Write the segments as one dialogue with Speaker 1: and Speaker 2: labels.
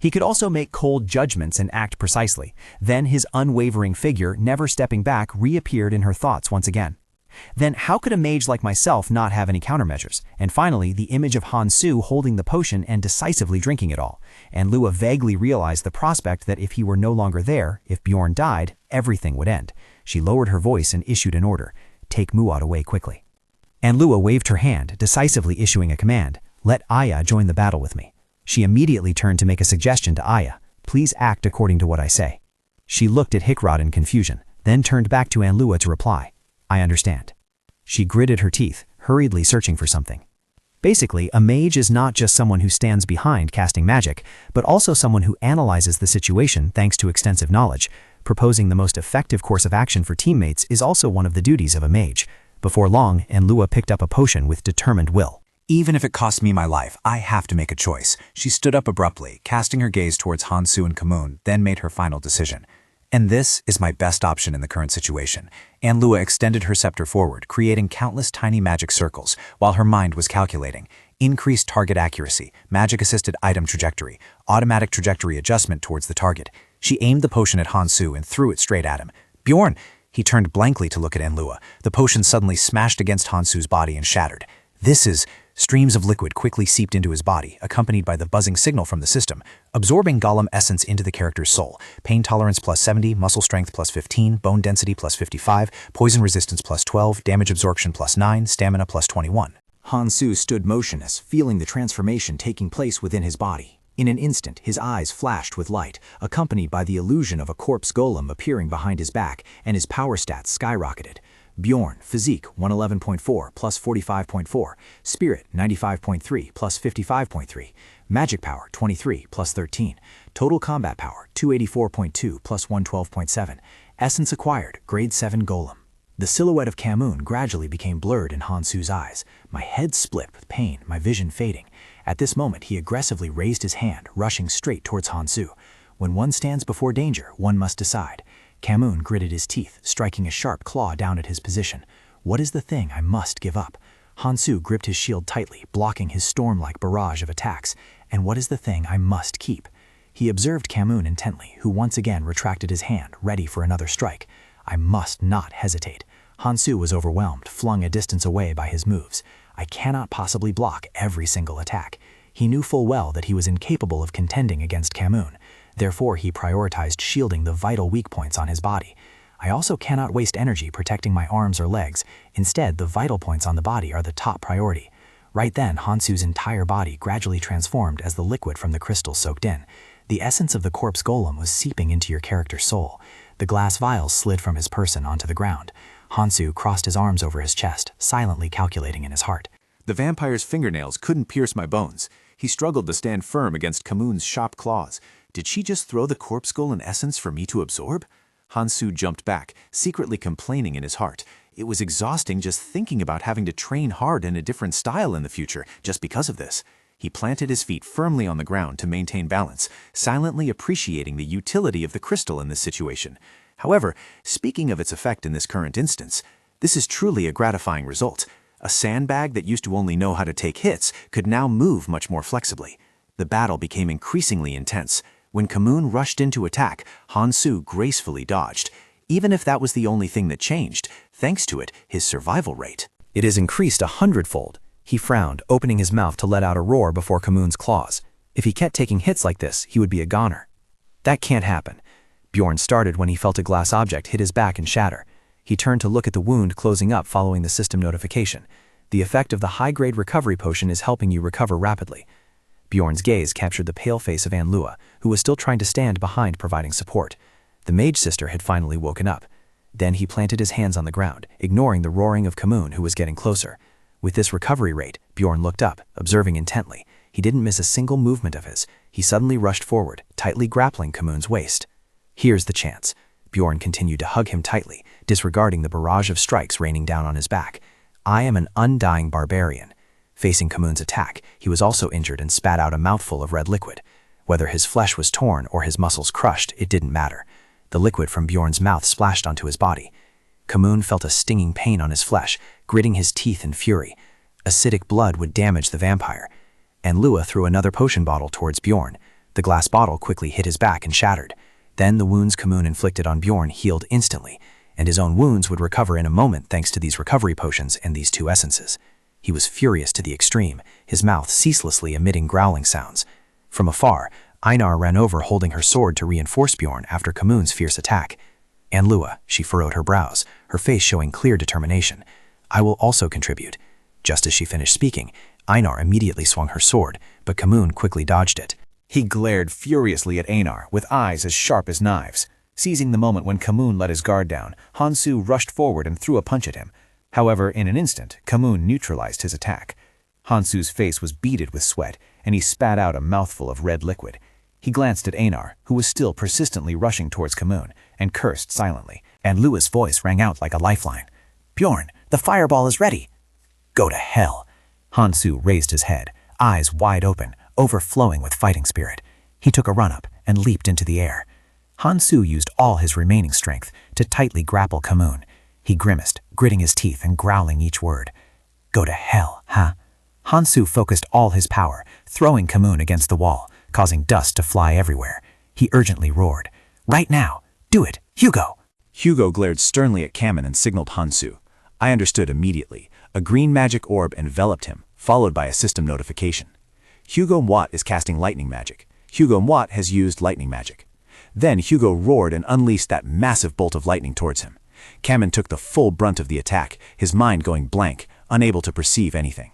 Speaker 1: He could also make cold judgments and act precisely. Then his unwavering figure, never stepping back, reappeared in her thoughts once again. Then how could a mage like myself not have any countermeasures? And finally, the image of Hansu holding the potion and decisively drinking it all. And Lua vaguely realized the prospect that if he were no longer there, if Bjorn died, everything would end. She lowered her voice and issued an order. Take Muad away quickly. And Lua waved her hand, decisively issuing a command. Let Aya join the battle with me. She immediately turned to make a suggestion to Aya. Please act according to what I say. She looked at Hickrod in confusion, then turned back to Anlua to reply. I understand. She gritted her teeth, hurriedly searching for something. Basically, a mage is not just someone who stands behind casting magic, but also someone who analyzes the situation thanks to extensive knowledge. Proposing the most effective course of action for teammates is also one of the duties of a mage. Before long, Anlua picked up a potion with determined will.
Speaker 2: Even if it costs me my life, I have to make a choice. She stood up abruptly, casting her gaze towards Hansu and Kamun, then made her final decision. And this is my best option in the current situation. Anlua extended her scepter forward, creating countless tiny magic circles, while her mind was calculating. Increased target accuracy, magic-assisted item trajectory, automatic trajectory adjustment towards the target. She aimed the potion at Hansu and threw it straight at him. Bjorn! He turned blankly to look at Anlua. The potion suddenly smashed against Hansu's body and shattered. This is... Streams of liquid quickly seeped into his body, accompanied by the buzzing signal from the system, absorbing golem essence into the character's soul. Pain tolerance plus 70, muscle strength plus 15, bone density plus 55, poison resistance plus 12, damage absorption plus 9, stamina plus 21.
Speaker 3: Hansu stood motionless, feeling the transformation taking place within his body. In an instant, his eyes flashed with light, accompanied by the illusion of a corpse golem appearing behind his back, and his power stats skyrocketed. Bjorn, Physique 111.4 plus 45.4, Spirit 95.3 plus 55.3, Magic Power 23 plus 13, Total Combat Power 284.2 plus 112.7, Essence Acquired, Grade 7 Golem. The silhouette of Kamun gradually became blurred in Hansu's eyes. My head split with pain, my vision fading. At this moment, he aggressively raised his hand, rushing straight towards Hansu. When one stands before danger, one must decide. Kamun gritted his teeth, striking a sharp claw down at his position. What is the thing I must give up? Hansu gripped his shield tightly, blocking his storm-like barrage of attacks. And what is the thing I must keep? He observed Kamun intently, who once again retracted his hand, ready for another strike. I must not hesitate. Hansu was overwhelmed, flung a distance away by his moves. I cannot possibly block every single attack. He knew full well that he was incapable of contending against Kamun. Therefore, he prioritized shielding the vital weak points on his body. I also cannot waste energy protecting my arms or legs. Instead, the vital points on the body are the top priority. Right then, Hansu's entire body gradually transformed as the liquid from the crystal soaked in. The essence of the corpse golem was seeping into your character's soul. The glass vials slid from his person onto the ground. Hansu crossed his arms over his chest, silently calculating in his heart.
Speaker 4: The vampire's fingernails couldn't pierce my bones. He struggled to stand firm against Kamun's sharp claws. Did she just throw the corpse golem essence for me to absorb? Hansu jumped back, secretly complaining in his heart. It was exhausting just thinking about having to train hard in a different style in the future just because of this. He planted his feet firmly on the ground to maintain balance, silently appreciating the utility of the crystal in this situation. However, speaking of its effect in this current instance, this is truly a gratifying result. A sandbag that used to only know how to take hits could now move much more flexibly. The battle became increasingly intense. When Kamun rushed in to attack, Hansu gracefully dodged. Even if that was the only thing that changed, thanks to it, his survival rate.
Speaker 1: It is increased 100-fold. He frowned, opening his mouth to let out a roar before Kamun's claws. If he kept taking hits like this, he would be a goner. That can't happen. Bjorn started when he felt a glass object hit his back and shatter. He turned to look at the wound closing up following the system notification. The effect of the high-grade recovery potion is helping you recover rapidly. Bjorn's gaze captured the pale face of Anlua, who was still trying to stand behind providing support. The mage sister had finally woken up. Then he planted his hands on the ground, ignoring the roaring of Kamun, who was getting closer. With this recovery rate, Bjorn looked up, observing intently. He didn't miss a single movement of his. He suddenly rushed forward, tightly grappling Kamun's waist. Here's the chance. Bjorn continued to hug him tightly, disregarding the barrage of strikes raining down on his back. I am an undying barbarian. Facing Kamun's attack, he was also injured and spat out a mouthful of red liquid. Whether his flesh was torn or his muscles crushed, it didn't matter. The liquid from Bjorn's mouth splashed onto his body. Kamun felt a stinging pain on his flesh, gritting his teeth in fury. Acidic blood would damage the vampire. And Lua threw another potion bottle towards Bjorn. The glass bottle quickly hit his back and shattered. Then the wounds Kamun inflicted on Bjorn healed instantly, and his own wounds would recover in a moment thanks to these recovery potions and these two essences. He was furious to the extreme, his mouth ceaselessly emitting growling sounds. From afar, Einar ran over holding her sword to reinforce Bjorn after Kamun's fierce attack. Anlua, she furrowed her brows, her face showing clear determination. I will also contribute. Just as she finished speaking, Einar immediately swung her sword, but Kamun quickly dodged it.
Speaker 2: He glared furiously at Einar, with eyes as sharp as knives. Seizing the moment when Kamun let his guard down, Hansu rushed forward and threw a punch at him. However, in an instant, Kamun neutralized his attack. Hansu's face was beaded with sweat, and he spat out a mouthful of red liquid. He glanced at Einar, who was still persistently rushing towards Kamun, and cursed silently, and Lua's voice rang out like a lifeline. "Bjorn, the fireball is ready." "Go to hell." Hansu raised his head, eyes wide open, overflowing with fighting spirit. He took a run-up and leaped into the air. Hansu used all his remaining strength to tightly grapple Kamun. He grimaced, gritting his teeth and growling each word. "Go to hell, huh?" Hansu focused all his power, throwing Kamun against the wall, causing dust to fly everywhere. He urgently roared, "Right now! Do it, Hugo!" Hugo glared sternly at Kamun and signaled Hansu. I understood immediately. A green magic orb enveloped him, followed by a system notification. Hugo Mwat is casting lightning magic. Hugo Mwat has used lightning magic. Then Hugo roared and unleashed that massive bolt of lightning towards him. Kamun took the full brunt of the attack, his mind going blank, unable to perceive anything.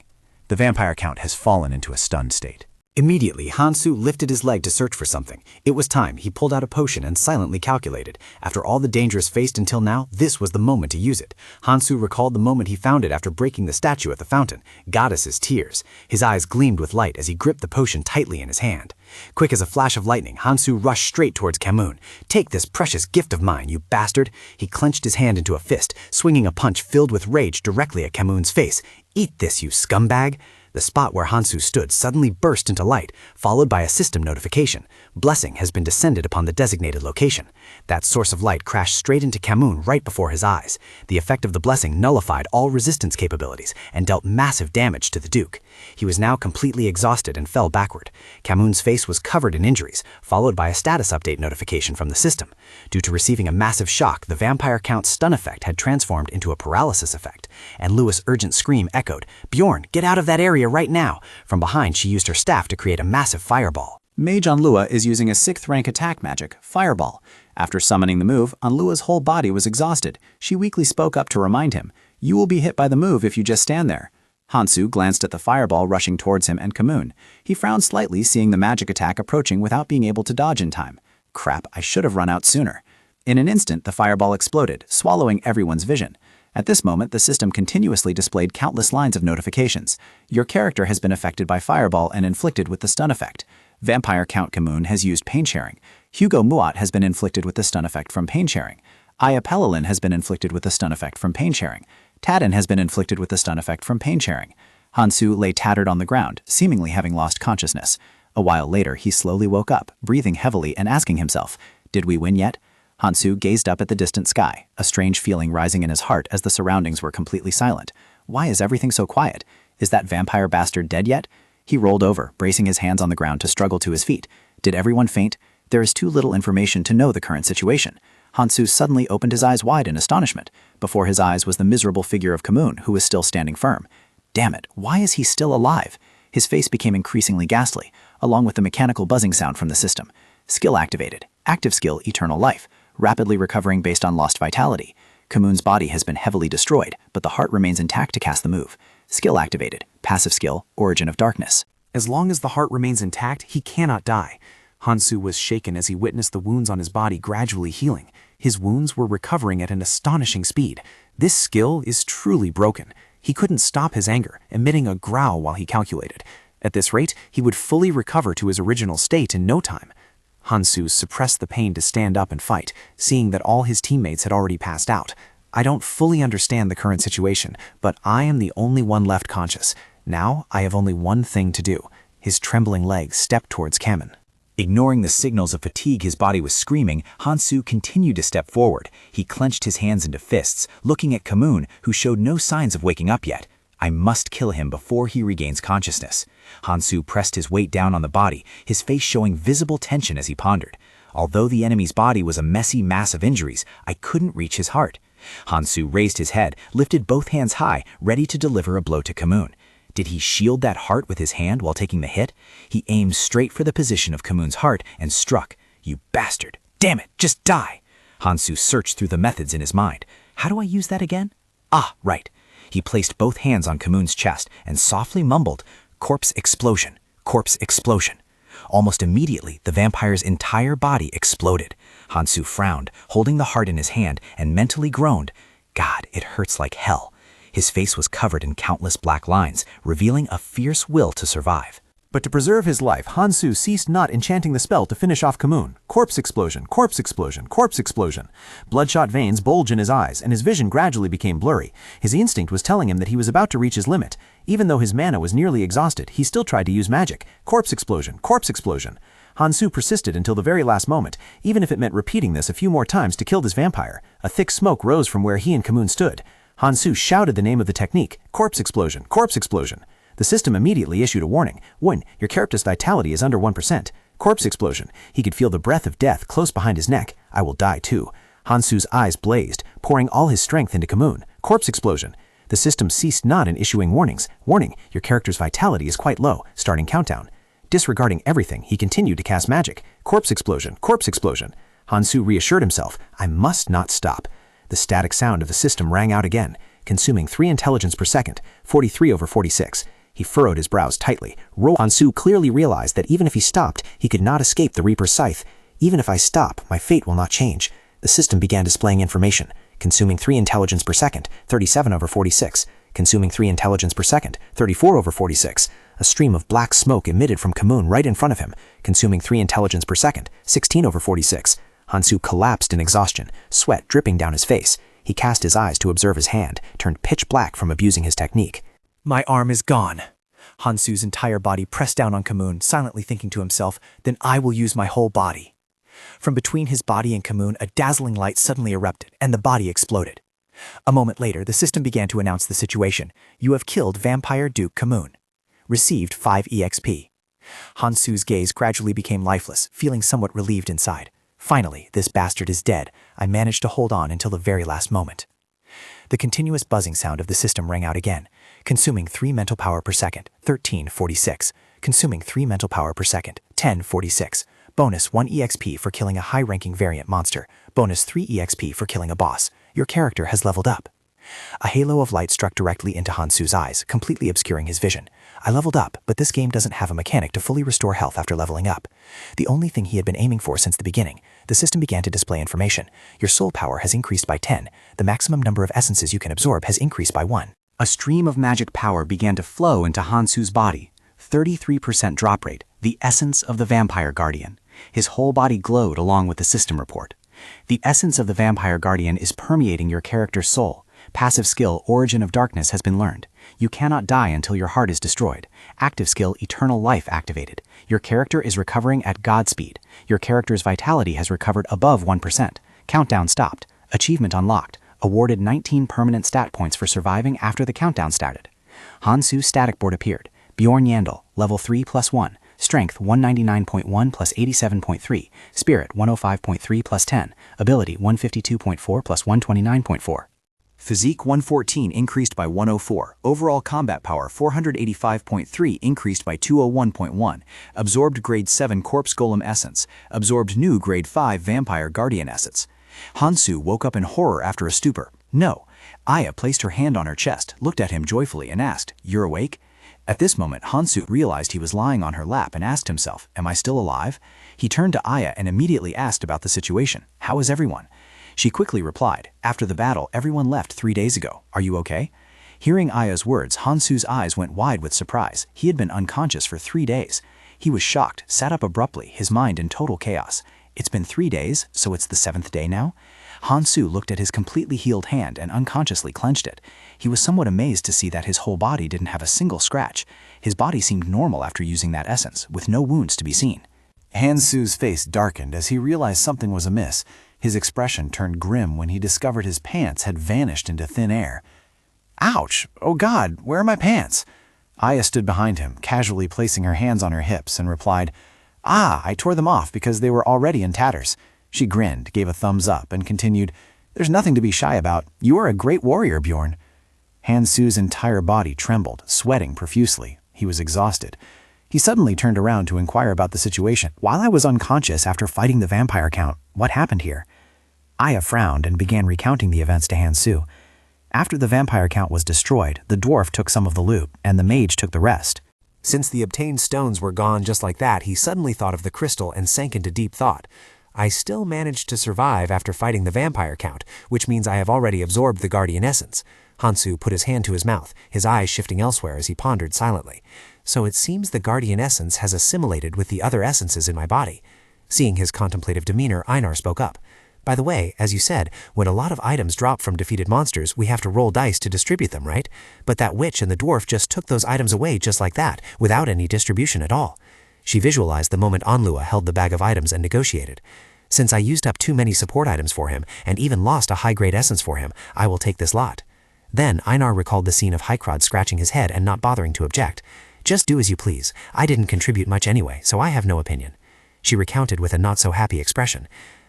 Speaker 2: The vampire count has fallen into a stunned state.
Speaker 3: Immediately, Hansu lifted his leg to search for something. It was time. He pulled out a potion and silently calculated. After all the dangers faced until now, this was the moment to use it. Hansu recalled the moment he found it after breaking the statue at the fountain, Goddess's Tears. His eyes gleamed with light as he gripped the potion tightly in his hand. Quick as a flash of lightning, Hansu rushed straight towards Kamun. "Take this precious gift of mine, you bastard!" He clenched his hand into a fist, swinging a punch filled with rage directly at Kamun's face. "Eat this, you scumbag!" The spot where Hansu stood suddenly burst into light, followed by a system notification. Blessing has been descended upon the designated location. That source of light crashed straight into Kamun right before his eyes. The effect of the blessing nullified all resistance capabilities and dealt massive damage to the Duke. He was now completely exhausted and fell backward. Kamun's face was covered in injuries, followed by a status update notification from the system. Due to receiving a massive shock, the vampire count stun effect had transformed into a paralysis effect, and Lua's urgent scream echoed, "Bjorn, get out of that area right now!" From behind, she used her staff to create a massive fireball.
Speaker 5: Mage Anlua is using a 6th rank attack magic, Fireball. After summoning the move, Anlua's whole body was exhausted. She weakly spoke up to remind him, "You will be hit by the move if you just stand there." Hansu glanced at the fireball rushing towards him and Kamun. He frowned slightly, seeing the magic attack approaching without being able to dodge in time. Crap, I should have run out sooner. In an instant, the fireball exploded, swallowing everyone's vision. At this moment, the system continuously displayed countless lines of notifications. Your character has been affected by Fireball and inflicted with the stun effect. Vampire Count Kamun has used pain sharing. Hugo Muat has been inflicted with the stun effect from pain sharing. Aya Pelalin has been inflicted with the stun effect from pain sharing. Tadin has been inflicted with the stun effect from pain sharing. Hansu lay tattered on the ground, seemingly having lost consciousness. A while later, he slowly woke up, breathing heavily and asking himself, "Did we win yet?" Hansu gazed up at the distant sky, a strange feeling rising in his heart as the surroundings were completely silent. Why is everything so quiet? Is that vampire bastard dead yet? He rolled over, bracing his hands on the ground to struggle to his feet. Did everyone faint? There is too little information to know the current situation. Hansu suddenly opened his eyes wide in astonishment. Before his eyes was the miserable figure of Kamun, who was still standing firm. Damn it, why is he still alive? His face became increasingly ghastly, along with the mechanical buzzing sound from the system. Skill activated. Active skill, Eternal Life. Rapidly recovering based on lost vitality. Kamun's body has been heavily destroyed, but the heart remains intact to cast the move. Skill activated. Passive skill, Origin of Darkness.
Speaker 1: As long as the heart remains intact, he cannot die. Hansu was shaken as he witnessed the wounds on his body gradually healing. His wounds were recovering at an astonishing speed. This skill is truly broken. He couldn't stop his anger, emitting a growl while he calculated. At this rate, he would fully recover to his original state in no time. Hansu suppressed the pain to stand up and fight, seeing that all his teammates had already passed out. I don't fully understand the current situation, but I am the only one left conscious. Now I have only one thing to do. His trembling legs stepped towards Kamun.
Speaker 2: Ignoring the signals of fatigue his body was screaming, Hansu continued to step forward. He clenched his hands into fists, looking at Kamun, who showed no signs of waking up yet. I must kill him before he regains consciousness. Hansu pressed his weight down on the body, his face showing visible tension as he pondered. Although the enemy's body was a messy mass of injuries, I couldn't reach his heart. Hansu raised his head, lifted both hands high, ready to deliver a blow to Kamoon. Did he shield that heart with his hand while taking the hit? He aimed straight for the position of Kamoon's heart and struck. You bastard! Damn it, just die! Hansu searched through the methods in his mind. How do I use that again? Ah, right. He placed both hands on Kamoon's chest and softly mumbled, "Corpse explosion, corpse explosion." Almost immediately, the vampire's entire body exploded. Hansu frowned, holding the heart in his hand, and mentally groaned, "God, it hurts like hell." His face was covered in countless black lines, revealing a fierce will to survive.
Speaker 4: But to preserve his life, Hansu ceased not enchanting the spell to finish off Kamoon. Corpse explosion, corpse explosion, corpse explosion. Bloodshot veins bulged in his eyes, and his vision gradually became blurry. His instinct was telling him that he was about to reach his limit. Even though his mana was nearly exhausted, he still tried to use magic. Corpse explosion, corpse explosion. Hansu persisted until the very last moment, even if it meant repeating this a few more times to kill this vampire. A thick smoke rose from where he and Kamoon stood. Hansu shouted the name of the technique, corpse explosion, corpse explosion. The system immediately issued a warning. When your character's vitality is under 1%. Corpse explosion. He could feel the breath of death close behind his neck. I will die too. Hansu's eyes blazed, pouring all his strength into Kamoon. Corpse explosion. The system ceased not in issuing warnings. Warning, your character's vitality is quite low. Starting countdown. Disregarding everything, he continued to cast magic. Corpse explosion, corpse explosion. Hansu reassured himself, I must not stop. The static sound of the system rang out again, consuming 3 intelligence per second, 43/46. He furrowed his brows tightly. Hansu clearly realized that even if he stopped, he could not escape the Reaper's scythe. Even if I stop, my fate will not change. The system began displaying information, consuming 3 intelligence per second, 37/46. Consuming 3 intelligence per second, 34/46. A stream of black smoke emitted from Kamoon right in front of him, consuming 3 intelligence per second, 16/46. Hansu collapsed in exhaustion, sweat dripping down his face. He cast his eyes to observe his hand, turned pitch black from abusing his technique.
Speaker 1: My arm is gone. Hansu's entire body pressed down on Kamoon, silently thinking to himself, then I will use my whole body. From between his body and Kamoon, a dazzling light suddenly erupted, and the body exploded. A moment later, the system began to announce the situation. You have killed Vampire Duke Kamoon. Received 5 EXP. Hansu's gaze gradually became lifeless, feeling somewhat relieved inside. Finally, this bastard is dead. I managed to hold on until the very last moment. The continuous buzzing sound of the system rang out again, consuming 3 mental power per second, 13/46. Consuming 3 mental power per second, 10/46. Bonus 1 EXP for killing a high-ranking variant monster. Bonus 3 EXP for killing a boss. Your character has leveled up. A halo of light struck directly into Hansu's eyes, completely obscuring his vision. I leveled up, but this game doesn't have a mechanic to fully restore health after leveling up. The only thing he had been aiming for since the beginning. The system began to display information. Your soul power has increased by 10. The maximum number of essences you can absorb has increased by 1.
Speaker 2: A stream of magic power began to flow into Hansu's body. 33% drop rate, the essence of the Vampire Guardian. His whole body glowed along with the system report. The essence of the Vampire Guardian is permeating your character's soul. Passive skill, Origin of Darkness, has been learned. You cannot die until your heart is destroyed. Active skill, Eternal Life, activated. Your character is recovering at Godspeed. Your character's vitality has recovered above 1%. Countdown stopped. Achievement unlocked. Awarded 19 permanent stat points for surviving after the countdown started. Hansu's static board appeared. Bjorn Yandel, level 3 plus 1. Strength 199.1 plus 87.3. Spirit 105.3 plus 10. Ability 152.4 plus 129.4.
Speaker 3: Physique 114 increased by 104. Overall combat power 485.3 increased by 201.1. Absorbed grade 7 Corpse Golem Essence. Absorbed new grade 5 Vampire Guardian Essence. Hansu woke up in horror after a stupor. No. Aya placed her hand on her chest, looked at him joyfully, and asked, "You're awake?" At this moment, Hansu realized he was lying on her lap and asked himself, "Am I still alive?" He turned to Aya and immediately asked about the situation. "How is everyone?" She quickly replied, "After the battle, everyone left 3 days ago. Are you okay?" Hearing Aya's words, Hansu's eyes went wide with surprise. He had been unconscious for 3 days. He was shocked, sat up abruptly, his mind in total chaos. It's been 3 days, so it's the 7th day now? Hansu looked at his completely healed hand and unconsciously clenched it. He was somewhat amazed to see that his whole body didn't have a single scratch. His body seemed normal after using that essence, with no wounds to be seen.
Speaker 4: Hansu's face darkened as he realized something was amiss. His expression turned grim when he discovered his pants had vanished into thin air.
Speaker 5: Ouch! Oh God, where are my pants? Aya stood behind him, casually placing her hands on her hips, and replied, "Ah, I tore them off because they were already in tatters." She grinned, gave a thumbs up, and continued, "There's nothing to be shy about. You are a great warrior, Bjorn." Han-Su's entire body trembled, sweating profusely. He was exhausted. He suddenly turned around to inquire about the situation. "While I was unconscious after fighting the vampire count, what happened here?" Aya frowned and began recounting the events to Han-Su. After the vampire count was destroyed, the dwarf took some of the loot, and the mage took the rest.
Speaker 3: Since the obtained stones were gone just like that, he suddenly thought of the crystal and sank into deep thought. I still managed to survive after fighting the vampire count, which means I have already absorbed the guardian essence. Han-Su put his hand to his mouth, his eyes shifting elsewhere as he pondered silently. So it seems the guardian essence has assimilated with the other essences in my body. Seeing his contemplative demeanor, Einar spoke up. By the way, as you said, when a lot of items drop from defeated monsters, we have to roll dice to distribute them, right? But that witch and the dwarf just took those items away just like that, without any distribution at all. She visualized the moment Onlua held the bag of items and negotiated. Since I used up too many support items for him, and even lost a high-grade essence for him, I will take this lot. Then Einar recalled the scene of Hykrod scratching his head and not bothering to object. Just do as you please. I didn't contribute much anyway, so I have no opinion. She recounted with a not-so-happy expression.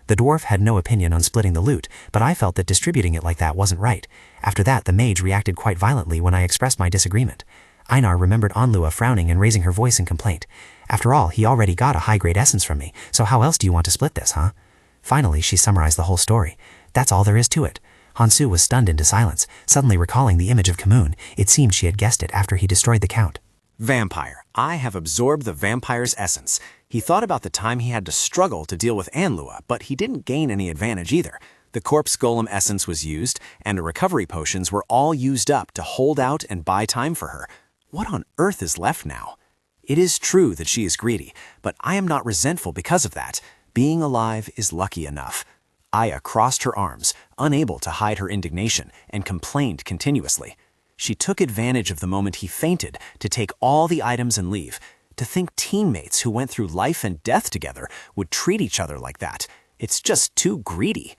Speaker 3: The dwarf had no opinion on splitting the loot, but I felt that distributing it like that wasn't right. After that, the mage reacted quite violently when I expressed my disagreement. Einar remembered Onlua frowning and raising her voice in complaint. After all, he already got a high-grade essence from me, so how else do you want to split this, huh? Finally, she summarized the whole story. That's all there is to it. Han-Su was stunned into silence, suddenly recalling the image of Kamoon. It seemed she had guessed it after he destroyed the count.
Speaker 2: Vampire. I have absorbed the vampire's essence. He thought about the time he had to struggle to deal with Anlua, but he didn't gain any advantage either. The corpse golem essence was used, and the recovery potions were all used up to hold out and buy time for her. What on earth is left now? It is true that she is greedy, but I am not resentful because of that. Being alive is lucky enough. Aya crossed her arms, unable to hide her indignation, and complained continuously. She took advantage of the moment he fainted to take all the items and leave. To think teammates who went through life and death together would treat each other like that. It's just too greedy.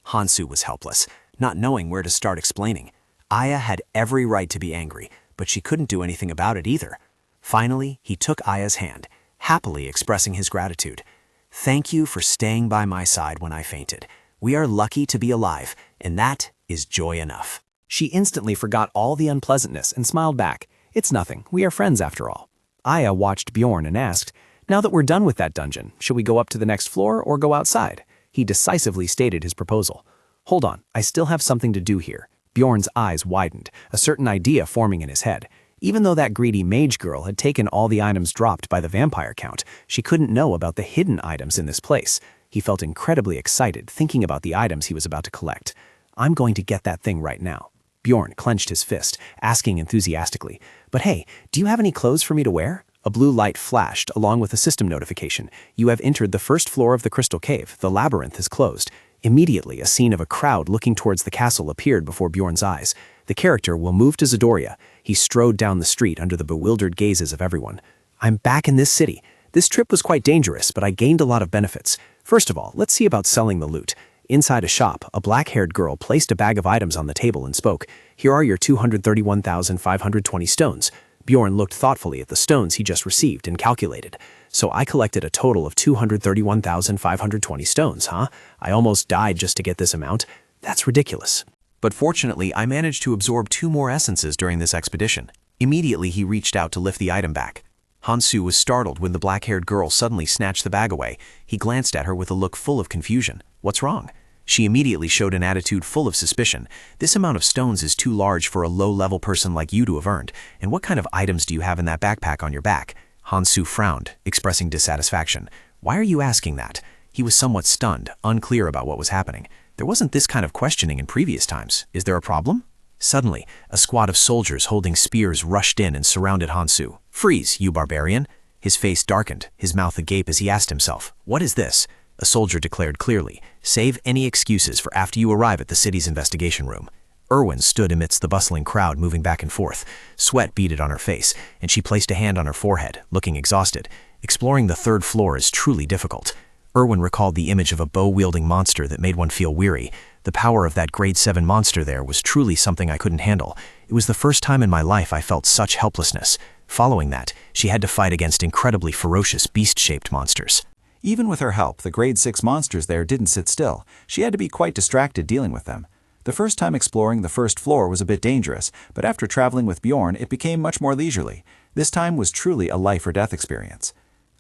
Speaker 2: Han-Su was helpless, not knowing where to start explaining. Aya had every right to be angry, but she couldn't do anything about it either. Finally, he took Aya's hand, happily expressing his gratitude. "Thank you for staying by my side when I fainted. We are lucky to be alive, and that is joy enough."
Speaker 1: She instantly forgot all the unpleasantness and smiled back. "It's nothing. We are friends after all." Aya watched Bjorn and asked, "Now that we're done with that dungeon, should we go up to the next floor or go outside?" He decisively stated his proposal. "Hold on, I still have something to do here." Bjorn's eyes widened, a certain idea forming in his head. Even though that greedy mage girl had taken all the items dropped by the vampire count, she couldn't know about the hidden items in this place. He felt incredibly excited thinking about the items he was about to collect. "I'm going to get that thing right now." Bjorn clenched his fist, asking enthusiastically, "But hey, do you have any clothes for me to wear?" A blue light flashed, along with a system notification. "You have entered the first floor of the Crystal Cave. The labyrinth is closed." Immediately, a scene of a crowd looking towards the castle appeared before Bjorn's eyes. The character will move to Zadoria. He strode down the street under the bewildered gazes of everyone. "I'm back in this city. This trip was quite dangerous, but I gained a lot of benefits. First of all, let's see about selling the loot." Inside a shop, a black-haired girl placed a bag of items on the table and spoke. "Here are your 231,520 stones." Bjorn looked thoughtfully at the stones he just received and calculated. "So I collected a total of 231,520 stones, huh? I almost died just to get this amount. That's ridiculous."
Speaker 4: But fortunately, I managed to absorb 2 more essences during this expedition. Immediately, he reached out to lift the item back. Han-Su was startled when the black-haired girl suddenly snatched the bag away. He glanced at her with a look full of confusion. "What's wrong?" She immediately showed an attitude full of suspicion. "This amount of stones is too large for a low-level person like you to have earned. And what kind of items do you have in that backpack on your back?" Han-Su frowned, expressing dissatisfaction. "Why are you asking that?" He was somewhat stunned, unclear about what was happening. There wasn't this kind of questioning in previous times. Is there a problem? Suddenly, a squad of soldiers holding spears rushed in and surrounded Han-Su. "Freeze, you barbarian!" His face darkened, his mouth agape as he asked himself, "What is this?" A soldier declared clearly, "Save any excuses for after you arrive at the city's investigation room." Erwin stood amidst the bustling crowd moving back and forth. Sweat beaded on her face, and she placed a hand on her forehead, looking exhausted. Exploring the 3rd floor is truly difficult. Erwin recalled the image of a bow-wielding monster that made one feel weary. The power of that grade 7 monster there was truly something I couldn't handle.
Speaker 1: It was the first time in my life I felt such helplessness. Following that, she had to fight against incredibly ferocious beast-shaped monsters.
Speaker 2: Even with her help, the grade 6 monsters there didn't sit still. She had to be quite distracted dealing with them. The first time exploring the first floor was a bit dangerous, but after traveling with Bjorn, it became much more leisurely. This time was truly a life-or-death experience.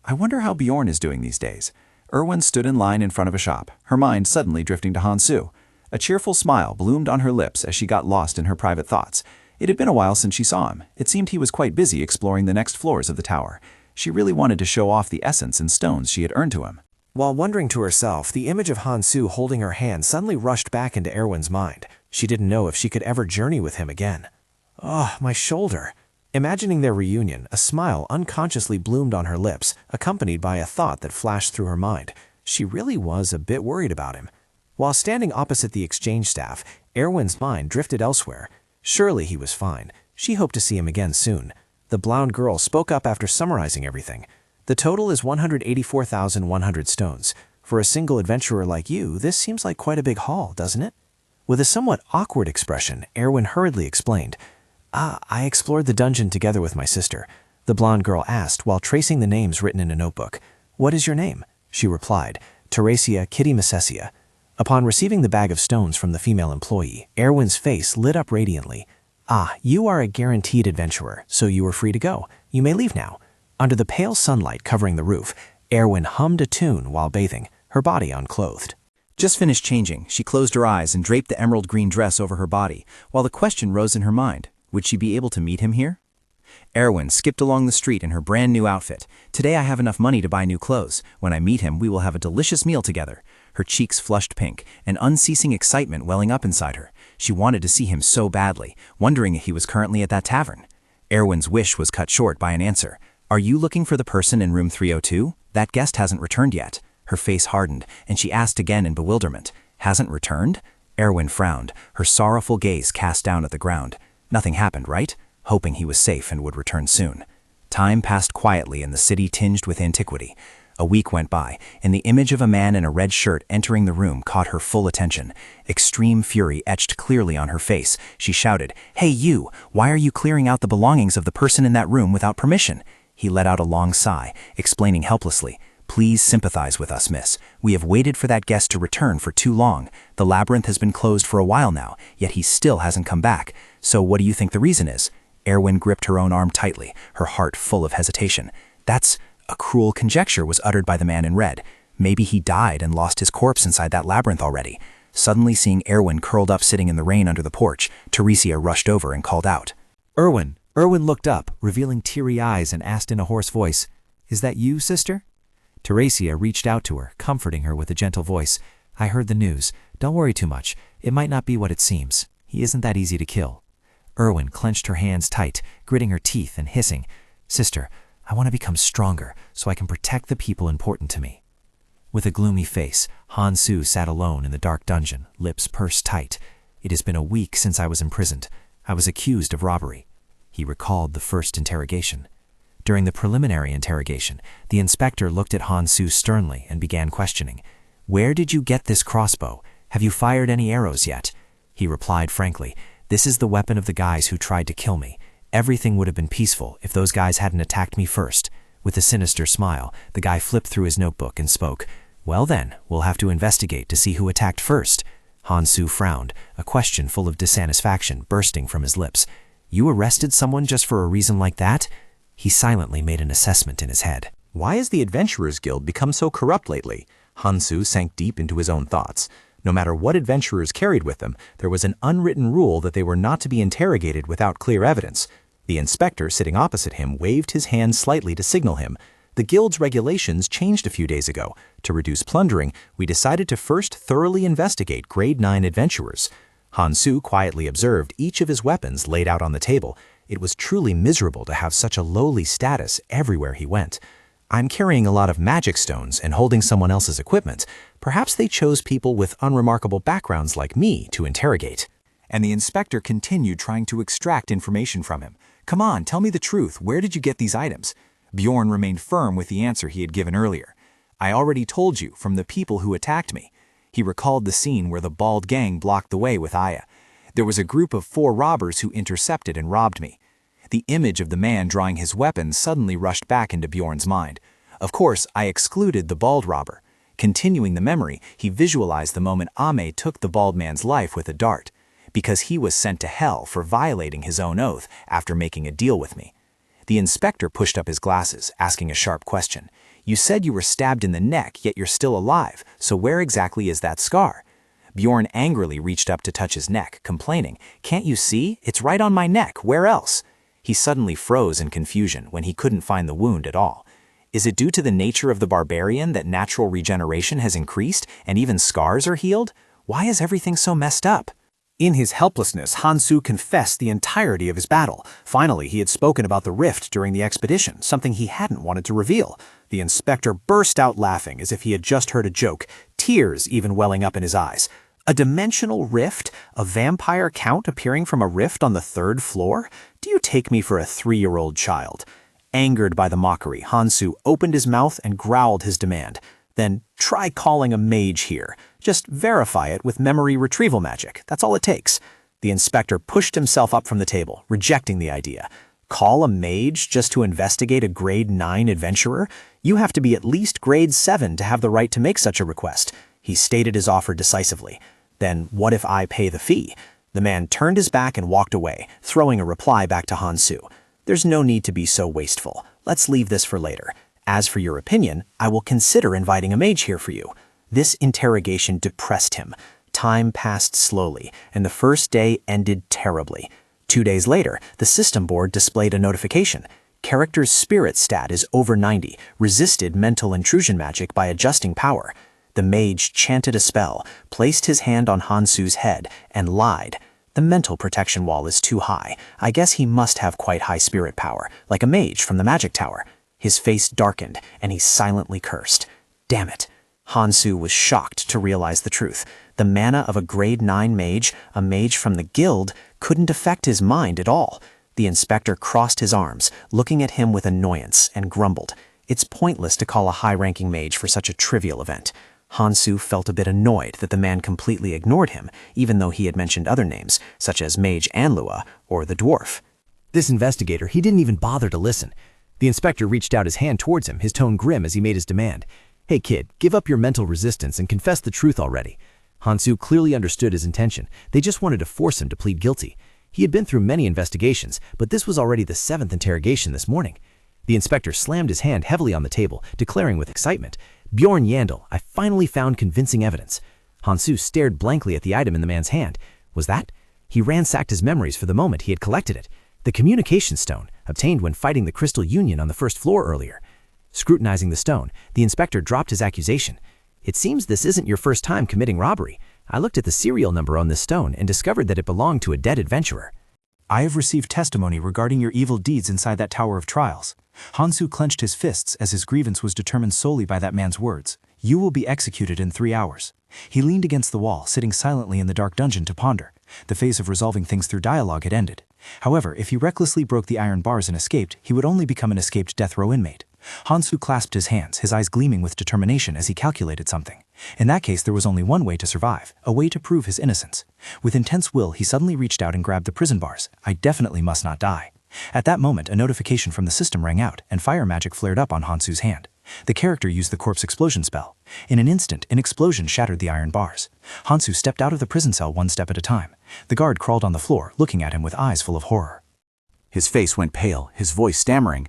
Speaker 2: I wonder how Bjorn is doing these days. Erwin stood in line in front of a shop, her mind suddenly drifting to Hansu. A cheerful smile bloomed on her lips as she got lost in her private thoughts. It had been a while since she saw him. It seemed he was quite busy exploring the next floors of the tower. She really wanted to show off the essence and stones she had earned to him.
Speaker 3: While wondering to herself, the image of Hansu holding her hand suddenly rushed back into Erwin's mind. She didn't know if she could ever journey with him again. Oh, my shoulder. Imagining their reunion, a smile unconsciously bloomed on her lips, accompanied by a thought that flashed through her mind. She really was a bit worried about him. While standing opposite the exchange staff, Erwin's mind drifted elsewhere. Surely he was fine. She hoped to see him again soon. The blonde girl spoke up after summarizing everything. The total is 184,100 stones. For a single adventurer like you, this seems like quite a big haul, doesn't it? With a somewhat awkward expression, Erwin hurriedly explained, I explored the dungeon together with my sister. The blonde girl asked while tracing the names written in a notebook. What is your name? She replied, Teresia Kitty Messesia. Upon receiving the bag of stones from the female employee, Erwin's face lit up radiantly. You are a guaranteed adventurer, so you are free to go. You may leave now. Under the pale sunlight covering the roof, Erwin hummed a tune while bathing, her body unclothed.
Speaker 2: Just finished changing, she closed her eyes and draped the emerald green dress over her body, while the question rose in her mind, would she be able to meet him here? Erwin skipped along the street in her brand new outfit. Today I have enough money to buy new clothes. When I meet him, we will have a delicious meal together. Her cheeks flushed pink, an unceasing excitement welling up inside her. She wanted to see him so badly, wondering if he was currently at that tavern. Erwin's wish was cut short by an answer. Are you looking for the person in room 302? That guest hasn't returned yet. Her face hardened, and she asked again in bewilderment. Hasn't returned? Erwin frowned, her sorrowful gaze cast down at the ground. Nothing happened, right? Hoping he was safe and would return soon. Time passed quietly in the city tinged with antiquity. A week went by, and the image of a man in a red shirt entering the room caught her full attention. Extreme fury etched clearly on her face. She shouted, Hey you, why are you clearing out the belongings of the person in that room without permission? He let out a long sigh, explaining helplessly, Please sympathize with us, miss. We have waited for that guest to return for too long. The labyrinth has been closed for a while now, yet he still hasn't come back. So what do you think the reason is? Erwin gripped her own arm tightly, her heart full of hesitation. That's a cruel conjecture was uttered by the man in red. Maybe he died and lost his corpse inside that labyrinth already. Suddenly seeing Erwin curled up sitting in the rain under the porch, Teresia rushed over and called out.
Speaker 3: Erwin. Erwin looked up, revealing teary eyes, and asked in a hoarse voice, Is that you, sister? Teresia reached out to her, comforting her with a gentle voice. I heard the news. Don't worry too much. It might not be what it seems. He isn't that easy to kill. Erwin clenched her hands tight, gritting her teeth and hissing, Sister, I want to become stronger so I can protect the people important to me. With a gloomy face, Hansu sat alone in the dark dungeon, lips pursed tight. It has been a week since I was imprisoned. I was accused of robbery. He recalled the first interrogation. During the preliminary interrogation, the inspector looked at Hansu sternly and began questioning. Where did you get this crossbow? Have you fired any arrows yet? He replied frankly, This is the weapon of the guys who tried to kill me. Everything would have been peaceful if those guys hadn't attacked me first. With a sinister smile, the guy flipped through his notebook and spoke. Well then, we'll have to investigate to see who attacked first. Hansu frowned, a question full of dissatisfaction bursting from his lips. You arrested someone just for a reason like that? He silently made an assessment in his head.
Speaker 4: Why has the Adventurers Guild become so corrupt lately? Hansu sank deep into his own thoughts. No matter what adventurers carried with them, there was an unwritten rule that they were not to be interrogated without clear evidence. The inspector sitting opposite him waved his hand slightly to signal him. The guild's regulations changed a few days ago. To reduce plundering, we decided to first thoroughly investigate grade 9 adventurers. Hansu quietly observed each of his weapons laid out on the table. It was truly miserable to have such a lowly status everywhere he went. I'm carrying a lot of magic stones and holding someone else's equipment. Perhaps they chose people with unremarkable backgrounds like me to interrogate. And the inspector continued trying to extract information from him. Come on, tell me the truth. Where did you get these items? Bjorn remained firm with the answer he had given earlier. I already told you, from the people who attacked me. He recalled the scene where the bald gang blocked the way with Aya.
Speaker 3: There was a group of 4 robbers who intercepted and robbed me. The image of the man drawing his weapon suddenly rushed back into Bjorn's mind. Of course, I excluded the bald robber. Continuing the memory, he visualized the moment Ame took the bald man's life with a dart, because he was sent to hell for violating his own oath after making a deal with me. The inspector pushed up his glasses, asking a sharp question. You said you were stabbed in the neck, yet you're still alive, so where exactly is that scar? Bjorn angrily reached up to touch his neck, complaining, Can't you see? It's right on my neck, where else? He suddenly froze in confusion when he couldn't find the wound at all. Is it due to the nature of the barbarian that natural regeneration has increased and even scars are healed? Why is everything so messed up?
Speaker 1: In his helplessness, Hansu confessed the entirety of his battle. Finally, he had spoken about the rift during the expedition, something he hadn't wanted to reveal. The inspector burst out laughing as if he had just heard a joke, tears even welling up in his eyes. A dimensional rift? A vampire count appearing from a rift on the 3rd floor? Do you take me for a 3-year-old child? Angered by the mockery, Hansu opened his mouth and growled his demand. Then try calling a mage here. Just verify it with memory retrieval magic. That's all it takes. The inspector pushed himself up from the table, rejecting the idea. Call a mage just to investigate a grade 9 adventurer? You have to be at least grade 7 to have the right to make such a request. He stated his offer decisively. Then what if I pay the fee? The man turned his back and walked away, throwing a reply back to Hansu. There's no need to be so wasteful. Let's leave this for later. As for your opinion, I will consider inviting a mage here for you. This interrogation depressed him. Time passed slowly, and the first day ended terribly. 2 days later, the system board displayed a notification. Character's spirit stat is over 90, resisted mental intrusion magic by adjusting power. The mage chanted a spell, placed his hand on Hansu's head, and lied. The mental protection wall is too high. I guess he must have quite high spirit power, like a mage from the magic tower. His face darkened, and he silently cursed. Damn it. Hansu was shocked to realize the truth. The mana of a grade 9 mage, a mage from the guild, couldn't affect his mind at all. The inspector crossed his arms, looking at him with annoyance, and grumbled. It's pointless to call a high-ranking mage for such a trivial event. Hansu felt a bit annoyed that the man completely ignored him, even though he had mentioned other names, such as Mage Anlua or the dwarf.
Speaker 3: This investigator, he didn't even bother to listen. The inspector reached out his hand towards him, his tone grim as he made his demand. Hey kid, give up your mental resistance and confess the truth already. Hansu clearly understood his intention. They just wanted to force him to plead guilty. He had been through many investigations, but this was already the 7th interrogation this morning. The inspector slammed his hand heavily on the table, declaring with excitement, Bjorn Yandel, I finally found convincing evidence. Hansu stared blankly at the item in the man's hand. Was that? He ransacked his memories for the moment he had collected it. The communication stone, obtained when fighting the Crystal Union on the 1st floor earlier. Scrutinizing the stone, the inspector dropped his accusation. It seems this isn't your first time committing robbery. I looked at the serial number on this stone and discovered that it belonged to a dead adventurer.
Speaker 2: I have received testimony regarding your evil deeds inside that Tower of Trials. Hansu clenched his fists as his grievance was determined solely by that man's words. You will be executed in 3 hours. He leaned against the wall, sitting silently in the dark dungeon to ponder. The phase of resolving things through dialogue had ended. However, if he recklessly broke the iron bars and escaped, he would only become an escaped death row inmate. Hansu clasped his hands, his eyes gleaming with determination as he calculated something. In that case, there was only one way to survive, a way to prove his innocence. With intense will, he suddenly reached out and grabbed the prison bars. I definitely must not die. At that moment, a notification from the system rang out, and fire magic flared up on Hansu's hand. The character used the corpse explosion spell. In an instant, an explosion shattered the iron bars. Hansu stepped out of the prison cell one step at a time. The guard crawled on the floor, looking at him with eyes full of horror.
Speaker 5: His face went pale, his voice stammering.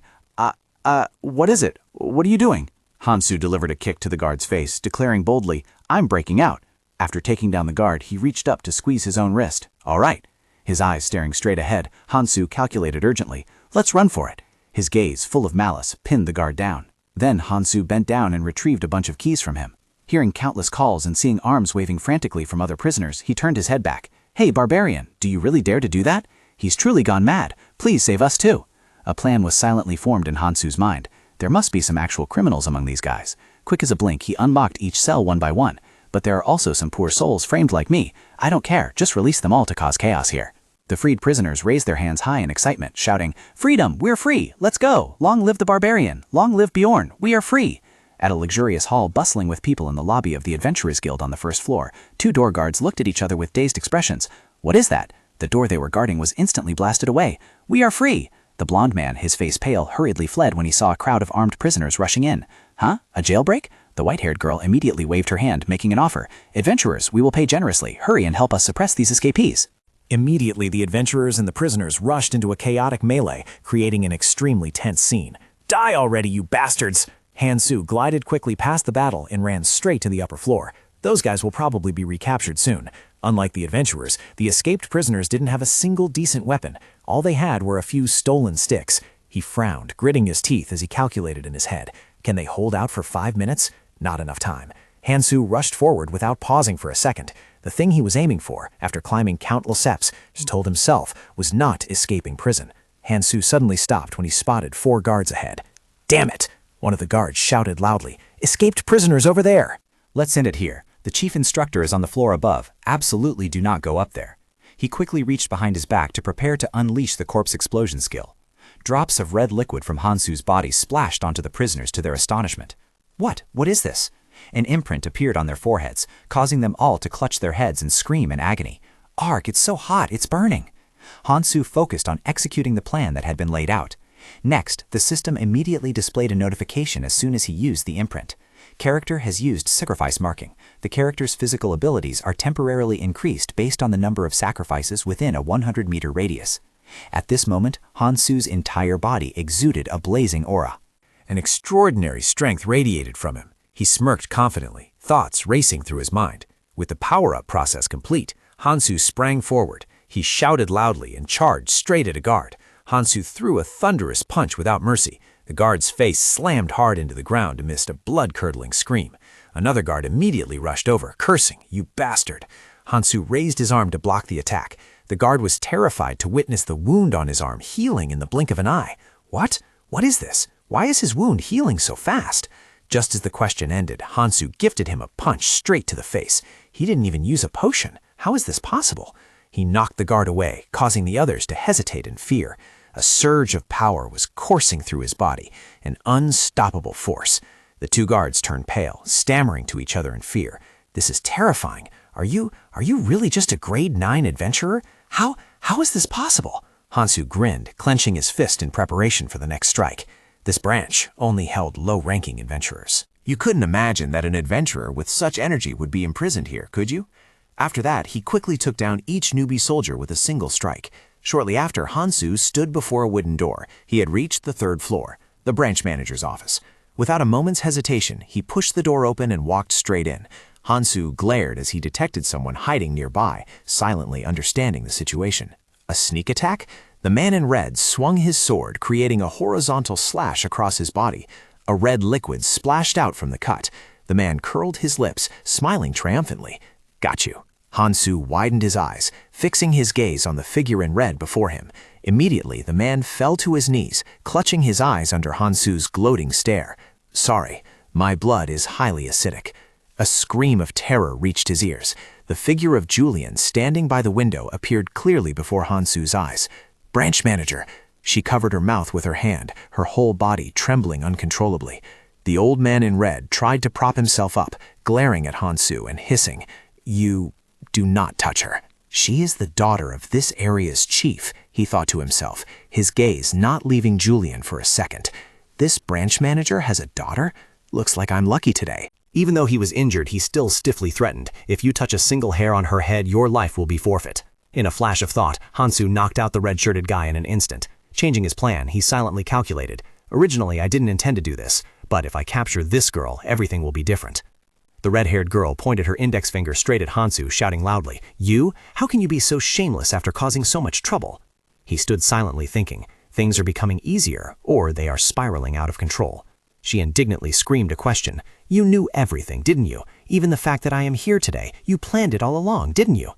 Speaker 5: What is it? What are you doing? Hansu delivered a kick to the guard's face, declaring boldly, I'm breaking out. After taking down the guard, he reached up to squeeze his own wrist. All right. His eyes staring straight ahead, Hansu calculated urgently. Let's run for it. His gaze, full of malice, pinned the guard down. Then Hansu bent down and retrieved a bunch of keys from him. Hearing countless calls and seeing arms waving frantically from other prisoners, he turned his head back. Hey, barbarian, do you really dare to do that? He's truly gone mad. Please save us too. A plan was silently formed in Hansu's mind. There must be some actual criminals among these guys. Quick as a blink, he unlocked each cell one by one. But there are also some poor souls framed like me. I don't care, just release them all to cause chaos here. The freed prisoners raised their hands high in excitement, shouting, Freedom! We're free! Let's go! Long live the barbarian! Long live Bjorn! We are free! At a luxurious hall bustling with people in the lobby of the Adventurers Guild on the 1st floor, 2 door guards looked at each other with dazed expressions. What is that? The door they were guarding was instantly blasted away. We are free! The blond man, his face pale, hurriedly fled when he saw a crowd of armed prisoners rushing in. Huh? A jailbreak? The white-haired girl immediately waved her hand, making an offer. Adventurers, we will pay generously. Hurry and help us suppress these escapees.
Speaker 3: Immediately, the adventurers and the prisoners rushed into a chaotic melee, creating an extremely tense scene. Die already, you bastards! Hansu glided quickly past the battle and ran straight to the upper floor. Those guys will probably be recaptured soon. Unlike the adventurers, the escaped prisoners didn't have a single decent weapon. All they had were a few stolen sticks. He frowned, gritting his teeth as he calculated in his head. Can they hold out for 5 minutes? Not enough time. Hansu rushed forward without pausing for a second. The thing he was aiming for, after climbing countless steps, just told himself, was not escaping prison. Hansu suddenly stopped when he spotted 4 guards ahead. Damn it! One of the guards shouted loudly. Escaped prisoners over there!
Speaker 2: Let's end it here. The chief instructor is on the floor above. Absolutely do not go up there. He quickly reached behind his back to prepare to unleash the corpse explosion skill. Drops of red liquid from Hansu's body splashed onto the prisoners to their astonishment. What? What is this? An imprint appeared on their foreheads, causing them all to clutch their heads and scream in agony. Arg, it's so hot, it's burning. Hansu focused on executing the plan that had been laid out. Next, the system immediately displayed a notification as soon as he used the imprint. Character has used sacrifice marking. The character's physical abilities are temporarily increased based on the number of sacrifices within a 100-meter radius. At this moment, Hansu's entire body exuded a blazing aura.
Speaker 3: An extraordinary strength radiated from him. He smirked confidently, thoughts racing through his mind. With the power-up process complete, Hansu sprang forward. He shouted loudly and charged straight at a guard. Hansu threw a thunderous punch without mercy. The guard's face slammed hard into the ground amidst a blood-curdling scream. Another guard immediately rushed over, cursing, "You bastard!" Hansu raised his arm to block the attack. The guard was terrified to witness the wound on his arm healing in the blink of an eye. What? What is this? Why is his wound healing so fast? Just as the question ended, Hansu gifted him a punch straight to the face. He didn't even use a potion. How is this possible? He knocked the guard away, causing the others to hesitate in fear. A surge of power was coursing through his body, an unstoppable force. The 2 guards turned pale, stammering to each other in fear. This is terrifying. Are you really just a grade 9 adventurer? How is this possible? Hansu grinned, clenching his fist in preparation for the next strike. This branch only held low-ranking adventurers.
Speaker 4: You couldn't imagine that an adventurer with such energy would be imprisoned here, could you? After that, he quickly took down each newbie soldier with a single strike. Shortly after, Hansu stood before a wooden door. He had reached the 3rd floor, the branch manager's office. Without a moment's hesitation, he pushed the door open and walked straight in. Hansu glared as he detected someone hiding nearby, silently understanding the situation. A sneak attack? The man in red swung his sword, creating a horizontal slash across his body. A red liquid splashed out from the cut. The man curled his lips, smiling triumphantly. Got you. Hansu widened his eyes, fixing his gaze on the figure in red before him. Immediately, the man fell to his knees, clutching his eyes under Hansu's gloating stare. Sorry, my blood is highly acidic. A scream of terror reached his ears. The figure of Julian standing by the window appeared clearly before Hansu's eyes. Branch manager! She covered her mouth with her hand, her whole body trembling uncontrollably. The old man in red tried to prop himself up, glaring at Hansu and hissing, "You do not touch her. She is the daughter of this area's chief," he thought to himself, his gaze not leaving Julian for a second. This branch manager has a daughter? Looks like I'm lucky today. Even though he was injured, he still stiffly threatened, "If you touch a single hair on her head, your life will be forfeit." In a flash of thought, Hansu knocked out the red-shirted guy in an instant. Changing his plan, he silently calculated, "Originally, I didn't intend to do this, but if I capture this girl, everything will be different." The red-haired girl pointed her index finger straight at Hansu, shouting loudly, "You? How can you be so shameless after causing so much trouble?" He stood silently thinking, things are becoming easier, or they are spiraling out of control. She indignantly screamed a question, "You knew everything, didn't you? Even the fact that I am here today. You planned it all along, didn't you?"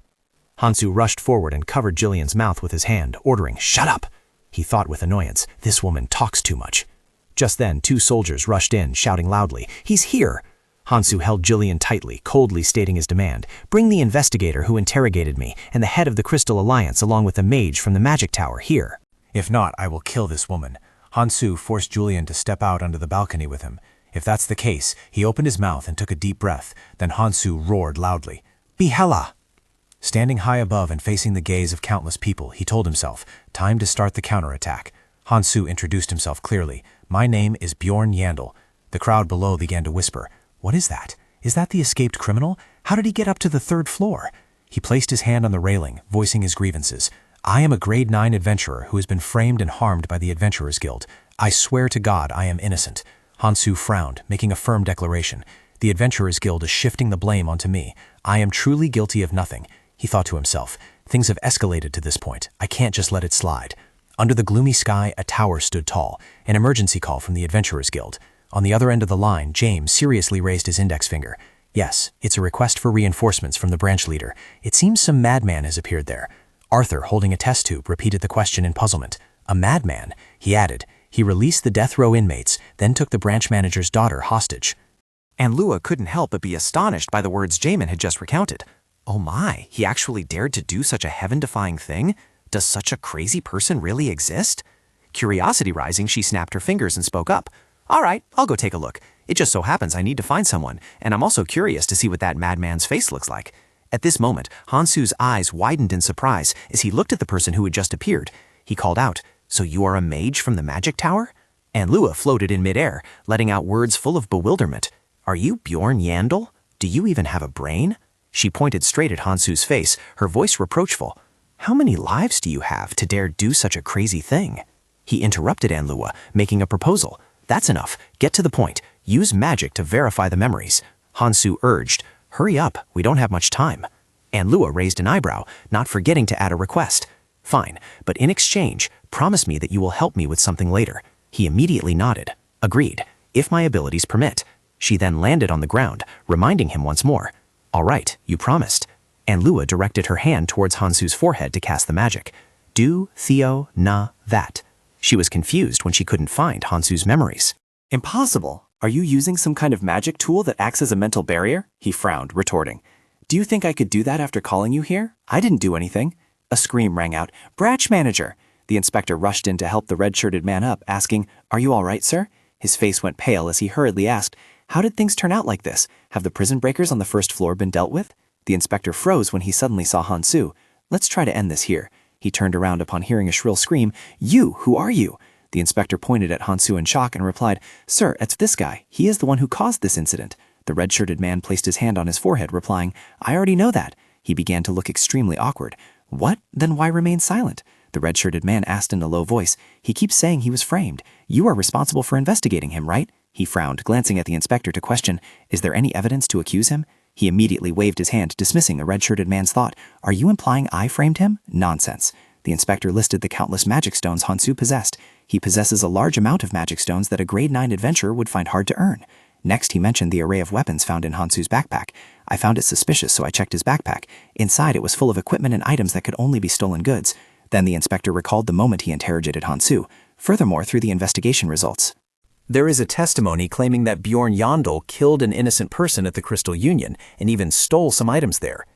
Speaker 4: Hansu rushed forward and covered Jillian's mouth with his hand, ordering, "Shut up!" He thought with annoyance, "This woman talks too much." Just then, 2 soldiers rushed in, shouting loudly, "He's here!" Hansu held Jillian tightly, coldly stating his demand, "Bring the investigator who interrogated me and the head of the Crystal Alliance along with the mage from the Magic Tower here." If not, I will kill this woman. Hansu forced Julian to step out onto the balcony with him. If that's the case, he opened his mouth and took a deep breath. Then Hansu roared loudly, "Be hella!"
Speaker 2: Standing high above and facing the gaze of countless people, he told himself, time to start the counterattack. Hansu introduced himself clearly. My name is Bjorn Yandel. The crowd below began to whisper. What is that? Is that the escaped criminal? How did he get up to the 3rd floor? He placed his hand on the railing, voicing his grievances. I am a grade 9 adventurer who has been framed and harmed by the Adventurers Guild. I swear to God I am innocent. Hansu frowned, making a firm declaration. The Adventurers Guild is shifting the blame onto me. I am truly guilty of nothing. He thought to himself, things have escalated to this point. I can't just let it slide. Under the gloomy sky, a tower stood tall, an emergency call from the Adventurers Guild. On the other end of the line, James seriously raised his index finger. Yes, it's a request for reinforcements from the branch leader. It seems some madman has appeared there. Arthur, holding a test tube, repeated the question in puzzlement. A madman? He added. He released the death row inmates, then took the branch manager's daughter hostage.
Speaker 3: And Lua couldn't help but be astonished by the words Jamin had just recounted. Oh my, he actually dared to do such a heaven-defying thing? Does such a crazy person really exist? Curiosity rising, she snapped her fingers and spoke up. All right, I'll go take a look. It just so happens I need to find someone, and I'm also curious to see what that madman's face looks like. At this moment, Hansu's eyes widened in surprise as he looked at the person who had just appeared. He called out, So you are a mage from the magic tower? And Lua floated in midair, letting out words full of bewilderment. Are you Bjorn Yandel? Do you even have a brain? She pointed straight at Hansu's face, her voice reproachful. How many lives do you have to dare do such a crazy thing? He interrupted Anlua, making a proposal. That's enough. Get to the point. Use magic to verify the memories. Hansu urged. Hurry up. We don't have much time. Anlua raised an eyebrow, not forgetting to add a request. Fine, but in exchange, promise me that you will help me with something later. He immediately nodded. Agreed. If my abilities permit. She then landed on the ground, reminding him once more. All right, you promised. And Lua directed her hand towards Hansu's forehead to cast the magic. Do, Theo, na, that. She was confused when she couldn't find Hansu's memories. Impossible. Are you using some kind of magic tool that acts as a mental barrier? He frowned, retorting. Do you think I could do that after calling you here? I didn't do anything. A scream rang out. Branch manager! The inspector rushed in to help the red-shirted man up, asking, Are you all right, sir? His face went pale as he hurriedly asked, How did things turn out like this? Have the prison breakers on the 1st floor been dealt with? The inspector froze when he suddenly saw Hansu. Let's try to end this here. He turned around upon hearing a shrill scream. You, who are you? The inspector pointed at Hansu in shock and replied, Sir, it's this guy. He is the one who caused this incident. The red-shirted man placed his hand on his forehead, replying, I already know that. He began to look extremely awkward. What? Then why remain silent? The red-shirted man asked in a low voice. He keeps saying he was framed. You are responsible for investigating him, right? He frowned, glancing at the inspector to question, Is there any evidence to accuse him? He immediately waved his hand, dismissing the red-shirted man's thought. Are you implying I framed him? Nonsense. The inspector listed the countless magic stones Hansu possessed. He possesses a large amount of magic stones that a grade 9 adventurer would find hard to earn. Next, he mentioned the array of weapons found in Hansu's backpack. I found it suspicious, so I checked his backpack. Inside, it was full of equipment and items that could only be stolen goods. Then the inspector recalled the moment he interrogated Hansu. Furthermore, through the investigation results.
Speaker 1: There is a testimony claiming that Bjorn Yandel killed an innocent person at the Crystal Union and even stole some items there.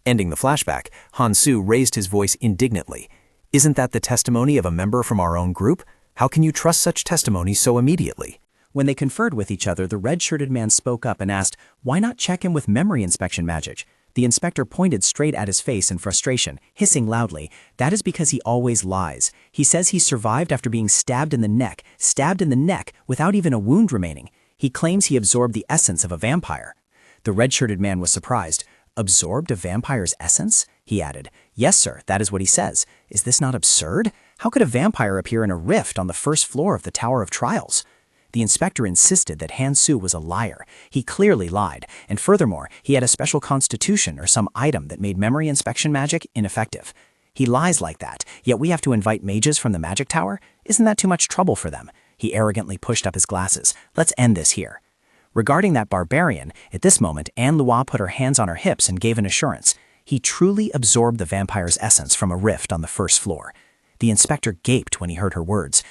Speaker 1: Ending the flashback, Hansu raised his voice indignantly. Isn't that the testimony of a member from our own group? How can you trust such testimony so immediately? When they conferred with each other, the red-shirted man spoke up and asked, Why not check him with memory inspection magic? The inspector pointed straight at his face in frustration, hissing loudly, That is because he always lies. He says he survived after being stabbed in the neck, without even a wound remaining. He claims he absorbed the essence of a vampire. The red-shirted man was surprised. Absorbed a vampire's essence? He added, Yes, sir, that is what he says. Is this not absurd? How could a vampire appear in a rift on the 1st floor of the Tower of Trials? The inspector insisted that Hansu was a liar. He clearly lied, and furthermore, he had a special constitution or some item that made memory inspection magic ineffective. He lies like that, yet we have to invite mages from the magic tower? Isn't that too much trouble for them? He arrogantly pushed up his glasses. Let's end this here. Regarding that barbarian, at this moment, Anne Lua put her hands on her hips and gave an assurance. He truly absorbed the vampire's essence from a rift on the 1st floor. The inspector gaped when he heard her words.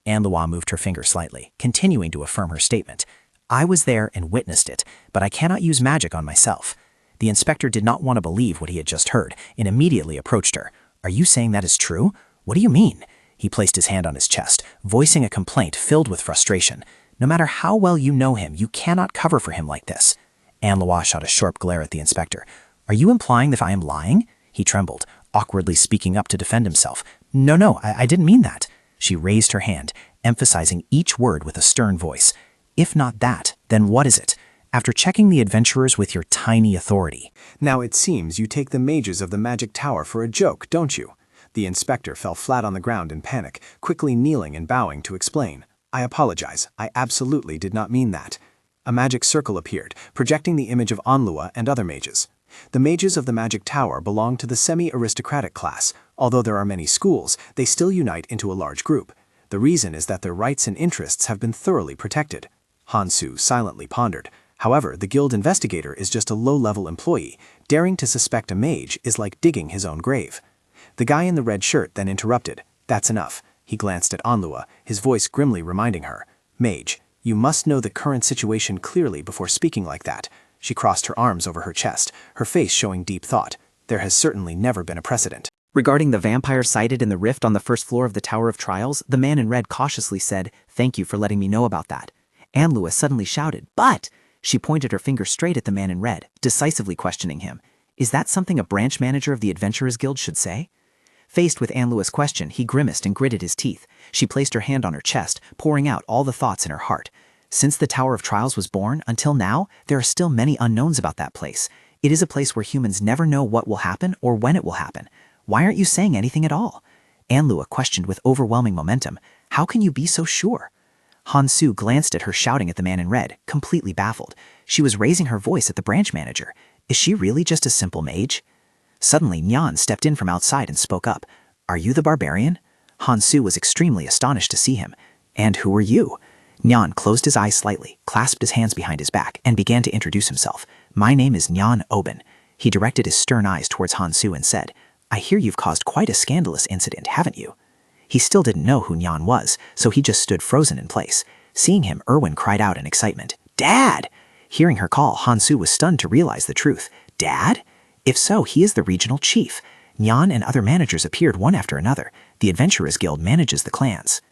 Speaker 1: Anne Lua moved her finger slightly, continuing to affirm her statement. I was there and witnessed it, but I cannot use magic on myself. The inspector did not want to believe what he had just heard and immediately approached her. Are you saying that is true? What do you mean? He placed his hand on his chest, voicing a complaint filled with frustration. No matter how well you know him, you cannot cover for him like this. Anne Lua shot a sharp glare at the inspector.
Speaker 5: Are you implying that I am lying? He trembled, awkwardly speaking up to defend himself. No, I didn't mean that. She raised her hand, emphasizing each word with a stern voice. If not that, then what is it? After checking the adventurers with your tiny authority.
Speaker 3: Now it seems you take the mages of the magic tower for a joke, don't you? The inspector fell flat on the ground in panic, quickly kneeling and bowing to explain. I apologize, I absolutely did not mean that. A magic circle appeared, projecting the image of Anlua and other mages. The mages of the magic tower belong to the semi-aristocratic class. Although there are many schools, they still unite into a large group. The reason is that their rights and interests have been thoroughly protected. Hansu silently pondered. However, the guild investigator is just a low-level employee. Daring to suspect a mage is like digging his own grave. The guy in the red shirt then interrupted. That's enough. He glanced at Anlua, his voice grimly reminding her. Mage, you must know the current situation clearly before speaking like that. She crossed her arms over her chest, her face showing deep thought. There has certainly never been a precedent.
Speaker 5: Regarding the vampire sighted in the rift on the first floor of the Tower of Trials, the man in red cautiously said, "Thank you for letting me know about that." Anlua suddenly shouted, "But!" She pointed her finger straight at the man in red, decisively questioning him. Is that something a branch manager of the Adventurers Guild should say? Faced with Anlua's question, he grimaced and gritted his teeth. She placed her hand on her chest, pouring out all the thoughts in her heart. Since the Tower of Trials was born, until now, there are still many unknowns about that place. It is a place where humans never know what will happen or when it will happen. Why aren't you saying anything at all? Anlua questioned with overwhelming momentum. How can you be so sure? Hansu glanced at her, shouting at the man in red, completely baffled. She was raising her voice at the branch manager. Is she really just a simple mage? Suddenly, Nyan stepped in from outside and spoke up. Are you the barbarian? Hansu was extremely astonished to see him. And who are you? Nyan closed his eyes slightly, clasped his hands behind his back, and began to introduce himself. My name is Nyan Oben. He directed his stern eyes towards Hansu and said, I hear you've caused quite a scandalous incident, haven't you? He still didn't know who Nyan was, so he just stood frozen in place. Seeing him, Erwin cried out in excitement, Dad! Hearing her call, Hansu was stunned to realize the truth. Dad? If so, he is the regional chief. Nyan and other managers appeared one after another. The Adventurers Guild manages the clans.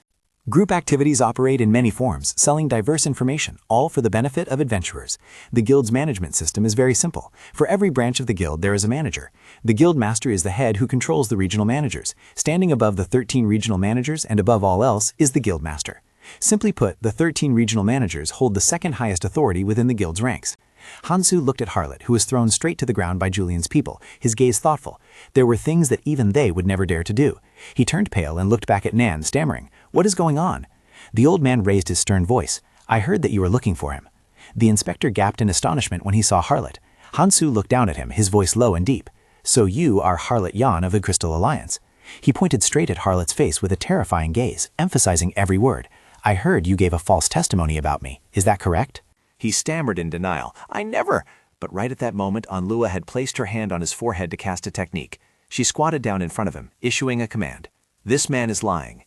Speaker 3: Group activities operate in many forms, selling diverse information, all for the benefit of adventurers. The guild's management system is very simple. For every branch of the guild, there is a manager. The guild master is the head who controls the regional managers. Standing above the 13 regional managers and above all else is the guild master. Simply put, the 13 regional managers hold the second highest authority within the guild's ranks. Hansu looked at Harlot, who was thrown straight to the ground by Julian's people, his gaze thoughtful. There were things that even they would never dare to do. He turned pale and looked back at Nan, stammering, What is going on? The old man raised his stern voice. I heard that you were looking for him. The inspector gaped in astonishment when he saw Harlot. Hansu looked down at him, his voice low and deep. So you are Harlot Yan of the Crystal Alliance. He pointed straight at Harlot's face with a terrifying gaze, emphasizing every word. I heard you gave a false testimony about me. Is that correct?
Speaker 4: He stammered in denial. I never. But right at that moment, Anlua had placed her hand on his forehead to cast a technique. She squatted down in front of him, issuing a command. This man is lying.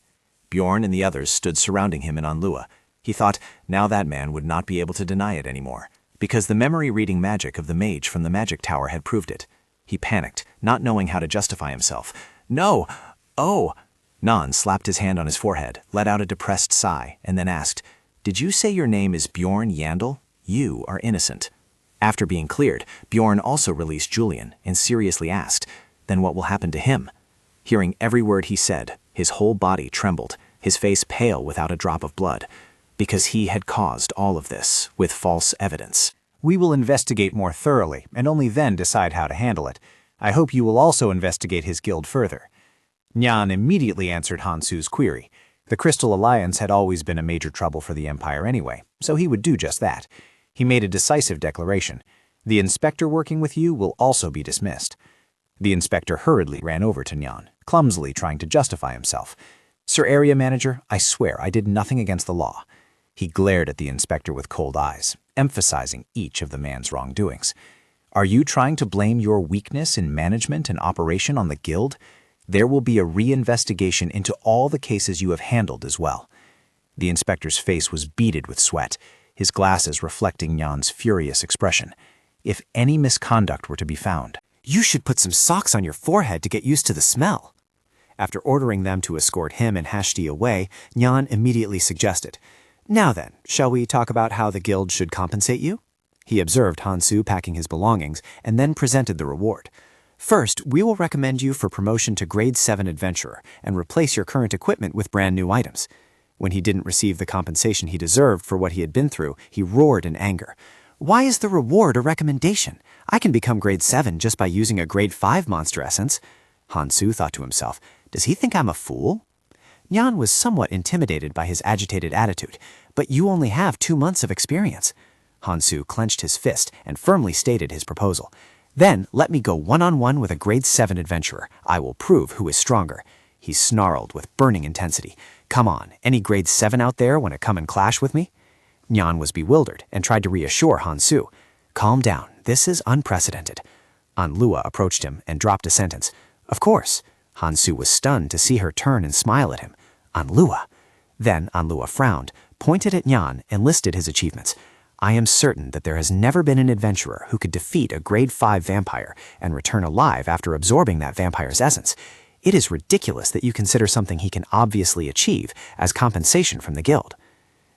Speaker 4: Bjorn and the others stood surrounding him and Anlua. He thought now that man would not be able to deny it anymore, because the memory-reading magic of the mage from the magic tower had proved it. He panicked, not knowing how to justify himself. No! Oh! Nan slapped his hand on his forehead, let out a depressed sigh, and then asked, Did you say your name is Bjorn Yandel? You are innocent. After being cleared, Bjorn also released Julian and seriously asked, Then what will happen to him? Hearing every word he said, his whole body trembled, his face pale without a drop of blood, because he had caused all of this with false evidence.
Speaker 2: We will investigate more thoroughly and only then decide how to handle it. I hope you will also investigate his guild further. Nyan immediately answered Hansu's query. The Crystal Alliance had always been a major trouble for the Empire anyway, so he would do just that. He made a decisive declaration. The inspector working with you will also be dismissed. The inspector hurriedly ran over to Nyan, clumsily trying to justify himself. Sir Area Manager, I swear I did nothing against the law. He glared at the inspector with cold eyes, emphasizing each of the man's wrongdoings. Are you trying to blame your weakness in management and operation on the guild? There will be a reinvestigation into all the cases you have handled as well. The inspector's face was beaded with sweat, his glasses reflecting Nyan's furious expression. If any misconduct were to be found,
Speaker 3: You should put some socks on your forehead to get used to the smell. After ordering them to escort him and Hashti away, Nyan immediately suggested, Now then, shall we talk about how the guild should compensate you?
Speaker 5: He observed Hansu packing his belongings and then presented the reward. First, we will recommend you for promotion to Grade 7 Adventurer and replace your current equipment with brand new items. When he didn't receive the compensation he deserved for what he had been through, he roared in anger. Why is the reward a recommendation? I can become Grade 7 just by using a Grade 5 monster essence. Hansu thought to himself, does he think I'm a fool? Nyan was somewhat intimidated by his agitated attitude, but you only have 2 months of experience. Hansu clenched his fist and firmly stated his proposal. Then let me go one-on-one with a Grade 7 adventurer. I will prove who is stronger. He snarled with burning intensity. Come on, any Grade 7 out there want to come and clash with me? Nyan was bewildered and tried to reassure Hansu. Calm down, this is unprecedented. Anlua approached him and dropped a sentence. Of course. Hansu was stunned to see her turn and smile at him. Anlua. Then Anlua frowned, pointed at Nyan, and listed his achievements. I am certain that there has never been an adventurer who could defeat a Grade 5 vampire and return alive after absorbing that vampire's essence. It is ridiculous that you consider something he can obviously achieve as compensation from the guild.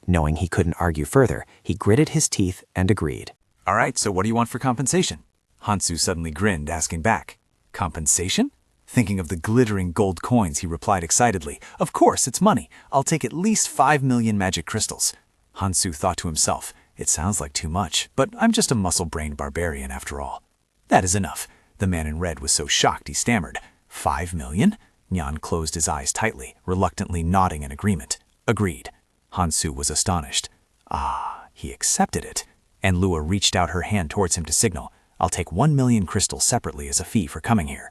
Speaker 5: Knowing he couldn't argue further, he gritted his teeth and agreed.
Speaker 2: All right, so what do you want for compensation? Hansu suddenly grinned, asking back. Compensation? Thinking of the glittering gold coins, he replied excitedly. Of course, it's money. I'll take at least 5 million magic crystals. Hansu thought to himself, it sounds like too much, but I'm just a muscle-brained barbarian after all. That is enough. The man in red was so shocked he stammered. 5 million? Nyan closed his eyes tightly, reluctantly nodding in agreement. Agreed. Hansu was astonished. Ah, he accepted it. And Lua reached out her hand towards him to signal, I'll take 1 million crystals separately as a fee for coming here.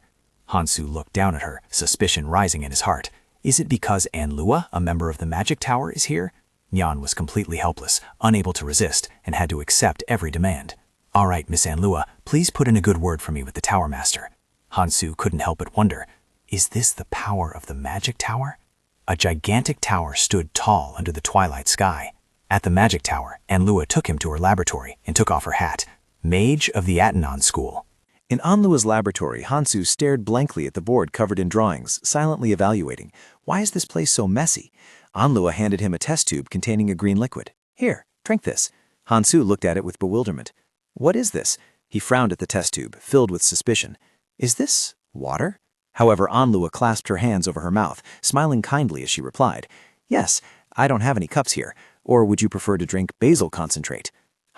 Speaker 2: Hansu looked down at her, suspicion rising in his heart. Is it because Anlua, a member of the Magic Tower, is here? Nyan was completely helpless, unable to resist, and had to accept every demand. All right, Miss Anlua, please put in a good word for me with the Tower Master. Hansu couldn't help but wonder, is this the power of the Magic Tower? A gigantic tower stood tall under the twilight sky. At the Magic Tower, Anlua took him to her laboratory and took off her hat. Mage of the Atanon School.
Speaker 3: In Anlua's laboratory, Hansu stared blankly at the board covered in drawings, silently evaluating. Why is this place so messy? Anlua handed him a test tube containing a green liquid. Here, drink this. Hansu looked at it with bewilderment. What is this? He frowned at the test tube, filled with suspicion. Is this water? However, Anlua clasped her hands over her mouth, smiling kindly as she replied, Yes, I don't have any cups here. Or would you prefer to drink basil concentrate?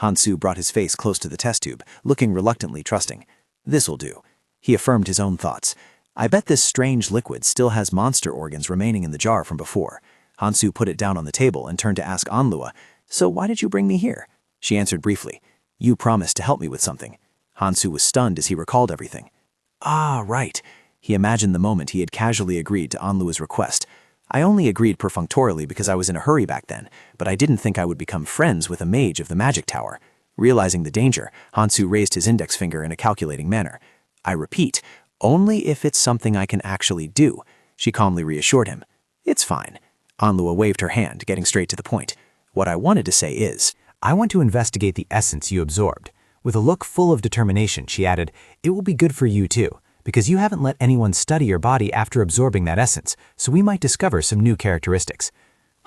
Speaker 3: Hansu brought his face close to the test tube, looking reluctantly trusting. This'll do. He affirmed his own thoughts. I bet this strange liquid still has monster organs remaining in the jar from before. Hansu put it down on the table and turned to ask Anlua, So why did you bring me here? She answered briefly, You promised to help me with something. Hansu was stunned as he recalled everything. Ah, right. He imagined the moment he had casually agreed to Anlua's request. I only agreed perfunctorily because I was in a hurry back then, but I didn't think I would become friends with a mage of the Magic Tower. Realizing the danger, Hansu raised his index finger in a calculating manner. I repeat, only if it's something I can actually do. She calmly reassured him. It's fine. Anlua waved her hand, getting straight to the point. What I wanted to say is,
Speaker 1: I want to investigate the essence you absorbed. With a look full of determination, she added, It will be good for you too, because you haven't let anyone study your body after absorbing that essence, so we might discover some new characteristics.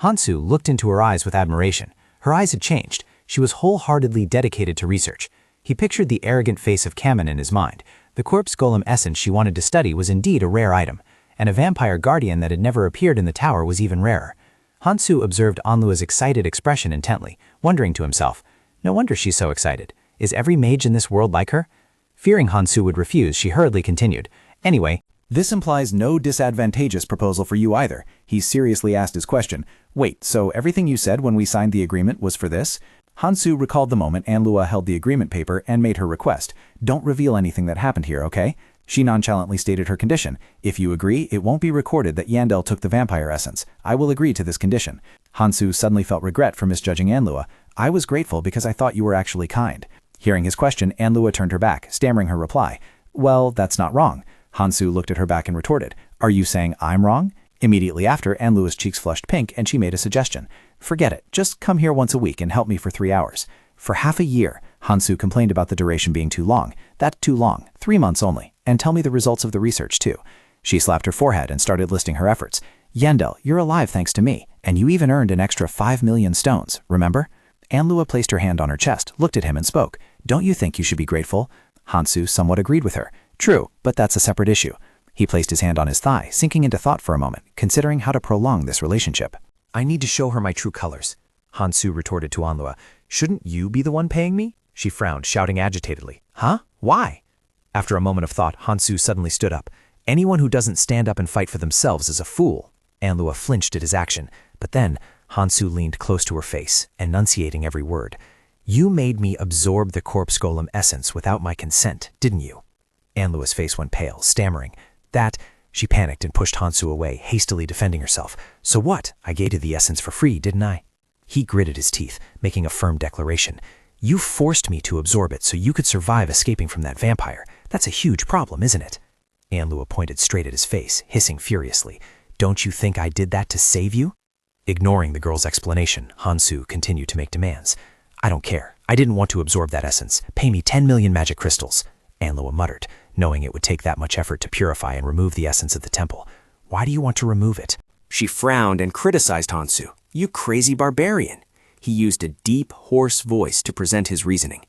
Speaker 1: Hansu looked into her eyes with admiration. Her eyes had changed. She was wholeheartedly dedicated to research. He pictured the arrogant face of Kamen in his mind. The corpse golem essence she wanted to study was indeed a rare item, and a vampire guardian that had never appeared in the tower was even rarer. Hansu observed Anlua's excited expression intently, wondering to himself, no wonder she's so excited. Is every mage in this world like her? Fearing Hansu would refuse, she hurriedly continued. Anyway,
Speaker 3: This implies no disadvantageous proposal for you either. He seriously asked his question. Wait, so everything you said when we signed the agreement was for this? Hansu recalled the moment Anlua held the agreement paper and made her request. Don't reveal anything that happened here, okay? She nonchalantly stated her condition. If you agree, it won't be recorded that Yandel took the vampire essence. I will agree to this condition. Hansu suddenly felt regret for misjudging Anlua. I was grateful because I thought you were actually kind. Hearing his question, Anlua turned her back, stammering her reply. Well, that's not wrong. Hansu looked at her back and retorted. Are you saying I'm wrong? Immediately after, Anlua's cheeks flushed pink and she made a suggestion. Forget it. Just come here once a week and help me for 3 hours. For half a year, Hansu complained about the duration being too long. That's too long. 3 months only. And tell me the results of the research, too. She slapped her forehead and started listing her efforts. Yandel, you're alive thanks to me, and you even earned an extra 5 million stones, remember?
Speaker 5: Anlua placed her hand on her chest, looked at him and spoke. Don't you think you should be grateful? Hansu somewhat agreed with her. True, but that's a separate issue. He placed his hand on his thigh, sinking into thought for a moment, considering how to prolong this relationship.
Speaker 1: I need to show her my true colors, Hansu retorted to Anlua. Shouldn't you be the one paying me? She frowned, shouting agitatedly. Huh? Why? After a moment of thought, Hansu suddenly stood up. Anyone who doesn't stand up and fight for themselves is a fool. Anlua flinched at his action, but then Hansu leaned close to her face, enunciating every word. You made me absorb the corpse golem essence without my consent, didn't you? Anlua's face went pale, stammering. She panicked and pushed Hansu away, hastily defending herself. So what? I gave you the essence for free, didn't I? He gritted his teeth, making a firm declaration. You forced me to absorb it so you could survive escaping from that vampire. That's a huge problem, isn't it? Anlua pointed straight at his face, hissing furiously. Don't you think I did that to save you? Ignoring the girl's explanation, Hansu continued to make demands. I don't care. I didn't want to absorb that essence. Pay me 10 million magic crystals, Anlua muttered, knowing it would take that much effort to purify and remove the essence of the temple. Why do you want to remove it?
Speaker 6: She frowned and criticized Hansu. You crazy barbarian. He used a deep, hoarse voice to present his reasoning.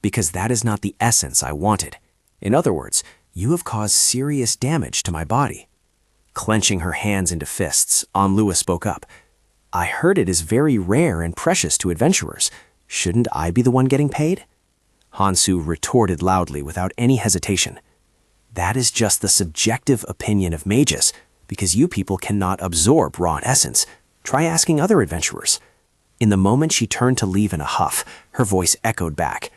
Speaker 6: Because that is not the essence I wanted. In other words, you have caused serious damage to my body. Clenching her hands into fists, Anlua spoke up. I heard it is very rare and precious to adventurers. Shouldn't I be the one getting paid? Hansu retorted loudly without any hesitation. That is just the subjective opinion of mages, because you people cannot absorb raw essence. Try asking other adventurers. In the moment she turned to leave in a huff, her voice echoed back.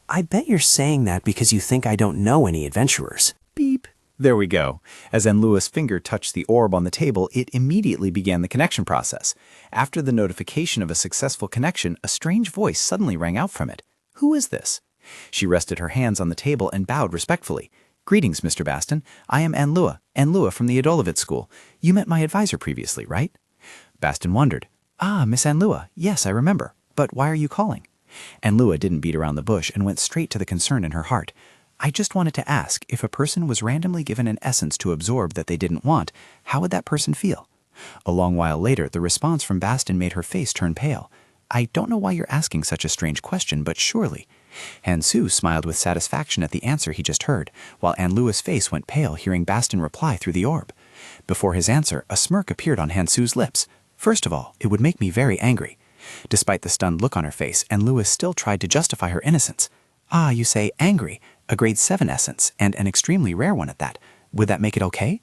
Speaker 6: I bet you're saying that because you think I don't know any adventurers.
Speaker 5: Beep. There we go. As Anlua's finger touched the orb on the table, it immediately began the connection process. After the notification of a successful connection, a strange voice suddenly rang out from it. Who is this? She rested her hands on the table and bowed respectfully. Greetings, Mr. Baston. I am Anlua from the Audiobooks school. You met my advisor previously, right? Baston wondered. Ah, Miss Anlua. Yes, I remember. But why are you calling? Anlua didn't beat around the bush and went straight to the concern in her heart. I just wanted to ask, if a person was randomly given an essence to absorb that they didn't want, how would that person feel? A long while later, the response from Baston made her face turn pale. I don't know why you're asking such a strange question, but surely. Hansu smiled with satisfaction at the answer he just heard, while Anlua's face went pale hearing Baston reply through the orb. Before his answer, a smirk appeared on Hansu's lips. First of all, it would make me very angry. Despite the stunned look on her face, Anlua still tried to justify her innocence. Ah, you say angry, a grade 7 essence, and an extremely rare one at that. Would that make it okay?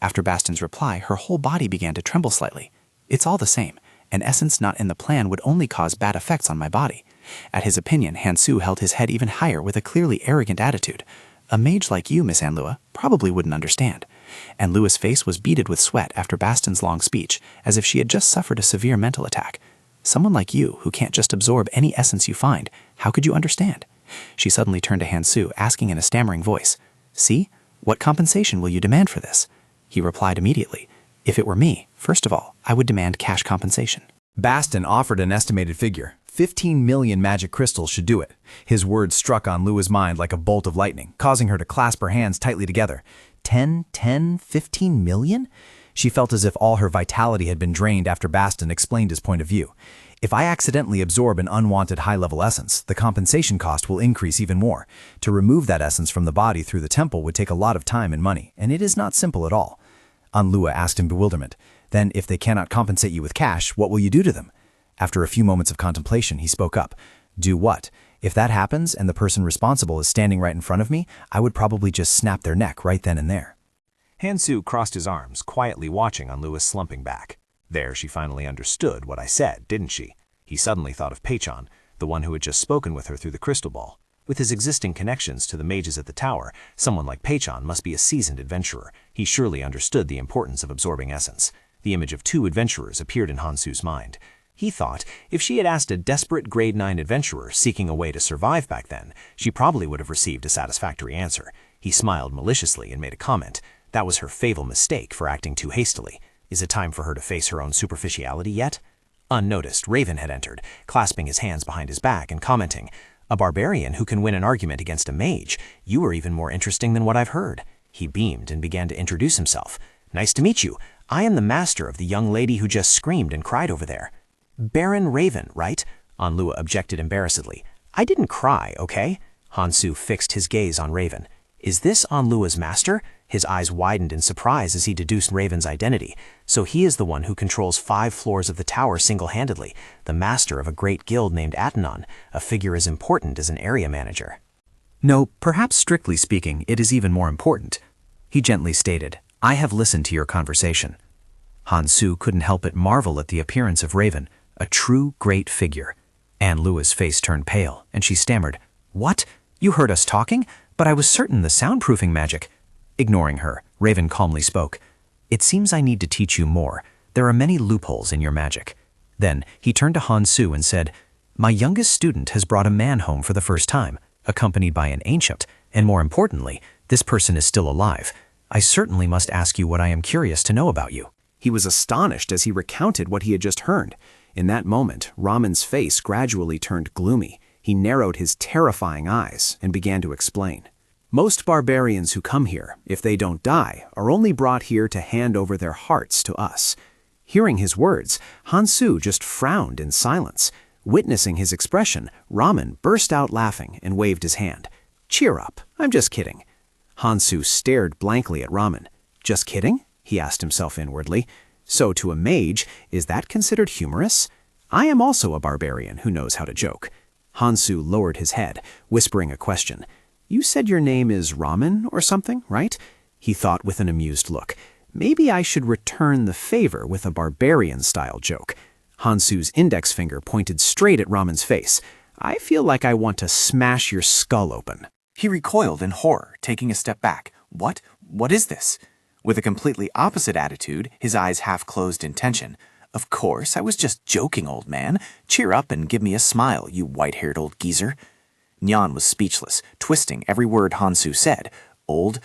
Speaker 5: After Baston's reply, her whole body began to tremble slightly. It's all the same. An essence not in the plan would only cause bad effects on my body. At his opinion, Hansu held his head even higher with a clearly arrogant attitude. A mage like you, Miss Anlua, probably wouldn't understand. Anlua's face was beaded with sweat after Baston's long speech, as if she had just suffered a severe mental attack. Someone like you, who can't just absorb any essence you find, how could you understand? She suddenly turned to Hansu, asking in a stammering voice, See, what compensation will you demand for this? He replied immediately, If it were me, first of all, I would demand cash compensation.
Speaker 1: Baston offered an estimated figure. 15 million magic crystals should do it. His words struck on Lua's mind like a bolt of lightning, causing her to clasp her hands tightly together. 15 million? She felt as if all her vitality had been drained after Baston explained his point of view. If I accidentally absorb an unwanted high-level essence, the compensation cost will increase even more. To remove that essence from the body through the temple would take a lot of time and money, and it is not simple at all. Anlua asked in bewilderment, Then if they cannot compensate you with cash, what will you do to them? After a few moments of contemplation, he spoke up. Do what? If that happens and the person responsible is standing right in front of me, I would probably just snap their neck right then and there.
Speaker 4: Hansu crossed his arms, quietly watching Anlua's slumping back. There she finally understood what I said, didn't she? He suddenly thought of Pachon, the one who had just spoken with her through the crystal ball. With his existing connections to the mages at the tower, someone like Pachon must be a seasoned adventurer. He surely understood the importance of absorbing essence. The image of 2 adventurers appeared in Hansu's mind. He thought if she had asked a desperate grade 9 adventurer seeking a way to survive back then, she probably would have received a satisfactory answer. He smiled maliciously and made a comment. That was her fatal mistake for acting too hastily. Is it time for her to face her own superficiality yet? Unnoticed, Raven had entered, clasping his hands behind his back and commenting, A barbarian who can win an argument against a mage. You are even more interesting than what I've heard. He beamed and began to introduce himself. Nice to meet you. I am the master of the young lady who just screamed and cried over there. Baron Raven, right?
Speaker 6: Anlua objected embarrassedly. I didn't cry, okay? Hansu fixed his gaze on Raven. Is this Anlua's master? His eyes widened in surprise as he deduced Raven's identity. So he is the one who controls 5 floors of the tower single-handedly, the master of a great guild named Atanon, a figure as important as an area manager.
Speaker 1: No, perhaps strictly speaking, it is even more important. He gently stated, I have listened to your conversation. Hansu couldn't help but marvel at the appearance of Raven, a true great figure. Anlua's face turned pale, and she stammered, What? You heard us talking? But I was certain the soundproofing magic. Ignoring her, Raven calmly spoke. It seems I need to teach you more. There are many loopholes in your magic. Then he turned to Hansu and said, My youngest student has brought a man home for the first time, accompanied by an ancient, and more importantly, this person is still alive. I certainly must ask you what I am curious to know about you.
Speaker 5: He was astonished as he recounted what he had just heard. In that moment, Raman's face gradually turned gloomy. He narrowed his terrifying eyes and began to explain. Most barbarians who come here, if they don't die, are only brought here to hand over their hearts to us. Hearing his words, Hansu just frowned in silence. Witnessing his expression, Raman burst out laughing and waved his hand. Cheer up, I'm just kidding. Hansu stared blankly at Raman. Just kidding? He asked himself inwardly. So to a mage, is that considered humorous? I am also a barbarian who knows how to joke. Hansu lowered his head, whispering a question. You said your name is Raman or something, right? He thought with an amused look. Maybe I should return the favor with a barbarian-style joke. Hansu's index finger pointed straight at Raman's face. I feel like I want to smash your skull open.
Speaker 2: He recoiled in horror, taking a step back. What? What is this? With a completely opposite attitude, his eyes half closed in tension. Of course, I was just joking, old man. Cheer up and give me a smile, you white-haired old geezer. Nyan was speechless, twisting every word Hansu said. Old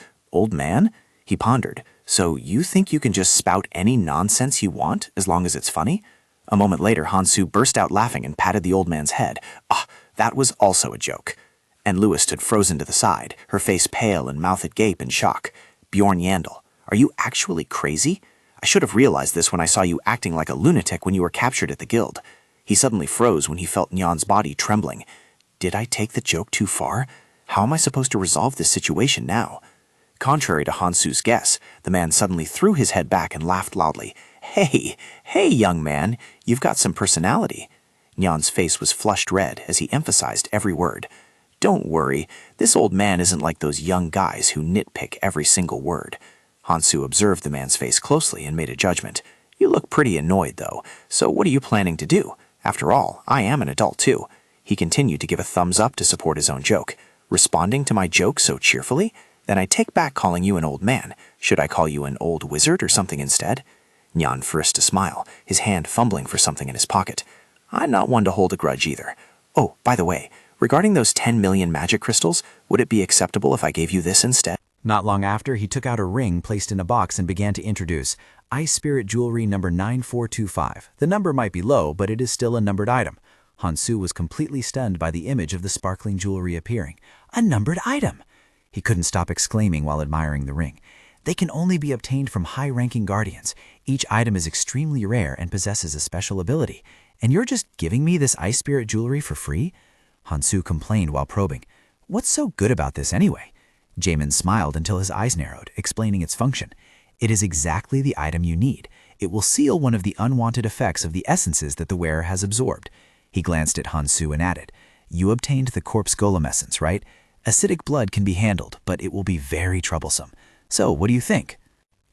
Speaker 2: man? He pondered. So you think you can just spout any nonsense you want, as long as it's funny? A moment later, Hansu burst out laughing and patted the old man's head. Ah, that was also a joke. And Lewis stood frozen to the side, her face pale and mouth agape in shock. Bjorn Yandel, are you actually crazy? I should have realized this when I saw you acting like a lunatic when you were captured at the guild. He suddenly froze when he felt Nyan's body trembling. Did I take the joke too far? How am I supposed to resolve this situation now? Contrary to Hansu's guess, the man suddenly threw his head back and laughed loudly. Hey, young man, you've got some personality. Nyan's face was flushed red as he emphasized every word. Don't worry, this old man isn't like those young guys who nitpick every single word. Hansu observed the man's face closely and made a judgment. You look pretty annoyed, though, so what are you planning to do? After all, I am an adult, too. He continued to give a thumbs up to support his own joke. Responding to my joke so cheerfully? Then I take back calling you an old man. Should I call you an old wizard or something instead? Nyan forced a smile, his hand fumbling for something in his pocket. I'm not one to hold a grudge either. Oh, by the way, regarding those 10 million magic crystals, would it be acceptable if I gave you this instead?
Speaker 3: Not long after, he took out a ring placed in a box and began to introduce Ice Spirit Jewelry number 9425. The number might be low, but it is still a numbered item. Hansu was completely stunned by the image of the sparkling jewelry appearing. A numbered item! He couldn't stop exclaiming while admiring the ring. They can only be obtained from high-ranking guardians. Each item is extremely rare and possesses a special ability. And you're just giving me this Ice Spirit Jewelry for free? Hansu complained while probing. What's so good about this anyway? Jamin smiled until his eyes narrowed, explaining its function. It is exactly the item you need. It will seal one of the unwanted effects of the essences that the wearer has absorbed. He glanced at Hansu and added, You obtained the corpse golem essence, right? Acidic blood can be handled, but it will be very troublesome. So, what do you think?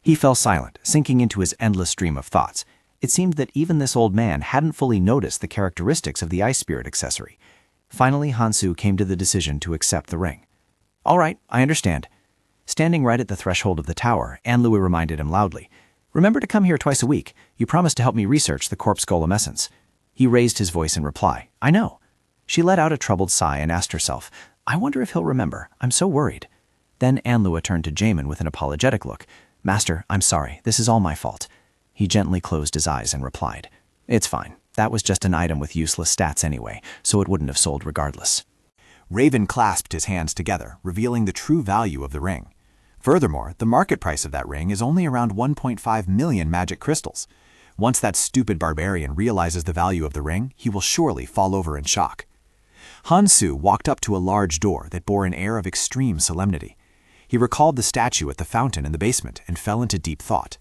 Speaker 3: He fell silent, sinking into his endless stream of thoughts. It seemed that even this old man hadn't fully noticed the characteristics of the Ice Spirit accessory. Finally, Hansu came to the decision to accept the ring. All right, I understand. Standing right at the threshold of the tower, Anlui reminded him loudly, Remember to come here twice a week. You promised to help me research the corpse golem essence. He raised his voice in reply. I know. She let out a troubled sigh and asked herself, I wonder if he'll remember. I'm so worried. Then Anlua turned to Jamin with an apologetic look. Master, I'm sorry. This is all my fault. He gently closed his eyes and replied, It's fine. That was just an item with useless stats anyway, so it wouldn't have sold regardless.
Speaker 2: Raven clasped his hands together, revealing the true value of the ring. Furthermore, the market price of that ring is only around 1.5 million magic crystals.
Speaker 3: Once that stupid barbarian realizes the value of the ring, he will surely fall over in shock. Hansu walked up to a large door that bore an air of extreme solemnity. He recalled the statue at the fountain in the basement and fell into deep thought.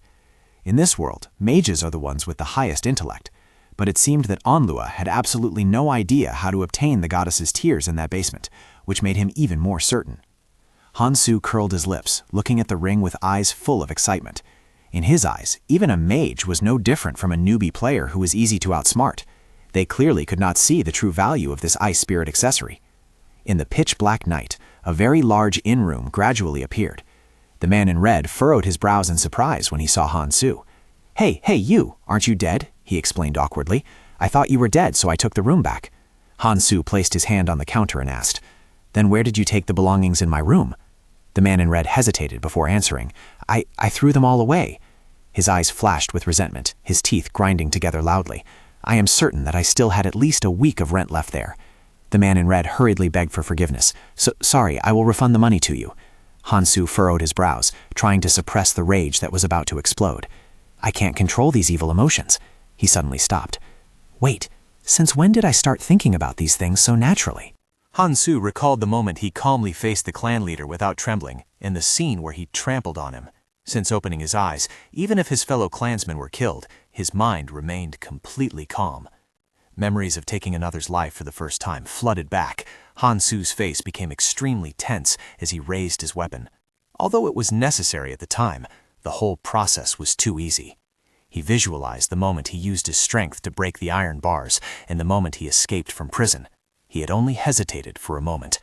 Speaker 3: In this world, mages are the ones with the highest intellect, but it seemed that Onlua had absolutely no idea how to obtain the goddess's tears in that basement, which made him even more certain. Hansu curled his lips, looking at the ring with eyes full of excitement. In his eyes, even a mage was no different from a newbie player who was easy to outsmart. They clearly could not see the true value of this ice spirit accessory. In the pitch-black night, a very large inn room gradually appeared. The man in red furrowed his brows in surprise when he saw Hansu. Hey, you, aren't you dead?" he explained awkwardly. "I thought you were dead, so I took the room back." Hansu placed his hand on the counter and asked, "Then where did you take the belongings in my room?" The man in red hesitated before answering, I threw them all away." His eyes flashed with resentment, his teeth grinding together loudly. "I am certain that I still had at least a week of rent left there." The man in red hurriedly begged for forgiveness. Sorry, I will refund the money to you." Hansu furrowed his brows, trying to suppress the rage that was about to explode. "I can't control these evil emotions." He suddenly stopped. "Wait, since when did I start thinking about these things so naturally?"
Speaker 4: Hansu recalled the moment he calmly faced the clan leader without trembling, and the scene where he trampled on him. Since opening his eyes, even if his fellow clansmen were killed, his mind remained completely calm. Memories of taking another's life for the first time flooded back. Hansu's face became extremely tense as he raised his weapon. Although it was necessary at the time, the whole process was too easy. He visualized the moment he used his strength to break the iron bars and the moment he escaped from prison. He had only hesitated for a moment.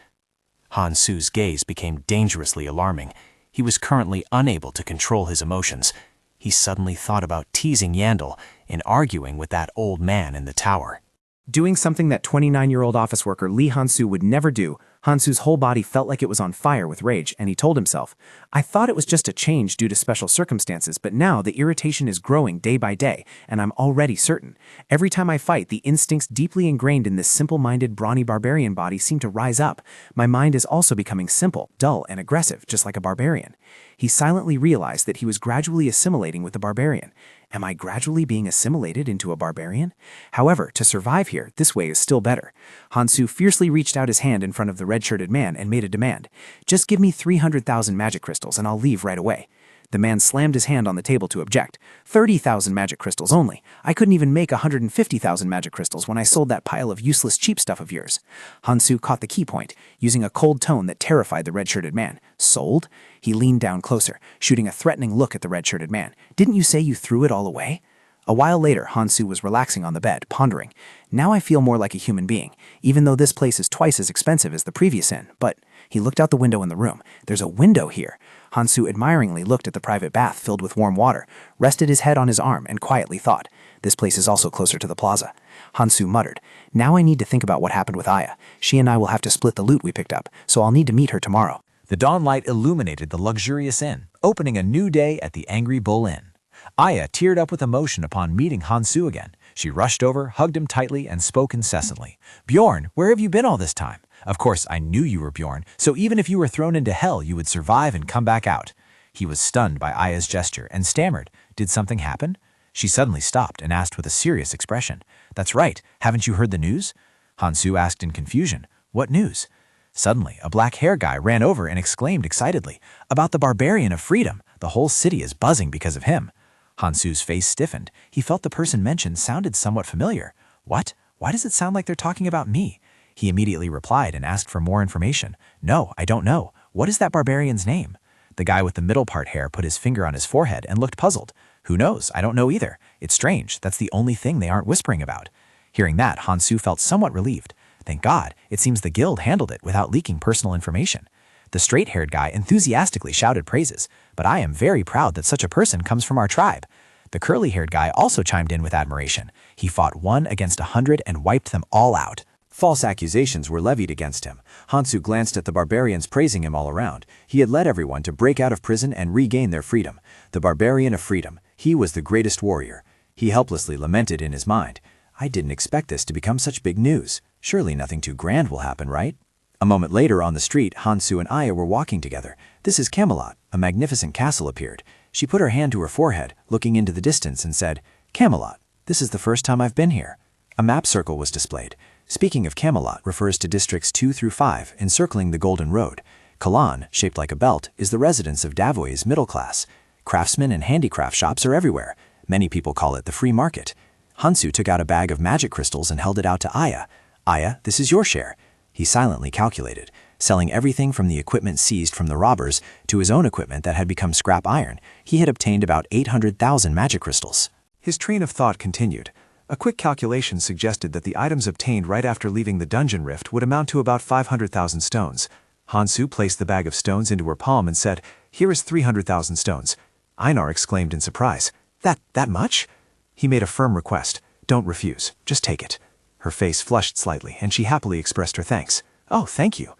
Speaker 4: Hansu's gaze became dangerously alarming. He was currently unable to control his emotions. He suddenly thought about teasing Yandel and arguing with that old man in the tower.
Speaker 5: Doing something that 29-year-old office worker Lee Hansu would never do, Hansu's whole body felt like it was on fire with rage, and he told himself, "I thought it was just a change due to special circumstances, but now the irritation is growing day by day, and I'm already certain. Every time I fight, the instincts deeply ingrained in this simple-minded, brawny barbarian body seem to rise up. My mind is also becoming simple, dull, and aggressive, just like a barbarian." He silently realized that he was gradually assimilating with the barbarian. Am I gradually being assimilated into a barbarian? However, to survive here, this way is still better. Hansu fiercely reached out his hand in front of the red-shirted man and made a demand. "Just give me 300,000 magic crystals and I'll leave right away." The man slammed his hand on the table to object. 30,000 magic crystals only. I couldn't even make 150,000 magic crystals when I sold that pile of useless cheap stuff of yours." Hansu caught the key point, using a cold tone that terrified the red-shirted man. "Sold?" He leaned down closer, shooting a threatening look at the red-shirted man. "Didn't you say you threw it all away?" A while later, Hansu was relaxing on the bed, pondering. "Now I feel more like a human being, even though this place is twice as expensive as the previous inn, but..." He looked out the window in the room. "There's a window here." Hansu admiringly looked at the private bath filled with warm water, rested his head on his arm, and quietly thought, "This place is also closer to the plaza." Hansu muttered, "Now I need to think about what happened with Aya. She and I will have to split the loot we picked up, so I'll need to meet her tomorrow."
Speaker 2: The dawn light illuminated the luxurious inn, opening a new day at the Angry Bull Inn. Aya teared up with emotion upon meeting Hansu again. She rushed over, hugged him tightly, and spoke incessantly. "Bjorn, where have you been all this time? Of course, I knew you were Bjorn, so even if you were thrown into hell, you would survive and come back out." He was stunned by Aya's gesture and stammered. "Did something happen?" She suddenly stopped and asked with a serious expression. "That's right, haven't you heard the news?" Hansu asked in confusion. "What news?" Suddenly, a black hair guy ran over and exclaimed excitedly, "About the barbarian of freedom! The whole city is buzzing because of him." Hansu's face stiffened. He felt the person mentioned sounded somewhat familiar. "What? Why does it sound like they're talking about me?" He immediately replied and asked for more information. "No, I don't know. What is that barbarian's name?" The guy with the middle part hair put his finger on his forehead and looked puzzled. "Who knows? I don't know either. It's strange. That's the only thing they aren't whispering about." Hearing that, Hansu felt somewhat relieved. Thank God, it seems the guild handled it without leaking personal information. The straight-haired guy enthusiastically shouted praises, "But I am very proud that such a person comes from our tribe." The curly-haired guy also chimed in with admiration. He fought 1 against 100 and wiped them all out. False accusations were levied against him. Hansu glanced at the barbarians praising him all around. He had led everyone to break out of prison and regain their freedom. The barbarian of freedom. He was the greatest warrior. He helplessly lamented in his mind. "I didn't expect this to become such big news. Surely nothing too grand will happen, right?" A moment later on the street, Hansu and Aya were walking together. "This is Camelot." A magnificent castle appeared. She put her hand to her forehead, looking into the distance, and said, Camelot. This is the first time I've been here. A map circle was displayed. Speaking of Camelot refers to districts 2 through 5 encircling the Golden Road. Kalan, shaped like a belt, is the residence of Davoy's middle class. Craftsmen and handicraft shops are everywhere. Many people call it the free market. Hansu took out a bag of magic crystals and held it out to Aya. Aya, this is your share. He silently calculated, selling everything from the equipment seized from the robbers to his own equipment that had become scrap iron. He had obtained about 800,000 magic crystals.
Speaker 4: His train of thought continued. A quick calculation suggested that the items obtained right after leaving the dungeon rift would amount to about 500,000 stones. Hansu placed the bag of stones into her palm and said, "Here is 300,000 stones." Einar exclaimed in surprise, That much?" He made a firm request. "Don't refuse. Just take it." Her face flushed slightly, and she happily expressed her thanks. "Oh, thank you."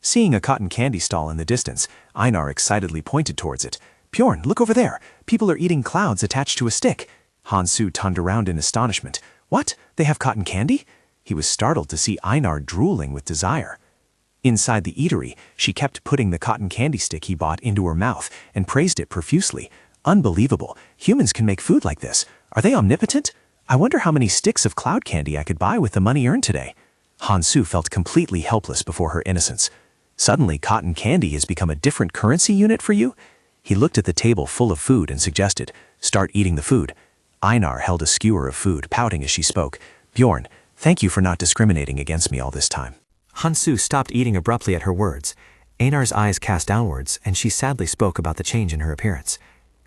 Speaker 4: Seeing a cotton candy stall in the distance, Einar excitedly pointed towards it. "Bjorn, look over there. People are eating clouds attached to a stick." Hansu turned around in astonishment. "What? They have cotton candy?" He was startled to see Einar drooling with desire. Inside the eatery, she kept putting the cotton candy stick he bought into her mouth and praised it profusely. "Unbelievable. Humans can make food like this. Are they omnipotent? I wonder how many sticks of cloud candy I could buy with the money earned today." Hansu felt completely helpless before her innocence. "Suddenly, cotton candy has become a different currency unit for you?" He looked at the table full of food and suggested, "Start eating the food." Einar held a skewer of food, pouting as she spoke. "Bjorn, thank you for not discriminating against me all this time."
Speaker 1: Hansu stopped eating abruptly at her words. Einar's eyes cast downwards, and she sadly spoke about the change in her appearance.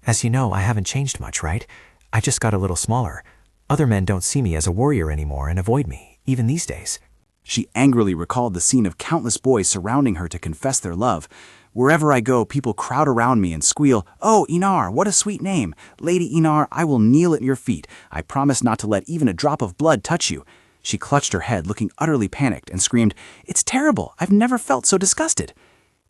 Speaker 1: "As you know, I haven't changed much, right? I just got a little smaller. Other men don't see me as a warrior anymore and avoid me, even these days."
Speaker 5: She angrily recalled the scene of countless boys surrounding her to confess their love. "Wherever I go, people crowd around me and squeal, 'Oh, Einar, what a sweet name. Lady Einar, I will kneel at your feet. I promise not to let even a drop of blood touch you.'" She clutched her head, looking utterly panicked, and screamed, "It's terrible. I've never felt so disgusted."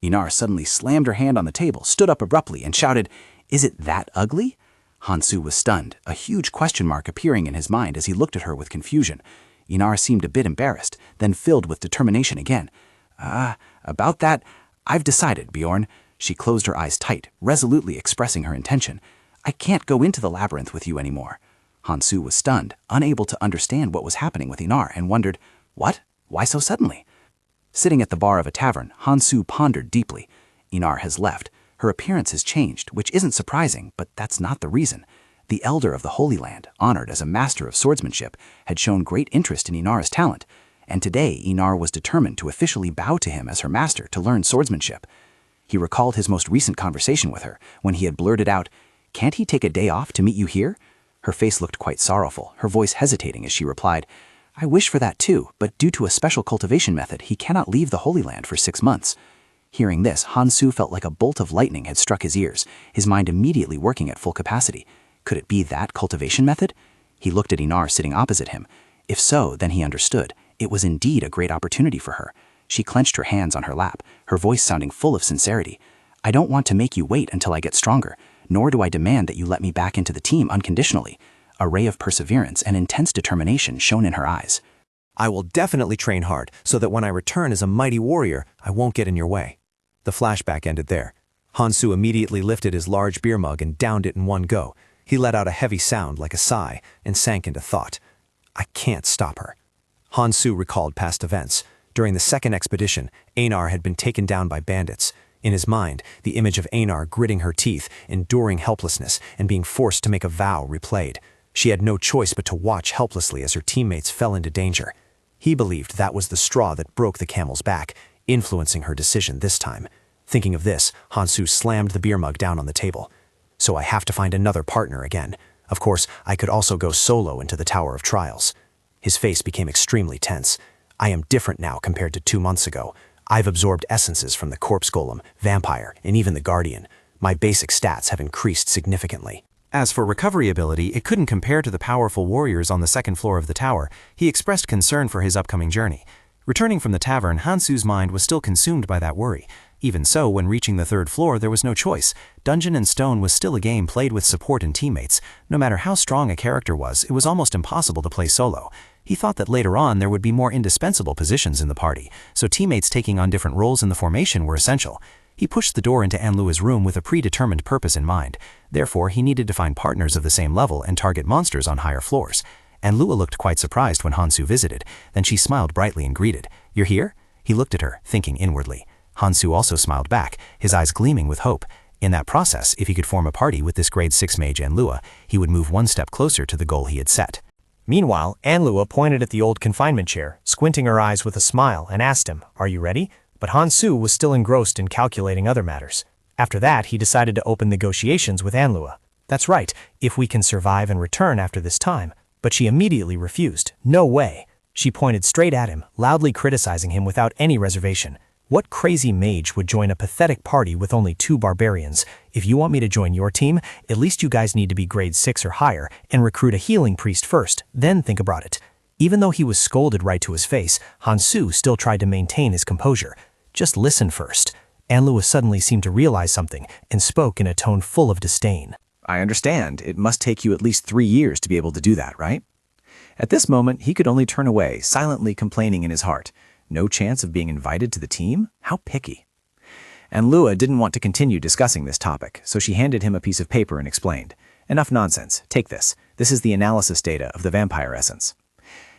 Speaker 5: Einar suddenly slammed her hand on the table, stood up abruptly, and shouted, "Is it that ugly?" Hansu was stunned, a huge question mark appearing in his mind as he looked at her with confusion. Einar seemed a bit embarrassed, then filled with determination again. About that, I've decided, Bjorn." She closed her eyes tight, resolutely expressing her intention. "I can't go into the labyrinth with you anymore." Hansu was stunned, unable to understand what was happening with Einar, and wondered, "What? Why so suddenly?" Sitting at the bar of a tavern, Hansu pondered deeply. Einar has left. Her appearance has changed, which isn't surprising, but that's not the reason. The elder of the Holy Land, honored as a master of swordsmanship, had shown great interest in Einar's talent, and today Einar was determined to officially bow to him as her master to learn swordsmanship. He recalled his most recent conversation with her, when he had blurted out, "Can't he take a day off to meet you here?" Her face looked quite sorrowful, her voice hesitating as she replied, "I wish for that too, but due to a special cultivation method, he cannot leave the Holy Land for 6 months." Hearing this, Hansu felt like a bolt of lightning had struck his ears, his mind immediately working at full capacity. Could it be that cultivation method? He looked at Einar sitting opposite him. If so, then he understood. It was indeed a great opportunity for her. She clenched her hands on her lap, her voice sounding full of sincerity. "I don't want to make you wait until I get stronger, nor do I demand that you let me back into the team unconditionally." A ray of perseverance and intense determination shone in her eyes.
Speaker 1: "I will definitely train hard so that when I return as a mighty warrior, I won't get in your way." The flashback ended there. Hansu immediately lifted his large beer mug and downed it in one go. He let out a heavy sound like a sigh and sank into thought. I can't stop her. Hansu recalled past events. During the second expedition, Einar had been taken down by bandits. In his mind, the image of Einar gritting her teeth, enduring helplessness, and being forced to make a vow replayed. She had no choice but to watch helplessly as her teammates fell into danger. He believed that was the straw that broke the camel's back, influencing her decision this time. Thinking of this, Hansu slammed the beer mug down on the table. So I have to find another partner again. Of course, I could also go solo into the Tower of Trials. His face became extremely tense. I am different now compared to 2 months ago. I've absorbed essences from the corpse golem, vampire, and even the guardian. My basic stats have increased significantly. As for recovery ability, it couldn't compare to the powerful warriors on the second floor of the tower. He expressed concern for his upcoming journey. Returning from the tavern, Hansu's mind was still consumed by that worry. Even so, when reaching the 3rd floor, there was no choice. Dungeon and Stone was still a game played with support and teammates. No matter how strong a character was, it was almost impossible to play solo. He thought that later on there would be more indispensable positions in the party, so teammates taking on different roles in the formation were essential. He pushed the door into Anlua's room with a predetermined purpose in mind. Therefore, he needed to find partners of the same level and target monsters on higher floors. Anlua looked quite surprised when Hansu visited. Then she smiled brightly and greeted. "You're here?" He looked at her, thinking inwardly. Hansu also smiled back, his eyes gleaming with hope. In that process, if he could form a party with this grade 6 mage Anlua, he would move one step closer to the goal he had set.
Speaker 7: Meanwhile, Anlua pointed at the old confinement chair, squinting her eyes with a smile, and asked him, "Are you ready?" But Hansu was still engrossed in calculating other matters. After that, he decided to open negotiations with Anlua. "That's right, if we can survive and return after this time." But she immediately refused. "No way." She pointed straight at him, loudly criticizing him without any reservation. "What crazy mage would join a pathetic party with only 2 barbarians? If you want me to join your team, at least you guys need to be grade 6 or higher and recruit a healing priest first, then think about it." Even though he was scolded right to his face, Hansu still tried to maintain his composure. "Just listen first." Anlua suddenly seemed to realize something and spoke in a tone full of disdain.
Speaker 3: "I understand. It must take you at least 3 years to be able to do that, right?" At this moment, he could only turn away, silently complaining in his heart. No chance of being invited to the team? How picky. Anlua didn't want to continue discussing this topic, so she handed him a piece of paper and explained. "Enough nonsense. Take this. This is the analysis data of the vampire essence."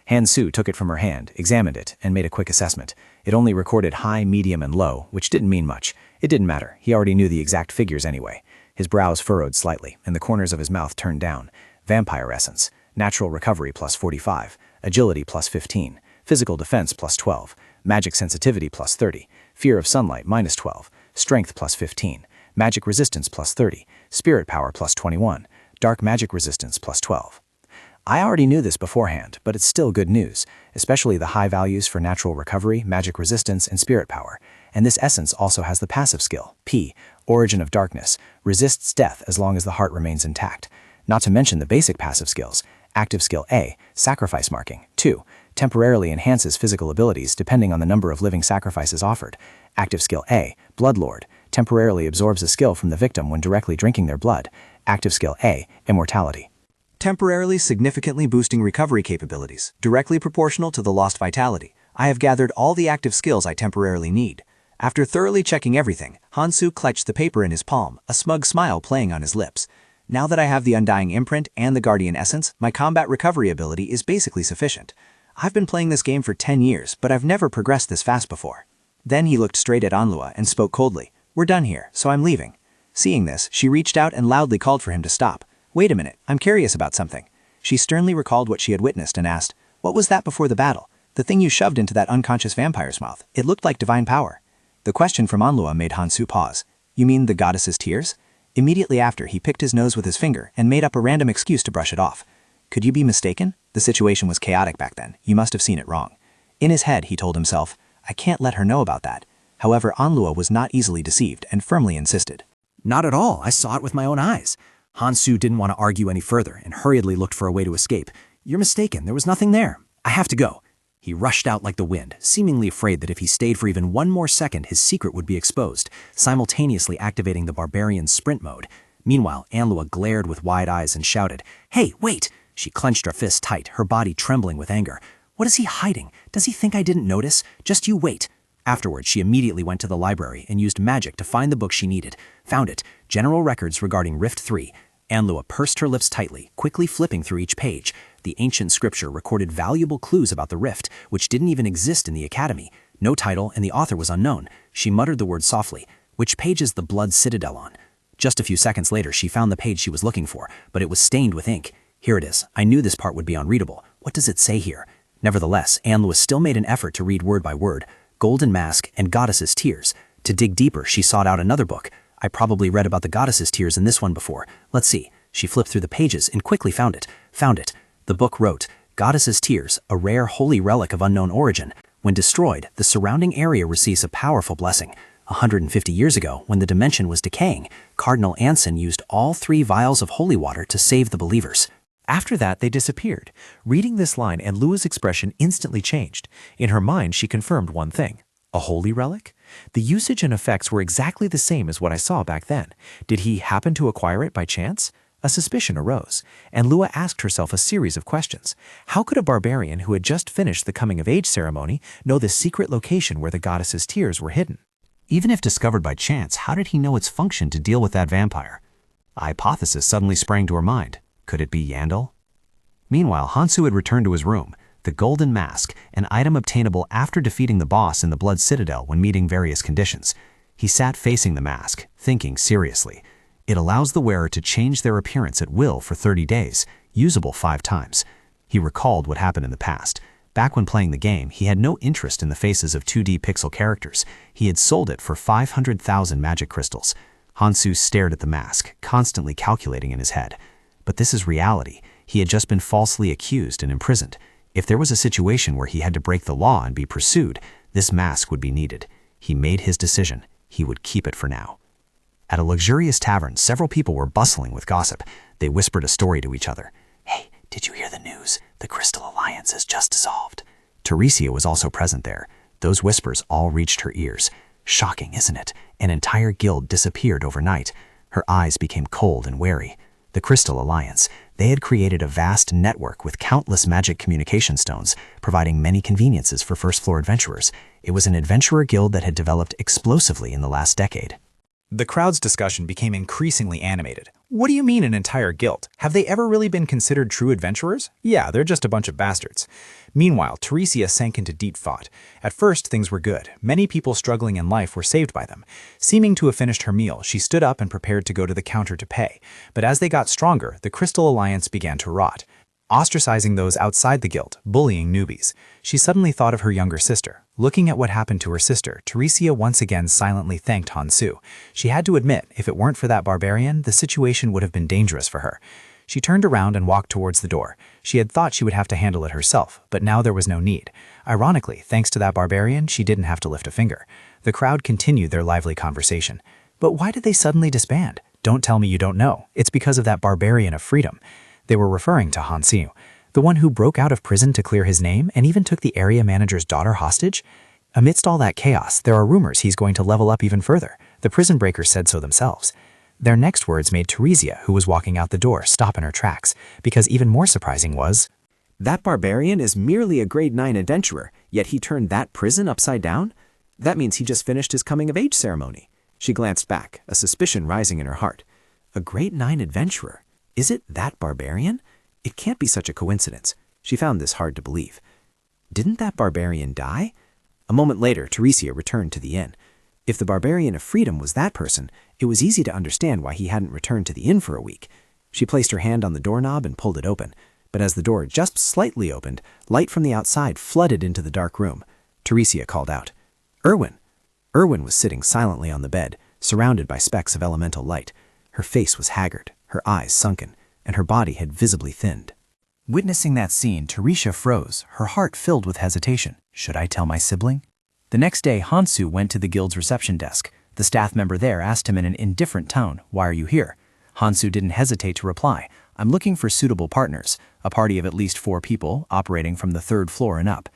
Speaker 3: Hansu took it from her hand, examined it, and made a quick assessment. It only recorded high, medium, and low, which didn't mean much. It didn't matter. He already knew the exact figures anyway. His brows furrowed slightly, and the corners of his mouth turned down. Vampire essence. Natural recovery plus 45. Agility plus 15. Physical defense plus 12. Magic sensitivity plus 30. Fear of sunlight minus 12. Strength plus 15. Magic resistance plus 30. Spirit power plus 21. Dark magic resistance plus 12. I already knew this beforehand, but it's still good news, especially the high values for natural recovery, magic resistance, and spirit power. And this essence also has the passive skill, P, Origin of Darkness, resists death as long as the heart remains intact. Not to mention the basic passive skills, active skill A, Sacrifice Marking, 2, temporarily enhances physical abilities depending on the number of living sacrifices offered. Active skill A, Bloodlord, temporarily absorbs a skill from the victim when directly drinking their blood. Active skill A, Immortality.
Speaker 2: Temporarily significantly boosting recovery capabilities, directly proportional to the lost vitality. I have gathered all the active skills I temporarily need. After thoroughly checking everything, Hansu clutched the paper in his palm, a smug smile playing on his lips. Now that I have the Undying Imprint and the Guardian Essence, my combat recovery ability is basically sufficient. I've been playing this game for 10 years, but I've never progressed this fast before. Then he looked straight at Anlua and spoke coldly. "We're done here, so I'm leaving." Seeing this, she reached out and loudly called for him to stop. "Wait a minute, I'm curious about something." She sternly recalled what she had witnessed and asked, "What was that before the battle? The thing you shoved into that unconscious vampire's mouth. It looked like divine power." The question from Anlua made Hansu pause. "You mean the goddess's tears?" Immediately after, he picked his nose with his finger and made up a random excuse to brush it off. "Could you be mistaken? The situation was chaotic back then. You must have seen it wrong." In his head, he told himself, "I can't let her know about that." However, Anlua was not easily deceived and firmly insisted.
Speaker 3: "Not at all. I saw it with my own eyes." Hansu didn't want to argue any further and hurriedly looked for a way to escape. "You're mistaken. There was nothing there. I have to go." He rushed out like the wind, seemingly afraid that if he stayed for even one more second, his secret would be exposed, simultaneously activating the barbarian's sprint mode. Meanwhile, Anlua glared with wide eyes and shouted, "Hey, wait!" She clenched her fists tight, her body trembling with anger. "What is he hiding? Does he think I didn't notice? Just you wait." Afterwards, she immediately went to the library and used magic to find the book she needed. Found it, General Records regarding Rift 3. Anlua pursed her lips tightly, quickly flipping through each page. The ancient scripture recorded valuable clues about the rift, which didn't even exist in the academy. No title, and the author was unknown. She muttered the word softly. "Which page is the Blood Citadel on?" Just a few seconds later, she found the page she was looking for, but it was stained with ink. "Here it is. I knew this part would be unreadable. What does it say here?" Nevertheless, Anlua still made an effort to read word by word. Golden Mask and Goddess's Tears. To dig deeper, she sought out another book. I probably read about the Goddess's Tears in this one before. Let's see. She flipped through the pages and quickly found it. The book wrote, "Goddess's Tears, a rare holy relic of unknown origin. When destroyed, the surrounding area receives a powerful blessing. 150 years ago, when the dimension was decaying, Cardinal Anson used all 3 vials of holy water to save the believers."
Speaker 7: After that, they disappeared. Reading this line, Anlua's expression instantly changed. In her mind, she confirmed one thing. A holy relic? The usage and effects were exactly the same as what I saw back then. Did he happen to acquire it by chance? A suspicion arose, and Lua asked herself a series of questions. How could a barbarian who had just finished the coming-of-age ceremony know the secret location where the goddess's tears were hidden?
Speaker 2: Even if discovered by chance, how did he know its function to deal with that vampire? A hypothesis suddenly sprang to her mind. Could it be Yandel? Meanwhile, Hansu had returned to his room. The golden mask, an item obtainable after defeating the boss in the Blood Citadel when meeting various conditions. He sat facing the mask, thinking seriously. It allows the wearer to change their appearance at will for 30 days, usable 5 times. He recalled what happened in the past. Back when playing the game, he had no interest in the faces of 2D pixel characters. He had sold it for 500,000 magic crystals. Hansu stared at the mask, constantly calculating in his head. But this is reality. He had just been falsely accused and imprisoned. If there was a situation where he had to break the law and be pursued, this mask would be needed. He made his decision. He would keep it for now. At a luxurious tavern, several people were bustling with gossip. They whispered a story to each other. "Hey, did you hear the news? The Crystal Alliance has just dissolved." Teresia was also present there. Those whispers all reached her ears. Shocking, isn't it? An entire guild disappeared overnight. Her eyes became cold and wary. The Crystal Alliance. They had created a vast network with countless magic communication stones, providing many conveniences for first-floor adventurers. It was an adventurer guild that had developed explosively in the last decade.
Speaker 5: The crowd's discussion became increasingly animated. What do you mean an entire guild? Have they ever really been considered true adventurers? Yeah, they're just a bunch of bastards. Meanwhile, Teresia sank into deep thought. At first, things were good. Many people struggling in life were saved by them. Seeming to have finished her meal, she stood up and prepared to go to the counter to pay. But as they got stronger, the Crystal Alliance began to rot, ostracizing those outside the guild, bullying newbies. She suddenly thought of her younger sister. Looking at what happened to her sister, Teresia once again silently thanked Hansu. She had to admit, if it weren't for that barbarian, the situation would have been dangerous for her. She turned around and walked towards the door. She had thought she would have to handle it herself, but now there was no need. Ironically, thanks to that barbarian, she didn't have to lift a finger. The crowd continued their lively conversation. But why did they suddenly disband? Don't tell me you don't know. It's because of that barbarian of freedom. They were referring to Hansu, the one who broke out of prison to clear his name and even took the area manager's daughter hostage. Amidst all that chaos, there are rumors he's going to level up even further. The prison breakers said so themselves. Their next words made Teresia, who was walking out the door, stop in her tracks, because even more surprising was,
Speaker 6: That barbarian is merely a grade 9 adventurer, yet he turned that prison upside down? That means he just finished his coming-of-age ceremony. She glanced back, a suspicion rising in her heart. A grade 9 adventurer? Is it that barbarian? It can't be such a coincidence. She found this hard to believe. Didn't that barbarian die? A moment later, Teresia returned to the inn. If the barbarian of freedom was that person, it was easy to understand why he hadn't returned to the inn for a week. She placed her hand on the doorknob and pulled it open. But as the door just slightly opened, light from the outside flooded into the dark room. Teresia called out, "Erwin!" Erwin was sitting silently on the bed, surrounded by specks of elemental light. Her face was haggard, her eyes sunken, and her body had visibly thinned. Witnessing that scene, Teresia froze, her heart filled with hesitation. Should I tell my sibling? The next day, Hansu went to the guild's reception desk. The staff member there asked him in an indifferent tone, "Why are you here?" Hansu didn't hesitate to reply, "I'm looking for suitable partners, a party of at least 4 people, operating from the 3rd floor and up."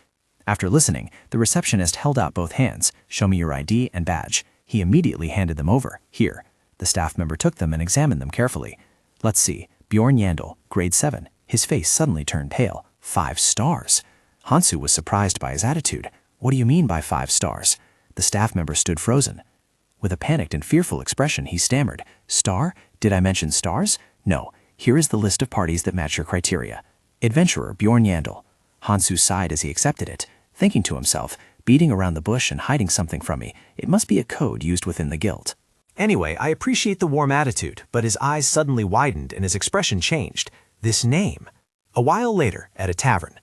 Speaker 6: After listening, the receptionist held out both hands. "Show me your ID and badge." He immediately handed them over. "Here." The staff member took them and examined them carefully. "Let's see, Bjorn Yandel, grade 7. His face suddenly turned pale. 5 stars. Hansu was surprised by his attitude. "What do you mean by 5 stars? The staff member stood frozen. With a panicked and fearful expression, he stammered, "Star? Did I mention stars? No. Here is the list of parties that match your criteria. Adventurer Bjorn Yandel." Hansu sighed as he accepted it, thinking to himself, "Beating around the bush and hiding something from me. It must be a code used within the guild."
Speaker 1: Anyway, I appreciate the warm attitude, but his eyes suddenly widened and his expression changed. This name. A while later, at a tavern,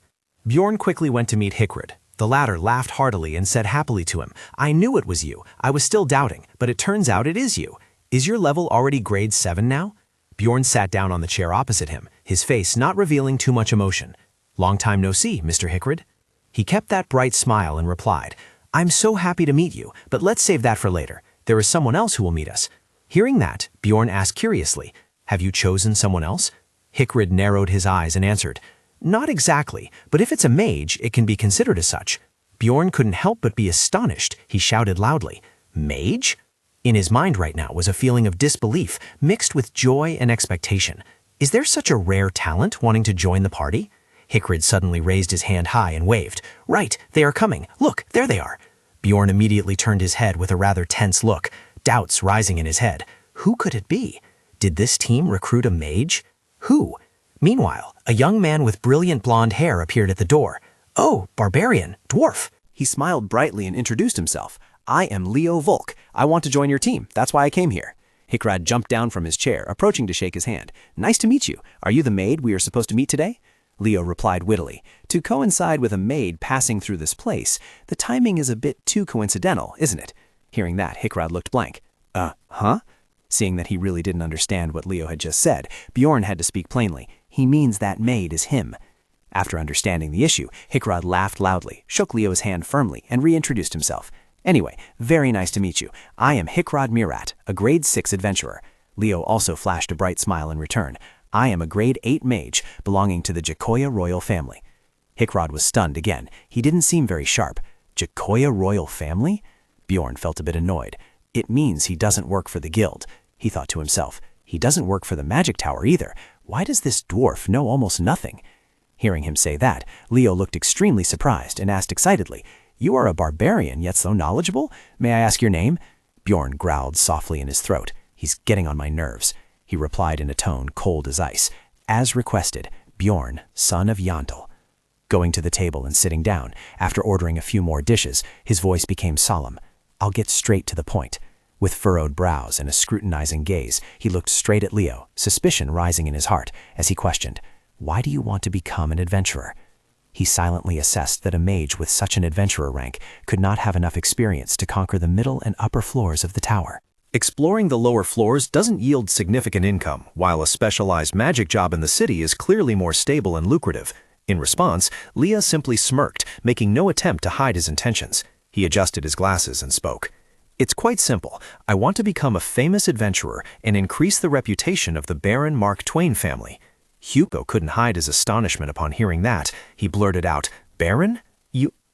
Speaker 1: Bjorn quickly went to meet Hikrid. The latter laughed heartily and said happily to him, "I knew it was you. I was still doubting, but it turns out it is you. Is your level already grade 7 now?" Bjorn sat down on the chair opposite him, his face not revealing too much emotion. "Long time no see, Mr. Hikrid." He kept that bright smile and replied, "I'm so happy to meet you, but let's save that for later. There is someone else who will meet us." Hearing that, Bjorn asked curiously, "Have you chosen someone else?" Hikrid narrowed his eyes and answered, "Not exactly, but if it's a mage, it can be considered as such." Bjorn couldn't help but be astonished. He shouted loudly, "Mage?" In his mind right now was a feeling of disbelief mixed with joy and expectation. Is there such a rare talent wanting to join the party? Hikrid suddenly raised his hand high and waved. "Right, they are coming. Look, there they are."
Speaker 7: Bjorn immediately turned his head with a rather tense look, doubts rising in his head. Who could it be? Did this team recruit a mage? Who? Meanwhile, a young man with brilliant blonde hair appeared at the door. Oh, barbarian, dwarf.
Speaker 6: He smiled brightly and introduced himself. I am Leo Volk. I want to join your team. That's why I came here. Hikrad jumped down from his chair, approaching to shake his hand. Nice to meet you. Are you the maid we are supposed to meet today? Leo replied wittily. To coincide with a maid passing through this place, the timing is a bit too coincidental, isn't it? Hearing that, Hikrad looked blank. Huh? Seeing that he really didn't understand what Leo had just said, Bjorn had to speak plainly. He means that maid is him. After understanding the issue, Hikrad laughed loudly, shook Leo's hand firmly, and reintroduced himself. Anyway, very nice to meet you. I am Hikrad Mirat, a grade 6 adventurer. Leo also flashed a bright smile in return. I am a grade 8 mage, belonging to the Jacoya royal family. Hikrad was stunned again. He didn't seem very sharp. Jacoya royal family? Bjorn felt a bit annoyed. It means he doesn't work for the guild. He thought to himself, he doesn't work for the magic tower either. Why does this dwarf know almost nothing? Hearing him say that, Leo looked extremely surprised and asked excitedly, You are a barbarian, yet so knowledgeable? May I ask your name? Bjorn growled softly in his throat. He's getting on my nerves. He replied in a tone cold as ice. As requested, Bjorn, son of Yandel. Going to the table and sitting down, after ordering a few more dishes, his voice became solemn. I'll get straight to the point. With furrowed brows and a scrutinizing gaze, he looked straight at Leo, suspicion rising in his heart, as he questioned, Why do you want to become an adventurer? He silently assessed that a mage with such an adventurer rank could not have enough experience to conquer the middle and upper floors of the tower.
Speaker 1: Exploring the lower floors doesn't yield significant income, while a specialized magic job in the city is clearly more stable and lucrative. In response, Leo simply smirked, making no attempt to hide his intentions. He adjusted his glasses and spoke. It's quite simple. I want to become a famous adventurer and increase the reputation of the Baron Mark Twain family. Hugo couldn't hide his astonishment upon hearing that. He blurted out, Baron?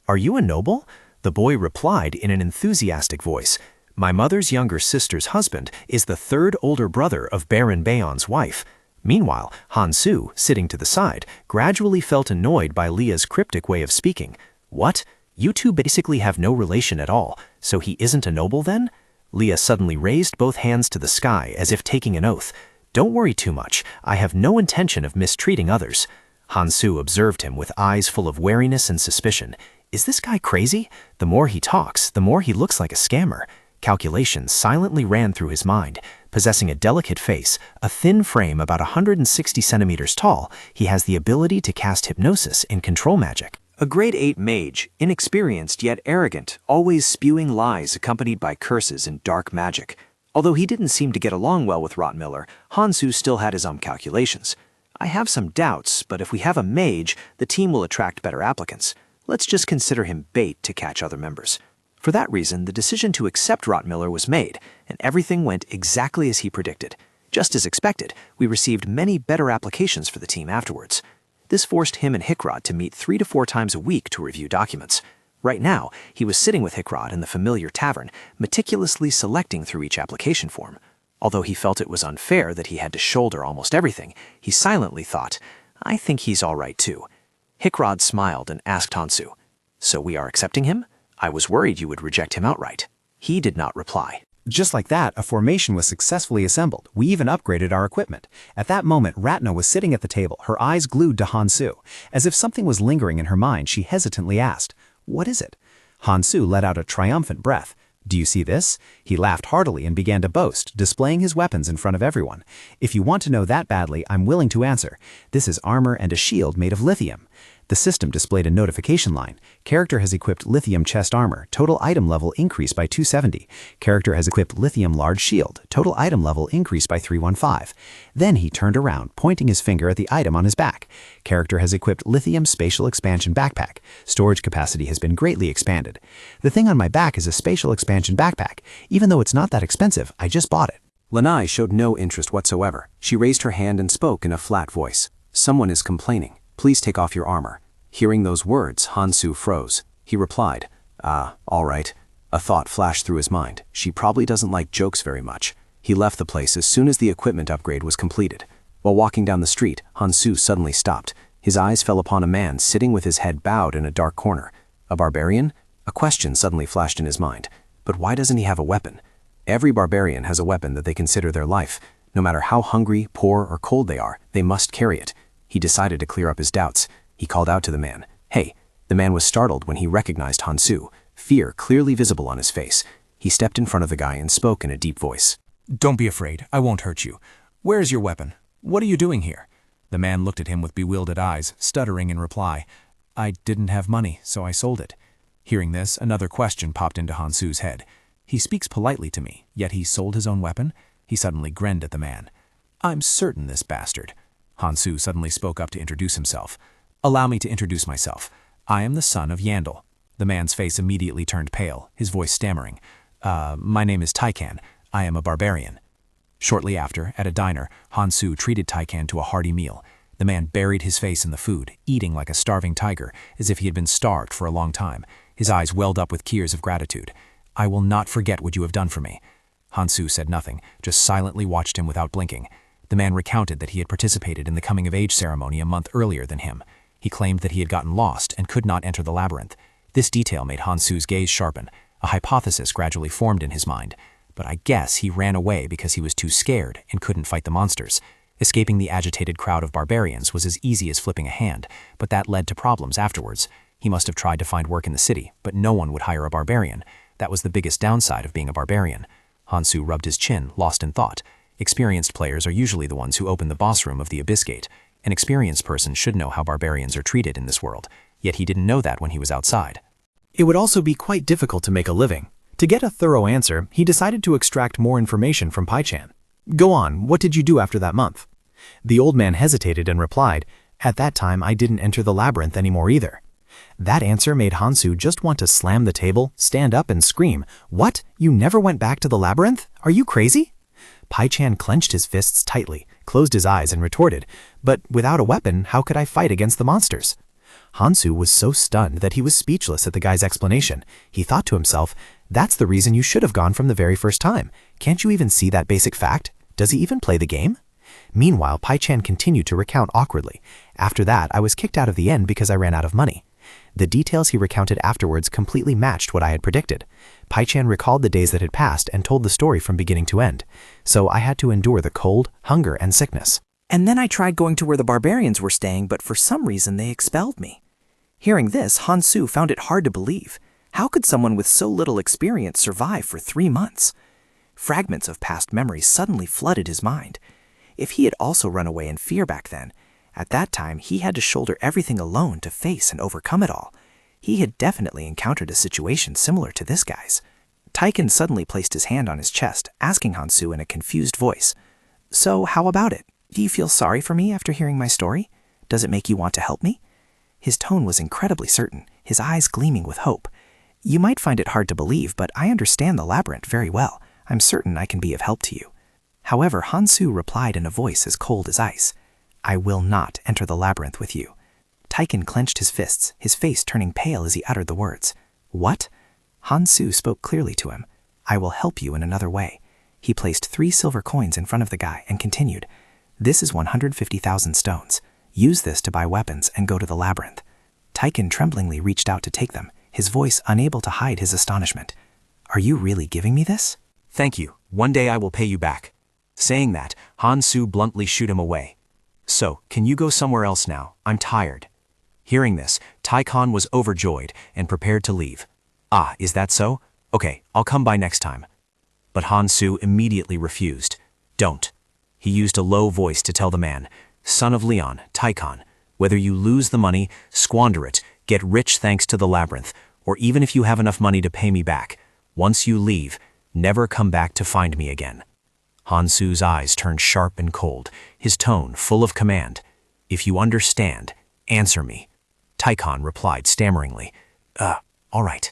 Speaker 1: Are you a noble? The boy replied in an enthusiastic voice. My mother's younger sister's husband is the third older brother of Baron Bayon's wife. Meanwhile, Hansu, sitting to the side, gradually felt annoyed by Leah's cryptic way of speaking. What? You two basically have no relation at all, so he isn't a noble then? Leah suddenly raised both hands to the sky as if taking an oath. Don't worry too much. I have no intention of mistreating others. Hansu observed him with eyes full of wariness and suspicion. Is this guy crazy? The more he talks, the more he looks like a scammer. Calculations silently ran through his mind. Possessing a delicate face, a thin frame about 160 centimeters tall, he has the ability to cast hypnosis and control magic. A grade 8 mage, inexperienced yet arrogant, always spewing lies accompanied by curses and dark magic. Although he didn't seem to get along well with Rottmiller, Hansu still had his own calculations. I have some doubts, but if we have a mage, the team will attract better applicants. Let's just consider him bait to catch other members. For that reason, the decision to accept Rottmiller was made, and everything went exactly as he predicted. Just as expected, we received many better applications for the team afterwards. This forced him and Hikrad to meet 3 to 4 times a week to review documents. Right now, he was sitting with Hikrad in the familiar tavern, meticulously selecting through each application form. Although he felt it was unfair that he had to shoulder almost everything, he silently thought, I think he's all right too. Hikrad smiled and asked Hansu, So we are accepting him? I was worried you would reject him outright. He did not reply.
Speaker 2: Just like that, a formation was successfully assembled. We even upgraded our equipment. At that moment, Ratna was sitting at the table, her eyes glued to Hansu. As if something was lingering in her mind, she hesitantly asked, What is it? Hansu let out a triumphant breath. Do you see this? He laughed heartily and began to boast, displaying his weapons in front of everyone. If you want to know that badly, I'm willing to answer. This is armor and a shield made of lithium. The system displayed a notification line. Character has equipped lithium chest armor. Total item level increased by 270. Character has equipped lithium large shield. Total item level increased by 315. Then he turned around, pointing his finger at the item on his back. Character has equipped lithium spatial expansion backpack. Storage capacity has been greatly expanded. The thing on my back is a spatial expansion backpack. Even though it's not that expensive, I just bought it.
Speaker 6: Lanai showed no interest whatsoever. She raised her hand and spoke in a flat voice. Someone is complaining. Please take off your armor. Hearing those words, Hansu froze. He replied, all right. A thought flashed through his mind. She probably doesn't like jokes very much. He left the place as soon as the equipment upgrade was completed. While walking down the street, Hansu suddenly stopped. His eyes fell upon a man sitting with his head bowed in a dark corner. A barbarian? A question suddenly flashed in his mind. But why doesn't he have a weapon? Every barbarian has a weapon that they consider their life. No matter how hungry, poor, or cold they are, they must carry it. He decided to clear up his doubts. He called out to the man, "Hey!" The man was startled when he recognized Hansu, fear clearly visible on his face. He stepped in front of the guy and spoke in a deep voice.
Speaker 2: Don't be afraid, I won't hurt you. Where's your weapon? What are you doing here? The man looked at him with bewildered eyes, stuttering in reply. I didn't have money, so I sold it. Hearing this, another question popped into Hansu's head. He speaks politely to me, yet he sold his own weapon? He suddenly grinned at the man. I'm certain this bastard. Hansu suddenly spoke up to introduce himself. Allow me to introduce myself. I am the son of Yandel. The man's face immediately turned pale, his voice stammering. My name is Taikan. I am a barbarian. Shortly after, at a diner, Hansu treated Taikan to a hearty meal. The man buried his face in the food, eating like a starving tiger, as if he had been starved for a long time. His eyes welled up with tears of gratitude. I will not forget what you have done for me. Hansu said nothing, just silently watched him without blinking. The man recounted that he had participated in the coming-of-age ceremony a month earlier than him. He claimed that he had gotten lost and could not enter the labyrinth. This detail made Hansu's gaze sharpen. A hypothesis gradually formed in his mind. But I guess he ran away because he was too scared and couldn't fight the monsters. Escaping the agitated crowd of barbarians was as easy as flipping a hand, but that led to problems afterwards. He must have tried to find work in the city, but no one would hire a barbarian. That was the biggest downside of being a barbarian. Hansu rubbed his chin, lost in thought. Experienced players are usually the ones who open the boss room of the Abyss Gate. An experienced person should know how barbarians are treated in this world, yet he didn't know that when he was outside.
Speaker 7: It would also be quite difficult to make a living. To get a thorough answer, he decided to extract more information from Pai-chan. Go on, what did you do after that month? The old man hesitated and replied, At that time I didn't enter the labyrinth anymore either. That answer made Hansu just want to slam the table, stand up and scream, What? You never went back to the labyrinth? Are you crazy? Pai-chan clenched his fists tightly, closed his eyes and retorted, But without a weapon, how could I fight against the monsters? Hansu was so stunned that he was speechless at the guy's explanation. He thought to himself, That's the reason you should have gone from the very first time. Can't you even see that basic fact? Does he even play the game? Meanwhile, Pai-chan continued to recount awkwardly. After that, I was kicked out of the inn because I ran out of money. The details he recounted afterwards completely matched what I had predicted. Pai-chan recalled the days that had passed and told the story from beginning to end. So I had to endure the cold, hunger, and sickness.
Speaker 6: And then I tried going to where the barbarians were staying, but for some reason they expelled me. Hearing this, Hansu found it hard to believe. How could someone with so little experience survive for 3 months? Fragments of past memories suddenly flooded his mind. If he had also run away in fear back then, at that time he had to shoulder everything alone to face and overcome it all. He had definitely encountered a situation similar to this guy's. Taikan suddenly placed his hand on his chest, asking Hansu in a confused voice, So how about it? Do you feel sorry for me after hearing my story? Does it make you want to help me? His tone was incredibly certain, his eyes gleaming with hope. You might find it hard to believe, but I understand the labyrinth very well. I'm certain I can be of help to you. However, Hansu replied in a voice as cold as ice. I will not enter the labyrinth with you. Taikan clenched his fists, his face turning pale as he uttered the words. What? Hansu spoke clearly to him. I will help you in another way. He placed 3 silver coins in front of the guy and continued. This is 150,000 stones. Use this to buy weapons and go to the labyrinth. Taikan tremblingly reached out to take them, his voice unable to hide his astonishment. Are you really giving me this? Thank you. One day I will pay you back. Saying that, Hansu bluntly shooed him away. So, can you go somewhere else now? I'm tired. Hearing this, Taikan was overjoyed and prepared to leave. Ah, is that so? Okay, I'll come by next time. But Hansu immediately refused. Don't. He used a low voice to tell the man, Son of Leon, Taikan, whether you lose the money, squander it, get rich thanks to the labyrinth, or even if you have enough money to pay me back, once you leave, never come back to find me again. Hansu's eyes turned sharp and cold, his tone full of command. If you understand, answer me. Taikan replied stammeringly, all right.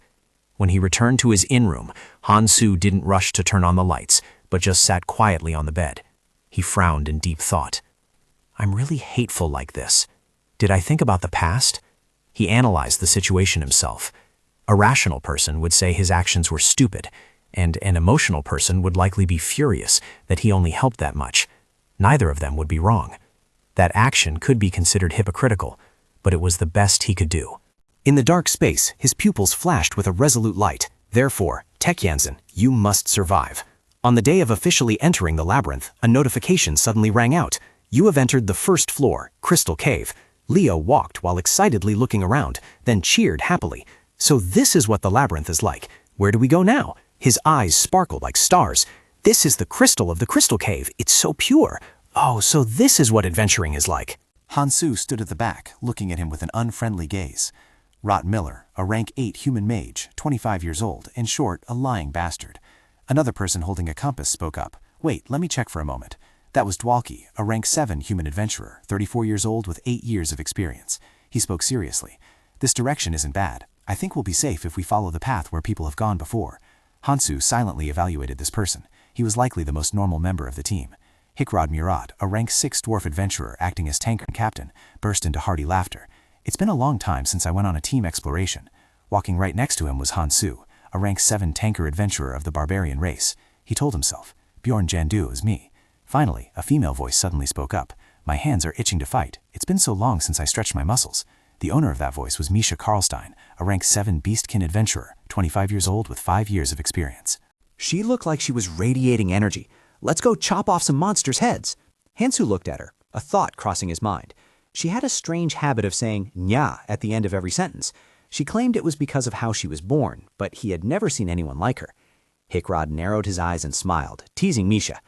Speaker 6: When he returned to his inn room, Hansu didn't rush to turn on the lights, but just sat quietly on the bed. He frowned in deep thought. I'm really hateful like this. Did I think about the past? He analyzed the situation himself. A rational person would say his actions were stupid, and an emotional person would likely be furious that he only helped that much. Neither of them would be wrong. That action could be considered hypocritical, but it was the best he could do.
Speaker 1: In the dark space, his pupils flashed with a resolute light. Therefore, Tekyanzen, you must survive. On the day of officially entering the labyrinth, a notification suddenly rang out. You have entered the first floor, Crystal Cave. Leo walked while excitedly looking around, then cheered happily. So this is what the labyrinth is like. Where do we go now? His eyes sparkled like stars. This is the crystal of the Crystal Cave. It's so pure. Oh, so this is what adventuring is like.
Speaker 4: Hansu stood at the back, looking at him with an unfriendly gaze. Rot Miller, a rank 8 human mage, 25 years old, in short, a lying bastard. Another person holding a compass spoke up. Wait, let me check for a moment. That was Dwalki, a rank 7 human adventurer, 34 years old with 8 years of experience. He spoke seriously. This direction isn't bad. I think we'll be safe if we follow the path where people have gone before. Hansu silently evaluated this person. He was likely the most normal member of the team. Hikrod Murat, a rank 6 dwarf adventurer acting as tanker and captain, burst into hearty laughter. It's been a long time since I went on a team exploration. Walking right next to him was Hansu, a rank 7 tanker adventurer of the barbarian race. He told himself, Bjorn Jandu is me. Finally, a female voice suddenly spoke up. My hands are itching to fight. It's been so long since I stretched my muscles. The owner of that voice was Misha Karlstein, a rank 7 beastkin adventurer, 25 years old with 5 years of experience.
Speaker 3: She looked like she was radiating energy. Let's go chop off some monsters' heads. Hansu looked at her, a thought crossing his mind. She had a strange habit of saying nya at the end of every sentence. She claimed it was because of how she was born, but he had never seen anyone like her. Hikrod narrowed his eyes and smiled, teasing Misha.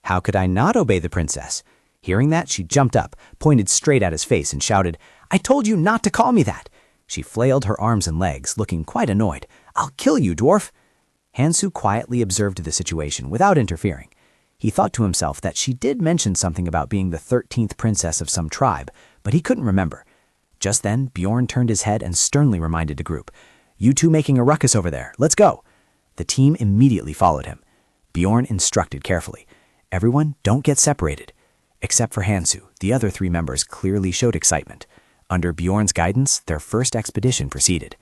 Speaker 3: How could I not obey the princess? Hearing that, she jumped up, pointed straight at his face, and shouted, I told you not to call me that. She flailed her arms and legs, looking quite annoyed. I'll kill you, dwarf. Hansu quietly observed the situation without interfering. He thought to himself that she did mention something about being the 13th princess of some tribe, but he couldn't remember. Just then, Bjorn turned his head and sternly reminded the group, You two making a ruckus over there, let's go. The team immediately followed him. Bjorn instructed carefully, Everyone, don't get separated. Except for Hansu, the other 3 members clearly showed excitement. Under Bjorn's guidance, their first expedition proceeded.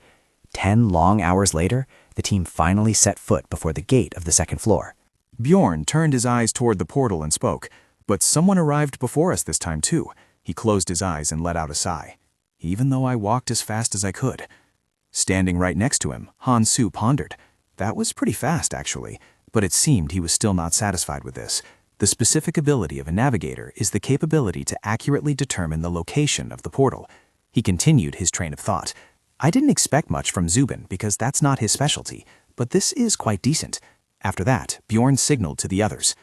Speaker 3: 10 long hours later, the team finally set foot before the gate of the second floor.
Speaker 1: Bjorn turned his eyes toward the portal and spoke, but someone arrived before us this time too. He closed his eyes and let out a sigh. Even though I walked as fast as I could. Standing right next to him, Hansu pondered. That was pretty fast, actually, but it seemed he was still not satisfied with this. The specific ability of a navigator is the capability to accurately determine the location of the portal. He continued his train of thought. I didn't expect much from Zubin because that's not his specialty, but this is quite decent. After that, Bjorn signaled to the others.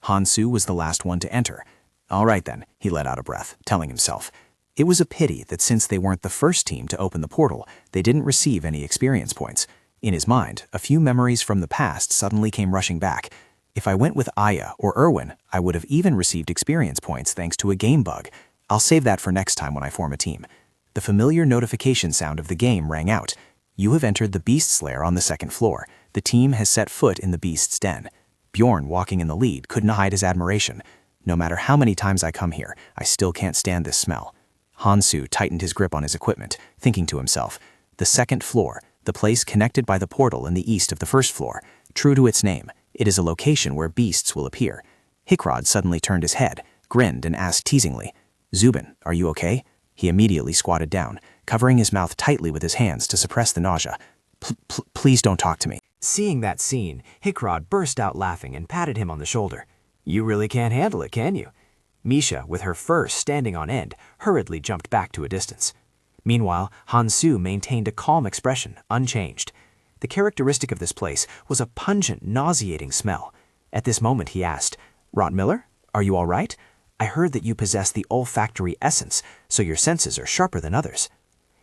Speaker 1: Hansu was the last one to enter. All right then, he let out a breath, telling himself. It was a pity that since they weren't the first team to open the portal, they didn't receive any experience points. In his mind, a few memories from the past suddenly came rushing back. If I went with Aya or Erwin, I would have even received experience points thanks to a game bug. I'll save that for next time when I form a team. The familiar notification sound of the game rang out. You have entered the Beast's lair on the second floor. The team has set foot in the Beast's den. Bjorn, walking in the lead, couldn't hide his admiration. No matter how many times I come here, I still can't stand this smell. Hansu tightened his grip on his equipment, thinking to himself, the second floor, the place connected by the portal in the east of the first floor. True to its name, it is a location where beasts will appear. Hikrod suddenly turned his head, grinned, and asked teasingly, Zubin, are you okay? He immediately squatted down, covering his mouth tightly with his hands to suppress the nausea. Please don't talk to me.
Speaker 3: Seeing that scene, Hikrod burst out laughing and patted him on the shoulder. You really can't handle it, can you? Misha, with her fur standing on end, hurriedly jumped back to a distance. Meanwhile, Hansu maintained a calm expression, unchanged. The characteristic of this place was a pungent, nauseating smell. At this moment he asked, Rotmiller, are you all right? I heard that you possess the olfactory essence, so your senses are sharper than others.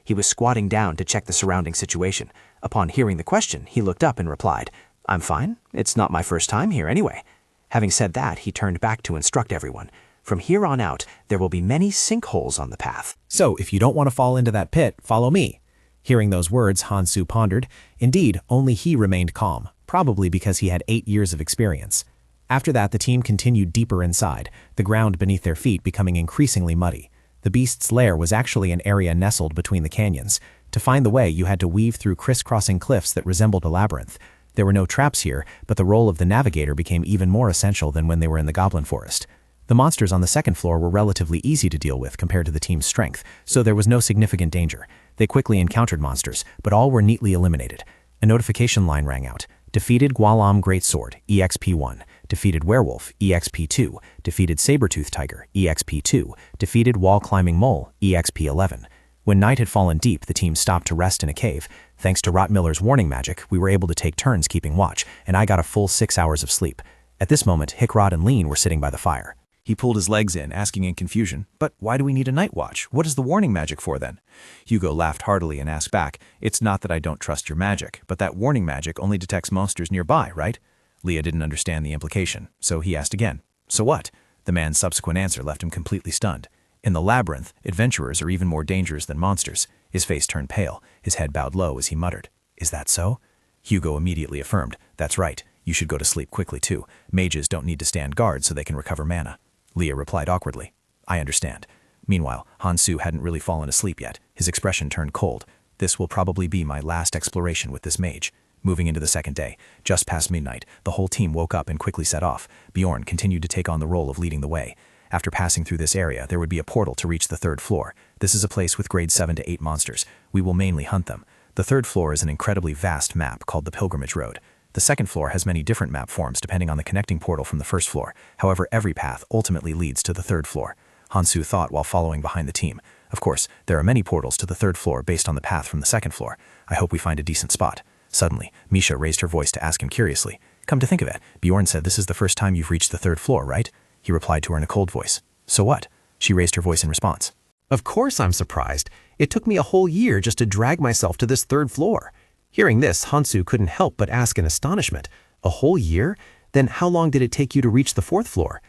Speaker 3: He was squatting down to check the surrounding situation. Upon hearing the question, he looked up and replied, I'm fine. It's not my first time here anyway. Having said that, he turned back to instruct everyone. From here on out, there will be many sinkholes on the path.
Speaker 7: So if you don't want to fall into that pit, follow me. Hearing those words, Hansu pondered. Indeed, only he remained calm, probably because he had 8 years of experience. After that, the team continued deeper inside, the ground beneath their feet becoming increasingly muddy. The beast's lair was actually an area nestled between the canyons. To find the way, you had to weave through crisscrossing cliffs that resembled a labyrinth. There were no traps here, but the role of the navigator became even more essential than when they were in the goblin forest. The monsters on the second floor were relatively easy to deal with compared to the team's strength, so there was no significant danger. They quickly encountered monsters, but all were neatly eliminated. A notification line rang out. Defeated Gwalam Greatsword, EXP1. Defeated Werewolf, EXP2. Defeated Sabertooth Tiger, EXP2. Defeated Wall Climbing Mole, EXP11. When night had fallen deep, the team stopped to rest in a cave. Thanks to Rottmiller's warning magic, we were able to take turns keeping watch, and I got a full 6 hours of sleep. At this moment, Hickrod and Lean were sitting by the fire.
Speaker 1: He pulled his legs in, asking in confusion, "But why do we need a night watch? What is the warning magic for then?" Hugo laughed heartily and asked back, "It's not that I don't trust your magic, but that warning magic only detects monsters nearby, right?" Leah didn't understand the implication, so he asked again, "So what?" The man's subsequent answer left him completely stunned. In the labyrinth, adventurers are even more dangerous than monsters. His face turned pale, his head bowed low as he muttered, "Is that so?" Hugo immediately affirmed, "That's right. You should go to sleep quickly too. Mages don't need to stand guard so they can recover mana." Leah replied awkwardly, "I understand." Meanwhile, Hansu hadn't really fallen asleep yet. His expression turned cold. "This will probably be my last exploration with this mage." Moving into the second day, just past midnight, the whole team woke up and quickly set off. Bjorn continued to take on the role of leading the way. After passing through this area, there would be a portal to reach the third floor. This is a place with grade 7 to 8 monsters. We will mainly hunt them. The third floor is an incredibly vast map called the Pilgrimage Road. The second floor has many different map forms depending on the connecting portal from the first floor. However, every path ultimately leads to the third floor. Hansu thought while following behind the team. Of course, there are many portals to the third floor based on the path from the second floor. I hope we find a decent spot. Suddenly, Misha raised her voice to ask him curiously, "Come to think of it, Bjorn said this is the first time you've reached the third floor, right?" He replied to her in a cold voice. "So what?" She raised her voice in response.
Speaker 8: Of course I'm surprised. It took me a whole year just to drag myself to this third floor. Hearing this, Hansu couldn't help but ask in astonishment. A whole year? Then how long did it take you to reach the fourth floor?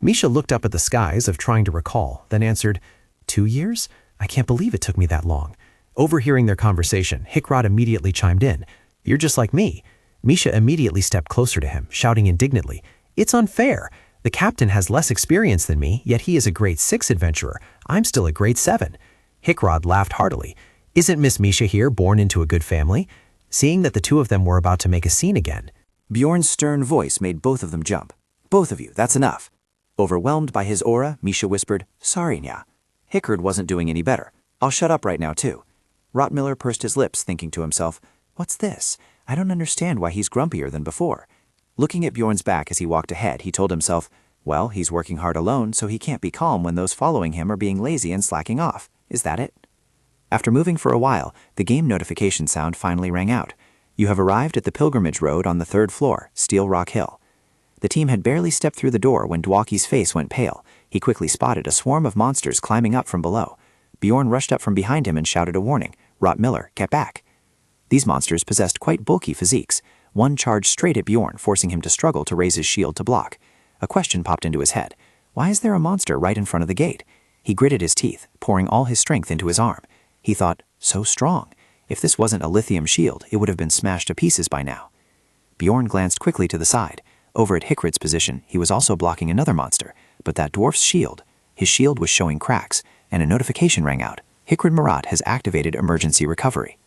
Speaker 8: Misha looked up at the skies of trying to recall, then answered, 2 years? I can't believe it took me that long. Overhearing their conversation, Hickrod immediately chimed in. You're just like me. Misha immediately stepped closer to him, shouting indignantly, It's unfair. The captain has less experience than me, yet he is a grade 6 adventurer. I'm still a grade 7. Hickrod laughed heartily. Isn't Miss Misha here born into a good family? Seeing that the two of them were about to make a scene again.
Speaker 5: Bjorn's stern voice made both of them jump. Both of you, that's enough. Overwhelmed by his aura, Misha whispered, Sorry, Nya. Hickrod wasn't doing any better. I'll shut up right now, too. Rottmiller pursed his lips, thinking to himself, What's this? I don't understand why he's grumpier than before. Looking at Bjorn's back as he walked ahead, he told himself, Well, he's working hard alone, so he can't be calm when those following him are being lazy and slacking off. Is that it? After moving for a while, the game notification sound finally rang out. You have arrived at the Pilgrimage Road on the 3rd floor, Steel Rock Hill. The team had barely stepped through the door when Dwaki's face went pale. He quickly spotted a swarm of monsters climbing up from below. Bjorn rushed up from behind him and shouted a warning. Rottmiller, get back. These monsters possessed quite bulky physiques. One charged straight at Bjorn, forcing him to struggle to raise his shield to block. A question popped into his head. Why is there a monster right in front of the gate? He gritted his teeth, pouring all his strength into his arm. He thought, so strong. If this wasn't a lithium shield, it would have been smashed to pieces by now. Bjorn glanced quickly to the side. Over at Hickrod's position, he was also blocking another monster, but that dwarf's shield. His shield was showing cracks, and a notification rang out. Hickrod Marat has activated emergency recovery.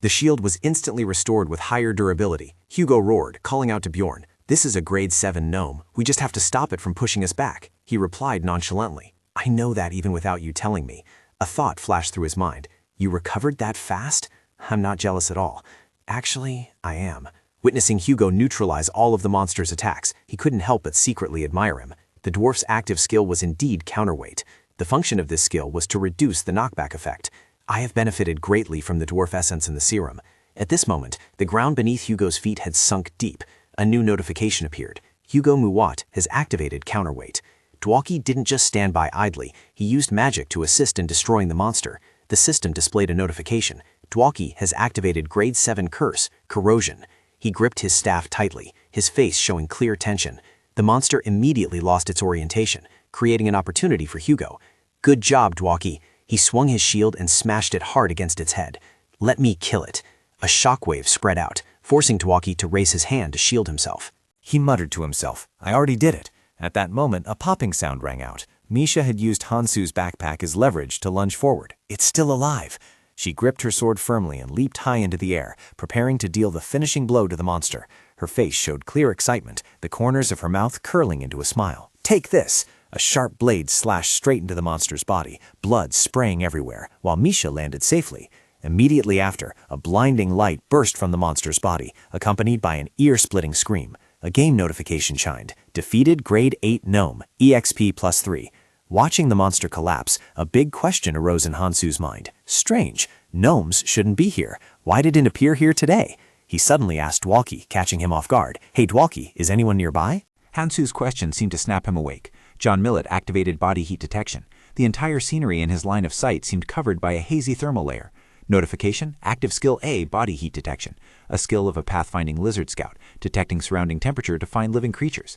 Speaker 3: The shield was instantly restored with higher durability. Hugo roared, calling out to Bjorn, This is a grade 7 gnome. We just have to stop it from pushing us back. He replied nonchalantly, I know that even without you telling me. A thought flashed through his mind. You recovered that fast? I'm not jealous at all. Actually, I am. Witnessing Hugo neutralize all of the monster's attacks, he couldn't help but secretly admire him. The dwarf's active skill was indeed counterweight. The function of this skill was to reduce the knockback effect. I have benefited greatly from the dwarf essence in the serum. At this moment, the ground beneath Hugo's feet had sunk deep. A new notification appeared. Hugo Muwat has activated counterweight. Dwaki didn't just stand by idly, he used magic to assist in destroying the monster. The system displayed a notification. Dwaki has activated grade 7 curse, corrosion. He gripped his staff tightly, his face showing clear tension. The monster immediately lost its orientation, creating an opportunity for Hugo. Good job, Dwaki. He swung his shield and smashed it hard against its head. Let me kill it. A shockwave spread out, forcing Dwaki to raise his hand to shield himself.
Speaker 1: He muttered to himself, I already did it. At that moment, a popping sound rang out. Misha had used Hansu's backpack as leverage to lunge forward. It's still alive. She gripped her sword firmly and leaped high into the air, preparing to deal the finishing blow to the monster. Her face showed clear excitement, the corners of her mouth curling into a smile. Take this!
Speaker 3: A sharp blade slashed straight into the monster's body, blood spraying everywhere, while Misha landed safely. Immediately after, a blinding light burst from the monster's body, accompanied by an ear-splitting scream. A game notification chimed. Defeated Grade 8 Gnome, EXP +3. Watching the monster collapse, a big question arose in Hansu's mind. Strange, gnomes shouldn't be here. Why did it appear here today? He suddenly asked Dwalkie, catching him off guard. Hey Dwalkie, is anyone nearby?
Speaker 2: Hansu's question seemed to snap him awake. John Millet activated body heat detection. The entire scenery in his line of sight seemed covered by a hazy thermal layer. Notification, active skill A, body heat detection, a skill of a pathfinding lizard scout, detecting surrounding temperature to find living creatures.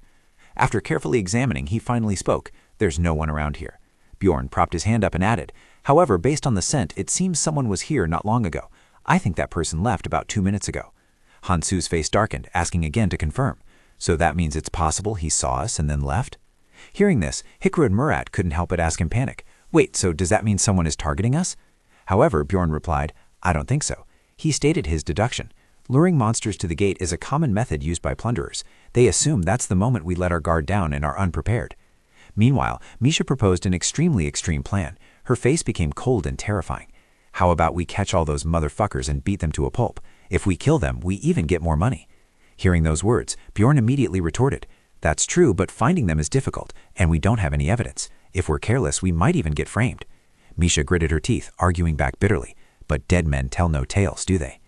Speaker 2: After carefully examining, he finally spoke. There's no one around here. Bjorn propped his hand up and added, however, based on the scent, it seems someone was here not long ago. I think that person left about 2 minutes ago. Hansu's face darkened, asking again to confirm. So that means it's possible he saw us and then left? Hearing this, Hikru and Murat couldn't help but ask in panic. Wait, so does that mean someone is targeting us? However, Bjorn replied, I don't think so. He stated his deduction. Luring monsters to the gate is a common method used by plunderers. They assume that's the moment we let our guard down and are unprepared. Meanwhile, Misha proposed an extremely extreme plan. Her face became cold and terrifying. How about we catch all those motherfuckers and beat them to a pulp? If we kill them, we even get more money. Hearing those words, Bjorn immediately retorted, That's true, but finding them is difficult, and we don't have any evidence. If we're careless, we might even get framed. Misha gritted her teeth, arguing back bitterly. But dead men tell no tales, do they?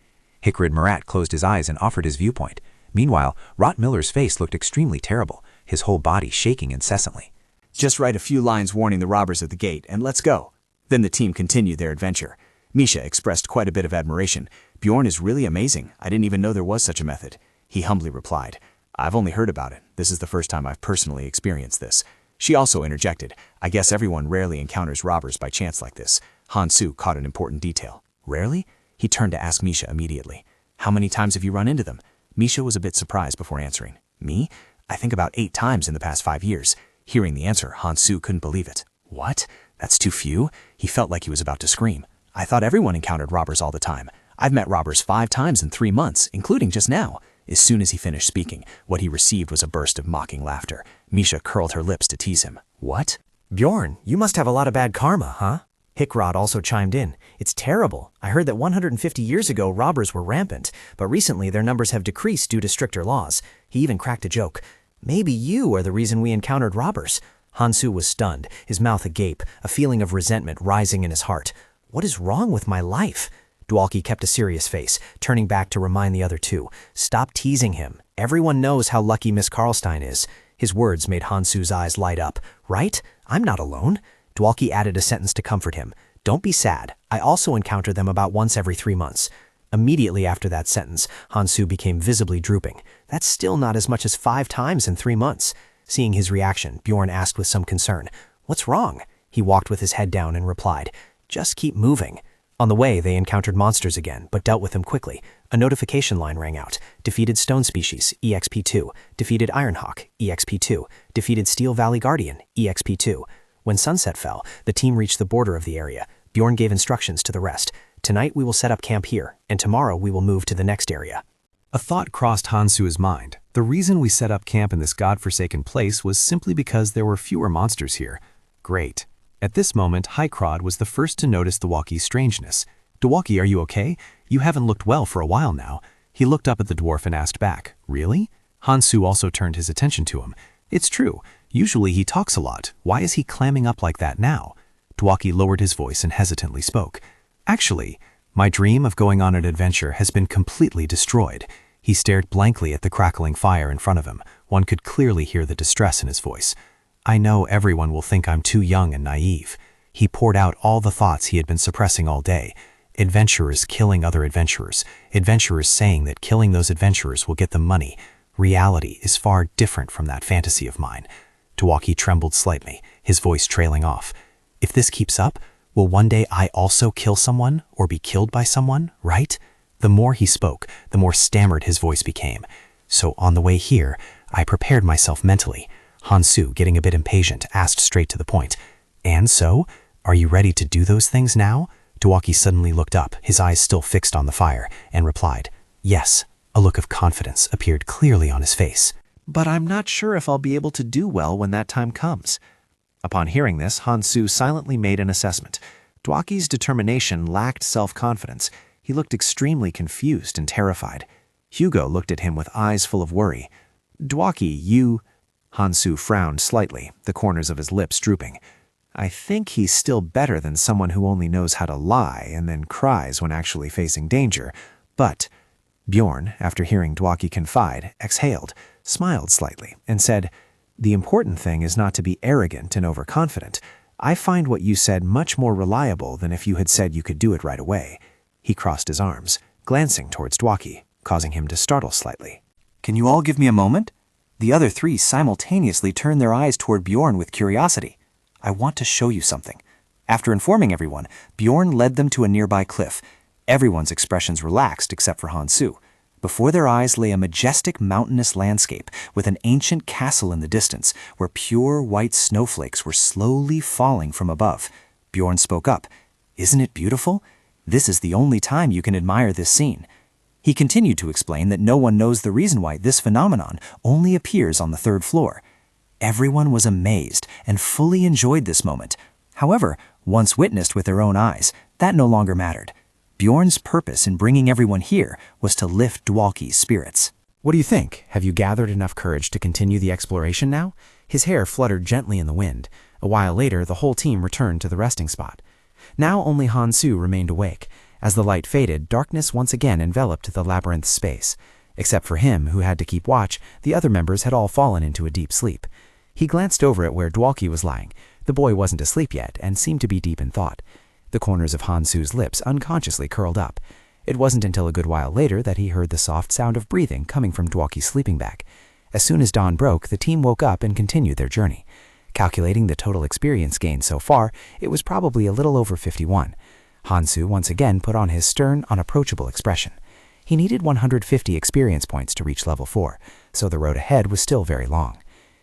Speaker 2: Hikrid Murat closed his eyes and offered his viewpoint. Meanwhile, Rot Miller's face looked extremely terrible, his whole body shaking incessantly.
Speaker 3: Just write a few lines warning the robbers at the gate, and let's go. Then the team continued their adventure. Misha expressed quite a bit of admiration. Bjorn is really amazing. I didn't even know there was such a method. He humbly replied, I've only heard about it. This is the first time I've personally experienced this. She also interjected, I guess everyone rarely encounters robbers by chance like this. Hansu caught an important detail. Rarely? He turned to ask Misha immediately. How many times have you run into them? Misha was a bit surprised before answering. Me? I think about 8 times in the past 5 years. Hearing the answer, Hansu couldn't believe it. What? That's too few? He felt like he was about to scream. I thought everyone encountered robbers all the time. I've met robbers 5 times in 3 months, including just now. As soon as he finished speaking, what he received was a burst of mocking laughter. Misha curled her lips to tease him. What?
Speaker 7: Bjorn, you must have a lot of bad karma, huh? Hickrod also chimed in. It's terrible. I heard that 150 years ago robbers were rampant, but recently their numbers have decreased due to stricter laws. He even cracked a joke. Maybe you are the reason we encountered robbers. Hansu was stunned, his mouth agape, a feeling of resentment rising in his heart. What is wrong with my life? Dwalkie kept a serious face, turning back to remind the other two. Stop teasing him. Everyone knows how lucky Miss Karlstein is. His words made Hansu's eyes light up. Right? I'm not alone. Dwalkie added a sentence to comfort him. Don't be sad. I also encounter them about once every 3 months. Immediately after that sentence, Hansu became visibly drooping. That's still not as much as 5 times in 3 months. Seeing his reaction, Bjorn asked with some concern, What's wrong? He walked with his head down and replied, Just keep moving. On the way, they encountered monsters again, but dealt with them quickly. A notification line rang out. Defeated Stone Species, EXP2. Defeated Ironhawk, EXP2. Defeated Steel Valley Guardian, EXP2. When sunset fell, the team reached the border of the area. Bjorn gave instructions to the rest. Tonight we will set up camp here, and tomorrow we will move to the next area.
Speaker 1: A thought crossed Hansu's mind. The reason we set up camp in this godforsaken place was simply because there were fewer monsters here. Great. At this moment, Hykrod was the first to notice Dwalkie's strangeness. Dwalkie, are you okay? You haven't looked well for a while now. He looked up at the dwarf and asked back, Really? Hansu also turned his attention to him. It's true. Usually he talks a lot. Why is he clamming up like that now? Dwalkie lowered his voice and hesitantly spoke. Actually, my dream of going on an adventure has been completely destroyed. He stared blankly at the crackling fire in front of him. One could clearly hear the distress in his voice. I know everyone will think I'm too young and naive. He poured out all the thoughts he had been suppressing all day. Adventurers killing other adventurers. Adventurers saying that killing those adventurers will get them money. Reality is far different from that fantasy of mine. Dwalkie trembled slightly, his voice trailing off. If this keeps up, will one day I also kill someone or be killed by someone, right? The more he spoke, the more stammered his voice became. So on the way here, I prepared myself mentally. Hansu, getting a bit impatient, asked straight to the point. And so, are you ready to do those things now? Dwalkie suddenly looked up, his eyes still fixed on the fire, and replied, Yes. A look of confidence appeared clearly on his face. But I'm not sure if I'll be able to do well when that time comes.
Speaker 2: Upon hearing this, Hansu silently made an assessment. Dwaki's determination lacked self-confidence. He looked extremely confused and terrified. Hugo looked at him with eyes full of worry. "Dwaki, you—" Hansu frowned slightly, the corners of his lips drooping. "I think he's still better than someone who only knows how to lie and then cries when actually facing danger. But—" Bjorn, after hearing Dwaki confide, exhaled, smiled slightly, and said, "The important thing is not to be arrogant and overconfident. I find what you said much more reliable than if you had said you could do it right away." He crossed his arms, glancing towards Dwaki, causing him to startle slightly.
Speaker 3: "Can you all give me a moment?" The other three simultaneously turned their eyes toward Bjorn with curiosity. "I want to show you something." After informing everyone, Bjorn led them to a nearby cliff. Everyone's expressions relaxed except for Hansu. Before their eyes lay a majestic mountainous landscape with an ancient castle in the distance where pure white snowflakes were slowly falling from above. Bjorn spoke up. "Isn't it beautiful? This is the only time you can admire this scene." He continued to explain that no one knows the reason why this phenomenon only appears on the third floor. Everyone was amazed and fully enjoyed this moment. However, once witnessed with their own eyes, that no longer mattered. Bjorn's purpose in bringing everyone here was to lift Dwalki's spirits.
Speaker 5: What do you think? Have you gathered enough courage to continue the exploration now? His hair fluttered gently in the wind. A while later, the whole team returned to the resting spot. Now only Hansu remained awake. As the light faded, darkness once again enveloped the labyrinth space. Except for him, who had to keep watch, the other members had all fallen into a deep sleep. He glanced over at where Dwalki was lying. The boy wasn't asleep yet and seemed to be deep in thought. The corners of Hansu's lips unconsciously curled up. It wasn't until a good while later that he heard the soft sound of breathing coming from Dwalki's sleeping bag. As soon as dawn broke, the team woke up and continued their journey. Calculating the total experience gained so far, it was probably a little over 51. Hansu once again put on his stern, unapproachable expression. He needed 150 experience points to reach level 4, so the road ahead was still very long.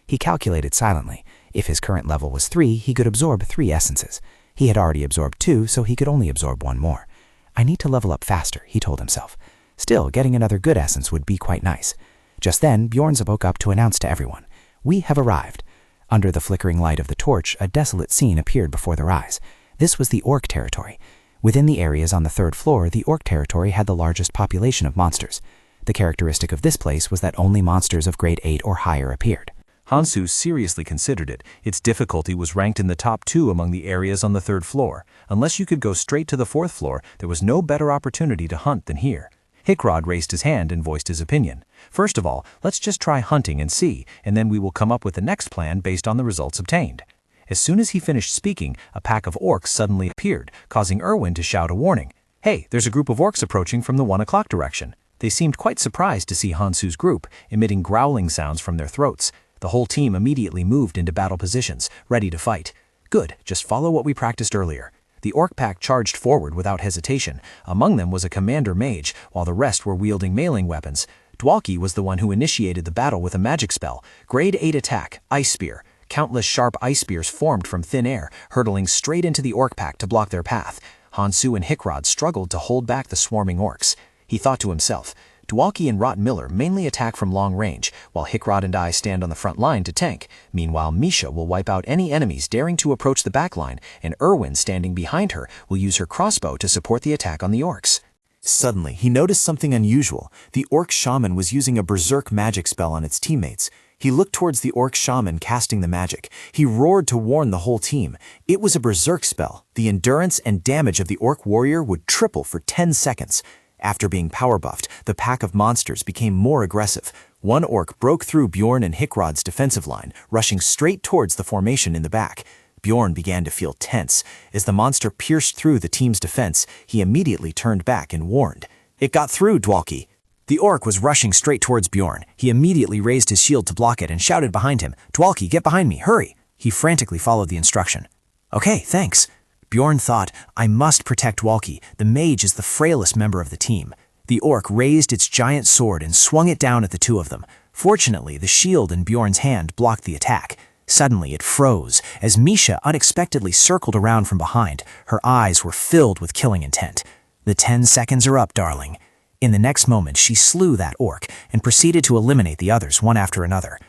Speaker 5: He calculated silently. If his current level was 3, he could absorb 3 essences. He had already absorbed 2, so he could only absorb 1 more. I need to level up faster, he told himself. Still, getting another good essence would be quite nice. Just then, Bjorn spoke up to announce to everyone, "We have arrived." Under the flickering light of the torch, a desolate scene appeared before their eyes. This was the orc territory. Within the areas on the third floor, the orc territory had the largest population of monsters. The characteristic of this place was that only monsters of grade 8 or higher appeared.
Speaker 4: Hansu seriously considered it. Its difficulty was ranked in the top 2 among the areas on the third floor. Unless you could go straight to the 4th floor, there was no better opportunity to hunt than here. Hickrod raised his hand and voiced his opinion. "First of all, let's just try hunting and see, and then we will come up with the next plan based on the results obtained." As soon as he finished speaking, a pack of orcs suddenly appeared, causing Erwin to shout a warning. "Hey, there's a group of orcs approaching from the 1 o'clock direction." They seemed quite surprised to see Hansu's group, emitting growling sounds from their throats. The whole team immediately moved into battle positions, ready to fight. "Good, just follow what we practiced earlier." The orc pack charged forward without hesitation. Among them was a commander mage, while the rest were wielding mailing weapons. Dwalki was the one who initiated the battle with a magic spell, grade 8 attack, Ice Spear. Countless sharp ice spears formed from thin air, hurtling straight into the orc pack to block their path. Hansu and Hickrod struggled to hold back the swarming orcs. He thought to himself, "Dwalki and Rot Miller mainly attack from long range, while Hickrod and I stand on the front line to tank. Meanwhile, Misha will wipe out any enemies daring to approach the back line, and Erwin, standing behind her, will use her crossbow to support the attack on the orcs."
Speaker 3: Suddenly, he noticed something unusual. The orc shaman was using a berserk magic spell on its teammates. He looked towards the orc shaman casting the magic. He roared to warn the whole team. It was a berserk spell. The endurance and damage of the orc warrior would triple for 10 seconds. After being power buffed, the pack of monsters became more aggressive. One orc broke through Bjorn and Hickrod's defensive line, rushing straight towards the formation in the back. Bjorn began to feel tense. As the monster pierced through the team's defense, he immediately turned back and warned. "It got through, Dwalki." The orc was rushing straight towards Bjorn. He immediately raised his shield to block it and shouted behind him, "Dwalki, get behind me, hurry!" He frantically followed the instruction. "Okay, thanks." Bjorn thought, "I must protect Dwalki. The mage is the frailest member of the team." The orc raised its giant sword and swung it down at the two of them. Fortunately, the shield in Bjorn's hand blocked the attack. Suddenly, it froze as Misha unexpectedly circled around from behind. Her eyes were filled with killing intent. "The 10 seconds are up, darling." In the next moment, she slew that orc and proceeded to eliminate the others one after another.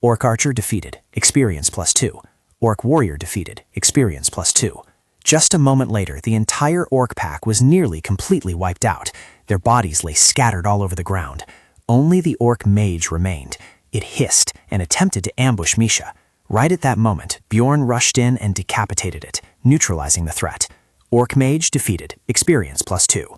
Speaker 3: Orc Archer defeated. Experience +2.
Speaker 1: orc warrior defeated, experience +2. Just a moment later, the entire orc pack was nearly completely wiped out. Their bodies lay scattered all over the ground. Only the orc mage remained. It hissed and attempted to ambush Misha. Right at that moment, Bjorn rushed in and decapitated it, neutralizing the threat. Orc mage defeated, experience +2.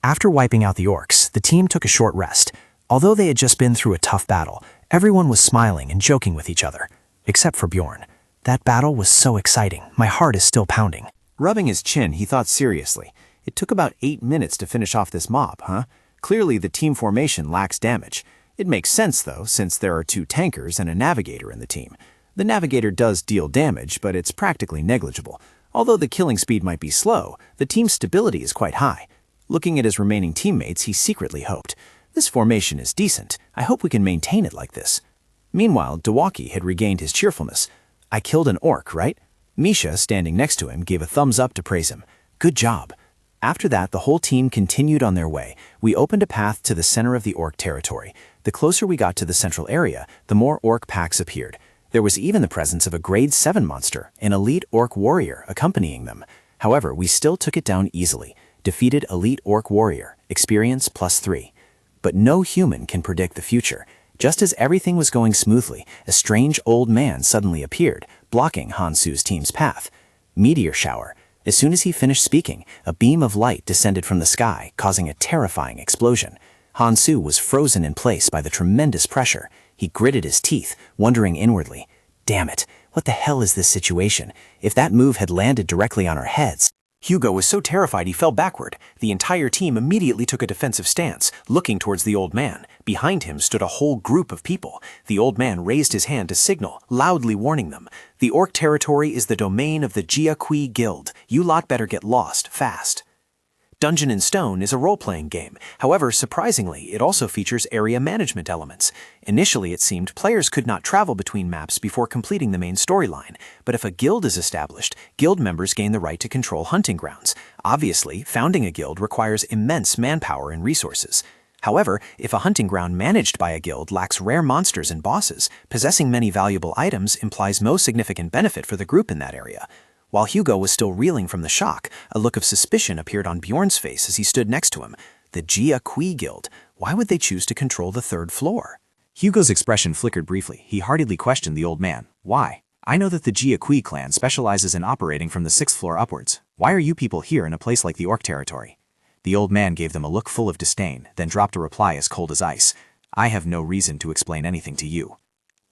Speaker 1: After wiping out the orcs, the team took a short rest. Although they had just been through a tough battle, everyone was smiling and joking with each other. Except for Bjorn. That battle was so exciting, my heart is still pounding.
Speaker 4: Rubbing his chin, he thought seriously. It took about 8 minutes to finish off this mob, huh? Clearly the team formation lacks damage. It makes sense, though, since there are 2 tankers and a navigator in the team. The navigator does deal damage, but it's practically negligible. Although the killing speed might be slow, the team's stability is quite high. Looking at his remaining teammates, he secretly hoped, "This formation is decent. I hope we can maintain it like this." Meanwhile, Dewaki had regained his cheerfulness. "I killed an orc, right?" Misha, standing next to him, gave a thumbs up to praise him. "Good job." After that, the whole team continued on their way. We opened a path to the center of the orc territory. The closer we got to the central area, the more orc packs appeared. There was even the presence of a grade 7 monster, an elite orc warrior, accompanying them. However, we still took it down easily. Defeated elite orc warrior, experience +3. But no human can predict the future. Just as everything was going smoothly, a strange old man suddenly appeared, blocking Hansu's team's path. Meteor shower. As soon as he finished speaking, a beam of light descended from the sky, causing a terrifying explosion. Hansu was frozen in place by the tremendous pressure. He gritted his teeth, wondering inwardly, "Damn it, what the hell is this situation? If that move had landed directly on our heads..." Hugo was so terrified he fell backward. The entire team immediately took a defensive stance, looking towards the old man. Behind him stood a whole group of people. The old man raised his hand to signal, loudly warning them. "The orc territory is the domain of the Jiaqui Guild. You lot better get lost, fast." Dungeon and Stone is a role-playing game. However, surprisingly, it also features area management elements. Initially, it seemed players could not travel between maps before completing the main storyline. But if a guild is established, guild members gain the right to control hunting grounds. Obviously, founding a guild requires immense manpower and resources. However, if a hunting ground managed by a guild lacks rare monsters and bosses, possessing many valuable items implies most significant benefit for the group in that area. While Hugo was still reeling from the shock, a look of suspicion appeared on Bjorn's face as he stood next to him. The Jiaqui Guild. Why would they choose to control the 3rd floor?
Speaker 2: Hugo's expression flickered briefly. He heartedly questioned the old man. "Why? I know that the Jiaqui clan specializes in operating from the 6th floor upwards. Why are you people here in a place like the orc territory?" The old man gave them a look full of disdain, then dropped a reply as cold as ice. "I have no reason to explain anything to you."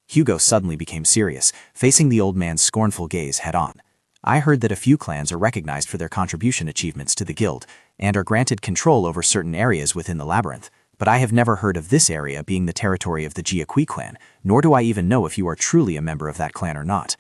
Speaker 2: Hugo suddenly became serious, facing the old man's scornful gaze head-on. "I heard that a few clans are recognized for their contribution achievements to the guild, and are granted control over certain areas within the labyrinth, but I have never heard of this area being the territory of the Jiaqui clan, nor do I even know if you are truly a member of that clan or not."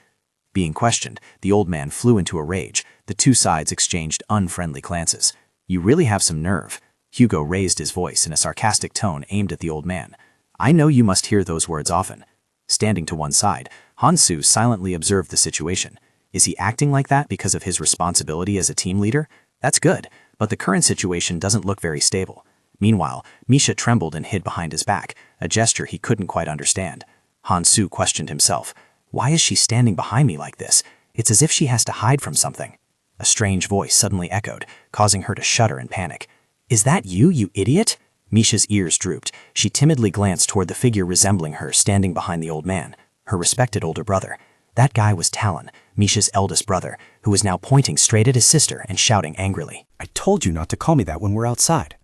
Speaker 2: Being questioned, the old man flew into a rage. The 2 sides exchanged unfriendly glances. "You really have some nerve." Hugo raised his voice in a sarcastic tone aimed at the old man. "I know you must hear those words often." Standing to one side, Hansu silently observed the situation. Is he acting like that because of his responsibility as a team leader? That's good, but the current situation doesn't look very stable. Meanwhile, Misha trembled and hid behind his back, a gesture he couldn't quite understand. Hansu questioned himself. Why is she standing behind me like this? It's as if she has to hide from something. A strange voice suddenly echoed, causing her to shudder in panic. Is that you, you idiot? Misha's ears drooped. She timidly glanced toward the figure resembling her standing behind the old man, her respected older brother. That guy was Talon, Misha's eldest brother, who was now pointing straight at his sister and shouting angrily.
Speaker 3: I told you not to call me that when we're outside.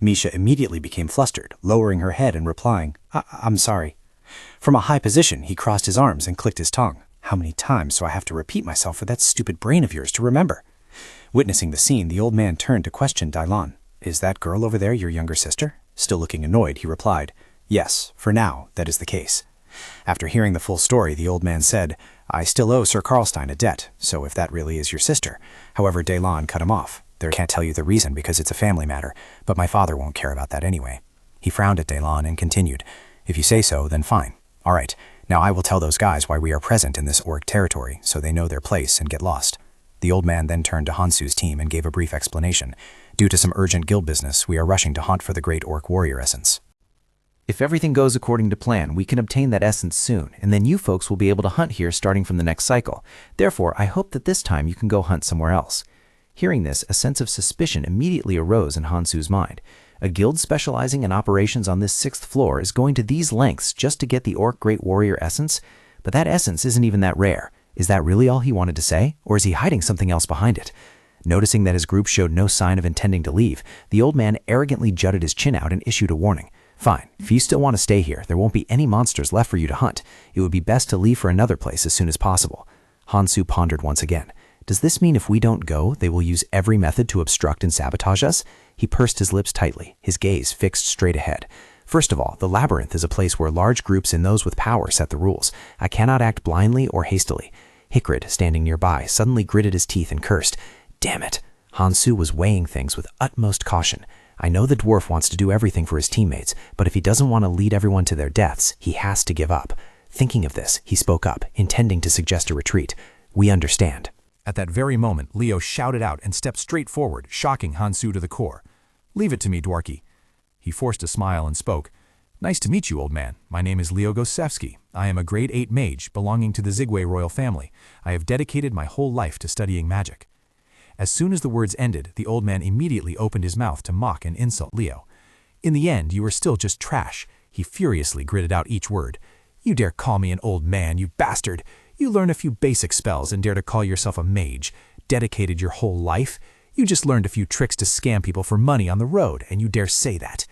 Speaker 3: Misha immediately became flustered, lowering her head and replying, I'm sorry. From a high position, he crossed his arms and clicked his tongue. How many times do I have to repeat myself for that stupid brain of yours to remember? Witnessing the scene, the old man turned to question Dailan. Is that girl over there your younger sister? Still looking annoyed, he replied, Yes, for now, that is the case. After hearing the full story, the old man said, I still owe Sir Karlstein a debt, so if that really is your sister. However, Dailan cut him off. There can't tell you the reason because it's a family matter, but my father won't care about that anyway. He frowned at Dailan and continued, If you say so, then fine. All right, now I will tell those guys why we are present in this orc territory, so they know their place and get lost. The old man then turned to Hansu's team and gave a brief explanation. Due to some urgent guild business, we are rushing to hunt for the great orc warrior essence.
Speaker 1: If everything goes according to plan, we can obtain that essence soon, and then you folks will be able to hunt here starting from the next cycle. Therefore, I hope that this time you can go hunt somewhere else." Hearing this, a sense of suspicion immediately arose in Hansu's mind. A guild specializing in operations on this 6th floor is going to these lengths just to get the Orc Great Warrior essence? But that essence isn't even that rare. Is that really all he wanted to say, or is he hiding something else behind it? Noticing that his group showed no sign of intending to leave, the old man arrogantly jutted his chin out and issued a warning. "Fine, if you still want to stay here, there won't be any monsters left for you to hunt. It would be best to leave for another place as soon as possible." Hansu pondered once again. Does this mean if we don't go, they will use every method to obstruct and sabotage us? He pursed his lips tightly, his gaze fixed straight ahead. First of all, the labyrinth is a place where large groups and those with power set the rules. I cannot act blindly or hastily. Hikrid, standing nearby, suddenly gritted his teeth and cursed. Damn it! Hansu was weighing things with utmost caution. I know the dwarf wants to do everything for his teammates, but if he doesn't want to lead everyone to their deaths, he has to give up. Thinking of this, he spoke up, intending to suggest a retreat. "We understand."
Speaker 2: At that very moment, Leo shouted out and stepped straight forward, shocking Hansu to the core. "Leave it to me, Dwarky." He forced a smile and spoke. "Nice to meet you, old man. My name is Leo Gosevsky. I am a grade 8 mage belonging to the Zigwe royal family. I have dedicated my whole life to studying magic." As soon as the words ended, the old man immediately opened his mouth to mock and insult Leo. "In the end, you are still just trash." He furiously gritted out each word. "You dare call me an old man, you bastard! You learn a few basic spells and dare to call yourself a mage. Dedicated your whole life? You just learned a few tricks to scam people for money on the road, and you dare say that."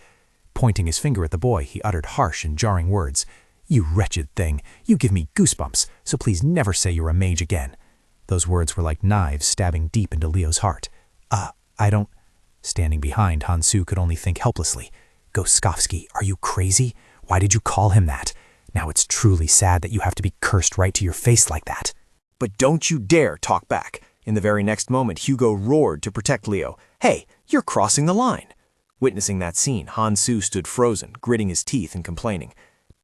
Speaker 2: Pointing his finger at the boy, he uttered harsh and jarring words. "You wretched thing, you give me goosebumps, so please never say you're a mage again." Those words were like knives stabbing deep into Leo's heart. I don't..." Standing behind, Hansu could only think helplessly. "Goskovsky, are you crazy? Why did you call him that? Now it's truly sad that you have to be cursed right to your face like that."
Speaker 6: "But don't you dare talk back." In the very next moment, Hugo roared to protect Leo. "Hey, you're crossing the line." Witnessing that scene, Hansu stood frozen, gritting his teeth and complaining.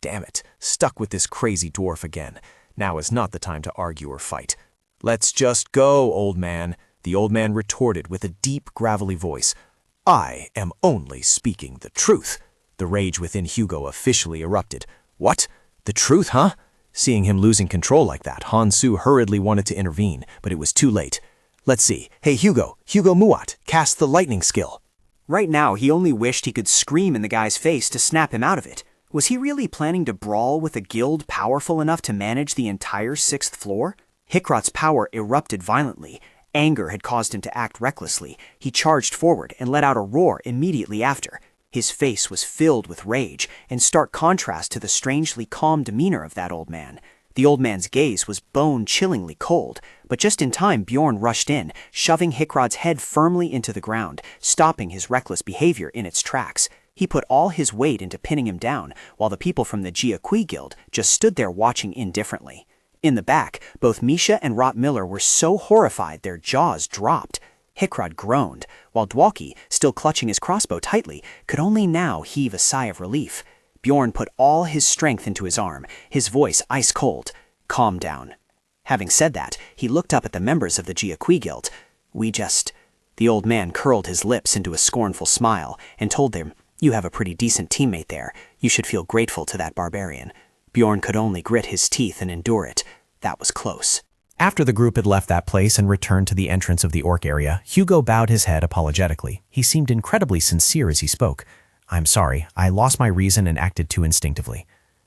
Speaker 6: "Damn it, stuck with this crazy dwarf again. Now is not the time to argue or fight." "Let's just go, old man," the old man retorted with a deep, gravelly voice. "I am only speaking the truth." The rage within Hugo officially erupted. "What? The truth, huh?" Seeing him losing control like that, Hansu hurriedly wanted to intervene, but it was too late. "Let's see. Hey, Hugo Muat, cast the lightning skill." Right now, he only wished he could scream in the guy's face to snap him out of it. Was he really planning to brawl with a guild powerful enough to manage the entire 6th floor? Hikrod's power erupted violently. Anger had caused him to act recklessly. He charged forward and let out a roar immediately after. His face was filled with rage, in stark contrast to the strangely calm demeanor of that old man. The old man's gaze was bone-chillingly cold, but just in time Bjorn rushed in, shoving Hikrod's head firmly into the ground, stopping his reckless behavior in its tracks. He put all his weight into pinning him down, while the people from the Jiaqui Guild just stood there watching indifferently. In the back, both Misha and Rot Miller were so horrified their jaws dropped. Hikrod groaned, while Dwalki, still clutching his crossbow tightly, could only now heave a sigh of relief. Bjorn put all his strength into his arm, his voice ice cold. "Calm down." Having said that, he looked up at the members of the Jiaqui Guild. The old man curled his lips into a scornful smile and told them, "You have a pretty decent teammate there. You should feel grateful to that barbarian." Bjorn could only grit his teeth and endure it. That was close.
Speaker 7: After the group had left that place and returned to the entrance of the orc area, Hugo bowed his head apologetically. He seemed incredibly sincere as he spoke. "I'm sorry, I lost my reason and acted too instinctively."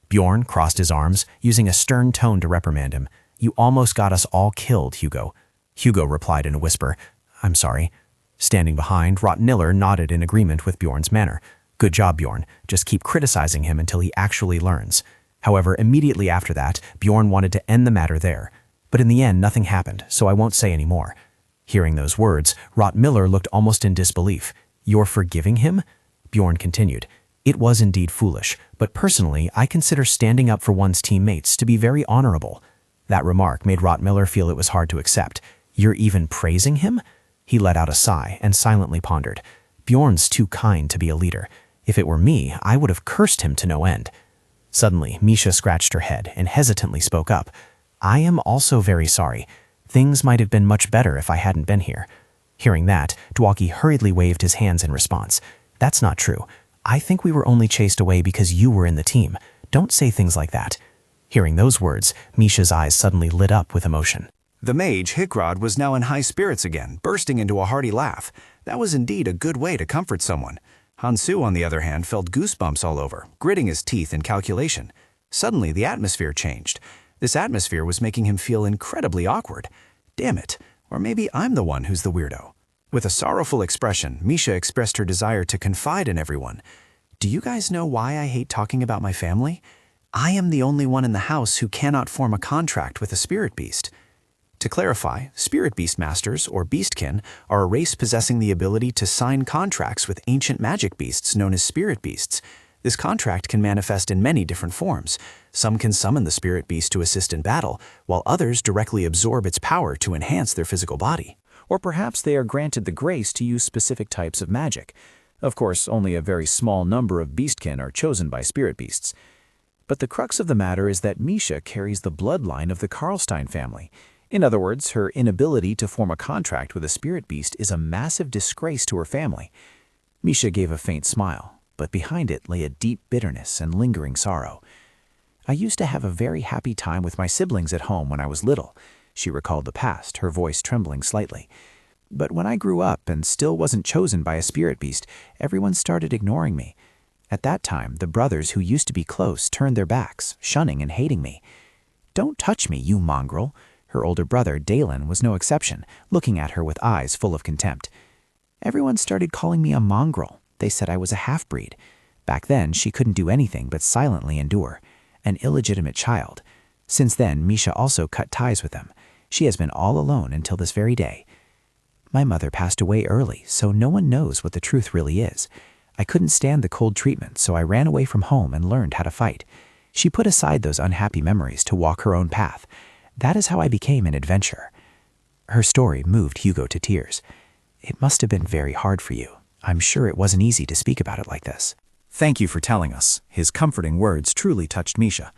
Speaker 7: Bjorn crossed his arms, using a stern tone to reprimand him. "You almost got us all killed, Hugo." Hugo replied in a whisper, "I'm sorry." Standing behind, Rot Miller nodded in agreement with Bjorn's manner. "Good job, Bjorn. Just keep criticizing him until he actually learns." However, immediately after that, Bjorn wanted to end the matter there. But in the end, nothing happened, so I won't say any more. Hearing those words, Rot Miller looked almost in disbelief. "You're forgiving him?" Bjorn continued. "It was indeed foolish, but personally, I consider standing up for one's teammates to be very honorable." That remark made Rot Miller feel it was hard to accept. "You're even praising him?" He let out a sigh and silently pondered. "Bjorn's too kind to be a leader. If it were me, I would have cursed him to no end." Suddenly, Misha scratched her head and hesitantly spoke up. "I am also very sorry. Things might have been much better if I hadn't been here." Hearing that, Dwalki hurriedly waved his hands in response. "That's not true. I think we were only chased away because you were in the team. Don't say things like that. Hearing those words, Misha's eyes suddenly lit up with emotion.
Speaker 2: The mage, Hickrod, was now in high spirits again, bursting into a hearty laugh. That was indeed a good way to comfort someone. Hansu, on the other hand, felt goosebumps all over, gritting his teeth in calculation. Suddenly, the atmosphere changed. This atmosphere was making him feel incredibly awkward. Damn it, or maybe I'm the one who's the weirdo. With a sorrowful expression, Misha expressed her desire to confide in everyone. Do you guys know why I hate talking about my family? I am the only one in the house who cannot form a contract with a spirit beast. To clarify, spirit beast masters, or beastkin, are a race possessing the ability to sign contracts with ancient magic beasts known as spirit beasts. This contract can manifest in many different forms. Some can summon the spirit beast to assist in battle, while others directly absorb its power to enhance their physical body. Or perhaps they are granted the grace to use specific types of magic. Of course, only a very small number of beastkin are chosen by spirit beasts. But the crux of the matter is that Misha carries the bloodline of the Karlstein family. In other words, her inability to form a contract with a spirit beast is a massive disgrace to her family. Misha gave a faint smile, but behind it lay a deep bitterness and lingering sorrow. I used to have a very happy time with my siblings at home when I was little. She recalled the past, her voice trembling slightly. But when I grew up and still wasn't chosen by a spirit beast, everyone started ignoring me. At that time, the brothers who used to be close turned their backs, shunning and hating me. Don't touch me, you mongrel. Her older brother, Dalen, was no exception, looking at her with eyes full of contempt. Everyone started calling me a mongrel. They said I was a half-breed. Back then, she couldn't do anything but silently endure. An illegitimate child. Since then, Misha also cut ties with them. She has been all alone until this very day. My mother passed away early, so no one knows what the truth really is. I couldn't stand the cold treatment, so I ran away from home and learned how to fight. She put aside those unhappy memories to walk her own path. That is how I became an adventurer. Her story moved Hugo to tears. It must have been very hard for you. I'm sure it wasn't easy to speak about it like this. Thank you for telling us. His comforting words truly touched Misha.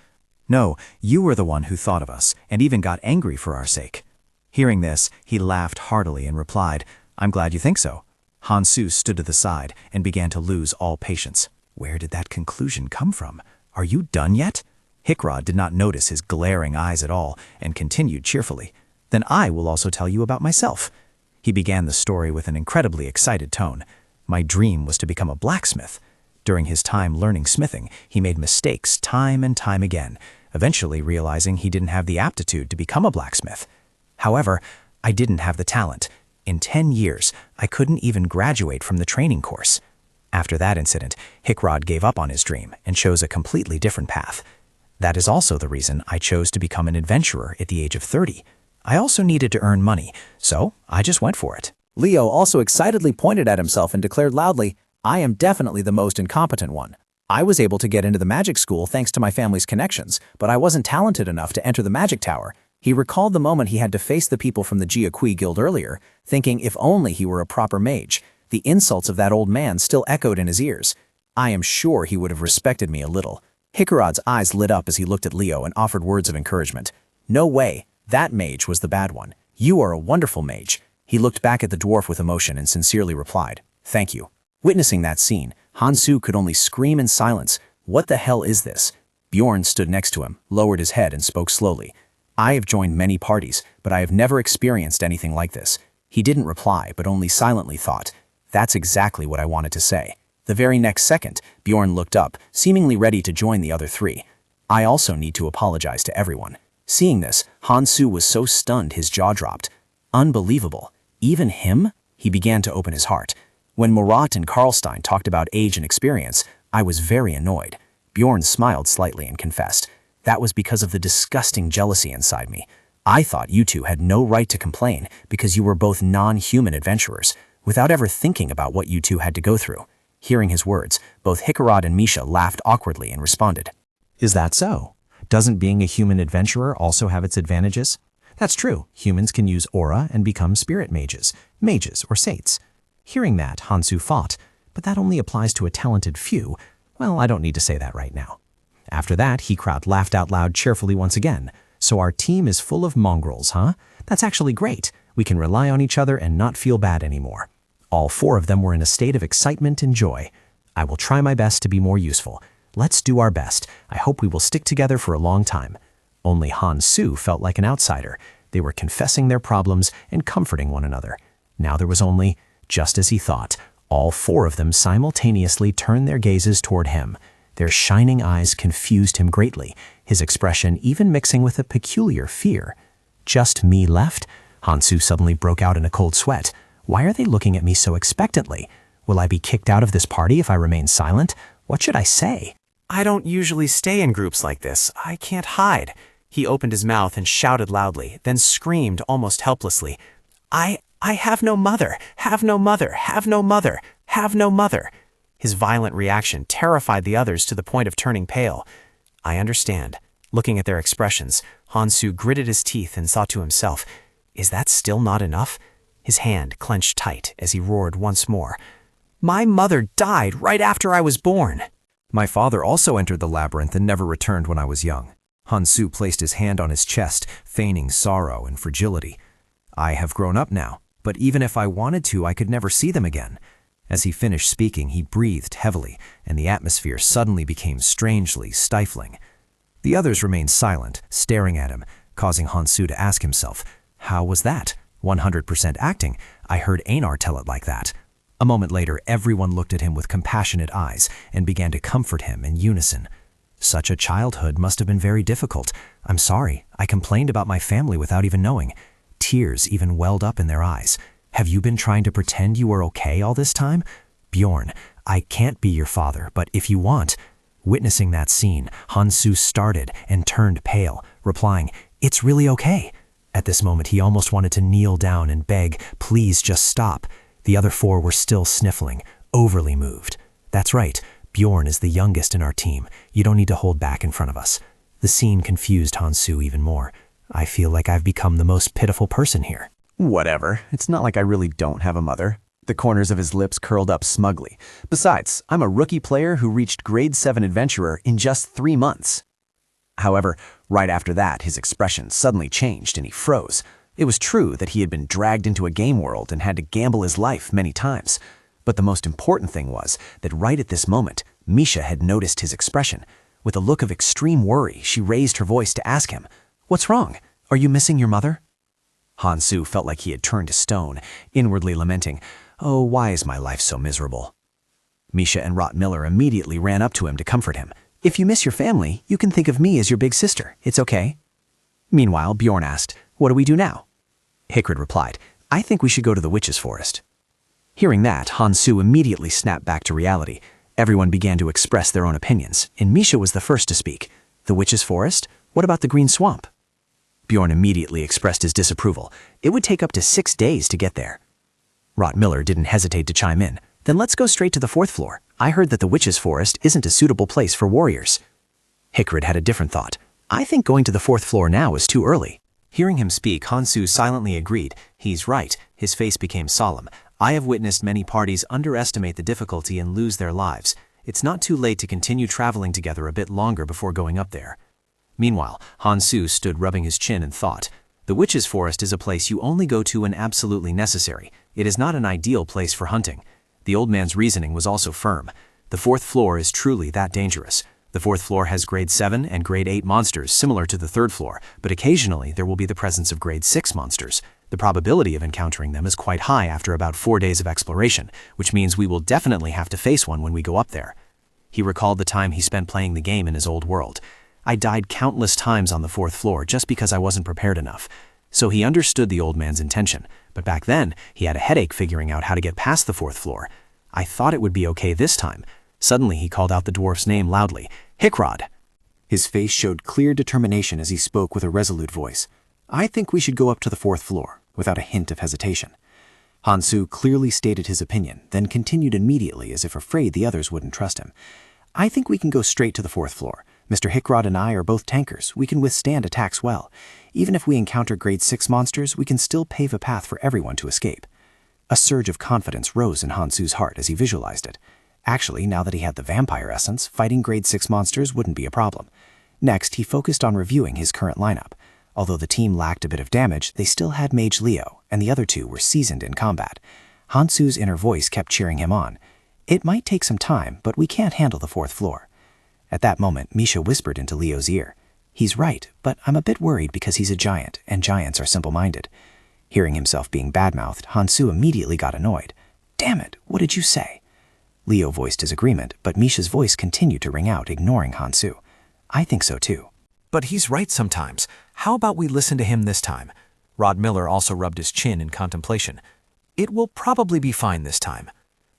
Speaker 2: No, you were the one who thought of us, and even got angry for our sake. Hearing this, he laughed heartily and replied, I'm glad you think so. Hansu stood to the side and began to lose all patience. Where did that conclusion come from? Are you done yet? Hickrod did not notice his glaring eyes at all and continued cheerfully. Then I will also tell you about myself. He began the story with an incredibly excited tone. My dream was to become a blacksmith. During his time learning smithing, he made mistakes time and time again, eventually realizing he didn't have the aptitude to become a blacksmith. However, I didn't have the talent. In 10 years, I couldn't even graduate from the training course. After that incident, Hickrod gave up on his dream and chose a completely different path. That is also the reason I chose to become an adventurer at the age of 30. I also needed to earn money, so I just went for it.
Speaker 5: Leo also excitedly pointed at himself and declared loudly, I am definitely the most incompetent one. I was able to get into the magic school thanks to my family's connections, but I wasn't talented enough to enter the magic tower. He recalled the moment he had to face the people from the Jiaqui Guild earlier, thinking if only he were a proper mage. The insults of that old man still echoed in his ears. I am sure he would have respected me a little. Hickorod's eyes lit up as he looked at Leo and offered words of encouragement. No way, that mage was the bad one. You are a wonderful mage. He looked back at the dwarf with emotion and sincerely replied, Thank you. Witnessing that scene, Hansu could only scream in silence. What the hell is this? Bjorn stood next to him, lowered his head and spoke slowly. I have joined many parties, but I have never experienced anything like this. He didn't reply, but only silently thought. That's exactly what I wanted to say. The very next second, Bjorn looked up, seemingly ready to join the other three. I also need to apologize to everyone. Seeing this, Hansu was so stunned his jaw dropped. Unbelievable. Even him? He began to open his heart. When Murat and Karlstein talked about age and experience, I was very annoyed. Bjorn smiled slightly and confessed. That was because of the disgusting jealousy inside me. I thought you two had no right to complain because you were both non-human adventurers, without ever thinking about what you two had to go through. Hearing his words, both Hickrod and Misha laughed awkwardly and responded.
Speaker 3: Is that so? Doesn't being a human adventurer also have its advantages? That's true. Humans can use aura and become spirit mages or saints. Hearing that, Hansu fought, but that only applies to a talented few. Well, I don't need to say that right now. After that, Hickrod laughed out loud cheerfully once again. So our team is full of mongrels, huh? That's actually great. We can rely on each other and not feel bad anymore. All four of them were in a state of excitement and joy. I will try my best to be more useful. Let's do our best. I hope we will stick together for a long time." Only Han-Soo felt like an outsider. They were confessing their problems and comforting one another. Now there was only, just as he thought, all four of them simultaneously turned their gazes toward him. Their shining eyes confused him greatly, his expression even mixing with a peculiar fear. "Just me left?" Han-Soo suddenly broke out in a cold sweat. "Why are they looking at me so expectantly? Will I be kicked out of this party if I remain silent? What should I say?"
Speaker 5: "I don't usually stay in groups like this. I can't hide." He opened his mouth and shouted loudly, then screamed almost helplessly, I have no mother, have no mother, have no mother, have no mother." His violent reaction terrified the others to the point of turning pale. "I understand." Looking at their expressions, Han-Soo gritted his teeth and thought to himself, "Is that still not enough?" His hand clenched tight as he roared once more, "My mother died right after I was born."
Speaker 1: My father also entered the labyrinth and never returned when I was young. Han-Soo placed his hand on his chest, feigning sorrow and fragility. "I have grown up now, but even if I wanted to, I could never see them again." As he finished speaking, he breathed heavily, and the atmosphere suddenly became strangely stifling. The others remained silent, staring at him, causing Han-Soo to ask himself, how was that? 100% acting. I heard Einar tell it like that. A moment later, everyone looked at him with compassionate eyes and began to comfort him in unison. "Such a childhood must have been very difficult. I'm sorry. I complained about my family without even knowing." Tears even welled up in their eyes. "Have you been trying to pretend you were okay all this time? Bjorn, I can't be your father, but if you want." Witnessing that scene, Han-Soo started and turned pale, replying, "It's really okay." At this moment, he almost wanted to kneel down and beg, "Please just stop." The other four were still sniffling, overly moved. "That's right. Bjorn is the youngest in our team. You don't need to hold back in front of us." The scene confused Han-Soo even more. "I feel like I've become the most pitiful person here."
Speaker 5: "Whatever. It's not like I really don't have a mother." The corners of his lips curled up smugly. "Besides, I'm a rookie player who reached grade 7 adventurer in just 3 months. However, right after that, his expression suddenly changed and he froze. It was true that he had been dragged into a game world and had to gamble his life many times. But the most important thing was that right at this moment, Misha had noticed his expression. With a look of extreme worry, she raised her voice to ask him, "What's wrong? Are you missing your mother?" Han-Soo felt like he had turned to stone, inwardly lamenting, "Oh, why is my life so miserable?" Misha and Rot Miller immediately ran up to him to comfort him. "If you miss your family, you can think of me as your big sister. It's okay." Meanwhile, Bjorn asked, "What do we do now?" Hikrid replied, "I think we should go to the witch's forest." Hearing that, Han-Soo immediately snapped back to reality. Everyone began to express their own opinions, and Misha was the first to speak. "The witch's forest? What about the green swamp?" Bjorn immediately expressed his disapproval. "It would take up to 6 days to get there." Rot Miller didn't hesitate to chime in. "Then let's go straight to the 4th floor. I heard that the witch's forest isn't a suitable place for warriors." Hikrid had a different thought. "I think going to the 4th floor now is too early." Hearing him speak, Han-Soo silently agreed. He's right. His face became solemn. "I have witnessed many parties underestimate the difficulty and lose their lives. It's not too late to continue traveling together a bit longer before going up there." Meanwhile, Han-Soo stood rubbing his chin and thought, "The witch's forest is a place you only go to when absolutely necessary. It is not an ideal place for hunting." The old man's reasoning was also firm. The 4th floor is truly that dangerous. The 4th floor has grade 7 and grade 8 monsters similar to the 3rd floor, but occasionally there will be the presence of grade 6 monsters. The probability of encountering them is quite high after about 4 days of exploration, which means we will definitely have to face one when we go up there. He recalled the time he spent playing the game in his old world. "I died countless times on the 4th floor just because I wasn't prepared enough." So he understood the old man's intention, but back then he had a headache figuring out how to get past the 4th floor. "I thought it would be okay this time." Suddenly he called out the dwarf's name loudly, "Hikrod!" His face showed clear determination as he spoke with a resolute voice. "I think we should go up to the 4th floor," without a hint of hesitation. Han-Soo clearly stated his opinion, then continued immediately as if afraid the others wouldn't trust him. "I think we can go straight to the 4th floor. Mr. Hikrod and I are both tankers. We can withstand attacks well. Even if we encounter grade 6 monsters, we can still pave a path for everyone to escape." A surge of confidence rose in Han-Soo's heart as he visualized it. Actually, now that he had the vampire essence, fighting grade 6 monsters wouldn't be a problem. Next, he focused on reviewing his current lineup. Although the team lacked a bit of damage, they still had Mage Leo, and the other two were seasoned in combat. Han-Soo's inner voice kept cheering him on. It might take some time, but we can't handle the 4th floor. At that moment, Misha whispered into Leo's ear. He's right, but I'm a bit worried because he's a giant, and giants are simple-minded. Hearing himself being badmouthed, Hansu immediately got annoyed. Damn it, what did you say? Leo voiced his agreement, but Misha's voice continued to ring out, ignoring Hansu. I think so too.
Speaker 1: But he's right sometimes. How about we listen to him this time? Rod Miller also rubbed his chin in contemplation. It will probably be fine this time.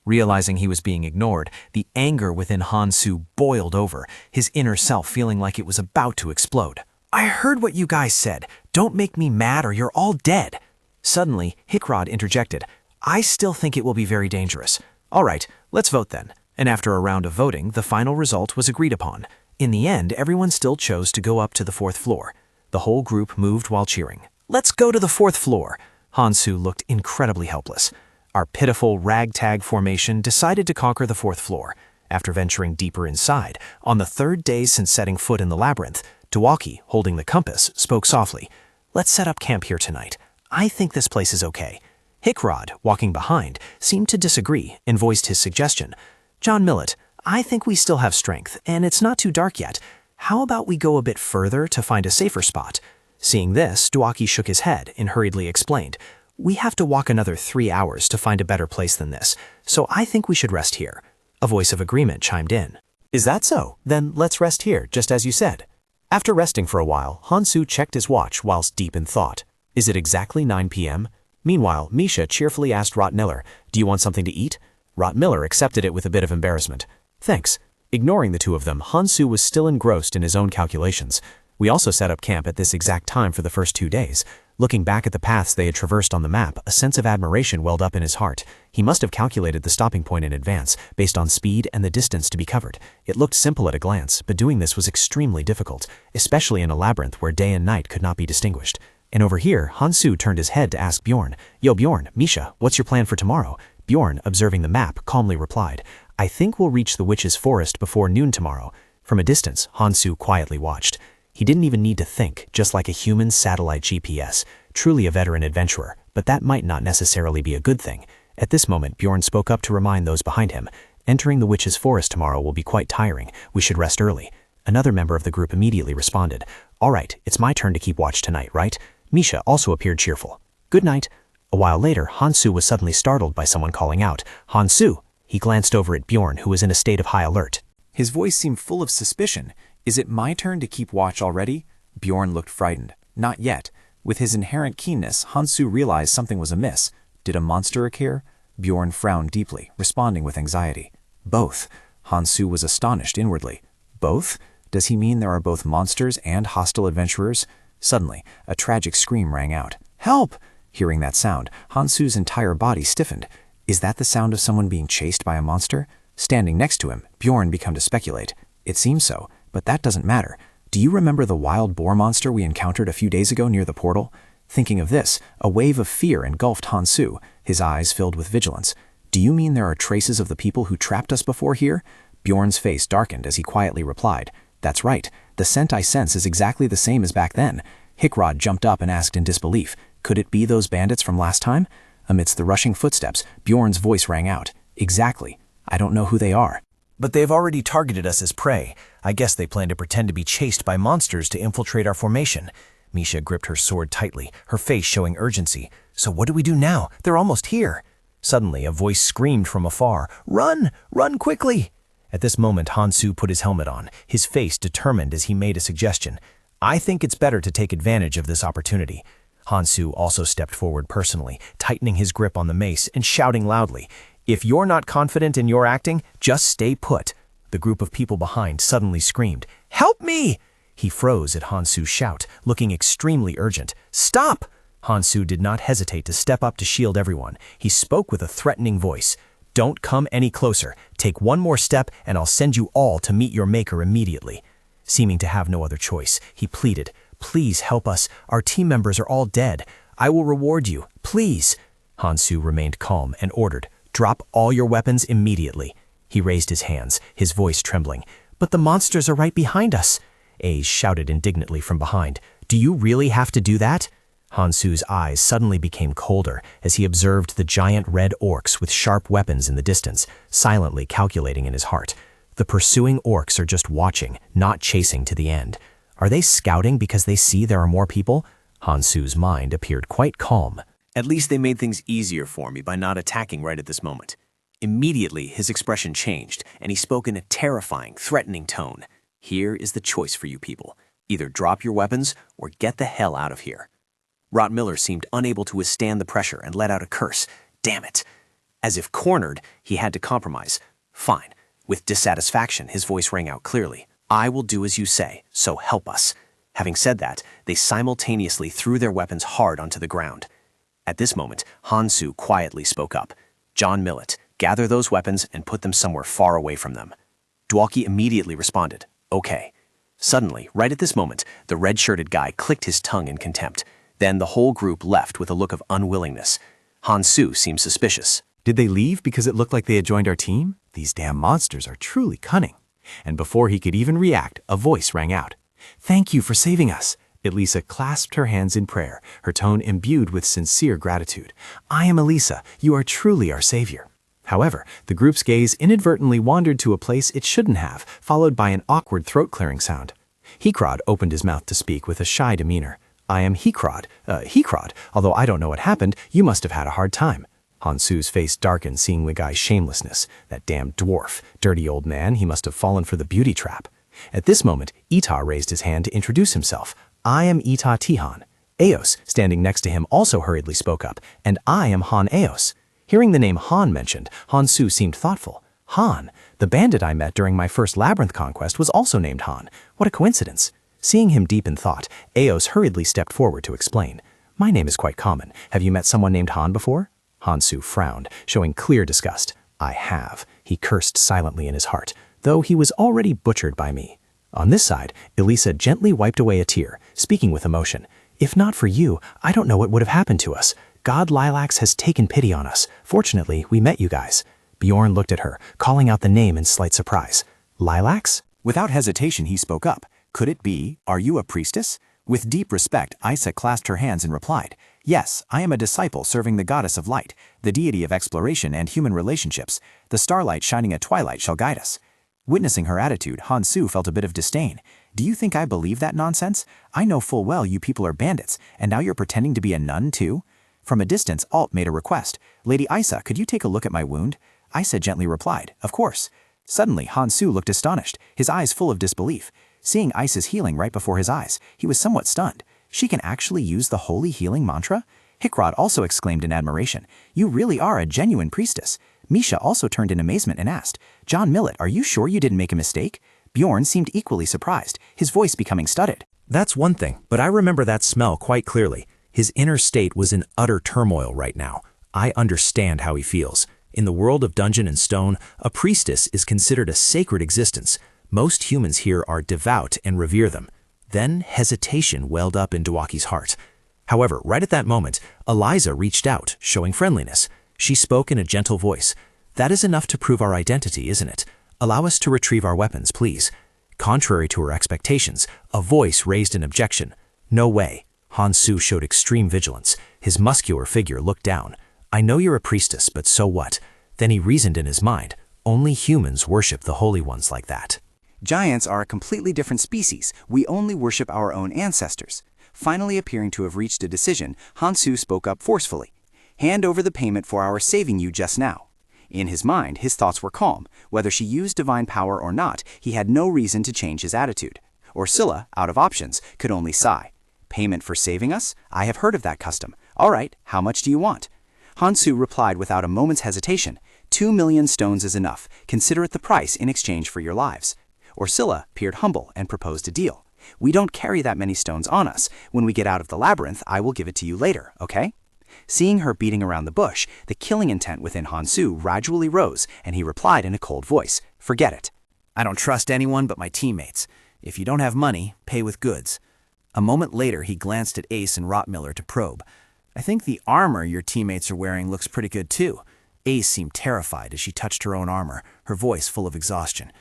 Speaker 1: Realizing he was being ignored, the anger within Hansu boiled over, his inner self feeling like it was about to explode. I heard what you guys said. Don't make me mad or you're all dead. Suddenly, Hickrod interjected. I still think it will be very dangerous. All right, let's vote then. And after a round of voting, the final result was agreed upon. In the end, everyone still chose to go up to the 4th floor. The whole group moved while cheering. Let's go to the 4th floor. Hansu looked incredibly helpless. Our pitiful ragtag formation decided to conquer the 4th floor. After venturing deeper inside, on the 3rd day since setting foot in the labyrinth, Dewaki, holding the compass, spoke softly. Let's set up camp here tonight. I think this place is okay. Hickrod, walking behind, seemed to disagree and voiced his suggestion. John Millet, I think we still have strength, and it's not too dark yet. How about we go a bit further to find a safer spot? Seeing this, Dewaki shook his head and hurriedly explained. We have to walk another 3 hours to find a better place than this, so I think we should rest here. A voice of agreement chimed in.
Speaker 7: Is that so? Then let's rest here, just as you said. After resting for a while, Hansu checked his watch whilst deep in thought. Is it exactly 9 p.m.? Meanwhile, Misha cheerfully asked Rot Miller, do you want something to eat? Rot Miller accepted it with a bit of embarrassment. Thanks. Ignoring the two of them, Hansu was still engrossed in his own calculations. We also set up camp at this exact time for the first 2 days. Looking back at the paths they had traversed on the map, a sense of admiration welled up in his heart. He must have calculated the stopping point in advance, based on speed and the distance to be covered. It looked simple at a glance, but doing this was extremely difficult, especially in a labyrinth where day and night could not be distinguished. And over here, Hansu turned his head to ask Bjorn, Yo Bjorn, Misha, what's your plan for tomorrow? Bjorn, observing the map, calmly replied, I think we'll reach the witch's forest before noon tomorrow. From a distance, Hansu quietly watched. He didn't even need to think, just like a human satellite GPS. Truly a veteran adventurer, but that might not necessarily be a good thing. At this moment, Bjorn spoke up to remind those behind him. Entering the witch's forest tomorrow will be quite tiring. We should rest early. Another member of the group immediately responded. All right, it's my turn to keep watch tonight, right? Misha also appeared cheerful. Good night. A while later, Hansu was suddenly startled by someone calling out, Hansu! He glanced over at Bjorn, who was in a state of high alert.
Speaker 4: His voice seemed full of suspicion. Is it my turn to keep watch already? Bjorn looked frightened. Not yet. With his inherent keenness, Hansu realized something was amiss. Did a monster appear? Bjorn frowned deeply, responding with anxiety. Both. Hansu was astonished inwardly. Both? Does he mean there are both monsters and hostile adventurers? Suddenly, a tragic scream rang out. Help! Hearing that sound, Hansu's entire body stiffened. Is that the sound of someone being chased by a monster? Standing next to him, Bjorn began to speculate. It seems so, but that doesn't matter. Do you remember the wild boar monster we encountered a few days ago near the portal? Thinking of this, a wave of fear engulfed Hansu, his eyes filled with vigilance. Do you mean there are traces of the people who trapped us before here? Bjorn's face darkened as he quietly replied. That's right. The scent I sense is exactly the same as back then. Hickrod jumped up and asked in disbelief, could it be those bandits from last time? Amidst the rushing footsteps, Bjorn's voice rang out. Exactly. I don't know who they are.
Speaker 7: But they've already targeted us as prey. I guess they plan to pretend to be chased by monsters to infiltrate our formation. Misha gripped her sword tightly, her face showing urgency. So what do we do now? They're almost here. Suddenly, a voice screamed from afar, Run! Run quickly! At this moment, Hansu put his helmet on, his face determined as he made a suggestion. I think it's better to take advantage of this opportunity. Hansu also stepped forward personally, tightening his grip on the mace and shouting loudly, If you're not confident in your acting, just stay put. The group of people behind suddenly screamed, Help me! He froze at Hansu's shout, looking extremely urgent. Stop! Hansu did not hesitate to step up to shield everyone. He spoke with a threatening voice. Don't come any closer. Take one more step and I'll send you all to meet your maker immediately. Seeming to have no other choice, he pleaded, Please help us. Our team members are all dead. I will reward you. Please. Hansu remained calm and ordered, Drop all your weapons immediately. He raised his hands, his voice trembling. But the monsters are right behind us. Ace shouted indignantly from behind. Do you really have to do that? Hansu's eyes suddenly became colder as he observed the giant red orcs with sharp weapons in the distance, silently calculating in his heart. The pursuing orcs are just watching, not chasing to the end. Are they scouting because they see there are more people? Hansu's mind appeared quite calm.
Speaker 6: At least they made things easier for me by not attacking right at this moment. Immediately, his expression changed, and he spoke in a terrifying, threatening tone. Here is the choice for you people. Either drop your weapons or get the hell out of here. Rott Miller seemed unable to withstand the pressure and let out a curse. Damn it. As if cornered, he had to compromise. Fine. With dissatisfaction, his voice rang out clearly. I will do as you say, so help us. Having said that, they simultaneously threw their weapons hard onto the ground. At this moment, Hansu quietly spoke up. John Millet, gather those weapons and put them somewhere far away from them. Dwalkie immediately responded, okay. Suddenly, right at this moment, the red-shirted guy clicked his tongue in contempt. Then the whole group left with a look of unwillingness. Hansu seemed suspicious.
Speaker 3: Did they leave because it looked like they had joined our team? These damn monsters are truly cunning. And before he could even react, a voice rang out. Thank you for saving us. Elisa clasped her hands in prayer, her tone imbued with sincere gratitude. I am Elisa. You are truly our savior. However, the group's gaze inadvertently wandered to a place it shouldn't have, followed by an awkward throat-clearing sound. Hekrod opened his mouth to speak with a shy demeanor. I am Hekrod. Although I don't know what happened, you must have had a hard time. Hansu's face darkened, seeing the guy's shamelessness. That damn dwarf. Dirty old man, he must have fallen for the beauty trap. At this moment, Ita raised his hand to introduce himself. I am Ita Tihan. Eos, standing next to him, also hurriedly spoke up. And I am Han Eos. Hearing the name Han mentioned, Hansu seemed thoughtful. Han, the bandit I met during my first labyrinth conquest, was also named Han. What a coincidence. Seeing him deep in thought, Eos hurriedly stepped forward to explain. My name is quite common. Have you met someone named Han before? Hansu frowned, showing clear disgust. I have. He cursed silently in his heart, though he was already butchered by me. On this side, Elisa gently wiped away a tear, speaking with emotion. If not for you, I don't know what would have happened to us. God Lilacs has taken pity on us. Fortunately, we met you guys. Bjorn looked at her, calling out the name in slight surprise. Lilacs?
Speaker 2: Without hesitation, he spoke up. Could it be, are you a priestess? With deep respect, Isa clasped her hands and replied, Yes, I am a disciple serving the goddess of light, the deity of exploration and human relationships. The starlight shining at twilight shall guide us. Witnessing her attitude, Hansu felt a bit of disdain. Do you think I believe that nonsense? I know full well you people are bandits, and now you're pretending to be a nun too? From a distance, Alt made a request. Lady Isa, could you take a look at my wound? Isa gently replied, Of course. Suddenly, Hansu looked astonished, his eyes full of disbelief. Seeing Isa's healing right before his eyes, he was somewhat stunned. She can actually use the holy healing mantra? Hikrod also exclaimed in admiration. You really are a genuine priestess. Misha also turned in amazement and asked, John Millet, are you sure you didn't make a mistake? Bjorn seemed equally surprised, his voice becoming stuttered.
Speaker 8: That's one thing, but I remember that smell quite clearly. His inner state was in utter turmoil right now. I understand how he feels. In the world of Dungeon and Stone, a priestess is considered a sacred existence. Most humans here are devout and revere them. Then hesitation welled up in Dwakie's heart. However, right at that moment, Eliza reached out, showing friendliness. She spoke in a gentle voice. That is enough to prove our identity, isn't it? Allow us to retrieve our weapons, please. Contrary to her expectations, a voice raised an objection. No way. Hansu showed extreme vigilance. His muscular figure looked down. I know you're a priestess, but so what? Then he reasoned in his mind. Only humans worship the holy ones like that.
Speaker 2: Giants are a completely different species. We only worship our own ancestors. Finally appearing to have reached a decision, Hansu spoke up forcefully. Hand over the payment for our saving you just now. In his mind, his thoughts were calm. Whether she used divine power or not, he had no reason to change his attitude. Ursula, out of options, could only sigh. Payment for saving us? I have heard of that custom. All right, how much do you want? Hansu replied without a moment's hesitation. 2 million stones is enough. Consider it the price in exchange for your lives. Ursula appeared humble and proposed a deal. We don't carry that many stones on us. When we get out of the labyrinth, I will give it to you later, okay? Seeing her beating around the bush, the killing intent within Hansu gradually rose, and he replied in a cold voice, Forget it.
Speaker 5: I don't trust anyone but my teammates. If you don't have money, pay with goods. A moment later, he glanced at Ace and Rottmiller to probe. I think the armor your teammates are wearing looks pretty good too. Ace seemed terrified as she touched her own armor, her voice full of exhaustion.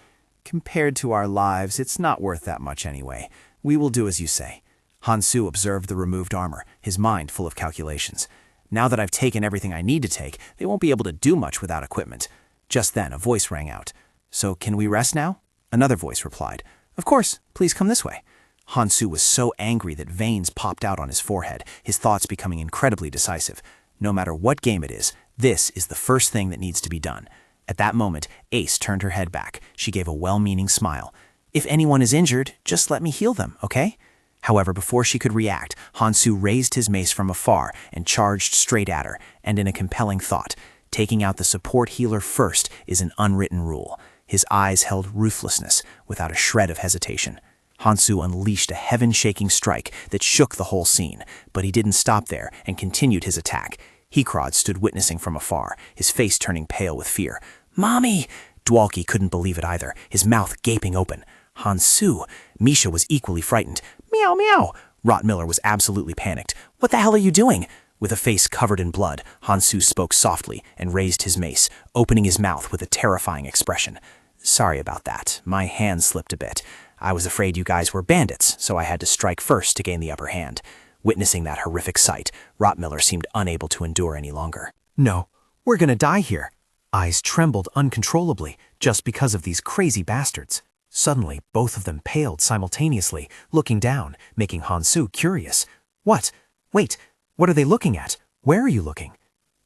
Speaker 5: Compared to our lives, it's not worth that much anyway. We will do as you say. Hansu observed the removed armor, his mind full of calculations. Now that I've taken everything I need to take, they won't be able to do much without equipment. Just then, a voice rang out. So can we rest now? Another voice replied. Of course, please come this way. Hansu was so angry that veins popped out on his forehead, his thoughts becoming incredibly decisive. No matter what game it is, this is the first thing that needs to be done. At that moment, Ace turned her head back. She gave a well-meaning smile. If anyone is injured, just let me heal them, okay? However, before she could react, Hansu raised his mace from afar and charged straight at her, and in a compelling thought, taking out the support healer first is an unwritten rule. His eyes held ruthlessness without a shred of hesitation. Hansu unleashed a heaven-shaking strike that shook the whole scene, but he didn't stop there and continued his attack. Hekrod stood witnessing from afar, his face turning pale with fear. "Mommy!" Dwalki couldn't believe it either, his mouth gaping open. Hansu! Misha was equally frightened. "Meow, meow!" Rottmiller was absolutely panicked. "What the hell are you doing?" With a face covered in blood, Hansu spoke softly and raised his mace, opening his mouth with a terrifying expression. "Sorry about that. My hand slipped a bit. I was afraid you guys were bandits, so I had to strike first to gain the upper hand." Witnessing that horrific sight, Rottmiller seemed unable to endure any longer.
Speaker 1: No, we're gonna die here. Eyes trembled uncontrollably just because of these crazy bastards. Suddenly, both of them paled simultaneously, looking down, making Hansu curious. What? Wait, what are they looking at? Where are you looking?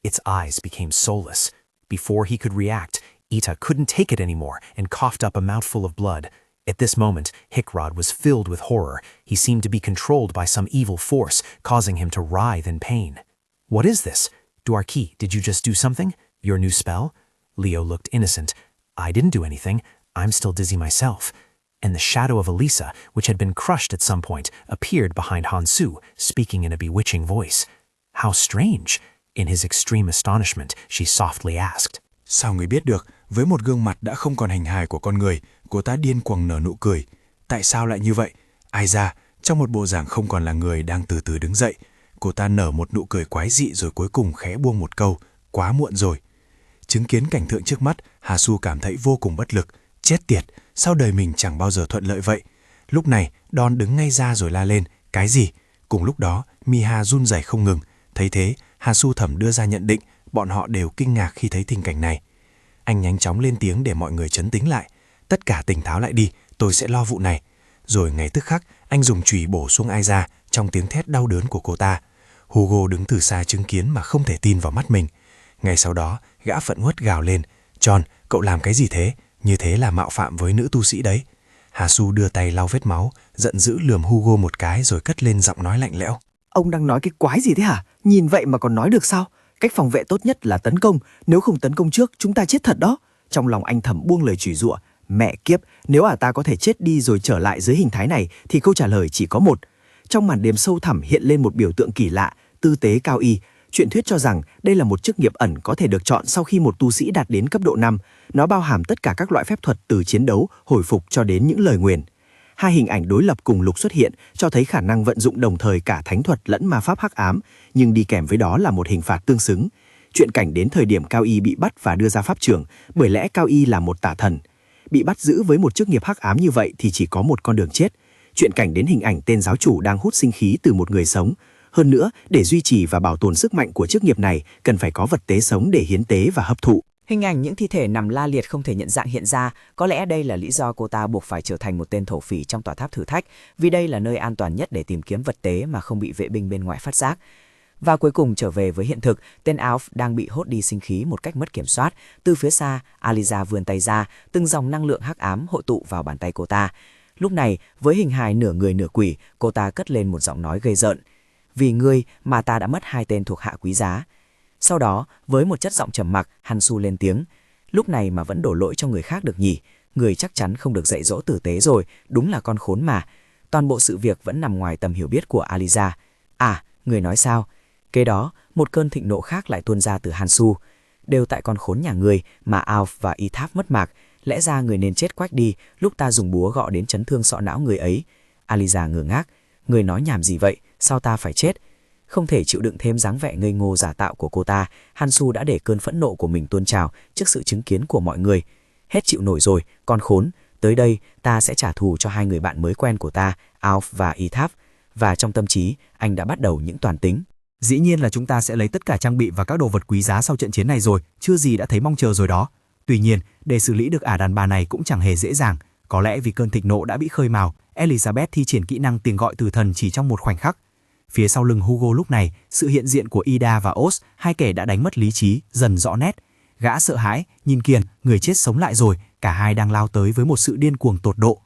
Speaker 1: Its eyes became soulless. Before he could react, Ita couldn't take it anymore and coughed up a mouthful of blood. At this moment, Hekrod was filled with horror. He seemed to be controlled by some evil force, causing him to writhe in pain. What is this? Dwarki, did you just do something? Your new spell? Leo looked innocent. I didn't do anything. I'm still dizzy myself. And the shadow of Elisa, which had been crushed at some point, appeared behind Hansu, speaking in a bewitching voice. How strange! In his extreme astonishment, she softly asked.
Speaker 9: Sao người biết được, với một gương mặt đã không còn hình hài của con người, cô ta điên cuồng nở nụ cười. Tại sao lại như vậy? Ai ra, trong một bộ dạng không còn là người đang từ từ đứng dậy. Cô ta nở một nụ cười quái dị rồi cuối cùng khẽ buông một câu, quá muộn rồi. Chứng kiến cảnh tượng trước mắt, Hasu cảm thấy vô cùng bất lực. Chết tiệt, sao đời mình chẳng bao giờ thuận lợi vậy? Lúc này, Don đứng ngay ra rồi la lên, cái gì? Cùng lúc đó, Miha run rẩy không ngừng. Thấy thế, Hasu thẩm đưa ra nhận định, bọn họ đều kinh ngạc khi thấy tình cảnh này. Anh nhanh chóng lên tiếng để mọi người trấn tĩnh lại. Tất cả tỉnh táo lại đi, tôi sẽ lo vụ này. Rồi ngay tức khắc, anh dùng chùy bổ xuống ai ra trong tiếng thét đau đớn của cô ta. Hugo đứng từ xa chứng kiến mà không thể tin vào mắt mình. Ngay sau đó, gã phẫn uất gào lên, John, cậu làm cái gì thế? Như thế là mạo phạm với nữ tu sĩ đấy. Hasu đưa tay lau vết máu, giận dữ lườm Hugo một cái rồi cất lên giọng nói lạnh lẽo.
Speaker 10: Ông đang nói cái quái gì thế hả? Nhìn vậy mà còn nói được sao? Cách phòng vệ tốt nhất là tấn công, nếu không tấn công trước chúng ta chết thật đó. Trong lòng anh thầm buông lời chửi giụa, mẹ kiếp, nếu ta có thể chết đi rồi trở lại dưới hình thái này thì câu trả lời chỉ có một. Trong màn đêm sâu thẳm hiện lên một biểu tượng kỳ lạ, tư tế cao y. Truyền thuyết cho rằng đây là một chức nghiệp ẩn có thể được chọn sau khi một tu sĩ đạt đến cấp độ 5. Nó bao hàm tất cả các loại phép thuật từ chiến đấu, hồi phục cho đến những lời nguyền. Hai hình ảnh đối lập cùng lúc xuất hiện cho thấy khả năng vận dụng đồng thời cả thánh thuật lẫn ma pháp hắc ám, nhưng đi kèm với đó là một hình phạt tương xứng. Chuyện cảnh đến thời điểm Cao Y bị bắt và đưa ra pháp trường, bởi lẽ Cao Y là một tà thần. Bị bắt giữ với một chức nghiệp hắc ám như vậy thì chỉ có một con đường chết. Chuyện cảnh đến hình ảnh tên giáo chủ đang hút sinh khí từ một người sống. Hơn nữa, để duy trì và bảo tồn sức mạnh của chức nghiệp này, cần phải có vật tế sống để hiến tế và hấp thụ.
Speaker 11: Hình ảnh những thi thể nằm la liệt không thể nhận dạng hiện ra, có lẽ đây là lý do cô ta buộc phải trở thành một tên thổ phỉ trong tòa tháp thử thách, vì đây là nơi an toàn nhất để tìm kiếm vật tế mà không bị vệ binh bên ngoài phát giác. Và cuối cùng trở về với hiện thực, tên Alf đang bị hốt đi sinh khí một cách mất kiểm soát. Từ phía xa, Aliza vươn tay ra, từng dòng năng lượng hắc ám hội tụ vào bàn tay cô ta. Lúc này, với hình hài nửa người nửa quỷ, cô ta cất lên một giọng nói gây rợn. Vì ngươi mà ta đã mất 2 tên thuộc hạ quý giá. Sau đó, với một chất giọng trầm mặc, Hansu lên tiếng. Lúc này mà vẫn đổ lỗi cho người khác được nhỉ? Người chắc chắn không được dạy dỗ tử tế rồi, đúng là con khốn mà. Toàn bộ sự việc vẫn nằm ngoài tầm hiểu biết của Aliza. À, người nói sao? Kế đó, một cơn thịnh nộ khác lại tuôn ra từ Hansu. Đều tại con khốn nhà ngươi mà Alf và Ithaf mất mạc. Lẽ ra người nên chết quách đi lúc ta dùng búa gọ đến chấn thương sọ não người ấy. Aliza ngơ ngác. Người nói nhảm gì vậy? Sao ta phải chết? Không thể chịu đựng thêm dáng vẻ ngây ngô giả tạo của cô ta, Hansu đã để cơn phẫn nộ của mình tuôn trào trước sự chứng kiến của mọi người. Hết chịu nổi rồi, con khốn. Tới đây, ta sẽ trả thù cho 2 người bạn mới quen của ta, Alf và Ithaf. và trong tâm trí, anh đã bắt đầu những toản tính.
Speaker 10: Dĩ nhiên là chúng ta sẽ lấy tất cả trang bị và các đồ vật quý giá sau trận chiến này rồi, chưa gì đã thấy mong chờ rồi đó. Tuy nhiên, để xử lý được ả đàn bà này cũng chẳng hề dễ dàng. Có lẽ vì cơn thịnh nộ đã bị khơi mào, Elizabeth thi triển kỹ năng tiếng gọi từ thần chỉ trong một khoảnh khắc. Phía sau lưng Hugo lúc này, sự hiện diện của Ida và Oz, hai kẻ đã đánh mất lý trí, dần rõ nét. Gã sợ hãi, nhìn kìa, người chết sống lại rồi, cả hai đang lao tới với một sự điên cuồng tột độ.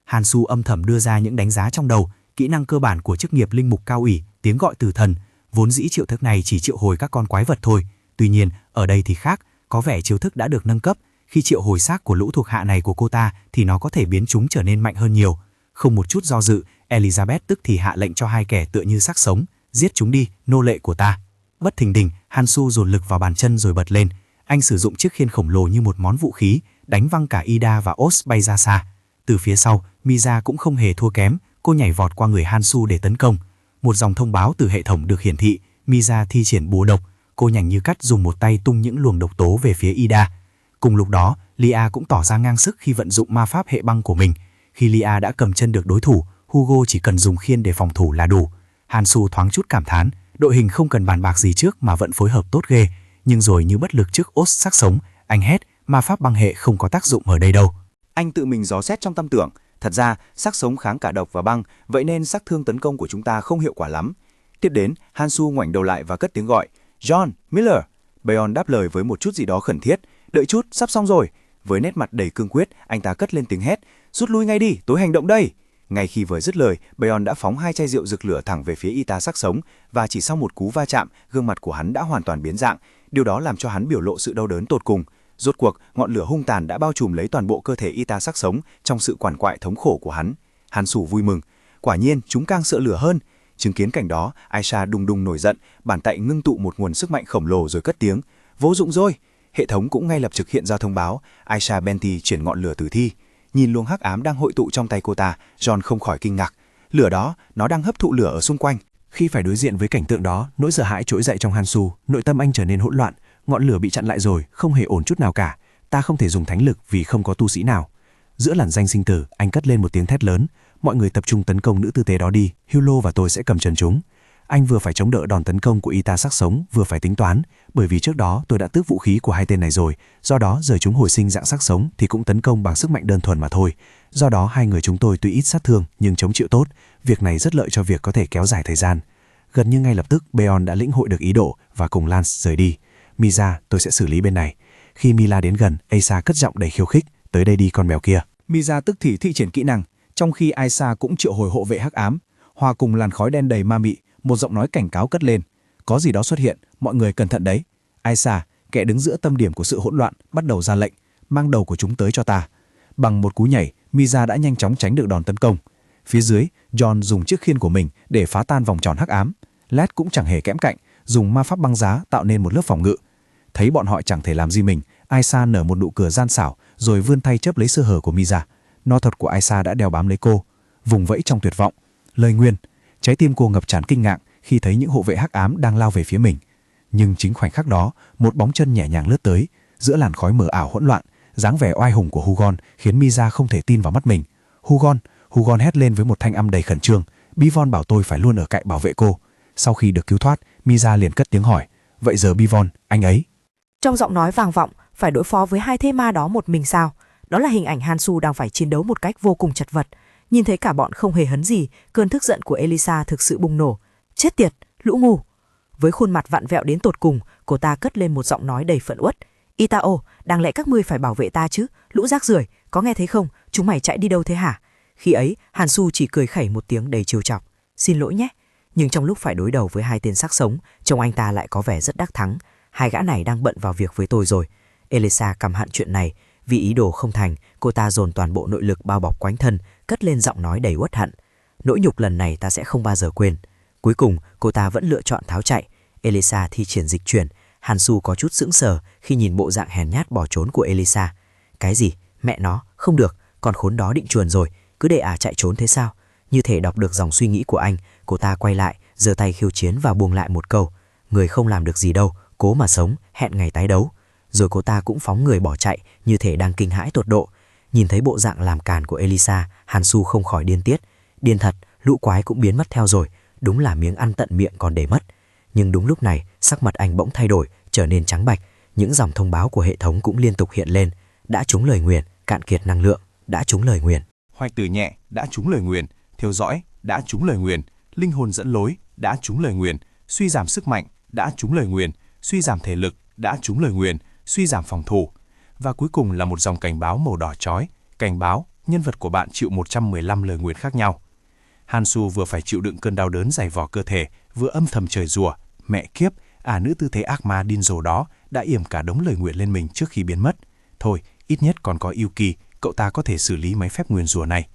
Speaker 10: Hansu âm thầm đưa ra những đánh giá trong đầu, kỹ năng cơ bản của chức nghiệp linh mục cao ủy, tiếng gọi từ thần. Vốn dĩ chiêu thức này chỉ triệu hồi các con quái vật thôi. Tuy nhiên, ở đây thì khác, có vẻ chiêu thức đã được nâng cấp. Khi triệu hồi xác của lũ thuộc hạ này của cô ta thì nó có thể biến chúng trở nên mạnh hơn nhiều. Không một chút do dự, Elizabeth tức thì hạ lệnh cho hai kẻ tựa như xác sống, giết chúng đi, nô lệ của ta. Bất thình lình, Hansu dồn lực vào bàn chân rồi bật lên. Anh sử dụng chiếc khiên khổng lồ như một món vũ khí, đánh văng cả Ida và Oz bay ra xa. Từ phía sau, Miza cũng không hề thua kém, cô nhảy vọt qua người Hansu để tấn công. Một dòng thông báo từ hệ thống được hiển thị, Miza thi triển búa độc, cô nhanh như cắt dùng một tay tung những luồng độc tố về phía Ida. Cùng lúc đó, Lia cũng tỏ ra ngang sức khi vận dụng ma pháp hệ băng của mình. Khi Lia đã cầm chân được đối thủ, Hugo chỉ cần dùng khiên để phòng thủ là đủ. Hansu thoáng chút cảm thán, đội hình không cần bàn bạc gì trước mà vẫn phối hợp tốt ghê. Nhưng rồi như bất lực trước Oz xác sống, anh hét, ma pháp băng hệ không có tác dụng ở đây đâu.
Speaker 3: Anh tự mình dò xét trong tâm tưởng, thật ra xác sống kháng cả độc và băng, vậy nên xác thương tấn công của chúng ta không hiệu quả lắm. Tiếp đến, Hansu ngoảnh đầu lại và cất tiếng gọi, John, Miller. Beon đáp lời với một chút gì đó khẩn thiết, đợi chút, sắp xong rồi. Với nét mặt đầy cương quyết, anh ta cất lên tiếng hét, rút lui ngay đi, tôi hành động đây. Ngay khi vừa dứt lời, Beon đã phóng hai chai rượu rực lửa thẳng về phía y tá xác sống, và chỉ sau một cú va chạm, gương mặt của hắn đã hoàn toàn biến dạng. Điều đó làm cho hắn biểu lộ sự đau đớn tột cùng. Rốt cuộc, ngọn lửa hung tàn đã bao trùm lấy toàn bộ cơ thể y tá xác sống trong sự quằn quại thống khổ của hắn. Hansu vui mừng, quả nhiên chúng càng sợ lửa hơn. Chứng kiến cảnh đó, Aisha đùng đùng nổi giận, bàn tay ngưng tụ một nguồn sức mạnh khổng lồ rồi cất tiếng, vô dụng rồi. Hệ thống cũng ngay lập tức hiện ra thông báo, Aisha Benty chuyển ngọn lửa tử thi. Nhìn luồng hắc ám đang hội tụ trong tay cô ta, John không khỏi kinh ngạc. Lửa đó, nó đang hấp thụ lửa ở xung quanh.
Speaker 8: Khi phải đối diện với cảnh tượng đó, nỗi sợ hãi trỗi dậy trong Hansu, nội tâm anh trở nên hỗn loạn. Ngọn lửa bị chặn lại rồi, không hề ổn chút nào cả. Ta không thể dùng thánh lực vì không có tu sĩ nào. Giữa làn danh sinh tử, anh cất lên một tiếng thét lớn. Mọi người tập trung tấn công nữ tư tế đó đi, Hulo và tôi sẽ cầm chân chúng. Anh vừa phải chống đỡ đòn tấn công của y tá xác sống, vừa phải tính toán, bởi vì trước đó tôi đã tước vũ khí của hai tên này rồi, do đó giờ chúng hồi sinh dạng xác sống thì cũng tấn công bằng sức mạnh đơn thuần mà thôi. Do đó hai người chúng tôi tuy ít sát thương nhưng chống chịu tốt, việc này rất lợi cho việc có thể kéo dài thời gian. Gần như ngay lập tức, Beon đã lĩnh hội được ý đồ và cùng Lance rời đi. Misa, tôi sẽ xử lý bên này. Khi Mila đến gần, Asa cất giọng đầy khiêu khích, tới đây đi con mèo kia.
Speaker 3: Misa tức thì thi triển kỹ năng, trong khi Asa cũng triệu hồi hộ vệ hắc ám, hòa cùng làn khói đen đầy ma mị. Một giọng nói cảnh cáo cất lên, có gì đó xuất hiện, mọi người cẩn thận đấy. Aisha, kẻ đứng giữa tâm điểm của sự hỗn loạn, bắt đầu ra lệnh, mang đầu của chúng tới cho ta. Bằng một cú nhảy, Misa đã nhanh chóng tránh được đòn tấn công. Phía dưới, John dùng chiếc khiên của mình để phá tan vòng tròn hắc ám. Led cũng chẳng hề kẽm cạnh, dùng ma pháp băng giá tạo nên một lớp phòng ngự. Thấy bọn họ chẳng thể làm gì mình, Aisha nở một nụ cười gian xảo, rồi vươn tay chớp lấy sơ hở của Misa. No thuật của Aisha đã đeo bám lấy cô, vùng vẫy trong tuyệt vọng. Lời nguyền. Trái tim cô ngập tràn kinh ngạc khi thấy những hộ vệ hắc ám đang lao về phía mình. Nhưng chính khoảnh khắc đó, một bóng chân nhẹ nhàng lướt tới, giữa làn khói mờ ảo hỗn loạn, dáng vẻ oai hùng của Hugon khiến Misa không thể tin vào mắt mình. Hugon hét lên với một thanh âm đầy khẩn trương, Bivon bảo tôi phải luôn ở cạnh bảo vệ cô. Sau khi được cứu thoát, Misa liền cất tiếng hỏi, vậy giờ Bivon, anh ấy?
Speaker 12: Trong giọng nói vang vọng, phải đối phó với hai thê ma đó một mình sao? Đó là hình ảnh Hansu đang phải chiến đấu một cách vô cùng chật vật. Nhìn thấy cả bọn không hề hấn gì, cơn tức giận của Elisa thực sự bùng nổ. Chết tiệt, lũ ngu! Với khuôn mặt vặn vẹo đến tột cùng, cô ta cất lên một giọng nói đầy phẫn uất. Itao, đáng lẽ các ngươi phải bảo vệ ta chứ, lũ rác rưởi, có nghe thấy không? Chúng mày chạy đi đâu thế hả? Khi ấy, Hansu chỉ cười khẩy một tiếng đầy trêu chọc. Xin lỗi nhé. Nhưng trong lúc phải đối đầu với hai tên xác sống, trông anh ta lại có vẻ rất đắc thắng. Hai gã này đang bận vào việc với tôi rồi. Elisa căm hận chuyện này. Vì ý đồ không thành, cô ta dồn toàn bộ nội lực bao bọc quanh thân, cất lên giọng nói đầy uất hận. Nỗi nhục lần này ta sẽ không bao giờ quên. Cuối cùng, cô ta vẫn lựa chọn tháo chạy. Elisa thi triển dịch chuyển. Hansu có chút sững sờ khi nhìn bộ dạng hèn nhát bỏ trốn của Elisa. Cái gì? Mẹ nó, không được, con khốn đó định chuồn rồi, cứ để chạy trốn thế sao? Như thể đọc được dòng suy nghĩ của anh, cô ta quay lại, giơ tay khiêu chiến và buông lại một câu. Người không làm được gì đâu, cố mà sống, hẹn ngày tái đấu. Rồi cô ta cũng phóng người bỏ chạy, như thể đang kinh hãi tột độ. Nhìn thấy bộ dạng làm càn của Elisa, Hansu không khỏi điên tiết. Điên thật,
Speaker 11: lũ quái cũng biến mất theo rồi, đúng là miếng ăn tận miệng còn để mất. Nhưng đúng lúc này, sắc mặt anh bỗng thay đổi, trở nên trắng bạch, những dòng thông báo của hệ thống cũng liên tục hiện lên. Đã trúng lời nguyền, cạn kiệt năng lượng, đã trúng lời nguyền.
Speaker 13: Hoạch tử nhẹ, đã trúng lời nguyền. Theo dõi, đã trúng lời nguyền. Linh hồn dẫn lối, đã trúng lời nguyền. Suy giảm sức mạnh, đã trúng lời nguyền. Suy giảm thể lực, đã trúng lời nguyền. Suy giảm phòng thủ. Và cuối cùng là một dòng cảnh báo màu đỏ chói. Cảnh báo, nhân vật của bạn chịu 115 lời nguyền khác nhau. Hansu vừa phải chịu đựng cơn đau đớn dày vò cơ thể, vừa âm thầm chửi rủa, mẹ kiếp, nữ tư thế ác ma điên rồ đó đã yểm cả đống lời nguyền lên mình trước khi biến mất. Thôi, ít nhất còn có Yuki, cậu ta có thể xử lý mấy phép nguyền rủa này.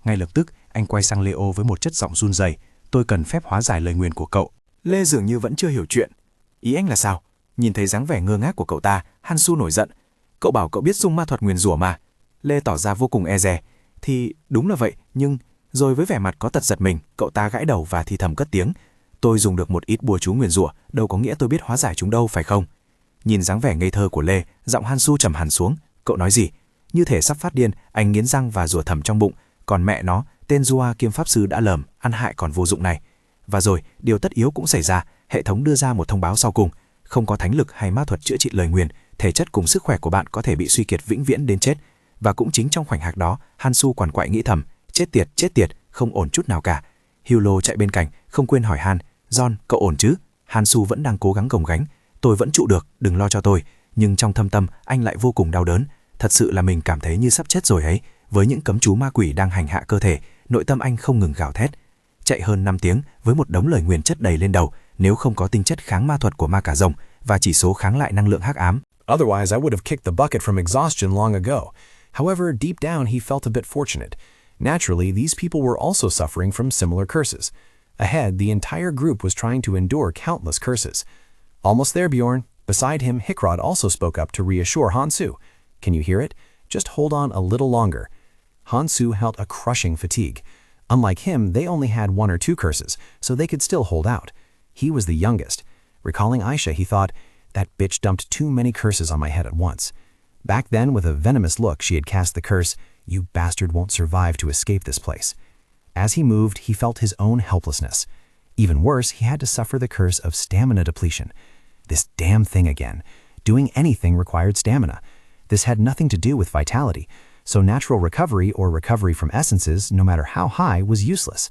Speaker 13: Ngay lập tức, anh quay sang Leo với một chất giọng run rẩy, tôi cần phép hóa giải lời nguyền của cậu.
Speaker 3: Lê dường như vẫn chưa hiểu chuyện. Ý anh là sao? Nhìn thấy dáng vẻ ngơ ngác của cậu ta, Hansu nổi giận. Cậu bảo cậu biết dùng ma thuật nguyền rủa mà. Lê tỏ ra vô cùng e dè. Thì đúng là vậy, nhưng... Rồi với vẻ mặt có tật giật mình, cậu ta gãi đầu và thì thầm cất tiếng. Tôi dùng được một ít bùa chú nguyền rủa, đâu có nghĩa tôi biết hóa giải chúng đâu, phải không? Nhìn dáng vẻ ngây thơ của Lê, giọng Hansu trầm hẳn xuống. Cậu nói gì? Như thể sắp phát điên, anh nghiến răng và rủa thầm trong bụng. Còn mẹ nó, tên Jua kiêm pháp sư đã lầm, ăn hại còn vô dụng này. Và rồi, điều tất yếu cũng xảy ra, hệ thống đưa ra một thông báo sau cùng. Không có thánh lực hay ma thuật chữa trị lời nguyền, thể chất cùng sức khỏe của bạn có thể bị suy kiệt vĩnh viễn đến chết. Và cũng chính trong khoảnh khắc đó, Hansu quằn quại nghĩ thầm, chết tiệt, không ổn chút nào cả. Hyulo chạy bên cạnh, không quên hỏi Han, John, cậu ổn chứ? Hansu vẫn đang cố gắng gồng gánh. Tôi vẫn trụ được, đừng lo cho tôi. Nhưng trong thâm tâm, anh lại vô cùng đau đớn. Thật sự là mình cảm thấy như sắp chết rồi ấy. Với những cấm chú ma quỷ đang hành hạ cơ thể, nội tâm anh không ngừng gào thét. Chạy hơn 5 tiếng với một đống lời nguyền chất đầy lên đầu, nếu không có tinh chất kháng ma thuật của ma cà rồng và chỉ số kháng lại năng lượng hắc ám.
Speaker 1: Otherwise, I would have kicked the bucket from exhaustion long ago. However, deep down, he felt a bit fortunate. Naturally, these people were also suffering from similar curses. Ahead, the entire group was trying to endure countless curses. Almost there, Bjorn. Beside him, Hickrod also spoke up to reassure Hansu. Can you hear it? Just hold on a little longer. Hansu felt a crushing fatigue. Unlike him, they only had 1 or 2 curses, so they could still hold out. He was the youngest. Recalling Aisha, he thought, that bitch dumped too many curses on my head at once. Back then, with a venomous look, she had cast the curse, you bastard won't survive to escape this place. As he moved, he felt his own helplessness. Even worse, he had to suffer the curse of stamina depletion. This damn thing again. Doing anything required stamina. This had nothing to do with vitality, so natural recovery or recovery from essences, no matter how high, was useless.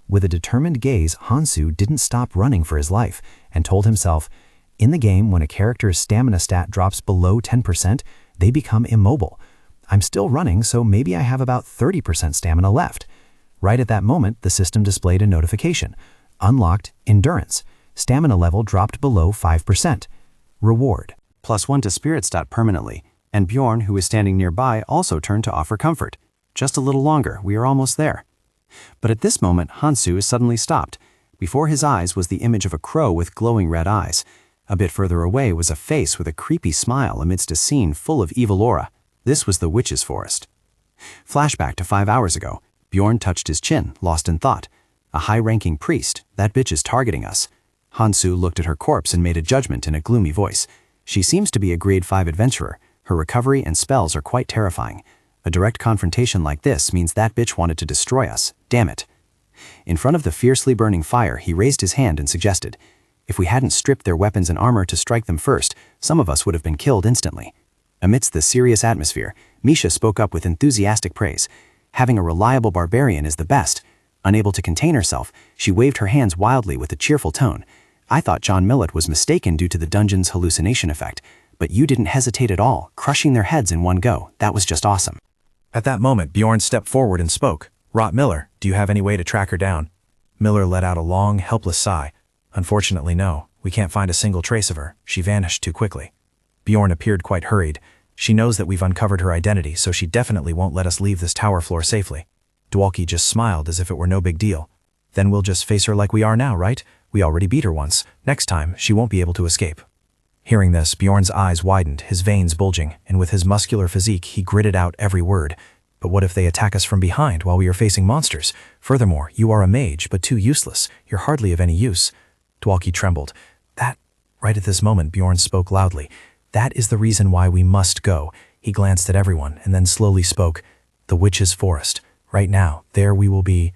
Speaker 1: With a determined gaze, Hansu didn't stop running for his life and told himself, in the game, when a character's stamina stat drops below 10%, they become immobile. I'm still running, so maybe I have about 30% stamina left. Right at that moment, the system displayed a notification. Unlocked endurance. Stamina level dropped below 5%. Reward.
Speaker 5: +1 to spirit stat permanently, and Bjorn, who was standing nearby, also turned to offer comfort. Just a little longer, we are almost there. But at this moment, Hansu suddenly stopped. Before his eyes was the image of a crow with glowing red eyes. A bit further away was a face with a creepy smile amidst a scene full of evil aura. This was the witch's forest. Flashback to 5 hours ago. Bjorn touched his chin, lost in thought. A high-ranking priest, that bitch is targeting us. Hansu looked at her corpse and made a judgment in a gloomy voice. She seems to be a grade 5 adventurer. Her recovery and spells are quite terrifying. A direct confrontation like this means that bitch wanted to destroy us. Damn it. In front of the fiercely burning fire, he raised his hand and suggested, if we hadn't stripped their weapons and armor to strike them first, some of us would have been killed instantly. Amidst the serious atmosphere, Misha spoke up with enthusiastic praise. Having a reliable barbarian is the best. Unable to contain herself, she waved her hands wildly with a cheerful tone. I thought John Millett was mistaken due to the dungeon's hallucination effect, but you didn't hesitate at all, crushing their heads in one go. That was just awesome.
Speaker 1: At that moment, Bjorn stepped forward and spoke. Rot Miller, do you have any way to track her down? Miller let out a long, helpless sigh. Unfortunately, no. We can't find a single trace of her. She vanished too quickly. Bjorn appeared quite hurried. She knows that we've uncovered her identity, so she definitely won't let us leave this tower floor safely. Dwalki just smiled as if it were no big deal. Then we'll just face her like we are now, right? We already beat her once. Next time, she won't be able to escape. Hearing this, Bjorn's eyes widened, his veins bulging, and with his muscular physique, he gritted out every word. But what if they attack us from behind while we are facing monsters? Furthermore, you are a mage, but too useless. You're hardly of any use. Dwalki trembled. Right at this moment, Bjorn spoke loudly. That is the reason why we must go. He glanced at everyone and then slowly spoke. The witch's forest. Right now, there we will be.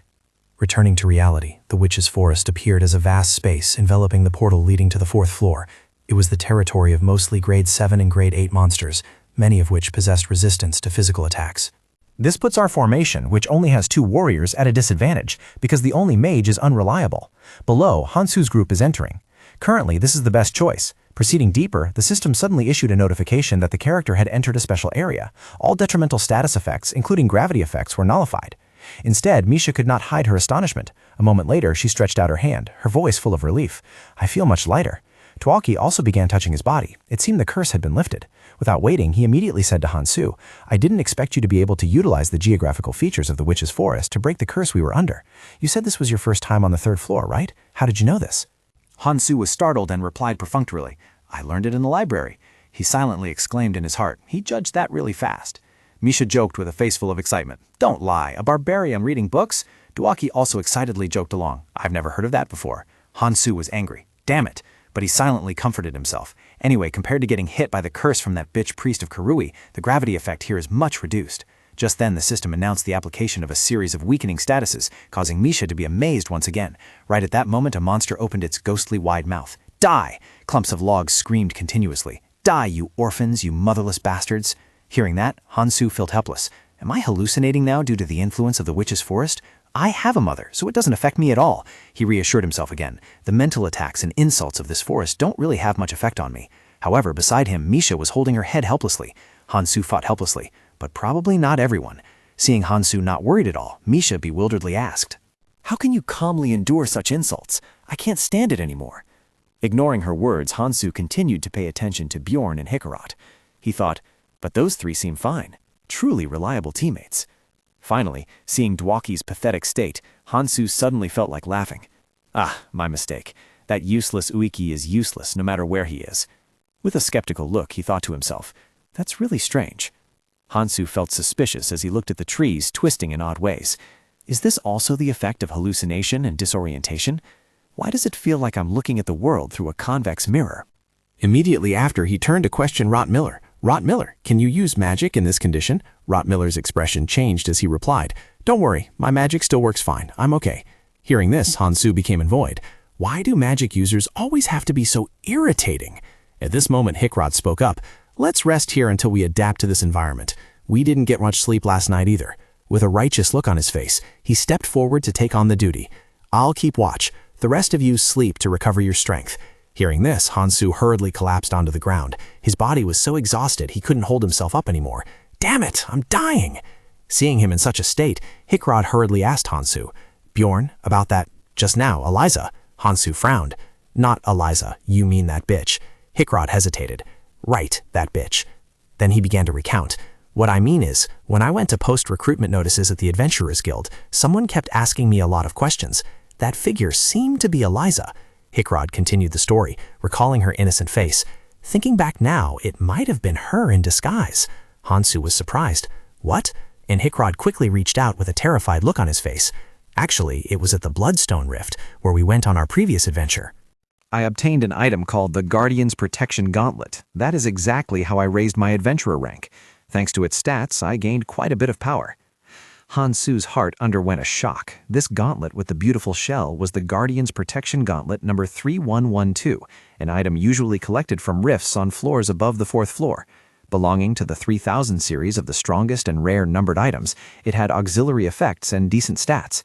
Speaker 8: Returning to reality, the witch's forest appeared as a vast space enveloping the portal leading to the 4th floor. It was the territory of mostly grade 7 and grade 8 monsters, many of which possessed resistance to physical attacks.
Speaker 7: This puts our formation, which only has 2 warriors, at a disadvantage, because the only mage is unreliable. Below, Hansu's group is entering. Currently, this is the best choice. Proceeding deeper, the system suddenly issued a notification that the character had entered a special area. All detrimental status effects, including gravity effects, were nullified. Instead, Misha could not hide her astonishment. A moment later, she stretched out her hand, her voice full of relief. "I feel much lighter." Tuaki also began touching his body. It seemed the curse had been lifted. Without waiting, he immediately said to Hansu, "I didn't expect you to be able to utilize the geographical features of the witch's forest to break the curse we were under. You said this was your first time on the 3rd floor, right? How did you know this?"
Speaker 3: Hansu was startled and replied perfunctorily, "I learned it in the library." He silently exclaimed in his heart, he judged that really fast. Misha joked with a face full of excitement. "Don't lie, a barbarian reading books?" Tuaki also excitedly joked along, "I've never heard of that before." Hansu was angry. Damn it! But he silently comforted himself. Anyway, compared to getting hit by the curse from that bitch priest of Karui, the gravity effect here is much reduced. Just then, the system announced the application of a series of weakening statuses, causing Misha to be amazed once again. Right at that moment, a monster opened its ghostly wide mouth. "Die!" Clumps of logs screamed continuously. "Die, you orphans, you motherless bastards!" Hearing that, Hansu felt helpless. Am I hallucinating now due to the influence of the witch's forest? I have a mother, so it doesn't affect me at all. He reassured himself again. The mental attacks and insults of this forest don't really have much effect on me. However, beside him, Misha was holding her head helplessly. Hansu fought helplessly, but probably not everyone. Seeing Hansu not worried at all, Misha bewilderedly asked, "How can you calmly endure such insults? I can't stand it anymore." Ignoring her words, Hansu continued to pay attention to Bjorn and Hikarat. He thought, but those 3 seem fine. Truly reliable teammates. Finally, seeing Dwaki's pathetic state, Hansu suddenly felt like laughing. Ah, my mistake. That useless Uiki is useless no matter where he is. With a skeptical look, he thought to himself, that's really strange. Hansu felt suspicious as he looked at the trees twisting in odd ways. Is this also the effect of hallucination and disorientation? Why does it feel like I'm looking at the world through a convex mirror?
Speaker 7: Immediately after, he turned to question Rottmiller. "Rottmiller, can you use magic in this condition?" Rottmiller's expression changed as he replied, "Don't worry, my magic still works fine. I'm okay." Hearing this, Hansu became annoyed. Why do magic users always have to be so irritating? At this moment, Hikarat spoke up. "Let's rest here until we adapt to this environment. We didn't get much sleep last night either." With a righteous look on his face, he stepped forward to take on the duty. "I'll keep watch. The rest of you sleep to recover your strength." Hearing this, Hansu hurriedly collapsed onto the ground. His body was so exhausted he couldn't hold himself up anymore. "Damn it, I'm dying!" Seeing him in such a state, Hikarat hurriedly asked Hansu, "Bjorn, about that just now, Eliza?" Hansu frowned. "Not Eliza, you mean that bitch." Hikarat hesitated. "Right, that bitch." Then he began to recount. "What I mean is, when I went to post recruitment notices at the Adventurers Guild, someone kept asking me a lot of questions. That figure seemed to be Eliza." Hikarat continued the story, recalling her innocent face. Thinking back now, it might have been her in disguise. Hansu was surprised. "What?" And Hikarat quickly reached out with a terrified look on his face. Actually, it was at the Bloodstone Rift, where we went on our previous adventure.
Speaker 1: I obtained an item called the Guardian's Protection Gauntlet. That is exactly how I raised my adventurer rank. Thanks to its stats, I gained quite a bit of power. Hansu's heart underwent a shock. This gauntlet with the beautiful shell was the Guardian's Protection Gauntlet number 3112, an item usually collected from rifts on floors above the 4th floor. Belonging to the 3000 series of the strongest and rare numbered items, it had auxiliary effects and decent stats.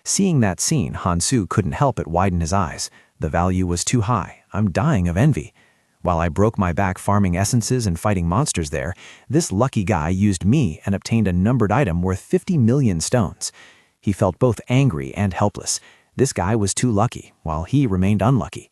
Speaker 1: Seeing that scene, Hansu couldn't help but widen his eyes. The value was too high. I'm dying of envy. While I broke my back farming essences and fighting monsters there, this lucky guy used me and obtained a numbered item worth 50 million stones. He felt both angry and helpless. This guy was too lucky, while he remained unlucky.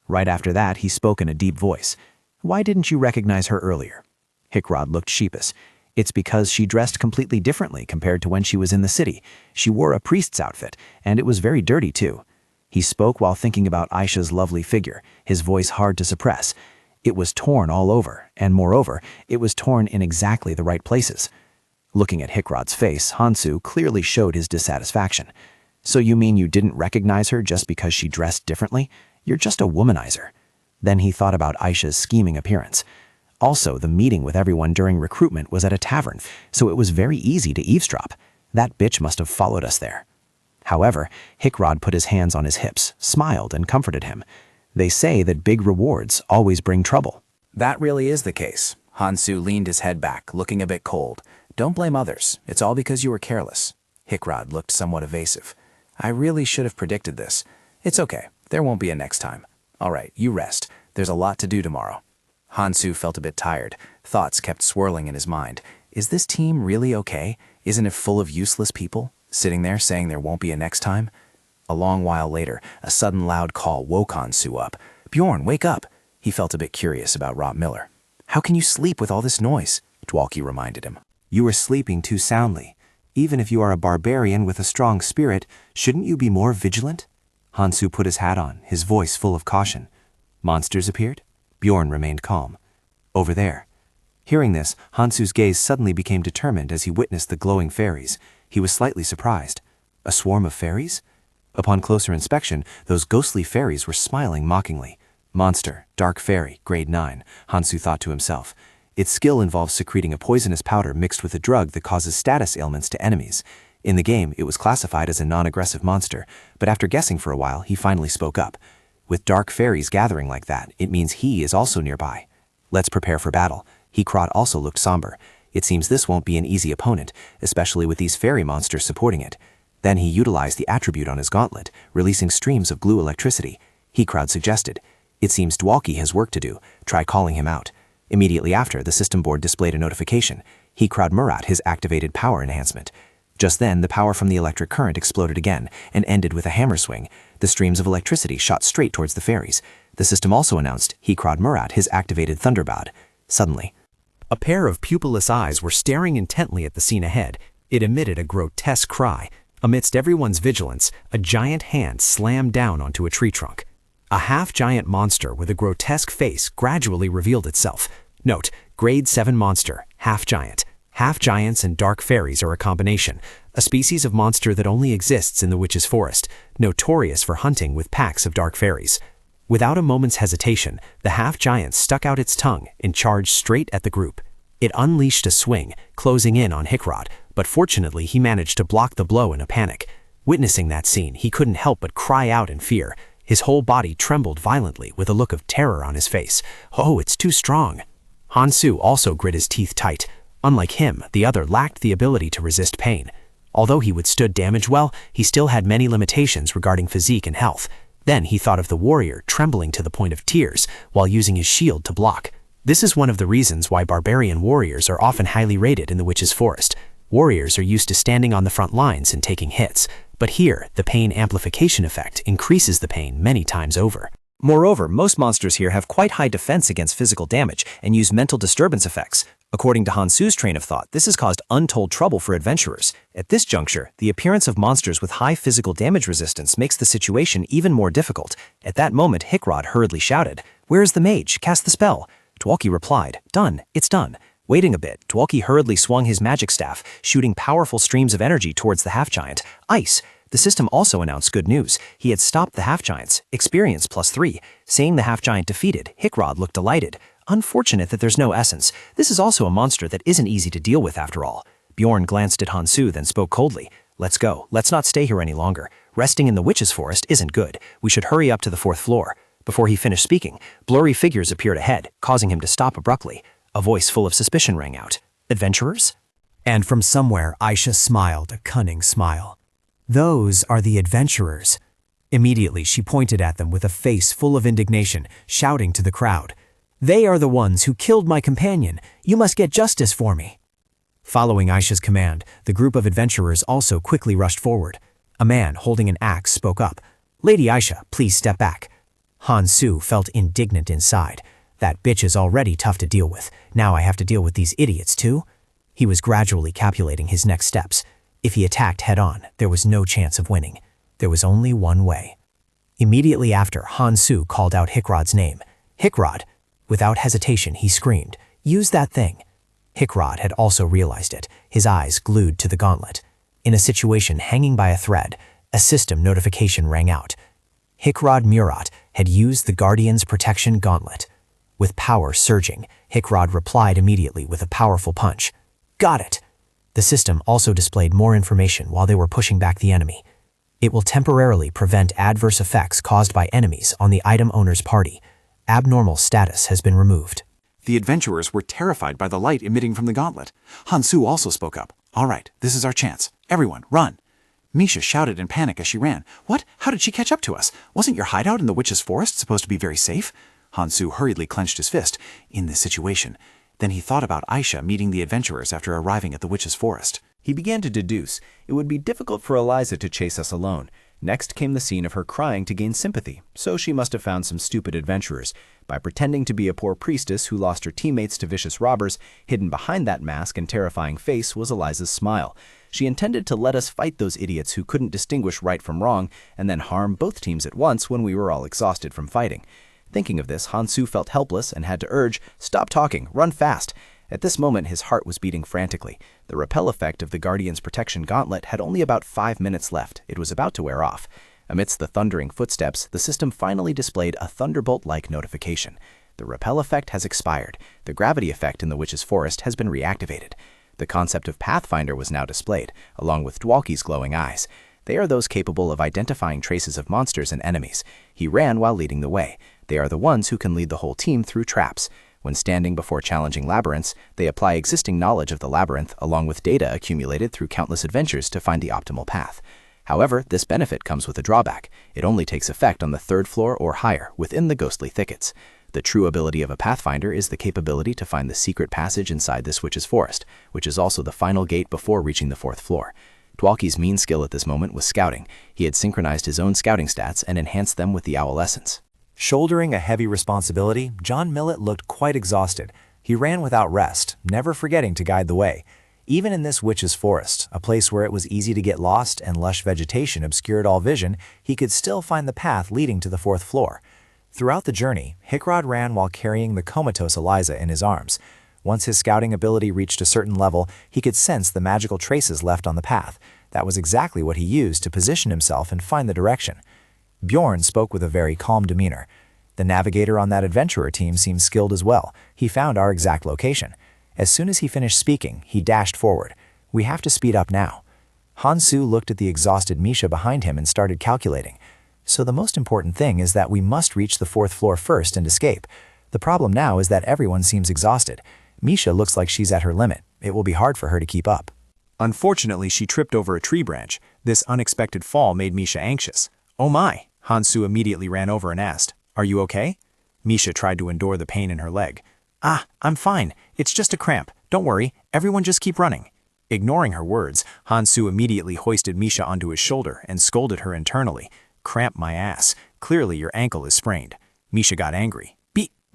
Speaker 1: Right after that, he spoke in a deep voice. "Why didn't you recognize her earlier?" Hikarat looked sheepish. "It's because she dressed completely differently compared to when she was in the city. She wore a priest's outfit, and it was very dirty too." He spoke while thinking about Aisha's lovely figure, his voice hard to suppress. It was torn all over, and moreover, it was torn in exactly the right places. Looking at Hikarat's face, Hansu clearly showed his dissatisfaction. "So you mean you didn't recognize her just because she dressed differently? You're just a womanizer." Then he thought about Aisha's scheming appearance. Also, the meeting with everyone during recruitment was at a tavern, so it was very easy to eavesdrop. That bitch must have followed us there.
Speaker 5: However, Hickrod put his hands on his hips, smiled, and comforted him. They say that big rewards always bring trouble.
Speaker 6: That really is the case. Hansu leaned his head back, looking a bit cold. Don't blame others. It's all because you were careless. Hickrod looked somewhat evasive. I really should have predicted this. It's okay. There won't be a next time. All right, you rest. There's a lot to do tomorrow. Hansu felt a bit tired. Thoughts kept swirling in his mind. Is this team really okay? Isn't it full of useless people? Sitting there saying there won't be a next time? A long while later, a sudden loud call woke Hansu up. Bjorn, wake up! He felt a bit curious about Rob Miller. How can you sleep with all this noise? Dwalkie reminded him.
Speaker 2: You are sleeping too soundly. Even if you are a barbarian with a strong spirit, shouldn't you be more vigilant? Hansu put his hat on, his voice full of caution. Monsters appeared? Bjorn remained calm. Over there. Hearing this, Hansu's gaze suddenly became determined as he witnessed the glowing fairies. He was slightly surprised. A swarm of fairies? Upon closer inspection, those ghostly fairies were smiling mockingly. Monster, dark fairy, grade 9, Hansu thought to himself. Its skill involves secreting a poisonous powder mixed with a drug that causes status ailments to enemies. In the game, it was classified as a non-aggressive monster, but after guessing for a while, he finally spoke up. With dark fairies gathering like that, it means he is also nearby. Let's prepare for battle. Hickrod also looked somber. It seems this won't be an easy opponent, especially with these fairy monsters supporting it. Then he utilized the attribute on his gauntlet, releasing streams of glue electricity. Hickrod suggested. It seems Dwalkie has work to do. Try calling him out. Immediately after, the system board displayed a notification. Hickrod Murat his activated power enhancement. Just then, the power from the electric current exploded again and ended with a hammer swing. The streams of electricity shot straight towards the fairies. The system also announced Hickrod Murat his activated Thunderbod. Suddenly,
Speaker 8: A pair of pupilless eyes were staring intently at the scene ahead. It emitted a grotesque cry. Amidst everyone's vigilance, a giant hand slammed down onto a tree trunk. A half-giant monster with a grotesque face gradually revealed itself. Note, grade 7 monster, half-giant. Half-giants and dark fairies are a combination, a species of monster that only exists in the Witch's Forest, notorious for hunting with packs of dark fairies. Without a moment's hesitation, the half-giant stuck out its tongue and charged straight at the group. It unleashed a swing, closing in on Hickrod, but fortunately he managed to block the blow in a panic. Witnessing that scene, he couldn't help but cry out in fear. His whole body trembled violently with a look of terror on his face. Oh, it's too strong. Hansu also grit his teeth tight. Unlike him, the other lacked the ability to resist pain. Although he withstood damage well, he still had many limitations regarding physique and health. Then he thought of the warrior trembling to the point of tears while using his shield to block. This is one of the reasons why barbarian warriors are often highly rated in the Witch's Forest. Warriors are used to standing on the front lines and taking hits, but here, the pain amplification effect increases the pain many times over.
Speaker 1: Moreover, most monsters here have quite high defense against physical damage and use mental disturbance effects. According to Hansu's train of thought, this has caused untold trouble for adventurers. At this juncture, the appearance of monsters with high physical damage resistance makes the situation even more difficult. At that moment, Hickrod hurriedly shouted, "Where is the mage? Cast the spell." Dwalkie replied, "Done, it's done." Waiting a bit, Dwalkie hurriedly swung his magic staff, shooting powerful streams of energy towards the half-giant. Ice! The system also announced good news. He had stopped the half-giants, experience +3. Seeing the half-giant defeated, Hickrod looked delighted. Unfortunate that there's no essence. This is also a monster that isn't easy to deal with after all. Bjorn glanced at Hansu, then spoke coldly. "Let's go. Let's not stay here any longer. Resting in the Witch's Forest isn't good. We should hurry up to the 4th floor." Before he finished speaking, blurry figures appeared ahead, causing him to stop abruptly. A voice full of suspicion rang out. "Adventurers?"
Speaker 7: And from somewhere, Aisha smiled a cunning smile. "Those are the adventurers." Immediately, she pointed at them with a face full of indignation, shouting to the crowd, "They are the ones who killed my companion. You must get justice for me." Following Aisha's command, the group of adventurers also quickly rushed forward. A man holding an axe spoke up. "Lady Aisha, please step back." Hansu felt indignant inside. That bitch is already tough to deal with. Now I have to deal with these idiots too? He was gradually calculating his next steps. If he attacked head-on, there was no chance of winning. There was only one way. Immediately after, Hansu called out Hickrod's name. "Hickrod!" Without hesitation, he screamed, "Use that thing!" Hickrod had also realized it, his eyes glued to the gauntlet. In a situation hanging by a thread, a system notification rang out. Hickrod Murat had used the Guardian's Protection Gauntlet. With power surging, Hickrod replied immediately with a powerful punch. "Got it!" The system also displayed more information while they were pushing back the enemy.
Speaker 1: It will temporarily prevent adverse effects caused by enemies on the item owner's party. Abnormal status has been removed.
Speaker 4: The adventurers were terrified by the light emitting from the gauntlet. Hansu also spoke up. All right, this is our chance. Everyone, run. Misha shouted in panic as she ran. What? How did she catch up to us? Wasn't your hideout in the witch's forest supposed to be very safe? Hansu hurriedly clenched his fist. In this situation. Then he thought about Aisha meeting the adventurers after arriving at the witch's forest.
Speaker 5: He began to deduce it would be difficult for Eliza to chase us alone. Next came the scene of her crying to gain sympathy, so she must have found some stupid adventurers. By pretending to be a poor priestess who lost her teammates to vicious robbers, hidden behind that mask and terrifying face was Eliza's smile. She intended to let us fight those idiots who couldn't distinguish right from wrong and then harm both teams at once when we were all exhausted from fighting. Thinking of this, Hansu felt helpless and had to urge, "Stop talking, run fast." At this moment, his heart was beating frantically. The repel effect of the Guardian's protection gauntlet had only about 5 minutes left. It was about to wear off. Amidst the thundering footsteps, the system finally displayed a thunderbolt-like notification. The repel effect has expired. The gravity effect in the witch's forest has been reactivated. The concept of Pathfinder was now displayed, along with Dwalki's glowing eyes. They are those capable of identifying traces of monsters and enemies. He ran while leading the way. They are the ones who can lead the whole team through traps. When standing before challenging labyrinths, they apply existing knowledge of the labyrinth along with data accumulated through countless adventures to find the optimal path. However, this benefit comes with a drawback. It only takes effect on the 3rd floor or higher, within the ghostly thickets. The true ability of a Pathfinder is the capability to find the secret passage inside this witch's forest, which is also the final gate before reaching the 4th floor. Dwalki's main skill at this moment was scouting. He had synchronized his own scouting stats and enhanced them with the owl essence.
Speaker 2: Shouldering a heavy responsibility, John Millet looked quite exhausted. He ran without rest, never forgetting to guide the way. Even in this witch's forest, a place where it was easy to get lost and lush vegetation obscured all vision, he could still find the path leading to the 4th floor. Throughout the journey, Hickrod ran while carrying the comatose Eliza in his arms. Once his scouting ability reached a certain level, he could sense the magical traces left on the path. That was exactly what he used to position himself and find the direction. Bjorn spoke with a very calm demeanor. The navigator on that adventurer team seemed skilled as well. He found our exact location. As soon as he finished speaking, he dashed forward. We have to speed up now. Hansu looked at the exhausted Misha behind him and started calculating. So the most important thing is that we must reach the 4th floor first and escape. The problem now is that everyone seems exhausted. Misha looks like she's at her limit. It will be hard for her to keep up.
Speaker 5: Unfortunately, she tripped over a tree branch. This unexpected fall made Misha anxious. "Oh my!" Hansu immediately ran over and asked, "Are you okay?" Misha tried to endure the pain in her leg. "Ah, I'm fine. It's just a cramp. Don't worry. Everyone just keep running." Ignoring her words, Hansu immediately hoisted Misha onto his shoulder and scolded her internally. "Cramp my ass. Clearly your ankle is sprained." Misha got angry.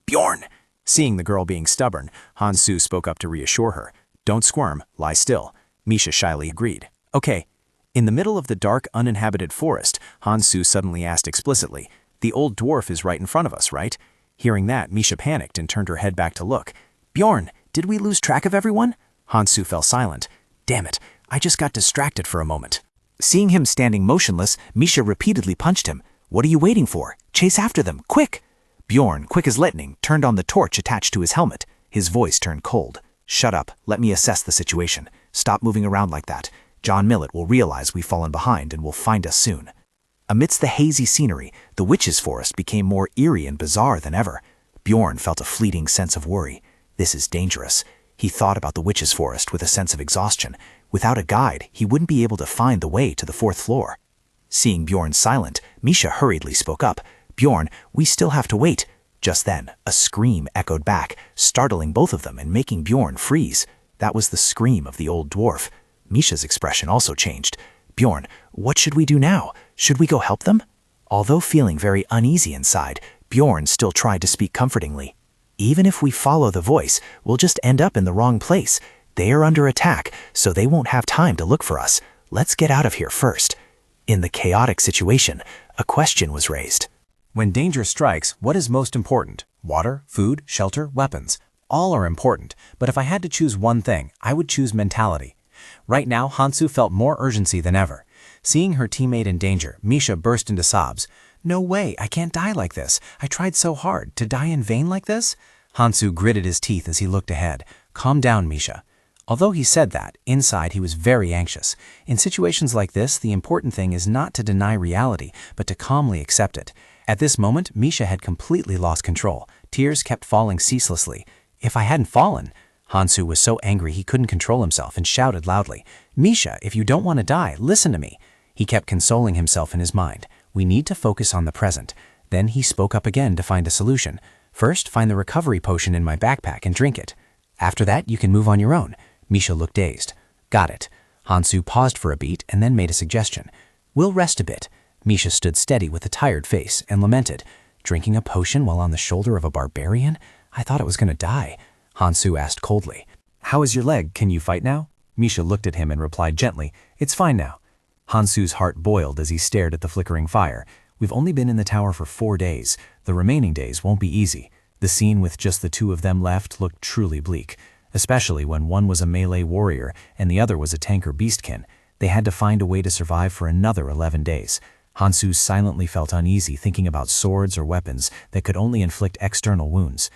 Speaker 5: Bjorn! Seeing the girl being stubborn, Hansu spoke up to reassure her. "Don't squirm. Lie still." Misha shyly agreed. "Okay." In the middle of the dark, uninhabited forest, Hansu suddenly asked explicitly, "The old dwarf is right in front of us, right?" Hearing that, Misha panicked and turned her head back to look. "Bjorn, did we lose track of everyone?" Hansu fell silent. "Damn it, I just got distracted for a moment."
Speaker 1: Seeing him standing motionless, Misha repeatedly punched him. "What are you waiting for? Chase after them, quick!" Bjorn, quick as lightning, turned on the torch attached to his helmet. His voice turned cold. "Shut up, let me assess the situation. Stop moving around like that. John Millet will realize we've fallen behind and will find us soon." Amidst the hazy scenery, the witch's forest became more eerie and bizarre than ever. Bjorn felt a fleeting sense of worry. This is dangerous. He thought about the witch's forest with a sense of exhaustion. Without a guide, he wouldn't be able to find the way to the 4th floor. Seeing Bjorn silent, Misha hurriedly spoke up. "Bjorn, we still have to wait." Just then, a scream echoed back, startling both of them and making Bjorn freeze. That was the scream of the old dwarf. Misha's expression also changed. "Bjorn, what should we do now? Should we go help them?" Although feeling very uneasy inside, Bjorn still tried to speak comfortingly. "Even if we follow the voice, we'll just end up in the wrong place. They are under attack, so they won't have time to look for us. Let's get out of here first." In the chaotic situation, a question was raised.
Speaker 2: When danger strikes, what is most important? Water, food, shelter, weapons. All are important, but if I had to choose one thing, I would choose mentality. Right now, Hansu felt more urgency than ever. Seeing her teammate in danger, Misha burst into sobs. "No way, I can't die like this. I tried so hard. To die in vain like this?" Hansu gritted his teeth as he looked ahead. "Calm down, Misha." Although he said that, inside he was very anxious. In situations like this, the important thing is not to deny reality, but to calmly accept it. At this moment, Misha had completely lost control. Tears kept falling ceaselessly. If I hadn't fallen... Hansu was so angry he couldn't control himself and shouted loudly, "Misha, if you don't want to die, listen to me." He kept consoling himself in his mind. We need to focus on the present. Then he spoke up again to find a solution. First, find the recovery potion in my backpack and drink it. After that, you can move on your own. Misha looked dazed. Got it. Hansu paused for a beat and then made a suggestion. We'll rest a bit. Misha stood steady with a tired face and lamented. Drinking a potion while on the shoulder of a barbarian? I thought it was going to die. Hansu asked coldly. How is your leg? Can you fight now? Misha looked at him and replied gently, It's fine now. Hansu's heart boiled as he stared at the flickering fire. We've only been in the tower for 4 days. The remaining days won't be easy. The scene with just the two of them left looked truly bleak, especially when one was a melee warrior and the other was a tanker beastkin. They had to find a way to survive for another 11 days. Hansu silently felt uneasy thinking about swords or weapons that could only inflict external wounds.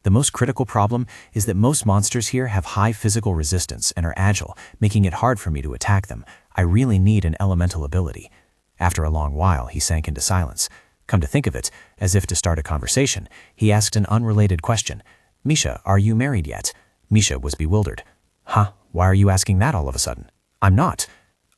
Speaker 2: The most critical problem is that most monsters here have high physical resistance and are agile, making it hard for me to attack them. I really need an elemental ability. After a long while, he sank into silence. Come to think of it, as if to start a conversation, he asked an unrelated question. Misha, are you married yet? Misha was bewildered. Huh? Why are you asking that all of a sudden? I'm not.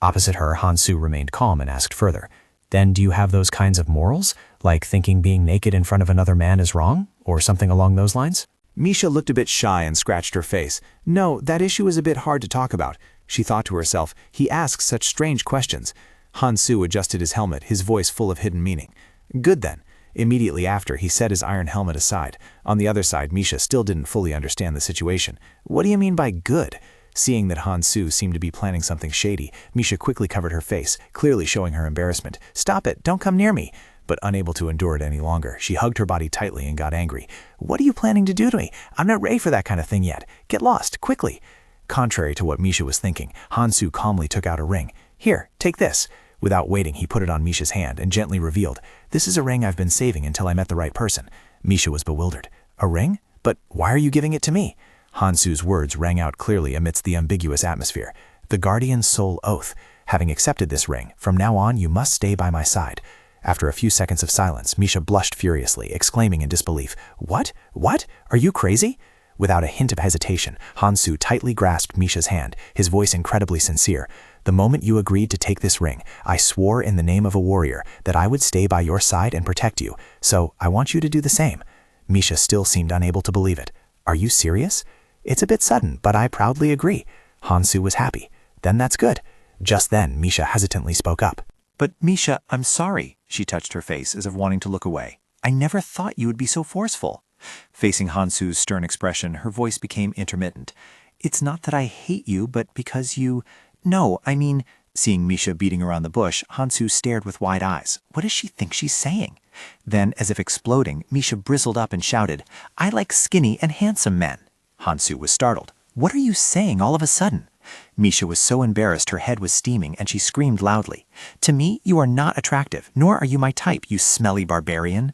Speaker 2: Opposite her, Hansu remained calm and asked further. Then do you have those kinds of morals? Like thinking being naked in front of another man is wrong? Or something along those lines?
Speaker 3: Misha looked a bit shy and scratched her face. No, that issue is a bit hard to talk about. She thought to herself, he asks such strange questions. Hansu adjusted his helmet, his voice full of hidden meaning. Good then. Immediately after, he set his iron helmet aside. On the other side, Misha still didn't fully understand the situation. What do you mean by good? Seeing that Hansu seemed to be planning something shady, Misha quickly covered her face, clearly showing her embarrassment. Stop it, don't come near me. But unable to endure it any longer, she hugged her body tightly and got angry. What are you planning to do to me? I'm not ready for that kind of thing yet. Get lost, quickly. Contrary to what Misha was thinking, Hansu calmly took out a ring. Here, take this. Without waiting, he put it on Misha's hand and gently revealed, This is a ring I've been saving until I met the right person. Misha was bewildered. A ring? But why are you giving it to me? Hansu's words rang out clearly amidst the ambiguous atmosphere. The Guardian's sole oath. Having accepted this ring, from now on you must stay by my side. After a few seconds of silence, Misha blushed furiously, exclaiming in disbelief, What? What? Are you crazy? Without a hint of hesitation, Hansu tightly grasped Misha's hand, his voice incredibly sincere. The moment you agreed to take this ring, I swore in the name of a warrior that I would stay by your side and protect you, so I want you to do the same. Misha still seemed unable to believe it. Are you serious? It's a bit sudden, but I proudly agree. Hansu was happy. Then that's good. Just then, Misha hesitantly spoke up.
Speaker 2: But Misha, I'm sorry. She touched her face as if wanting to look away. I never thought you would be so forceful. Facing Hansu's stern expression, her voice became intermittent. It's not that I hate you, but because you... No, I mean... Seeing Misha beating around the bush, Hansu stared with wide eyes. What does she think she's saying? Then, as if exploding, Misha bristled up and shouted, I like skinny and handsome men. Hansu was startled. What are you saying all of a sudden? Misha was so embarrassed her head was steaming and she screamed loudly. To me, you are not attractive, nor are you my type, you smelly barbarian.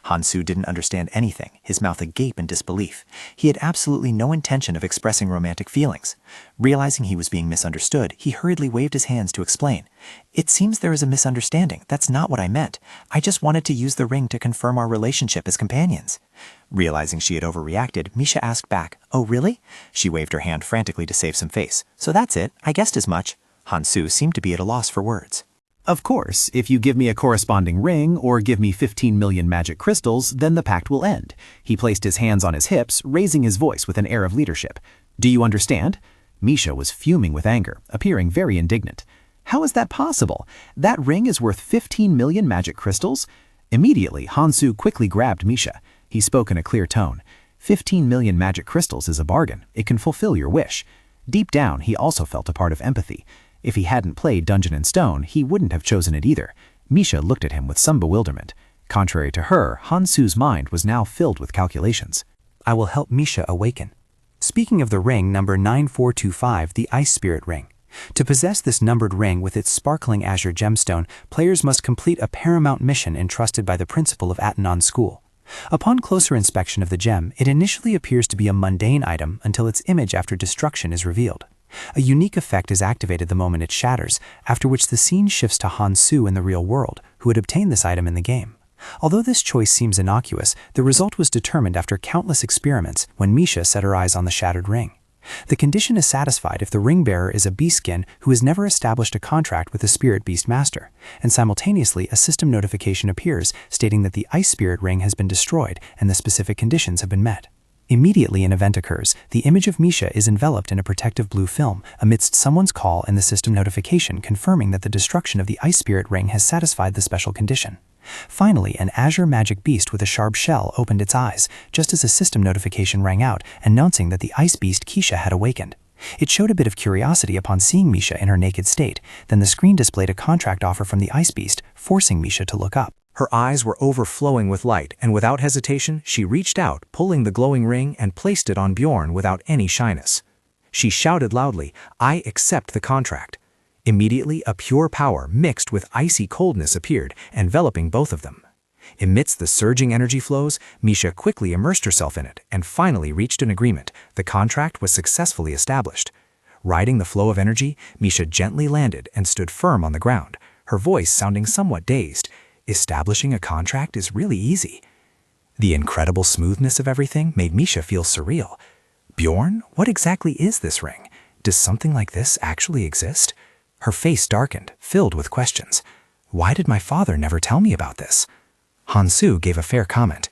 Speaker 2: Hansu didn't understand anything, his mouth agape in disbelief. He had absolutely no intention of expressing romantic feelings. Realizing he was being misunderstood, he hurriedly waved his hands to explain. It seems there is a misunderstanding. That's not what I meant. I just wanted to use the ring to confirm our relationship as companions. Realizing she had overreacted, Misha asked back, Oh, really? She waved her hand frantically to save some face. So that's it. I guessed as much. Hansu seemed to be at a loss for words.
Speaker 8: Of course, if you give me a corresponding ring or give me 15 million magic crystals, then the pact will end. He placed his hands on his hips, raising his voice with an air of leadership. Do you understand? Misha was fuming with anger, appearing very indignant. How is that possible? That ring is worth 15 million magic crystals? Immediately, Hansu quickly grabbed Misha. He spoke in a clear tone. 15 million magic crystals is a bargain. It can fulfill your wish. Deep down, he also felt a part of empathy. If he hadn't played Dungeon and Stone, he wouldn't have chosen it either. Misha looked at him with some bewilderment. Contrary to her, Hansu's mind was now filled with calculations.
Speaker 2: I will help Misha awaken. Speaking of the ring number 9425, the Ice Spirit Ring. To possess this numbered ring with its sparkling azure gemstone, players must complete a paramount mission entrusted by the principal of Atanon School. Upon closer inspection of the gem, it initially appears to be a mundane item until its image after destruction is revealed. A unique effect is activated the moment it shatters, after which the scene shifts to Han-Soo in the real world, who had obtained this item in the game. Although this choice seems innocuous, the result was determined after countless experiments when Misha set her eyes on the shattered ring. The condition is satisfied if the ring bearer is a beastskin who has never established a contract with a spirit beast master, and simultaneously a system notification appears stating that the ice spirit ring has been destroyed and the specific conditions have been met. Immediately an event occurs. The image of Misha is enveloped in a protective blue film amidst someone's call and the system notification confirming that the destruction of the ice spirit ring has satisfied the special condition. Finally, an azure magic beast with a sharp shell opened its eyes, just as a system notification rang out, announcing that the ice beast Keisha had awakened. It showed a bit of curiosity upon seeing Misha in her naked state, then the screen displayed a contract offer from the ice beast, forcing Misha to look up.
Speaker 3: Her eyes were overflowing with light, and without hesitation, she reached out, pulling the glowing ring and placed it on Bjorn without any shyness. She shouted loudly, "I accept the contract." Immediately, a pure power mixed with icy coldness appeared, enveloping both of them. Amidst the surging energy flows, Misha quickly immersed herself in it and finally reached an agreement. The contract was successfully established. Riding the flow of energy, Misha gently landed and stood firm on the ground, her voice sounding somewhat dazed. Establishing a contract is really easy. The incredible smoothness of everything made Misha feel surreal. Bjorn, what exactly is this ring? Does something like this actually exist? Her face darkened, filled with questions. Why did my father never tell me about this? Han-Soo gave a fair comment.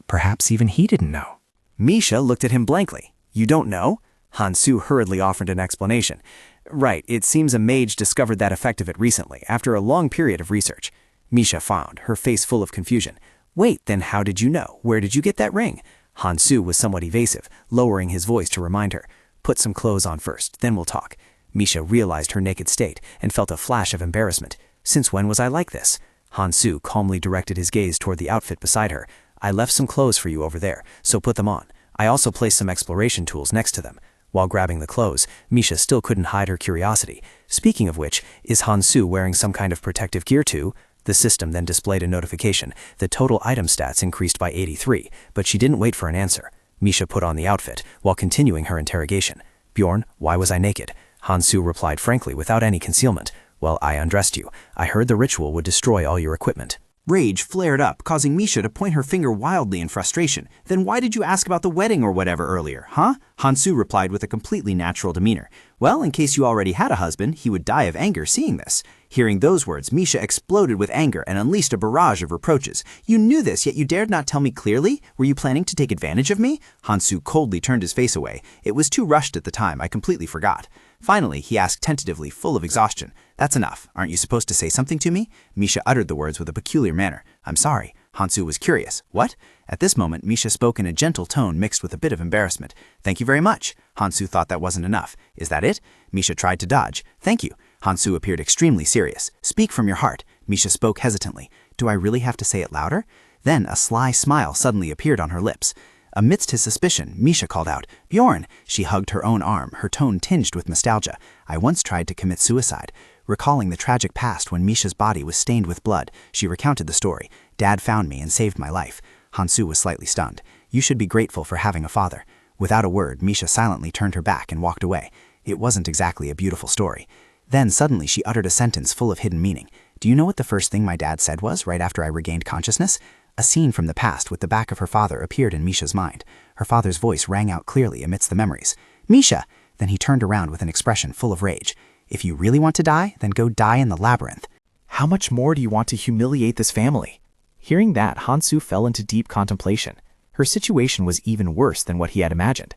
Speaker 3: Perhaps even he didn't know.
Speaker 6: Misha looked at him blankly. "You don't know?" Han-Soo hurriedly offered an explanation. "Right, it seems a mage discovered that effect of it recently, after a long period of research." Misha frowned, her face full of confusion. "Wait, then how did you know? Where did you get that ring?" Han-Soo was somewhat evasive, lowering his voice to remind her. "Put some clothes on first, then we'll talk." Misha realized her naked state and felt a flash of embarrassment. "Since when was I like this?" Han-Soo calmly directed his gaze toward the outfit beside her. "I left some clothes for you over there, so put them on. I also placed some exploration tools next to them." While grabbing the clothes, Misha still couldn't hide her curiosity. Speaking of which, is Han-Soo wearing some kind of protective gear too? The system then displayed a notification. The total item stats increased by 83, but she didn't wait for an answer. Misha put on the outfit, while continuing her interrogation. "Bjorn, why was I naked?" Han-Soo replied frankly without any concealment. "Well, I undressed you. I heard the ritual would destroy all your equipment."
Speaker 5: Rage flared up, causing Misha to point her finger wildly in frustration. "Then why did you ask about the wedding or whatever earlier, huh?" Han-Soo replied with a completely natural demeanor. "Well, in case you already had a husband, he would die of anger seeing this." Hearing those words, Misha exploded with anger and unleashed a barrage of reproaches. "You knew this, yet you dared not tell me clearly? Were you planning to take advantage of me?" Han-Soo coldly turned his face away. "It was too rushed at the time, I completely forgot." Finally, he asked tentatively, full of exhaustion, "That's enough. Aren't you supposed to say something to me?" Misha uttered the words with a peculiar manner. "I'm sorry." Han-Soo was curious. "What?" At this moment, Misha spoke in a gentle tone mixed with a bit of embarrassment. "Thank you very much." Han-Soo thought that wasn't enough. "Is that it?" Misha tried to dodge. "Thank you." Han-Soo appeared extremely serious. "Speak from your heart." Misha spoke hesitantly. "Do I really have to say it louder?" Then a sly smile suddenly appeared on her lips. Amidst his suspicion, Misha called out, "Bjorn!" She hugged her own arm, her tone tinged with nostalgia. "I once tried to commit suicide." Recalling the tragic past when Misha's body was stained with blood, she recounted the story. "Dad found me and saved my life." Han-Soo was slightly stunned. "You should be grateful for having a father." Without a word, Misha silently turned her back and walked away. It wasn't exactly a beautiful story. Then suddenly she uttered a sentence full of hidden meaning. "Do you know what the first thing my dad said was right after I regained consciousness?" A scene from the past with the back of her father appeared in Misha's mind. Her father's voice rang out clearly amidst the memories. "Misha!" Then he turned around with an expression full of rage. "If you really want to die, then go die in the labyrinth."
Speaker 14: "How much more do you want to humiliate this family?" Hearing that, Han-Soo fell into deep contemplation. Her situation was even worse than what he had imagined.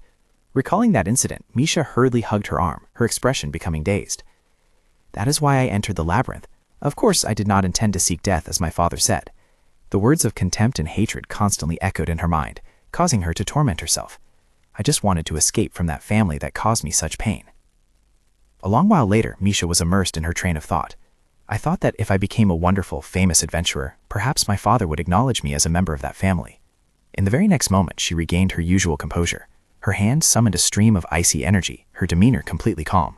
Speaker 14: Recalling that incident, Misha hurriedly hugged her arm, her expression becoming dazed. "That is why I entered the labyrinth. Of course, I did not intend to seek death, as my father said." The words of contempt and hatred constantly echoed in her mind, causing her to torment herself. "I just wanted to escape from that family that caused me such pain." A long while later, Misha was immersed in her train of thought. "I thought that if I became a wonderful, famous adventurer, perhaps my father would acknowledge me as a member of that family." In the very next moment, she regained her usual composure. Her hand summoned a stream of icy energy, her demeanor completely calm.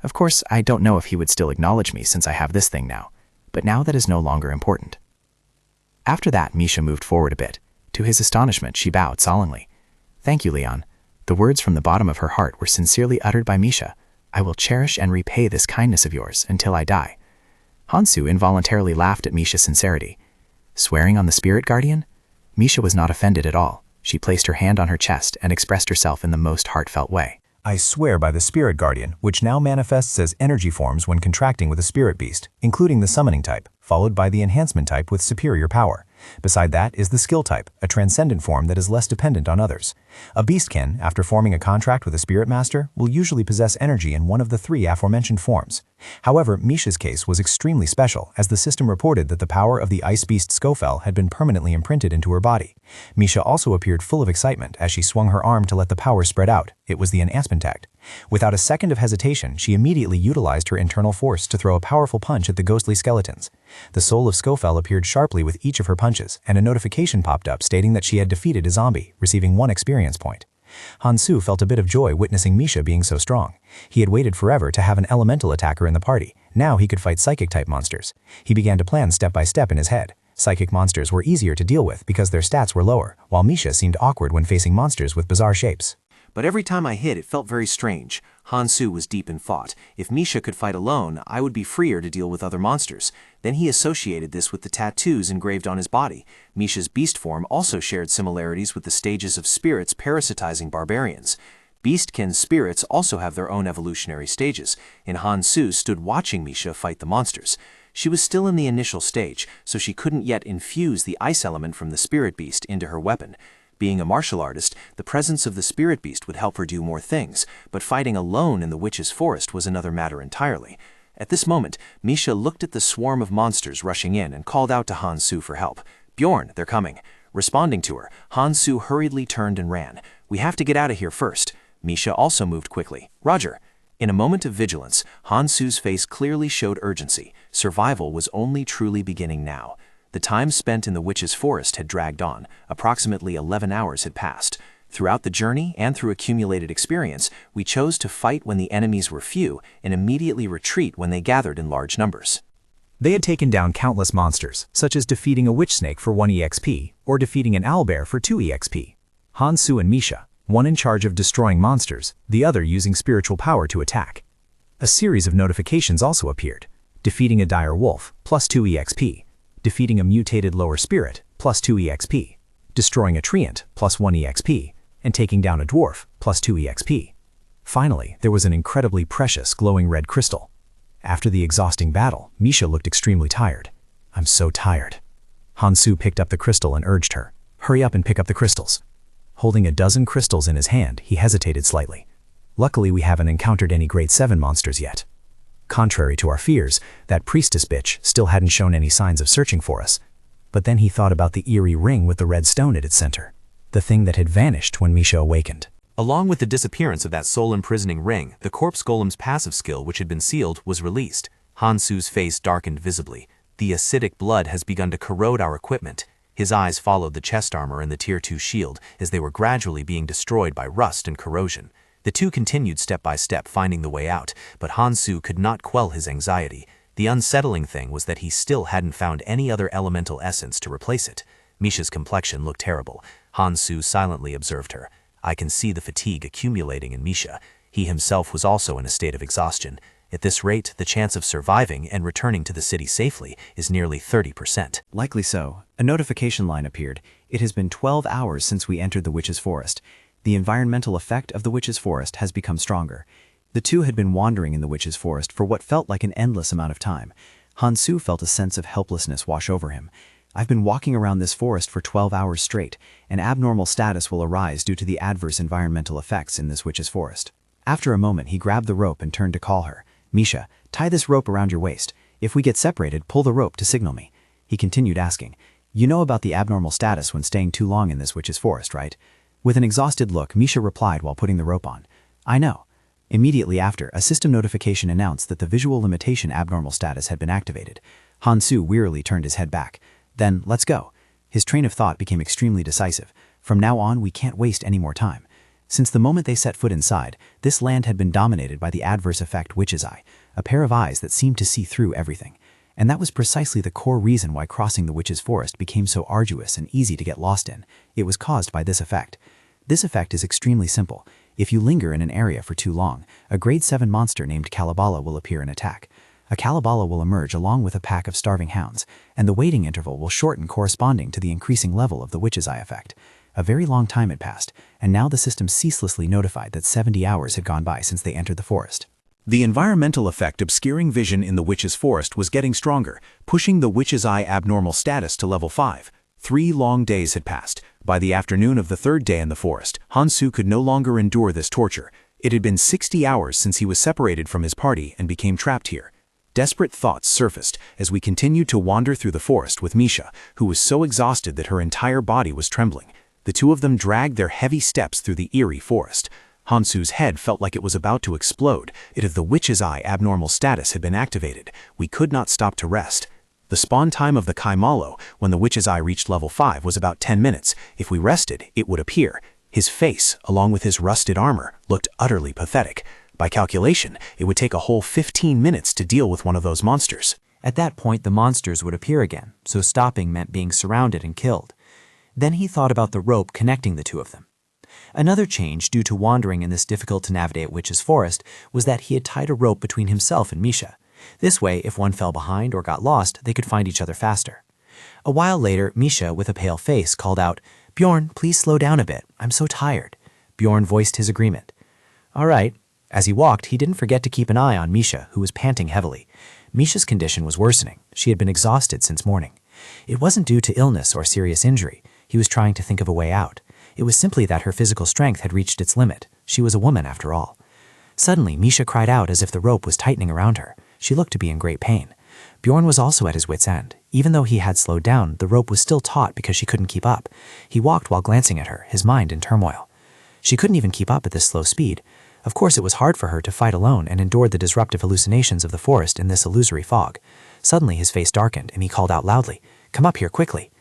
Speaker 14: "Of course, I don't know if he would still acknowledge me since I have this thing now, but now that is no longer important." After that, Misha moved forward a bit. To his astonishment, she bowed solemnly. Thank you, Leon. The words from the bottom of her heart were sincerely uttered by Misha. I will cherish and repay this kindness of yours until I die. Hansu involuntarily laughed at Misha's sincerity. Swearing on the spirit guardian? Misha was not offended at all. She placed her hand on her chest and expressed herself in the most heartfelt way.
Speaker 2: I swear by the spirit guardian, which now manifests as energy forms when contracting with a spirit beast, including the summoning type, followed by the enhancement type with superior power. Beside that is the skill type, a transcendent form that is less dependent on others. A beastkin, after forming a contract with a spirit master, will usually possess energy in one of the three aforementioned forms. However, Misha's case was extremely special, as the system reported that the power of the ice beast Skofel had been permanently imprinted into her body. Misha also appeared full of excitement as she swung her arm to let the power spread out. It was the enhancement act. Without a second of hesitation, she immediately utilized her internal force to throw a powerful punch at the ghostly skeletons. The soul of Skofel appeared sharply with each of her punches, and a notification popped up stating that she had defeated a zombie, receiving 1 experience point. Hansu felt a bit of joy witnessing Misha being so strong. He had waited forever to have an elemental attacker in the party. Now he could fight psychic-type monsters. He began to plan step by step in his head. Psychic monsters were easier to deal with because their stats were lower, while Misha seemed awkward when facing monsters with bizarre shapes.
Speaker 6: But every time I hit, it felt very strange. Hansu was deep in thought. If Misha could fight alone, I would be freer to deal with other monsters. Then he associated this with the tattoos engraved on his body. Misha's beast form also shared similarities with the stages of spirits parasitizing barbarians. Beastkin spirits also have their own evolutionary stages, and Hansu stood watching Misha fight the monsters. She was still in the initial stage, so she couldn't yet infuse the ice element from the spirit beast into her weapon. Being a martial artist, the presence of the spirit beast would help her do more things, but fighting alone in the witch's forest was another matter entirely. At this moment, Misha looked at the swarm of monsters rushing in and called out to Hansu for help. Bjorn, they're coming. Responding to her, Hansu hurriedly turned and ran. We have to get out of here first. Misha also moved quickly. Roger. In a moment of vigilance, Hansu's face clearly showed urgency. Survival was only truly beginning now. The time spent in the witch's forest had dragged on. Approximately 11 hours had passed. Throughout the journey and through accumulated experience, we chose to fight when the enemies were few and immediately retreat when they gathered in large numbers.
Speaker 2: They had taken down countless monsters, such as defeating a witch snake for 1 EXP, or defeating an owlbear for 2 EXP. Hansu and Misha, one in charge of destroying monsters, the other using spiritual power to attack. A series of notifications also appeared. Defeating a dire wolf, plus 2 EXP. Defeating a mutated lower spirit, plus 2 EXP. Destroying a treant, plus 1 EXP. And taking down a dwarf, plus 2 EXP. Finally, there was an incredibly precious glowing red crystal. After the exhausting battle, Misha looked extremely tired. I'm so tired. Hansu picked up the crystal and urged her, hurry up and pick up the crystals. Holding a dozen crystals in his hand, he hesitated slightly. Luckily, we haven't encountered any grade 7 monsters yet. Contrary to our fears, that priestess bitch still hadn't shown any signs of searching for us. But then he thought about the eerie ring with the red stone at its center, the thing that had vanished when Misha awakened.
Speaker 4: Along with the disappearance of that soul-imprisoning ring, the corpse golem's passive skill, which had been sealed, was released. Hansu's face darkened visibly. The acidic blood has begun to corrode our equipment. His eyes followed the chest armor and the Tier 2 shield as they were gradually being destroyed by rust and corrosion. The two continued step by step, finding the way out, but Hansu could not quell his anxiety. The unsettling thing was that he still hadn't found any other elemental essence to replace it. Misha's complexion looked terrible. Hansu silently observed her. I can see the fatigue accumulating in Misha. He himself was also in a state of exhaustion. At this rate, the chance of surviving and returning to the city safely is nearly 30%.
Speaker 5: Likely so. A notification line appeared. It has been 12 hours since we entered the witch's forest. The environmental effect of the witch's forest has become stronger. The two had been wandering in the witch's forest for what felt like an endless amount of time. Hansu felt a sense of helplessness wash over him. I've been walking around this forest for 12 hours straight. An abnormal status will arise due to the adverse environmental effects in this witch's forest. After a moment, he grabbed the rope and turned to call her. Misha, tie this rope around your waist. If we get separated, pull the rope to signal me. He continued asking, you know about the abnormal status when staying too long in this witch's forest, right? With an exhausted look, Misha replied while putting the rope on. I know. Immediately after, a system notification announced that the visual limitation abnormal status had been activated. Hansu wearily turned his head back. Then, let's go. His train of thought became extremely decisive. From now on, we can't waste any more time. Since the moment they set foot inside, this land had been dominated by the adverse effect Witch's Eye, a pair of eyes that seemed to see through everything.
Speaker 2: And that was precisely the core reason why crossing the witch's forest became so arduous and easy to get lost in. It was caused by this effect. This effect is extremely simple. If you linger in an area for too long, a grade 7 monster named Kalabala will appear and attack. A Kalabala will emerge along with a pack of starving hounds, and the waiting interval will shorten corresponding to the increasing level of the witch's eye effect. A very long time had passed, and now the system ceaselessly notified that 70 hours had gone by since they entered the forest.
Speaker 4: The environmental effect obscuring vision in the witch's forest was getting stronger, pushing the witch's eye abnormal status to level 5. 3 long days had passed. By the afternoon of the 3rd day in the forest, Hansu could no longer endure this torture. It had been 60 hours since he was separated from his party and became trapped here. Desperate thoughts surfaced as we continued to wander through the forest with Misha, who was so exhausted that her entire body was trembling. The two of them dragged their heavy steps through the eerie forest. Hansu's head felt like it was about to explode. If the witch's eye abnormal status had been activated, we could not stop to rest. The spawn time of the Kaimalo, when the witch's eye reached level 5, was about 10 minutes. If we rested, it would appear. His face, along with his rusted armor, looked utterly pathetic. By calculation, it would take a whole 15 minutes to deal with one of those monsters.
Speaker 2: At that point, the monsters would appear again, so stopping meant being surrounded and killed. Then he thought about the rope connecting the two of them. Another change due to wandering in this difficult-to-navigate witch's forest was that he had tied a rope between himself and Misha. This way, if one fell behind or got lost, they could find each other faster. A while later, Misha, with a pale face, called out, "Bjorn, please slow down a bit. I'm so tired." Bjorn voiced his agreement. "All right." As he walked, he didn't forget to keep an eye on Misha, who was panting heavily. Misha's condition was worsening. She had been exhausted since morning. It wasn't due to illness or serious injury. He was trying to think of a way out. It was simply that her physical strength had reached its limit. She was a woman, after all. Suddenly, Misha cried out as if the rope was tightening around her. She looked to be in great pain. Bjorn was also at his wit's end. Even though he had slowed down, the rope was still taut because she couldn't keep up. He walked while glancing at her, his mind in turmoil. She couldn't even keep up at this slow speed. Of course, it was hard for her to fight alone and endured the disruptive hallucinations of the forest in this illusory fog. Suddenly, his face darkened, and he called out loudly, "Come up here, quickly."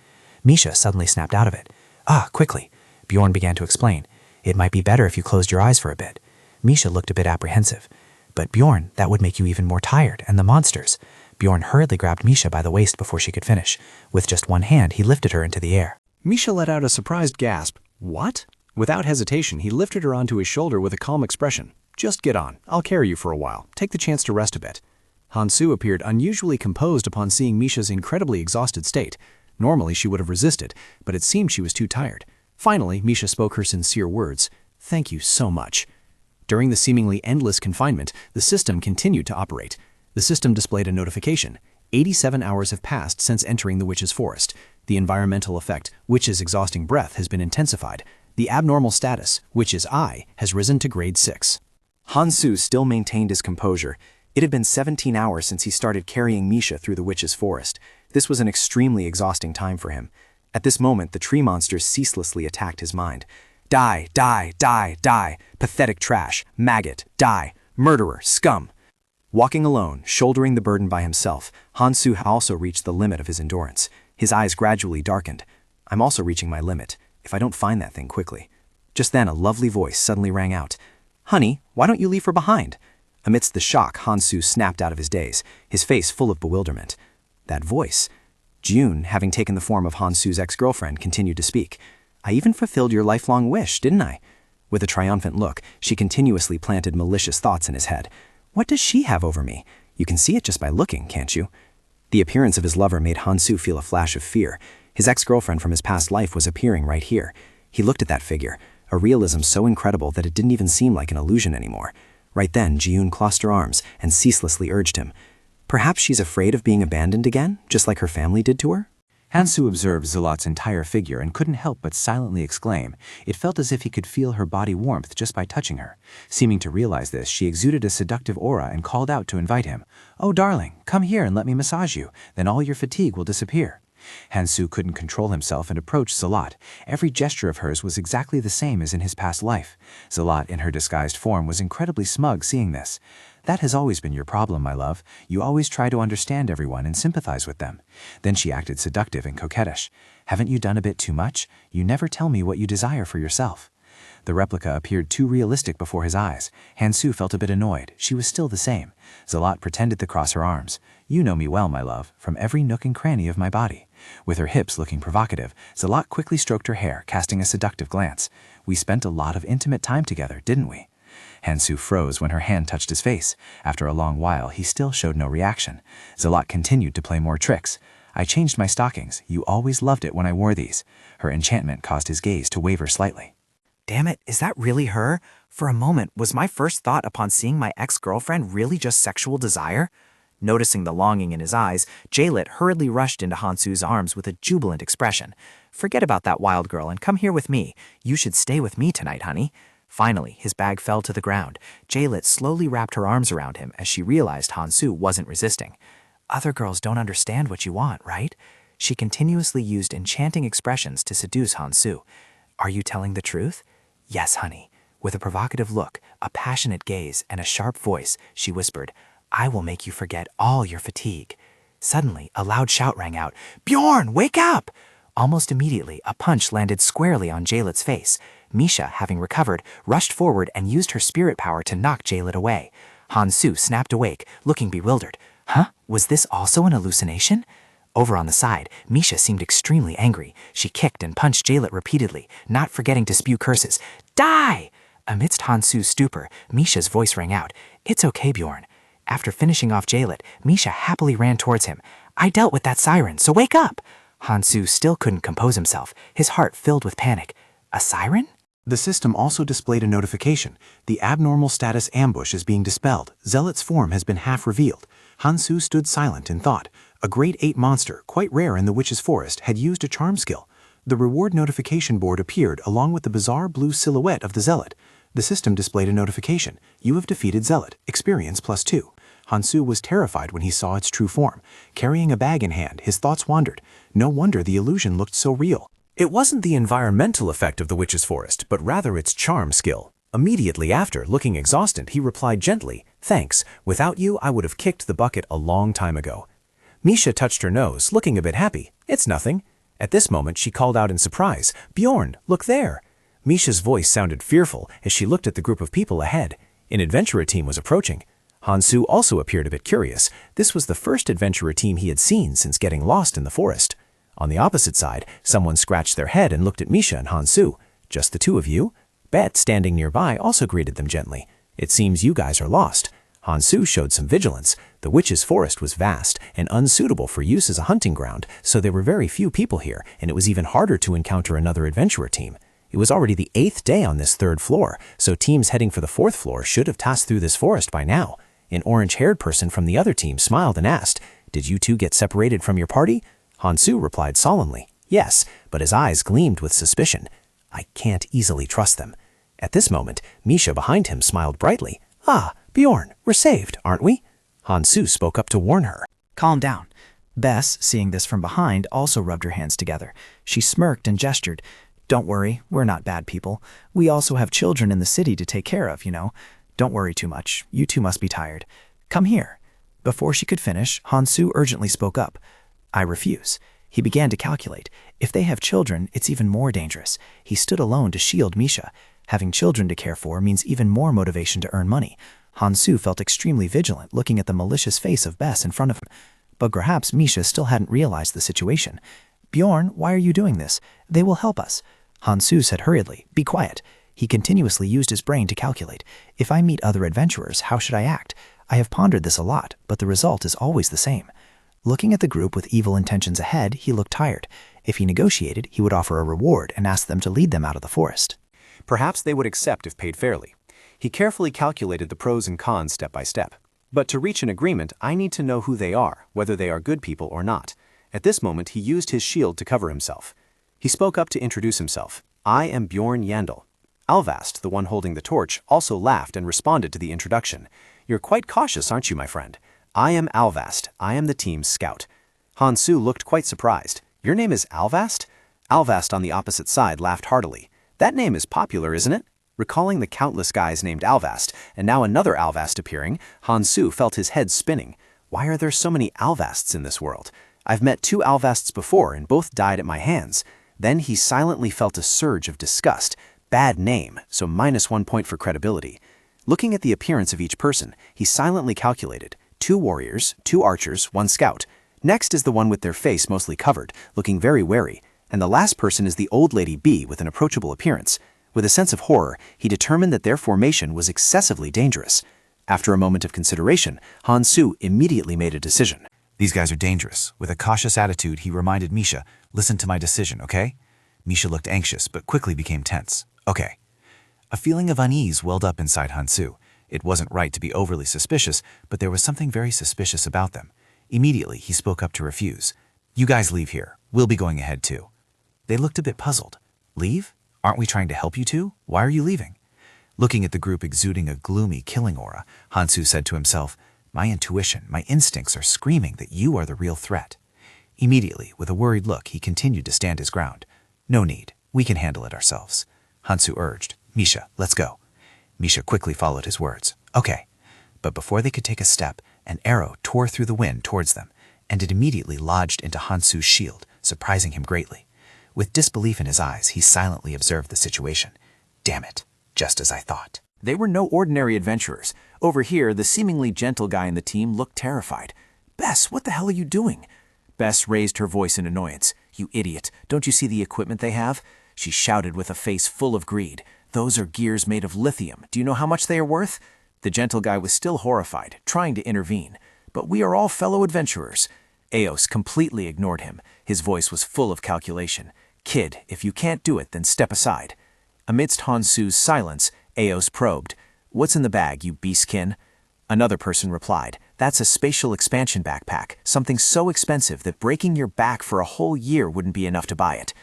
Speaker 2: Misha suddenly snapped out of it. "Ah, quickly." Bjorn began to explain. "It might be better if you closed your eyes for a bit." Misha looked a bit apprehensive. "But Bjorn, that would make you even more tired, and the monsters." Bjorn hurriedly grabbed Misha by the waist before she could finish. With just one hand, he lifted her into the air.
Speaker 7: Misha let out a surprised gasp. "What?" Without hesitation, he lifted her onto his shoulder with a calm expression. "Just get on. I'll carry you for a while. Take the chance to rest a bit." Hansu appeared unusually composed upon seeing Misha's incredibly exhausted state. Normally, she would have resisted, but it seemed she was too tired. Finally, Misha spoke her sincere words. "Thank you so much." During the seemingly endless confinement, the system continued to operate. The system displayed a notification. 87 hours have passed since entering the witch's forest. The environmental effect, witch's exhausting breath, has been intensified. The abnormal status, witch's eye, has risen to grade 6.
Speaker 5: Hansu still maintained his composure. It had been 17 hours since he started carrying Misha through the witch's forest. This was an extremely exhausting time for him. At this moment, the tree monsters ceaselessly attacked his mind. Die, die, die, die, pathetic trash, maggot, die, murderer, scum. Walking alone, shouldering the burden by himself, Hansu also reached the limit of his endurance. His eyes gradually darkened. "I'm also reaching my limit, if I don't find that thing quickly." Just then, a lovely voice suddenly rang out. "Honey, why don't you leave her behind?" Amidst the shock, Hansu snapped out of his daze, his face full of bewilderment. That voice. June, having taken the form of Hansu's ex-girlfriend, continued to speak. "I even fulfilled your lifelong wish, didn't I?" With a triumphant look, she continuously planted malicious thoughts in his head. "What does she have over me? You can see it just by looking, can't you?" The appearance of his lover made Hansu feel a flash of fear. His ex-girlfriend from his past life was appearing right here. He looked at that figure, a realism so incredible that it didn't even seem like an illusion anymore. Right then, Jiyun crossed her arms and ceaselessly urged him. "Perhaps she's afraid of being abandoned again, just like her family did to her?"
Speaker 2: Hansu observed Zealot's entire figure and couldn't help but silently exclaim. It felt as if he could feel her body warmth just by touching her. Seeming to realize this, she exuded a seductive aura and called out to invite him. "Oh, darling, come here and let me massage you. Then all your fatigue will disappear." Hansu couldn't control himself and approached Zealot. Every gesture of hers was exactly the same as in his past life. Zealot, in her disguised form, was incredibly smug seeing this. "That has always been your problem, my love. You always try to understand everyone and sympathize with them." Then she acted seductive and coquettish. "Haven't you done a bit too much? You never tell me what you desire for yourself." The replica appeared too realistic before his eyes. Hansu felt a bit annoyed. She was still the same. Zelat pretended to cross her arms. You know me well, my love, from every nook and cranny of my body. With her hips looking provocative, Zelat quickly stroked her hair, casting a seductive glance. We spent a lot of intimate time together, didn't we? Hansu froze when her hand touched his face. After a long while, he still showed no reaction. Zelat continued to play more tricks. I changed my stockings. You always loved it when I wore these. Her enchantment caused his gaze to waver slightly.
Speaker 10: Damn it, is that really her? For a moment, was my first thought upon seeing my ex-girlfriend really just sexual desire? Noticing the longing in his eyes, Jaylit hurriedly rushed into Hansu's arms with a jubilant expression. Forget about that wild girl and come here with me. You should stay with me tonight, honey. Finally, his bag fell to the ground. Jaylit slowly wrapped her arms around him as she realized Hansu wasn't resisting. Other girls don't understand what you want, right? She continuously used enchanting expressions to seduce Hansu. Are you telling the truth? Yes, honey. With a provocative look, a passionate gaze, and a sharp voice, she whispered, I will make you forget all your fatigue. Suddenly, a loud shout rang out, Bjorn, wake up! Almost immediately, a punch landed squarely on Jaylit's face. Misha, having recovered, rushed forward and used her spirit power to knock Jaylit away. Hansu snapped awake, looking bewildered. Huh? Was this also an hallucination? Over on the side, Misha seemed extremely angry. She kicked and punched Jaylit repeatedly, not forgetting to spew curses. Die! Amidst Hansu's stupor, Misha's voice rang out, It's okay, Bjorn. After finishing off Jaylit, Misha happily ran towards him. I dealt with that siren, so wake up! Hansu still couldn't compose himself, his heart filled with panic. A siren?
Speaker 2: The system also displayed a notification. The abnormal status ambush is being dispelled. Zealot's form has been half revealed. Hansu stood silent in thought. A grade 8 monster, quite rare in the Witch's Forest, had used a charm skill. The reward notification board appeared along with the bizarre blue silhouette of the Zealot. The system displayed a notification. You have defeated Zealot. Experience +2. Hansu was terrified when he saw its true form. Carrying a bag in hand, his thoughts wandered. No wonder the illusion looked so real.
Speaker 1: It wasn't the environmental effect of the Witch's Forest, but rather its charm skill. Immediately after, looking exhausted, he replied gently, Thanks. Without you, I would have kicked the bucket a long time ago. Misha touched her nose, looking a bit happy. It's nothing. At this moment, she called out in surprise, Bjorn, look there. Misha's voice sounded fearful as she looked at the group of people ahead. An adventurer team was approaching. Hansu also appeared a bit curious. This was the first adventurer team he had seen since getting lost in the forest. On the opposite side, someone scratched their head and looked at Misha and Hansu. Just the two of you? Bet, standing nearby, also greeted them gently. It seems you guys are lost. Hansu showed some vigilance. The Witch's Forest was vast and unsuitable for use as a hunting ground, so there were very few people here, and it was even harder to encounter another adventurer team. It was already the 8th day on this 3rd floor, so teams heading for the 4th floor should have passed through this forest by now. An orange-haired person from the other team smiled and asked, Did you two get separated from your party? Hansu replied solemnly, Yes, but his eyes gleamed with suspicion. I can't easily trust them. At this moment, Misha behind him smiled brightly. Ah, Bjorn, we're saved, aren't we? Hansu spoke up to warn her.
Speaker 10: Calm down. Bess, seeing this from behind, also rubbed her hands together. She smirked and gestured. Don't worry, we're not bad people. We also have children in the city to take care of, you know. Don't worry too much. You two must be tired. Come here. Before she could finish, Hansu urgently spoke up. I refuse. He began to calculate. If they have children, it's even more dangerous. He stood alone to shield Misha. Having children to care for means even more motivation to earn money. Hansu felt extremely vigilant looking at the malicious face of Bess in front of him. But perhaps Misha still hadn't realized the situation. Bjorn, why are you doing this? They will help us. Hansu said hurriedly, Be quiet. He continuously used his brain to calculate. If I meet other adventurers, how should I act? I have pondered this a lot, but the result is always the same. Looking at the group with evil intentions ahead, he looked tired. If he negotiated, he would offer a reward and ask them to lead them out of the forest.
Speaker 2: Perhaps they would accept if paid fairly. He carefully calculated the pros and cons step by step. But to reach an agreement, I need to know who they are, whether they are good people or not. At this moment, he used his shield to cover himself. He spoke up to introduce himself. I am Bjorn Yandel. Alvast, the one holding the torch, also laughed and responded to the introduction. You're quite cautious, aren't you, my friend? I am Alvast. I am the team's scout. Hansu looked quite surprised. Your name is Alvast? Alvast on the opposite side laughed heartily. That name is popular, isn't it? Recalling the countless guys named Alvast, and now another Alvast appearing, Hansu felt his head spinning. Why are there so many Alvasts in this world? I've met 2 Alvasts before, and both died at my hands. Then he silently felt a surge of disgust.
Speaker 5: Bad name, so -1 point for credibility. Looking at the appearance of each person, he silently calculated 2 warriors, 2 archers, 1 scout. Next is the one with their face mostly covered, looking very wary, and the last person is the old lady B with an approachable appearance. With a sense of horror, he determined that their formation was excessively dangerous. After a moment of consideration, Han-Soo immediately made a decision.
Speaker 2: These guys are dangerous. With a cautious attitude, he reminded Misha, listen to my decision, okay? Misha looked anxious, but quickly became tense. Okay. A feeling of unease welled up inside Han-Soo. It wasn't right to be overly suspicious, but there was something very suspicious about them. Immediately, he spoke up to refuse. You guys leave here. We'll be going ahead too. They looked a bit puzzled. Leave? Aren't we trying to help you two? Why are you leaving? Looking at the group exuding a gloomy, killing aura, Han-Soo said to himself, my intuition, my instincts are screaming that you are the real threat. Immediately, with a worried look, he continued to stand his ground. No need. We can handle it ourselves. Han-Soo urged, Misha, let's go. Misha quickly followed his words. Okay. But before they could take a step, an arrow tore through the wind towards them, and it immediately lodged into Han-Soo's shield, surprising him greatly. With disbelief in his eyes, he silently observed the situation. Damn it, just as I thought.
Speaker 5: They were no ordinary adventurers. Over here, the seemingly gentle guy in the team looked terrified. Bess, what the hell are you doing? Bess raised her voice in annoyance. You idiot, don't you see the equipment they have? She shouted with a face full of greed. Those are gears made of lithium. Do you know how much they are worth? The gentle guy was still horrified, trying to intervene. But we are all fellow adventurers. Eos completely ignored him. His voice was full of calculation. Kid, if you can't do it, then step aside. Amidst Han-Soo's silence, Eos probed. What's in the bag, you beastkin? Another person replied, that's a spatial expansion backpack, something so expensive that breaking your back for a whole year wouldn't be enough to buy it.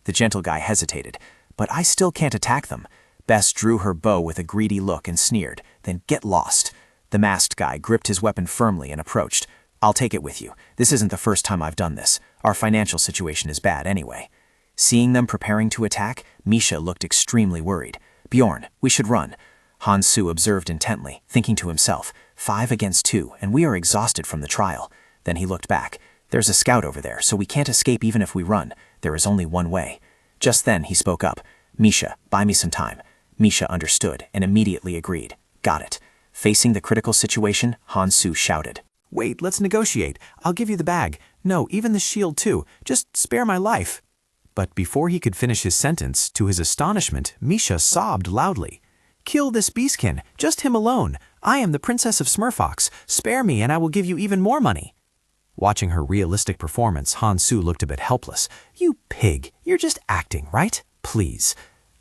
Speaker 5: The gentle guy hesitated. But I still can't attack them. Bess drew her bow with a greedy look and sneered, then get lost. The masked guy gripped his weapon firmly and approached. I'll take it with you. This isn't the first time I've done this. Our financial situation is bad anyway. Seeing them preparing to attack, Misha looked extremely worried. Bjorn, we should run. Han-Soo observed intently, thinking to himself, 5 against 2, and we are exhausted from the trial. Then he looked back. There's a scout over there, so we can't escape even if we run. There is only one way. Just then he spoke up. Misha, buy me some time. Misha understood and immediately agreed. Got it. Facing the critical situation, Han-Soo shouted.
Speaker 8: Wait, let's negotiate. I'll give you the bag. No, even the shield too. Just spare my life. But before he could finish his sentence, to his astonishment, Misha sobbed loudly. Kill this beastkin, just him alone. I am the Princess of Smurfox. Spare me and I will give you even more money. Watching her realistic performance, Han-Soo looked a bit helpless. You pig, you're just acting, right? Please.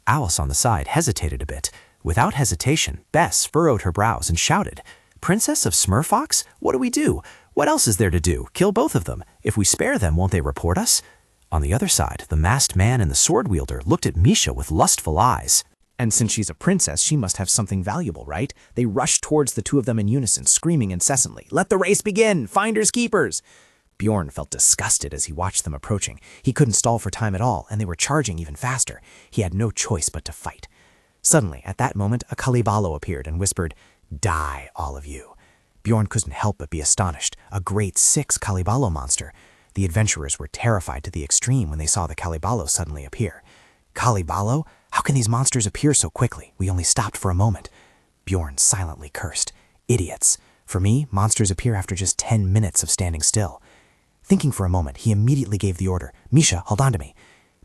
Speaker 8: Alice on the side hesitated a bit. Without hesitation, Bess furrowed her brows and shouted, Princess of Smurfox? What do we do? What else is there to do? Kill both of them. If we spare them, won't they report us? On the other side, the masked man and the sword wielder looked at Misha with lustful eyes.
Speaker 10: And since she's a princess, she must have something valuable, right? They rushed towards the two of them in unison, screaming incessantly, Let the race begin! Finders keepers! Bjorn felt disgusted as he watched them approaching. He couldn't stall for time at all, and they were charging even faster. He had no choice but to fight. Suddenly, at that moment, a Kalibalo appeared and whispered, Die, all of you. Bjorn couldn't help but be astonished. A great 6 Kalibalo monster. The adventurers were terrified to the extreme when they saw the Kalibalo suddenly appear. Kalibalo? How can these monsters appear so quickly? We only stopped for a moment. Bjorn silently cursed. Idiots. For me, monsters appear after just 10 minutes of standing still. Thinking for a moment, he immediately gave the order, Misha, hold on to me.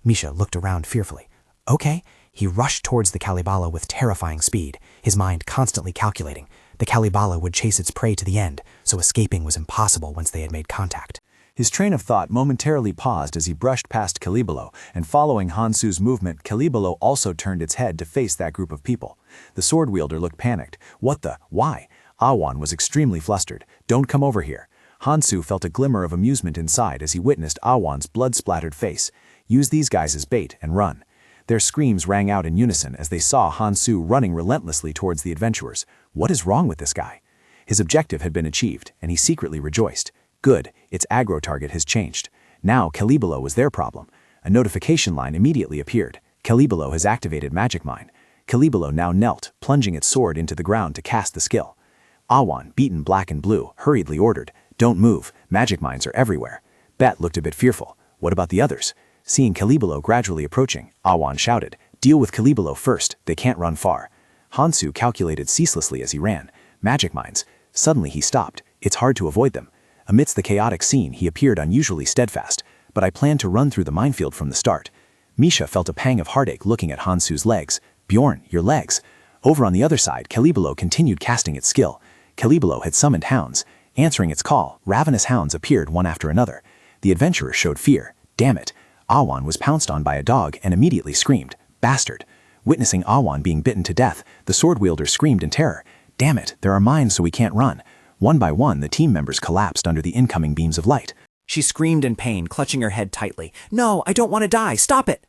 Speaker 10: Misha looked around fearfully. Okay. He rushed towards the Kalibalo with terrifying speed, his mind constantly calculating. The Kalibalo would chase its prey to the end, so escaping was impossible once they had made contact.
Speaker 2: His train of thought momentarily paused as he brushed past Kalibalo, and following Han-Soo's movement, Kalibalo also turned its head to face that group of people. The sword wielder looked panicked. What the? Why? Awan was extremely flustered. Don't come over here. Han-Soo felt a glimmer of amusement inside as he witnessed Awan's blood-splattered face. Use these guys as bait and run. Their screams rang out in unison as they saw Han-Soo running relentlessly towards the adventurers. What is wrong with this guy? His objective had been achieved, and he secretly rejoiced. Good, its aggro target has changed. Now Kalibalo was their problem. A notification line immediately appeared. Kalibalo has activated Magic Mine. Kalibalo now knelt, plunging its sword into the ground to cast the skill. Awan, beaten black and blue, hurriedly ordered, Don't move, magic mines are everywhere. Bet looked a bit fearful. What about the others? Seeing Kalibalo gradually approaching, Awan shouted, Deal with Calibolo first, they can't run far. Hansu calculated ceaselessly as he ran. Magic mines. Suddenly he stopped. It's hard to avoid them. Amidst the chaotic scene, he appeared unusually steadfast, but I planned to run through the minefield from the start. Misha felt a pang of heartache looking at Hansu's legs. Bjorn, your legs. Over on the other side, Calibolo continued casting its skill. Calibolo had summoned hounds. Answering its call, ravenous hounds appeared one after another. The adventurer showed fear. Damn it. Awan was pounced on by a dog and immediately screamed, "Bastard!" Witnessing Awan being bitten to death, the sword wielder screamed in terror. Damn it, there are mines so we can't run. One by one, the team members collapsed under the incoming beams of light.
Speaker 5: She screamed in pain, clutching her head tightly. "No, I don't want to die. Stop it!"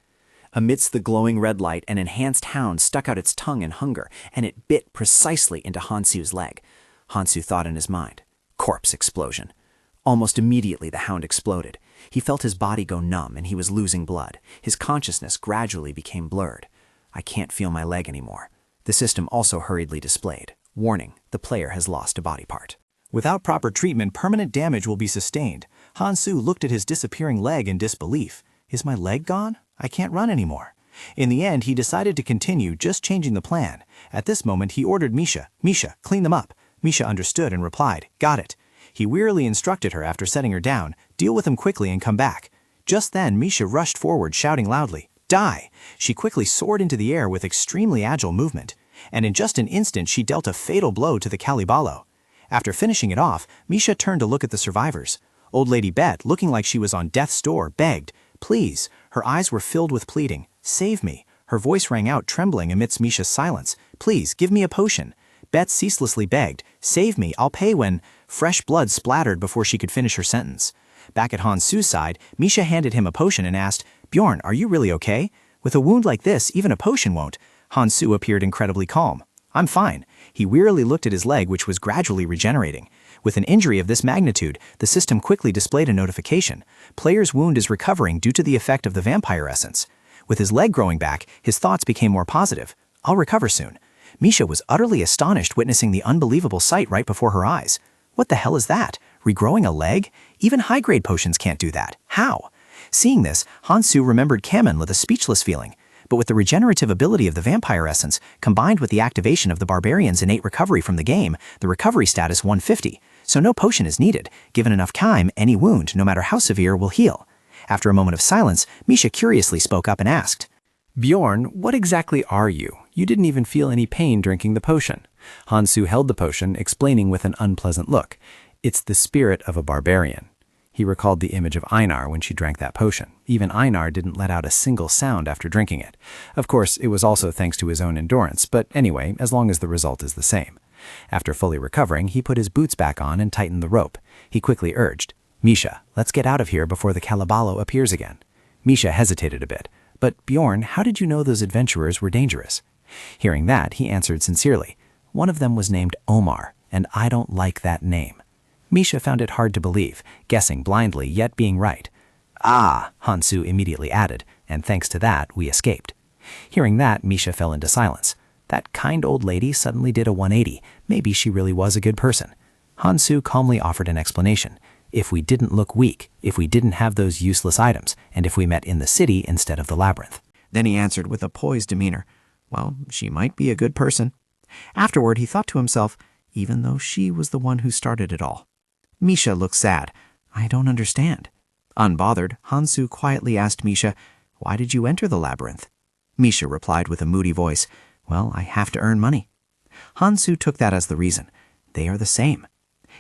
Speaker 5: Amidst the glowing red light, an enhanced hound stuck out its tongue in hunger, and it bit precisely into Hansu's leg. Hansu thought in his mind, corpse explosion. Almost immediately, the hound exploded. He felt his body go numb, and he was losing blood. His consciousness gradually became blurred. I can't feel my leg anymore. The system also hurriedly displayed. Warning, the player has lost a body part.
Speaker 3: Without proper treatment, permanent damage will be sustained. Hansu looked at his disappearing leg in disbelief. Is my leg gone? I can't run anymore. In the end, he decided to continue, just changing the plan. At this moment, he ordered Misha, clean them up. Misha understood and replied, got it. He wearily instructed her after setting her down, deal with him quickly and come back. Just then, Misha rushed forward, shouting loudly, die! She quickly soared into the air with extremely agile movement, and in just an instant she dealt a fatal blow to the Calibalo. After finishing it off, Misha turned to look at the survivors. Old Lady Bet, looking like she was on death's door, begged, please. Her eyes were filled with pleading, save me. Her voice rang out trembling amidst Misha's silence. Please, give me a potion. Bet ceaselessly begged, save me, I'll pay when... Fresh blood splattered before she could finish her sentence. Back at Hansu's side, Misha handed him a potion and asked, Bjorn, are you really okay? With a wound like this, even a potion won't. Hansu appeared incredibly calm. I'm fine. He wearily looked at his leg, which was gradually regenerating. With an injury of this magnitude, the system quickly displayed a notification. Player's wound is recovering due to the effect of the vampire essence. With his leg growing back, his thoughts became more positive. I'll recover soon. Misha was utterly astonished witnessing the unbelievable sight right before her eyes. What the hell is that? Regrowing a leg? Even high-grade potions can't do that. How? Seeing this, Hansu remembered Kamen with a speechless feeling. But with the regenerative ability of the vampire essence, combined with the activation of the barbarian's innate recovery from the game, the recovery status 150. So no potion is needed. Given enough time, any wound, no matter how severe, will heal. After a moment of silence, Misha curiously spoke up and asked,
Speaker 5: Bjorn, what exactly are you? You didn't even feel any pain drinking the potion. Hansu held the potion, explaining with an unpleasant look. It's the spirit of a barbarian. He recalled the image of Einar when she drank that potion. Even Einar didn't let out a single sound after drinking it. Of course, it was also thanks to his own endurance, but anyway, as long as the result is the same. After fully recovering, he put his boots back on and tightened the rope. He quickly urged, Misha, let's get out of here before the Calibalo appears again. Misha hesitated a bit. But Bjorn, how did you know those adventurers were dangerous? Hearing that, he answered sincerely, one of them was named Omar, and I don't like that name. Misha found it hard to believe, guessing blindly yet being right. Ah, Hansu immediately added, and thanks to that, we escaped. Hearing that, Misha fell into silence. That kind old lady suddenly did a 180. Maybe she really was a good person. Hansu calmly offered an explanation. If we didn't look weak, if we didn't have those useless items, and if we met in the city instead of the labyrinth. Then he answered with a poised demeanor, well, she might be a good person. Afterward, he thought to himself, even though she was the one who started it all. Misha looked sad. I don't understand. Unbothered, Hansu quietly asked Misha, why did you enter the labyrinth? Misha replied with a moody voice, well, I have to earn money. Hansu took that as the reason. They are the same.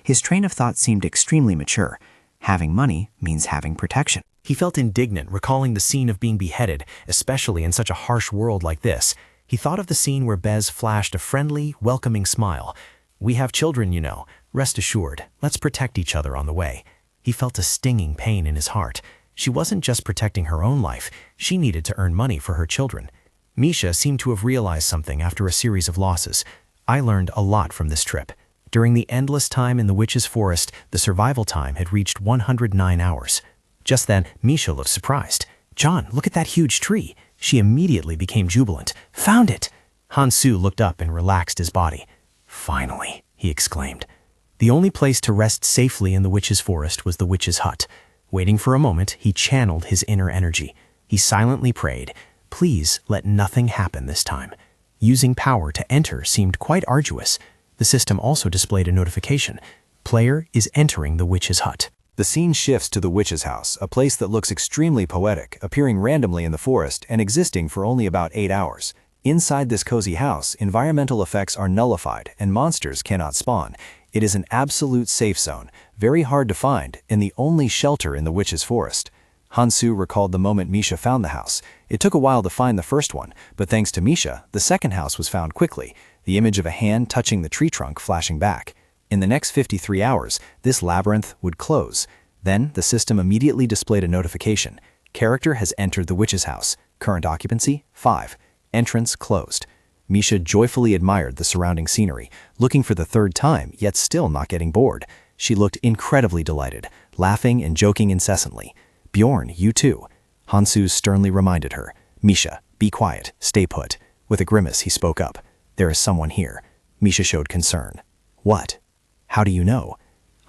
Speaker 5: His train of thought seemed extremely mature. Having money means having protection.
Speaker 7: He felt indignant recalling the scene of being beheaded, especially in such a harsh world like this. He thought of the scene where Bez flashed a friendly, welcoming smile. We have children, you know. Rest assured, let's protect each other on the way. He felt a stinging pain in his heart. She wasn't just protecting her own life. She needed to earn money for her children. Misha seemed to have realized something after a series of losses. I learned a lot from this trip. During the endless time in the witch's forest, the survival time had reached 109 hours. Just then, Misha looked surprised. John, look at that huge tree. She immediately became jubilant. Found it! Hansu looked up and relaxed his body. Finally, he exclaimed. The only place to rest safely in the witch's forest was the witch's hut. Waiting for a moment, he channeled his inner energy. He silently prayed, Please let nothing happen this time. Using power to enter seemed quite arduous. The system also displayed a notification. Player is entering the witch's hut.
Speaker 3: The scene shifts to the witch's house, a place that looks extremely poetic, appearing randomly in the forest and existing for only about 8 hours. Inside this cozy house, environmental effects are nullified and monsters cannot spawn. It is an absolute safe zone, very hard to find, and the only shelter in the witch's forest. Hansu recalled the moment Misha found the house. It took a while to find the first one, but thanks to Misha, the second house was found quickly, the image of a hand touching the tree trunk flashing back. In the next 53 hours, this labyrinth would close. Then, the system immediately displayed a notification. Character has entered the witch's house. Current occupancy, 5. Entrance closed. Misha joyfully admired the surrounding scenery, looking for the third time, yet still not getting bored. She looked incredibly delighted, laughing and joking incessantly. Bjorn, you too. Hansu sternly reminded her. Misha, be quiet, stay put. With a grimace, he spoke up. There is someone here. Misha showed concern. What? How do you know?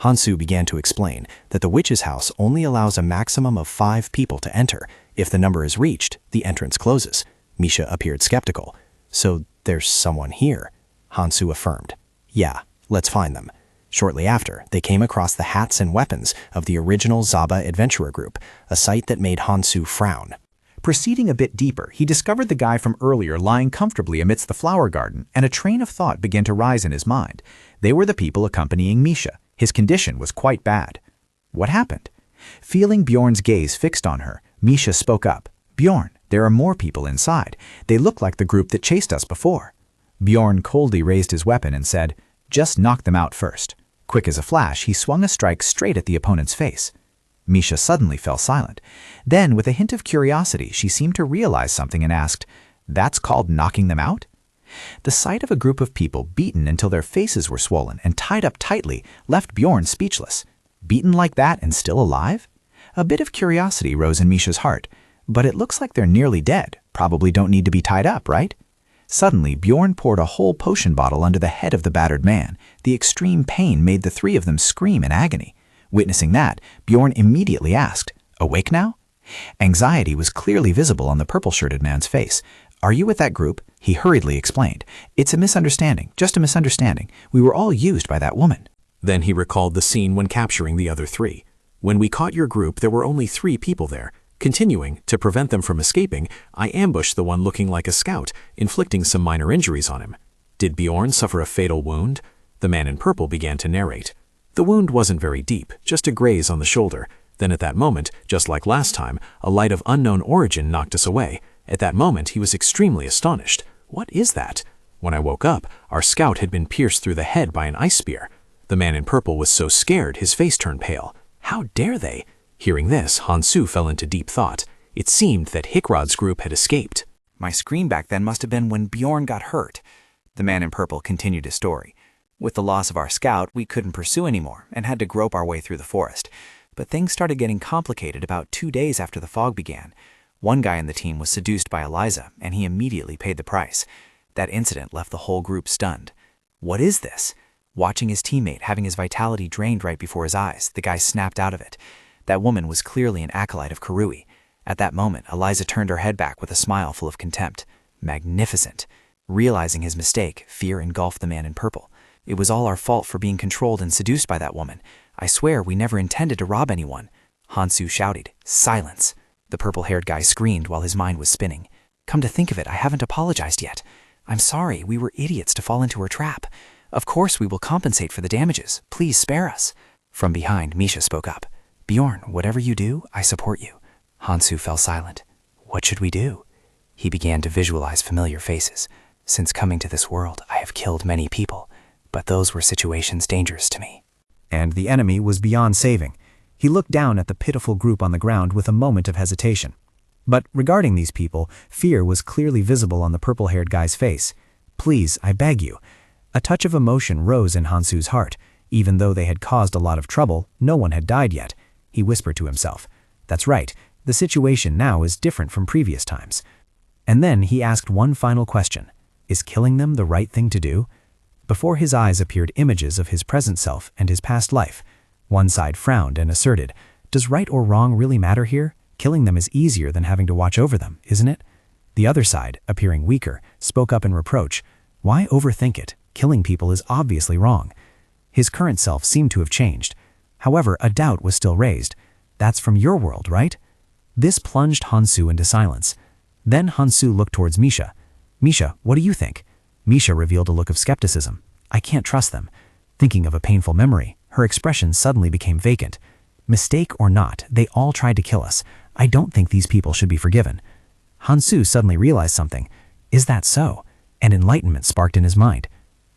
Speaker 3: Hansu began to explain that the witch's house only allows a maximum of 5 people to enter. If the number is reached, the entrance closes. Misha appeared skeptical. So there's someone here, Hansu affirmed. Yeah, let's find them. Shortly after, they came across the hats and weapons of the original Zaba adventurer group, a sight that made Hansu frown.
Speaker 2: Proceeding a bit deeper, he discovered the guy from earlier lying comfortably amidst the flower garden, and a train of thought began to rise in his mind. They were the people accompanying Misha. His condition was quite bad. What happened? Feeling Bjorn's gaze fixed on her, Misha spoke up. Bjorn, there are more people inside. They look like the group that chased us before. Bjorn coldly raised his weapon and said, just knock them out first. Quick as a flash, he swung a strike straight at the opponent's face. Misha suddenly fell silent. Then, with a hint of curiosity, she seemed to realize something and asked, that's called knocking them out? The sight of a group of people beaten until their faces were swollen and tied up tightly left Bjorn speechless. Beaten like that and still alive? A bit of curiosity rose in Misha's heart. But it looks like they're nearly dead. Probably don't need to be tied up, right? Suddenly, Bjorn poured a whole potion bottle under the head of the battered man. The extreme pain made the 3 of them scream in agony. Witnessing that, Bjorn immediately asked, awake now? Anxiety was clearly visible on the purple-shirted man's face. Are you with that group? He hurriedly explained. It's a misunderstanding, just a misunderstanding. We were all used by that woman.
Speaker 6: Then he recalled the scene when capturing the other 3. When we caught your group, there were only 3 people there. Continuing, to prevent them from escaping, I ambushed the one looking like a scout, inflicting some minor injuries on him. Did Bjorn suffer a fatal wound? The man in purple began to narrate. The wound wasn't very deep, just a graze on the shoulder. Then at that moment, just like last time, a light of unknown origin knocked us away. At that moment, he was extremely astonished. What is that? When I woke up, our scout had been pierced through the head by an ice spear. The man in purple was so scared his face turned pale. How dare they? Hearing this, Hansu fell into deep thought. It seemed that Hickrod's group had escaped.
Speaker 3: My screen back then must have been when Bjorn got hurt. The man in purple continued his story. With the loss of our scout, we couldn't pursue anymore and had to grope our way through the forest. But things started getting complicated about 2 days after the fog began. One guy in the team was seduced by Eliza, and he immediately paid the price. That incident left the whole group stunned. What is this? Watching his teammate having his vitality drained right before his eyes, the guy snapped out of it. That woman was clearly an acolyte of Karui. At that moment, Eliza turned her head back with a smile full of contempt. Magnificent. Realizing his mistake, fear engulfed the man in purple. It was all our fault for being controlled and seduced by that woman. I swear we never intended to rob anyone. Hansu shouted, silence. The purple-haired guy screamed while his mind was spinning. Come to think of it, I haven't apologized yet. I'm sorry, we were idiots to fall into her trap. Of course we will compensate for the damages. Please spare us. From behind, Misha spoke up. Bjorn, whatever you do, I support you. Hansu fell silent. What should we do? He began to visualize familiar faces. Since coming to this world, I have killed many people, but those were situations dangerous to me.
Speaker 2: And the enemy was beyond saving. He looked down at the pitiful group on the ground with a moment of hesitation. But regarding these people, fear was clearly visible on the purple-haired guy's face. Please, I beg you. A touch of emotion rose in Hansu's heart. Even though they had caused a lot of trouble, no one had died yet. He whispered to himself. That's right, the situation now is different from previous times. And then he asked one final question. Is killing them the right thing to do? Before his eyes appeared images of his present self and his past life. One side frowned and asserted, does right or wrong really matter here? Killing them is easier than having to watch over them, isn't it?
Speaker 1: The other side, appearing weaker, spoke up in reproach. Why overthink it? Killing people is obviously wrong. His current self seemed to have changed. However, a doubt was still raised. That's from your world, right? This plunged Hansu into silence. Then Hansu looked towards Misha. Misha, what do you think? Misha revealed a look of skepticism. I can't trust them. Thinking of a painful memory, her expression suddenly became vacant. Mistake or not, they all tried to kill us. I don't think these people should be forgiven. Hansu suddenly realized something. Is that so? And enlightenment sparked in his mind.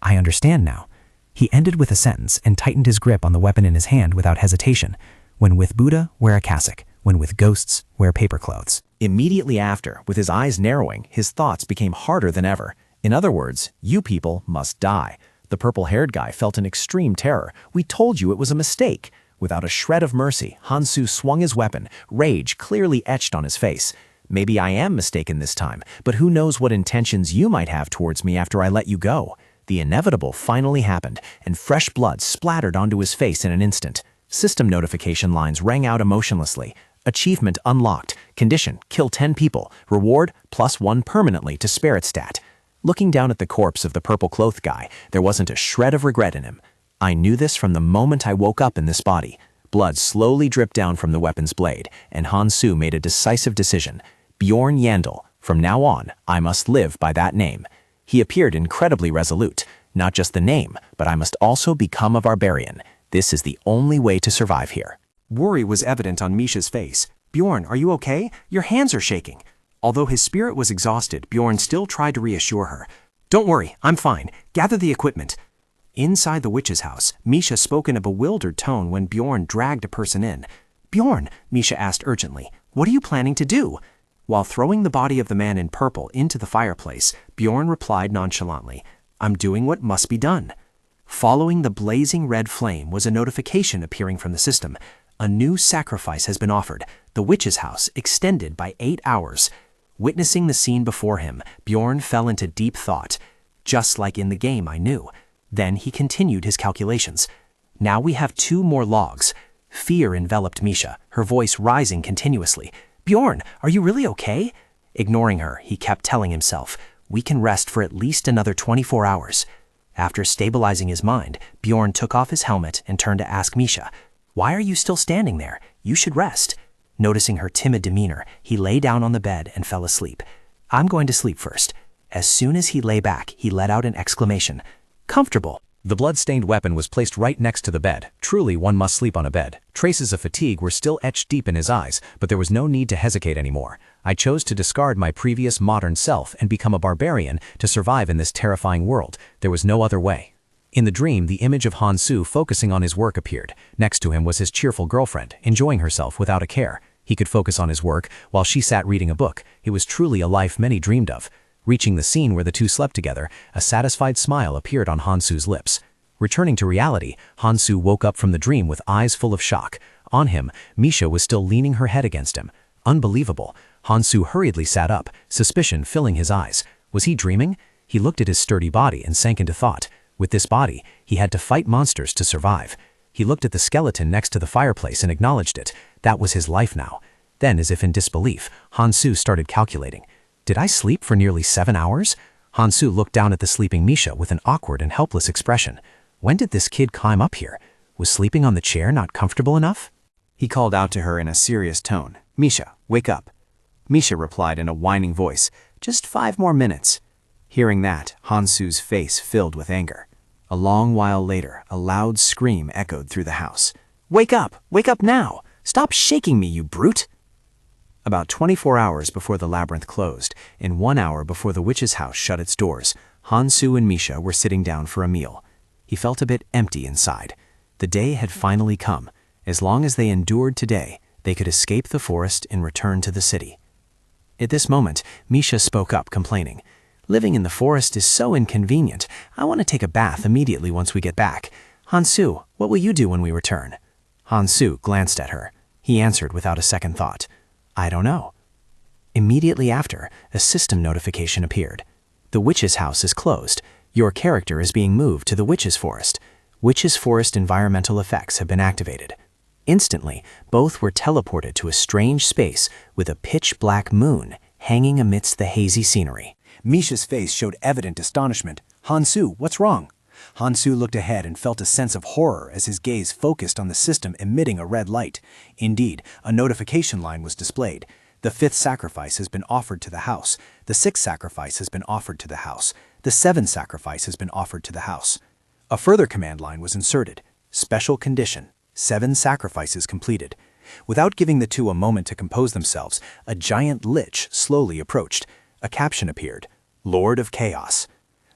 Speaker 1: I understand now. He ended with a sentence and tightened his grip on the weapon in his hand without hesitation. When with Buddha, wear a cassock. When with ghosts, wear paper clothes.
Speaker 3: Immediately after, with his eyes narrowing, his thoughts became harder than ever. In other words, you people must die. The purple-haired guy felt an extreme terror. We told you it was a mistake. Without a shred of mercy, Hansu swung his weapon, rage clearly etched on his face. Maybe I am mistaken this time, but who knows what intentions you might have towards me after I let you go. The inevitable finally happened, and fresh blood splattered onto his face in an instant. System notification lines rang out emotionlessly. Achievement unlocked. Condition, kill 10 people. Reward, +1 permanently to spirit stat. Looking down at the corpse of the purple-clothed guy, there wasn't a shred of regret in him. I knew this from the moment I woke up in this body. Blood slowly dripped down from the weapon's blade, and Hansu made a decisive decision. Bjorn Yandel. From now on, I must live by that name. He appeared incredibly resolute. Not just the name, but I must also become a barbarian. This is the only way to survive here.
Speaker 6: Worry was evident on Misha's face. Bjorn, are you okay? Your hands are shaking. Although his spirit was exhausted, Bjorn still tried to reassure her. Don't worry, I'm fine. Gather the equipment. Inside the witch's house, Misha spoke in a bewildered tone when Bjorn dragged a person in. Bjorn, Misha asked urgently, what are you planning to do? While throwing the body of the man in purple into the fireplace, Bjorn replied nonchalantly, I'm doing what must be done. Following the blazing red flame was a notification appearing from the system. A new sacrifice has been offered, the witch's house extended by 8 hours. Witnessing the scene before him, Bjorn fell into deep thought. Just like in the game, I knew. Then he continued his calculations. Now we have 2 more logs. Fear enveloped Misha, her voice rising continuously. Bjorn, are you really okay? Ignoring her, he kept telling himself, we can rest for at least another 24 hours. After stabilizing his mind, Bjorn took off his helmet and turned to ask Misha, why are you still standing there? You should rest. Noticing her timid demeanor, he lay down on the bed and fell asleep. I'm going to sleep first. As soon as he lay back, he let out an exclamation. Comfortable.
Speaker 1: The blood-stained weapon was placed right next to the bed. Truly, one must sleep on a bed. Traces of fatigue were still etched deep in his eyes, but there was no need to hesitate anymore. I chose to discard my previous modern self and become a barbarian to survive in this terrifying world. There was no other way. In the dream, the image of Hansu focusing on his work appeared. Next to him was his cheerful girlfriend, enjoying herself without a care. He could focus on his work while she sat reading a book. It was truly a life many dreamed of. Reaching the scene where the two slept together, a satisfied smile appeared on Hansu's lips. Returning to reality, Hansu woke up from the dream with eyes full of shock. On him, Misha was still leaning her head against him. Unbelievable. Hansu hurriedly sat up, suspicion filling his eyes. Was he dreaming? He looked at his sturdy body and sank into thought. With this body, he had to fight monsters to survive. He looked at the skeleton next to the fireplace and acknowledged it. That was his life now. Then, as if in disbelief, Hansu started calculating. Did I sleep for nearly 7 hours? Hansu looked down at the sleeping Misha with an awkward and helpless expression. When did this kid climb up here? Was sleeping on the chair not comfortable enough?
Speaker 5: He called out to her in a serious tone. Misha, wake up. Misha replied in a whining voice, just 5 more minutes. Hearing that, Hansu's face filled with anger. A long while later, a loud scream echoed through the house. Wake up! Wake up now! Stop shaking me, you brute! About 24 hours before the labyrinth closed, and 1 hour before the witch's house shut its doors, Hansu and Misha were sitting down for a meal. He felt a bit empty inside. The day had finally come. As long as they endured today, they could escape the forest and return to the city. At this moment, Misha spoke up, complaining. Living in the forest is so inconvenient. I want to take a bath immediately once we get back. Hansu, what will you do when we return? Hansu glanced at her. He answered without a second thought. I don't know. Immediately after, a system notification appeared. The witch's house is closed. Your character is being moved to the witch's forest. Witch's forest environmental effects have been activated. Instantly, both were teleported to a strange space with a pitch-black moon hanging amidst the hazy scenery.
Speaker 2: Misha's face showed evident astonishment. "Hansu, what's wrong?" Hansu looked ahead and felt a sense of horror as his gaze focused on the system emitting a red light. Indeed, a notification line was displayed. The 5th sacrifice has been offered to the house. The 6th sacrifice has been offered to the house. The 7th sacrifice has been offered to the house. A further command line was inserted. Special condition: 7 sacrifices completed. Without giving the two a moment to compose themselves, a giant lich slowly approached. A caption appeared: Lord of Chaos.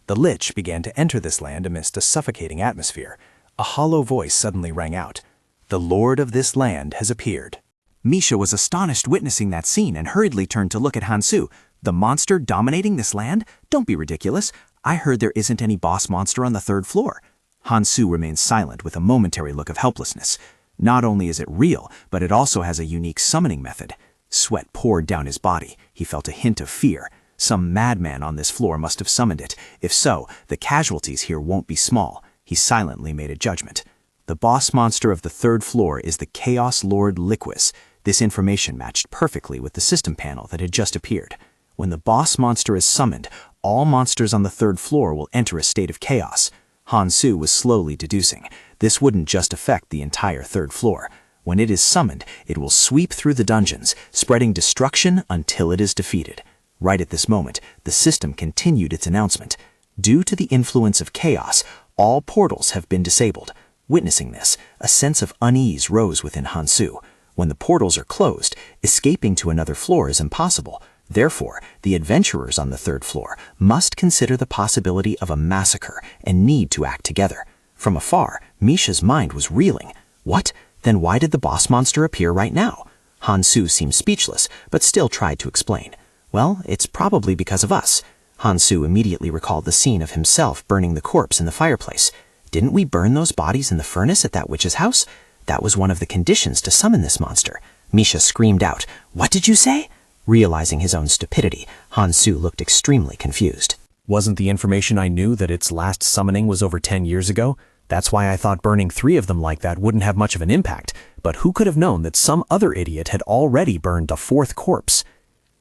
Speaker 2: The lich began to enter this land amidst a suffocating atmosphere. A hollow voice suddenly rang out. The Lord of this land has appeared.
Speaker 5: Misha was astonished witnessing that scene and hurriedly turned to look at Hansu. The monster dominating this land? Don't be ridiculous. I heard there isn't any boss monster on the 3rd floor. Hansu remained silent with a momentary look of helplessness. Not only is it real, but it also has a unique summoning method. Sweat poured down his body. He felt a hint of fear. Some madman on this floor must have summoned it. If so, the casualties here won't be small. He silently made a judgment. The boss monster of the 3rd floor is the Chaos Lord Liquis. This information matched perfectly with the system panel that had just appeared. When the boss monster is summoned, all monsters on the 3rd floor will enter a state of chaos. Hansu was slowly deducing. This wouldn't just affect the entire 3rd floor. When it is summoned, it will sweep through the dungeons, spreading destruction until it is defeated. Right at this moment, the system continued its announcement. Due to the influence of chaos, all portals have been disabled. Witnessing this, a sense of unease rose within Hansu. When the portals are closed, escaping to another floor is impossible. Therefore, the adventurers on the 3rd floor must consider the possibility of a massacre and need to act together. From afar, Misha's mind was reeling. What? Then why did the boss monster appear right now? Hansu seemed speechless, but still tried to explain. Well, it's probably because of us. Hansu immediately recalled the scene of himself burning the corpse in the fireplace. Didn't we burn those bodies in the furnace at that witch's house? That was one of the conditions to summon this monster. Misha screamed out, "What did you say?" Realizing his own stupidity, Hansu looked extremely confused.
Speaker 7: Wasn't the information I knew that its last summoning was over 10 years ago? That's why I thought burning 3 of them like that wouldn't have much of an impact. But who could have known that some other idiot had already burned a 4th corpse?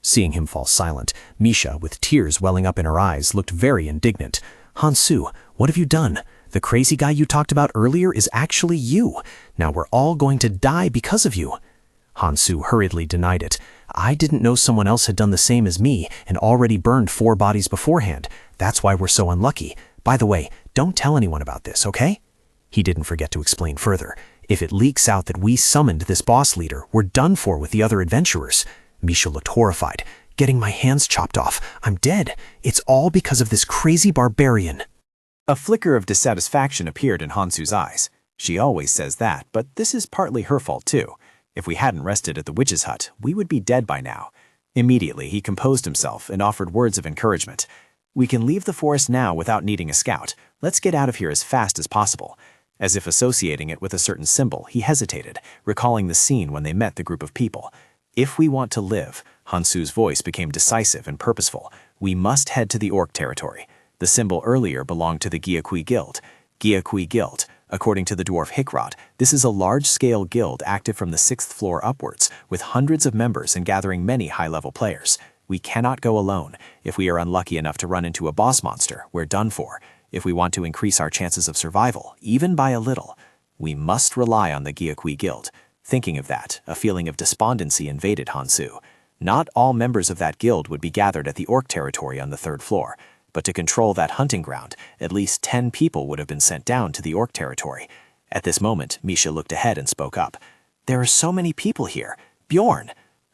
Speaker 7: Seeing him fall silent, Misha, with tears welling up in her eyes, looked very indignant. "Hansu, what have you done? The crazy guy you talked about earlier is actually you. Now we're all going to die because of you." Hansu hurriedly denied it. "I didn't know someone else had done the same as me and already burned 4 bodies beforehand. That's why we're so unlucky. By the way, don't tell anyone about this, okay?" He didn't forget to explain further. "If it leaks out that we summoned this boss leader, we're done for with the other adventurers." Misha looked horrified. "Getting my hands chopped off. I'm dead. It's all because of this crazy barbarian."
Speaker 5: A flicker of dissatisfaction appeared in Hansu's eyes. She always says that, but this is partly her fault too. If we hadn't rested at the witch's hut, we would be dead by now. Immediately, he composed himself and offered words of encouragement. "We can leave the forest now without needing a scout. Let's get out of here as fast as possible." As if associating it with a certain symbol, he hesitated, recalling the scene when they met the group of people. "If we want to live," Hansu's voice became decisive and purposeful, "we must head to the orc territory." The symbol earlier belonged to the Gyakui Guild. Gyakui Guild. According to the dwarf Hikrot, this is a large-scale guild active from the 6th floor upwards, with hundreds of members and gathering many high-level players. We cannot go alone. If we are unlucky enough to run into a boss monster, we're done for. If we want to increase our chances of survival, even by a little, we must rely on the Gyakui Guild. Thinking of that, a feeling of despondency invaded Hansu. Not all members of that guild would be gathered at the orc territory on the 3rd floor. But to control that hunting ground, at least 10 people would have been sent down to the orc territory. At this moment, Misha looked ahead and spoke up. "There are so many people here. Bjorn!"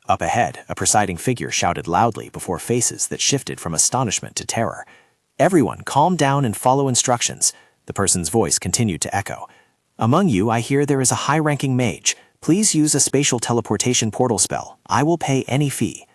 Speaker 5: Up ahead, a presiding figure shouted loudly before faces that shifted from astonishment to terror. "Everyone, calm down and follow instructions." The person's voice continued to echo. "Among you, I hear there is a high-ranking mage. Please use a spatial teleportation portal spell. I will pay any fee."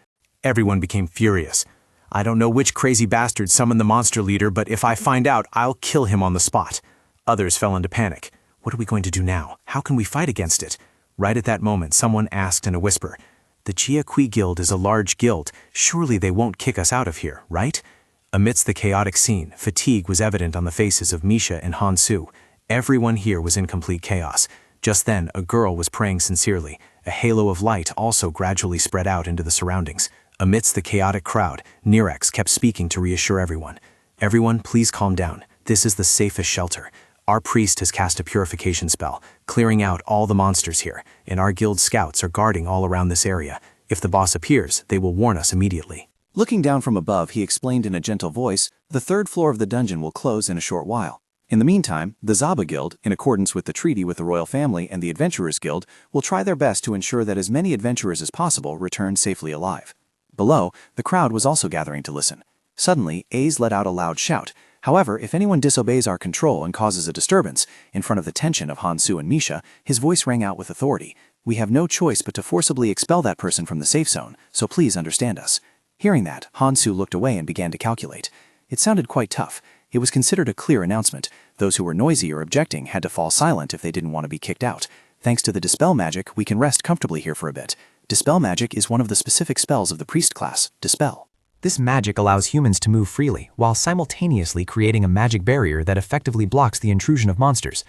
Speaker 7: Everyone became furious. "I don't know which crazy bastard summoned the monster leader, but if I find out, I'll kill him on the spot." Others fell into panic. "What are we going to do now? How can we fight against it?" Right at that moment, someone asked in a whisper, "The Gyakui Guild is a large guild. Surely they won't kick us out of here, right?" Amidst the chaotic scene, fatigue was evident on the faces of Misha and Hansu. Everyone here was in complete chaos. Just then, a girl was praying sincerely. A halo of light also gradually spread out into the surroundings.
Speaker 3: Amidst the chaotic crowd, Anirecap kept speaking to reassure everyone. Everyone, please calm down. This is the safest shelter. Our priest has cast a purification spell, clearing out all the monsters here, and our guild scouts are guarding all around this area. If the boss appears, they will warn us immediately.
Speaker 5: Looking down from above, he explained in a gentle voice, the third floor of the dungeon will close in a short while. In the meantime, the Zaba Guild, in accordance with the treaty with the royal family and the Adventurers Guild, will try their best to ensure that as many adventurers as possible return safely alive. Below, the crowd was also gathering to listen. Suddenly, Aze let out a loud shout. However, if anyone disobeys our control and causes a disturbance, in front of the tension of Hansu and Misha, his voice rang out with authority. We have no choice but to forcibly expel that person from the safe zone, so please understand us. Hearing that, Hansu looked away and began to calculate. It sounded quite tough. It was considered a clear announcement. Those who were noisy or objecting had to fall silent if they didn't want to be kicked out. Thanks to the Dispel magic, we can rest comfortably here for a bit. Dispel magic is one of the specific spells of the priest class, Dispel.
Speaker 8: This magic allows humans to move freely, while simultaneously creating a magic barrier that effectively blocks the intrusion of monsters.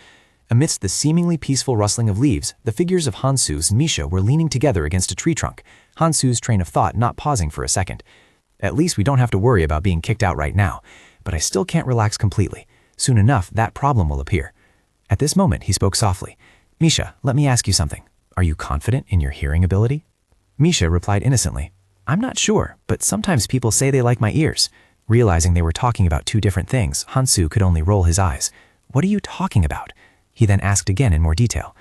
Speaker 8: Amidst the seemingly peaceful rustling of leaves, the figures of Hansu's and Misha were leaning together against a tree trunk, Hansu's train of thought not pausing for a second. At least we don't have to worry about being kicked out right now, but I still can't relax completely. Soon enough, that problem will appear. At this moment, he spoke softly. Misha, let me ask you something. Are you confident in your hearing ability? Misha replied innocently. I'm not sure, but sometimes people say they like my ears. Realizing they were talking about two different things, Hansu could only roll his eyes. What are you talking about? He then asked again in more detail.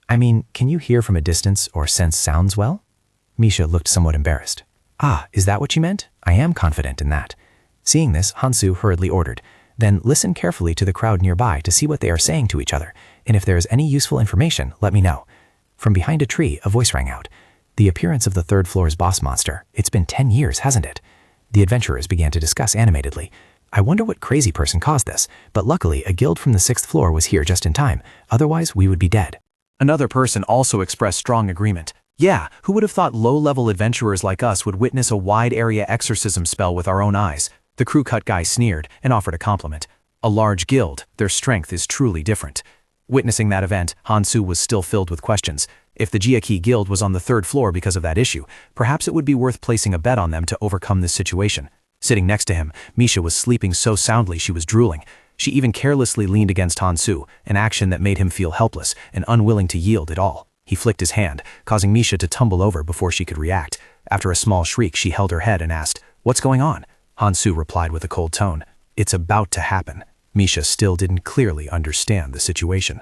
Speaker 8: I mean, can you hear from a distance or sense sounds well? Misha looked somewhat embarrassed. Ah, is that what you meant? I am confident in that. Seeing this, Hansu hurriedly ordered. Then listen carefully to the crowd nearby to see what they are saying to each other, and if there is any useful information, let me know. From behind a tree, a voice rang out. The appearance of the third floor's boss monster. It's been 10 years, hasn't it? The adventurers began to discuss animatedly. I wonder what crazy person caused this, but luckily a guild from the 6th floor was here just in time, otherwise we would be dead.
Speaker 1: Another person also expressed strong agreement. Yeah, who would have thought low-level adventurers like us would witness a wide-area exorcism spell with our own eyes? The crew-cut guy sneered and offered a compliment. A large guild, their strength is truly different. Witnessing that event, Hansu was still filled with questions. If the Jiaki Guild was on the 3rd floor because of that issue, perhaps it would be worth placing a bet on them to overcome this situation. Sitting next to him, Misha was sleeping so soundly she was drooling. She even carelessly leaned against Hansu, an action that made him feel helpless and unwilling to yield at all. He flicked his hand, causing Misha to tumble over before she could react. After a small shriek, she held her head and asked, "What's going on?" Hansu replied with a cold tone, "It's about to happen." Misha still didn't clearly understand the situation.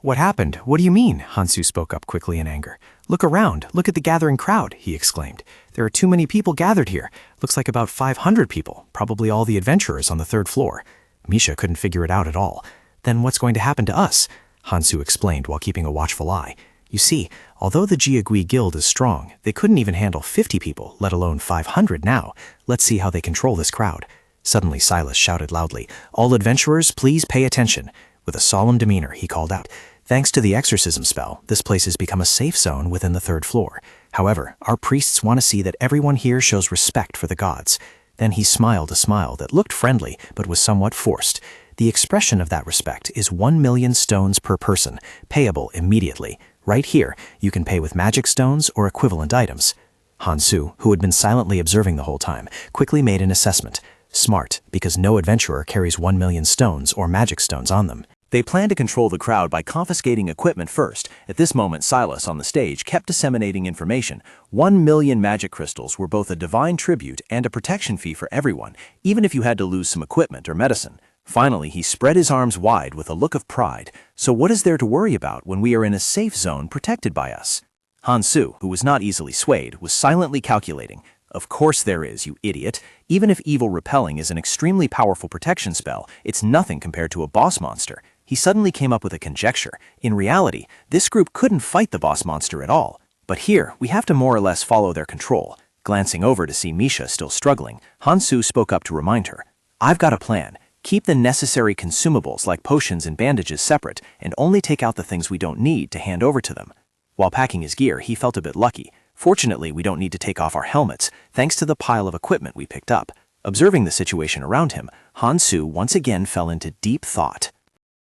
Speaker 7: What happened? What do you mean? Hansu spoke up quickly in anger. Look around. Look at the gathering crowd, he exclaimed. There are too many people gathered here. Looks like about 500 people, probably all the adventurers on the 3rd floor. Misha couldn't figure it out at all. Then what's going to happen to us? Hansu explained while keeping a watchful eye. You see, although the Jiagui Guild is strong, they couldn't even handle 50 people, let alone 500 now. Let's see how they control this crowd. Suddenly Silas shouted loudly, "All adventurers, please pay attention." With a solemn demeanor, he called out, "Thanks to the exorcism spell, this place has become a safe zone within the 3rd floor. However, our priests want to see that everyone here shows respect for the gods." Then he smiled a smile that looked friendly but was somewhat forced. The expression of that respect is 1 million stones per person, payable immediately. Right here, you can pay with magic stones or equivalent items. Hansu, who had been silently observing the whole time, quickly made an assessment. Smart, because no adventurer carries 1 million stones or magic stones on them.
Speaker 4: They planned to control the crowd by confiscating equipment first. At this moment, Silas on the stage kept disseminating information. 1 million magic crystals were both a divine tribute and a protection fee for everyone, even if you had to lose some equipment or medicine. Finally, he spread his arms wide with a look of pride. So what is there to worry about when we are in a safe zone protected by us? Hansu, who was not easily swayed, was silently calculating. Of course there is, you idiot. Even if evil repelling is an extremely powerful protection spell, it's nothing compared to a boss monster. He suddenly came up with a conjecture. In reality, this group couldn't fight the boss monster at all. But here, we have to more or less follow their control. Glancing over to see Misha still struggling, Hansu spoke up to remind her. I've got a plan. Keep the necessary consumables like potions and bandages separate, and only take out the things we don't need to hand over to them. While packing his gear, he felt a bit lucky. Fortunately, we don't need to take off our helmets, thanks to the pile of equipment we picked up. Observing the situation around him, Hansu once again fell into deep thought.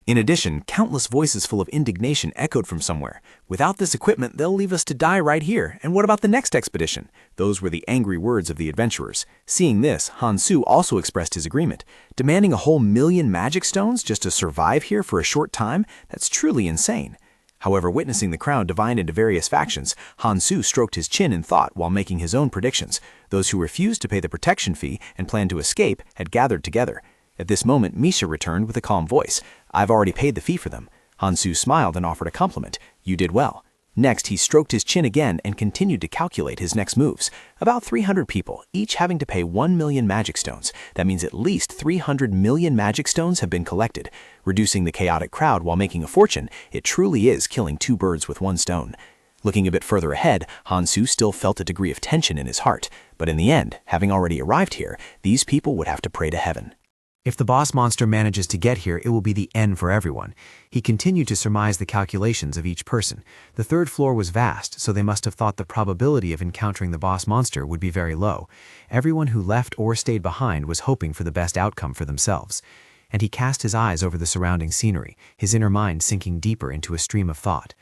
Speaker 4: In addition, countless voices full of indignation echoed from somewhere. Without this equipment, they'll leave us to die right here. And what about the next expedition? Those were the angry words of the adventurers. Seeing this, Hansu also expressed his agreement. Demanding a whole 1,000,000 magic stones just to survive here for a short time? That's truly insane. However, witnessing the crowd divide into various factions, Hansu stroked his chin in thought while making his own predictions. Those who refused to pay the protection fee and planned to escape had gathered together. At this moment, Misha returned with a calm voice. "I've already paid the fee for them." Hansu smiled and offered a compliment. "You did well." Next, he stroked his chin again and continued to calculate his next moves. About 300 people, each having to pay 1,000,000 magic stones. That means at least 300 million magic stones have been collected. Reducing the chaotic crowd while making a fortune, it truly is killing 2 birds with 1 stone. Looking a bit further ahead, Hansu still felt a degree of tension in his heart. But in the end, having already arrived here, these people would have to pray to heaven.
Speaker 8: If the boss monster manages to get here, it will be the end for everyone. He continued to surmise the calculations of each person. The 3rd floor was vast, so they must have thought the probability of encountering the boss monster would be very low. Everyone who left or stayed behind was hoping for the best outcome for themselves. And he cast his eyes over the surrounding scenery, his inner mind sinking deeper into a stream of thought.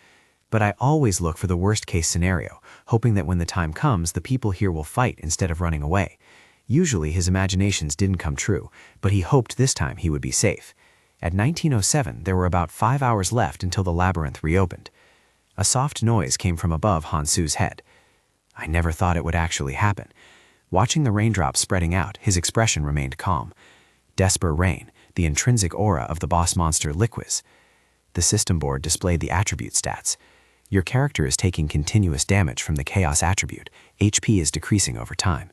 Speaker 8: But I always look for the worst-case scenario, hoping that when the time comes, the people here will fight instead of running away. Usually his imaginations didn't come true, but he hoped this time he would be safe. At 1907, there were about 5 hours left until the labyrinth reopened. A soft noise came from above Hansu's head. I never thought it would actually happen. Watching the raindrops spreading out, his expression remained calm. Desper Rain, the intrinsic aura of the boss monster Liquis. The system board displayed the attribute stats. Your character is taking continuous damage from the Chaos attribute. HP is decreasing over time.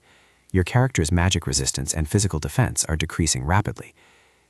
Speaker 8: Your character's magic resistance and physical defense are decreasing rapidly.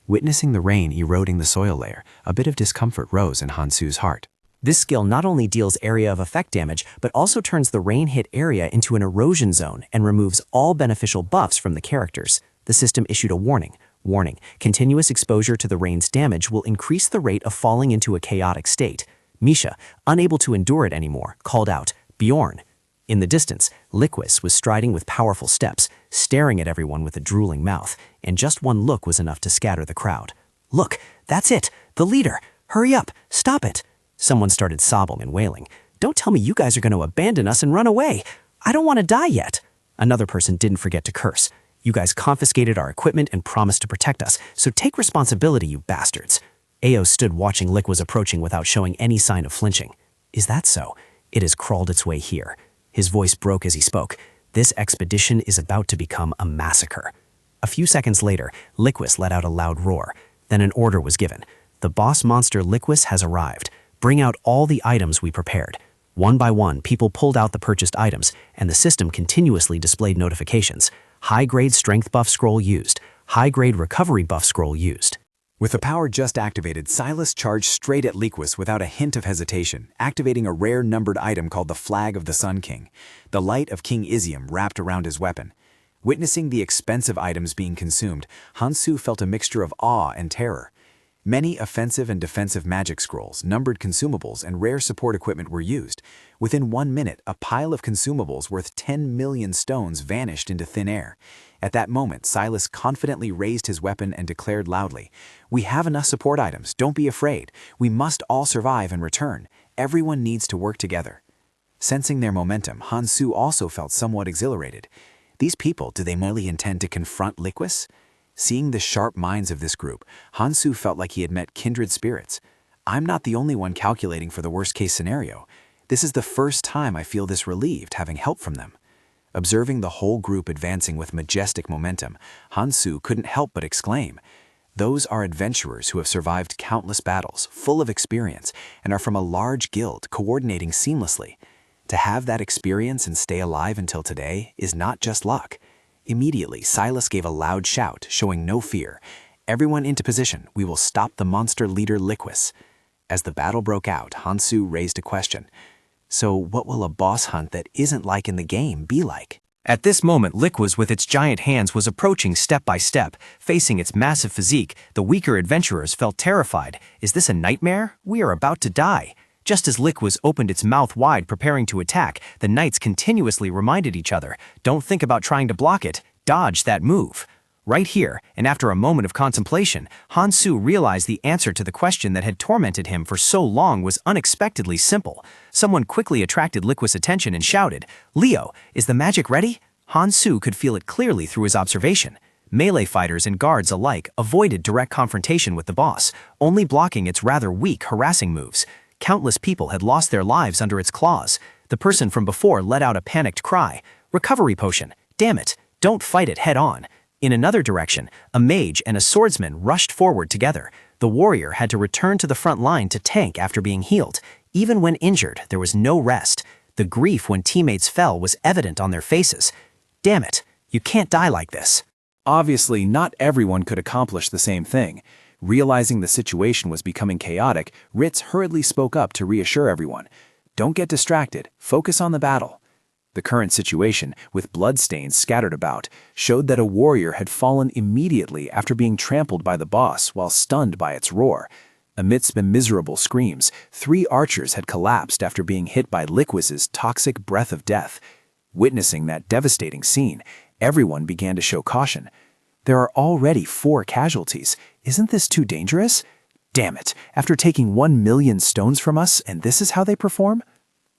Speaker 8: Witnessing the rain eroding the soil layer, a bit of discomfort rose in Hansu's heart.
Speaker 6: This skill not only deals area of effect damage, but also turns the rain-hit area into an erosion zone and removes all beneficial buffs from the characters. The system issued a warning. Warning, continuous exposure to the rain's damage will increase the rate of falling into a chaotic state. Misha, unable to endure it anymore, called out, "Bjorn." In the distance, Liquis was striding with powerful steps, staring at everyone with a drooling mouth, and just one look was enough to scatter the crowd. "Look, that's it! The leader! Hurry up! Stop it!" Someone started sobbing and wailing. "Don't tell me you guys are going to abandon us and run away! I don't want to die yet!" Another person didn't forget to curse. "You guys confiscated our equipment and promised to protect us, so take responsibility, you bastards." Ao stood watching Liquis approaching without showing any sign of flinching. "Is that so? It has crawled its way here." His voice broke as he spoke. "This expedition is about to become a massacre." A few seconds later, Liquis let out a loud roar. Then an order was given. "The boss monster Liquis has arrived. Bring out all the items we prepared." One by one, people pulled out the purchased items, and the system continuously displayed notifications. High-grade strength buff scroll used. High-grade recovery buff scroll used.
Speaker 2: With the power just activated, Silas charged straight at Liquis without a hint of hesitation, activating a rare numbered item called the Flag of the Sun King. The light of King Isium wrapped around his weapon. Witnessing the expensive items being consumed, Hansu felt a mixture of awe and terror. Many offensive and defensive magic scrolls, numbered consumables, and rare support equipment were used. Within 1 minute, a pile of consumables worth 10 million stones vanished into thin air. At that moment, Silas confidently raised his weapon and declared loudly, "We have enough support items, don't be afraid. We must all survive and return. Everyone needs to work together." Sensing their momentum, Hansu also felt somewhat exhilarated. These people, do they merely intend to confront Liquis? Seeing the sharp minds of this group, Hansu felt like he had met kindred spirits. I'm not the only one calculating for the worst-case scenario. This is the first time I feel this relieved having help from them. Observing the whole group advancing with majestic momentum, Hansu couldn't help but exclaim, "Those are adventurers who have survived countless battles, full of experience, and are from a large guild coordinating seamlessly. To have that experience and stay alive until today is not just luck." Immediately, Silas gave a loud shout, showing no fear. "Everyone into position, we will stop the monster leader Liquis." As the battle broke out, Hansu raised a question. So what will a boss hunt that isn't like in the game be like?
Speaker 6: At this moment, Liquis with its giant hands was approaching step by step. Facing its massive physique, the weaker adventurers felt terrified. Is this a nightmare? We are about to die. Just as Liquis opened its mouth wide preparing to attack, the knights continuously reminded each other, "Don't think about trying to block it. Dodge that move."
Speaker 1: Right here, and after a moment of contemplation, Han-Soo realized the answer to the question that had tormented him for so long was unexpectedly simple. Someone quickly attracted Liquid's attention and shouted, "Leo, is the magic ready?" Han-Soo could feel it clearly through his observation. Melee fighters and guards alike avoided direct confrontation with the boss, only blocking its rather weak, harassing moves. Countless people had lost their lives under its claws. The person from before let out a panicked cry. "Recovery potion! Damn it! Don't fight it head on!" In another direction, a mage and a swordsman rushed forward together. The warrior had to return to the front line to tank after being healed. Even when injured, there was no rest. The grief when teammates fell was evident on their faces. "Damn it, you can't die like this."
Speaker 5: Obviously, not everyone could accomplish the same thing. Realizing the situation was becoming chaotic, Ritz hurriedly spoke up to reassure everyone. "Don't get distracted. Focus on the battle." The current situation, with bloodstains scattered about, showed that a warrior had fallen immediately after being trampled by the boss while stunned by its roar. Amidst the miserable screams, 3 archers had collapsed after being hit by Liquid's toxic breath of death. Witnessing that devastating scene, everyone began to show caution. "There are already 4 casualties. Isn't this too dangerous? Damn it, after taking 1 million stones from us, and this is how they perform?"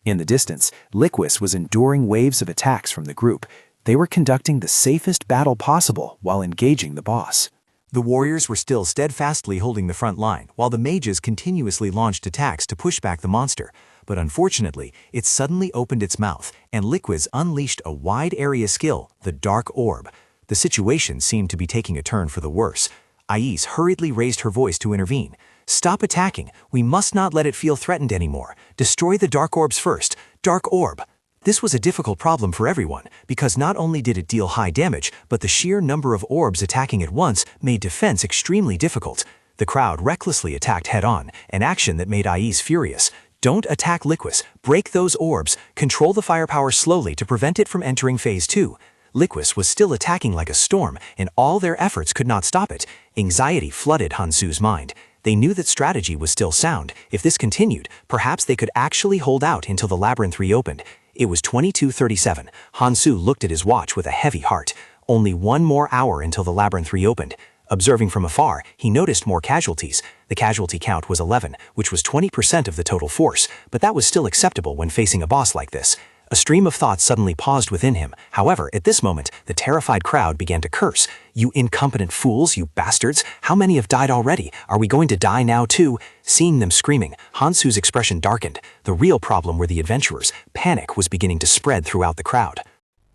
Speaker 5: In the distance, Liquid was enduring waves of attacks from the group. They were conducting the safest battle possible while engaging the boss.
Speaker 3: The warriors were still steadfastly holding the front line, while the mages continuously launched attacks to push back the monster. But unfortunately, it suddenly opened its mouth, and Liquid unleashed a wide-area skill, the Dark Orb. The situation seemed to be taking a turn for the worse. Ais hurriedly raised her voice to intervene. "Stop attacking. We must not let it feel threatened anymore. Destroy the Dark Orbs first. Dark Orb." This was a difficult problem for everyone, because not only did it deal high damage, but the sheer number of orbs attacking at once made defense extremely difficult. The crowd recklessly attacked head-on, an action that made Ais furious. "Don't attack Liquid. Break those orbs. Control the firepower slowly to prevent it from entering Phase 2. Liquid was still attacking like a storm, and all their efforts could not stop it. Anxiety flooded Han-Soo's mind. They knew that strategy was still sound. If this continued, perhaps they could actually hold out until the labyrinth reopened. It was 22:37. Han-Soo looked at his watch with a heavy heart. Only 1 more hour until the labyrinth reopened. Observing from afar, he noticed more casualties. The casualty count was 11, which was 20% of the total force, but that was still acceptable when facing a boss like this. A stream of thoughts suddenly paused within him. However, at this moment, the terrified crowd began to curse. "You incompetent fools, you bastards! How many have died already? Are we going to die now too?" Seeing them screaming, Han-Soo's expression darkened. The real problem were the adventurers. Panic was beginning to spread throughout the crowd.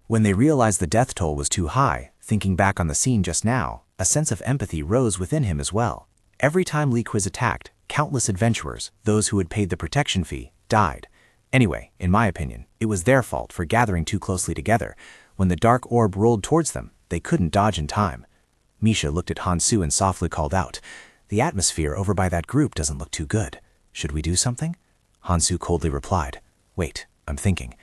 Speaker 2: When they realized the death toll was too high, thinking back on the scene just now, a sense of empathy rose within him as well. Every time Liquid attacked, countless adventurers, those who had paid the protection fee, died. Anyway, in my opinion, it was their fault for gathering too closely together. When the dark orb rolled towards them, they couldn't dodge in time. Misha looked at Han-Soo and softly called out, "The atmosphere over by that group doesn't look too good. Should we do something?" Han-Soo coldly replied, "Wait, I'm thinking."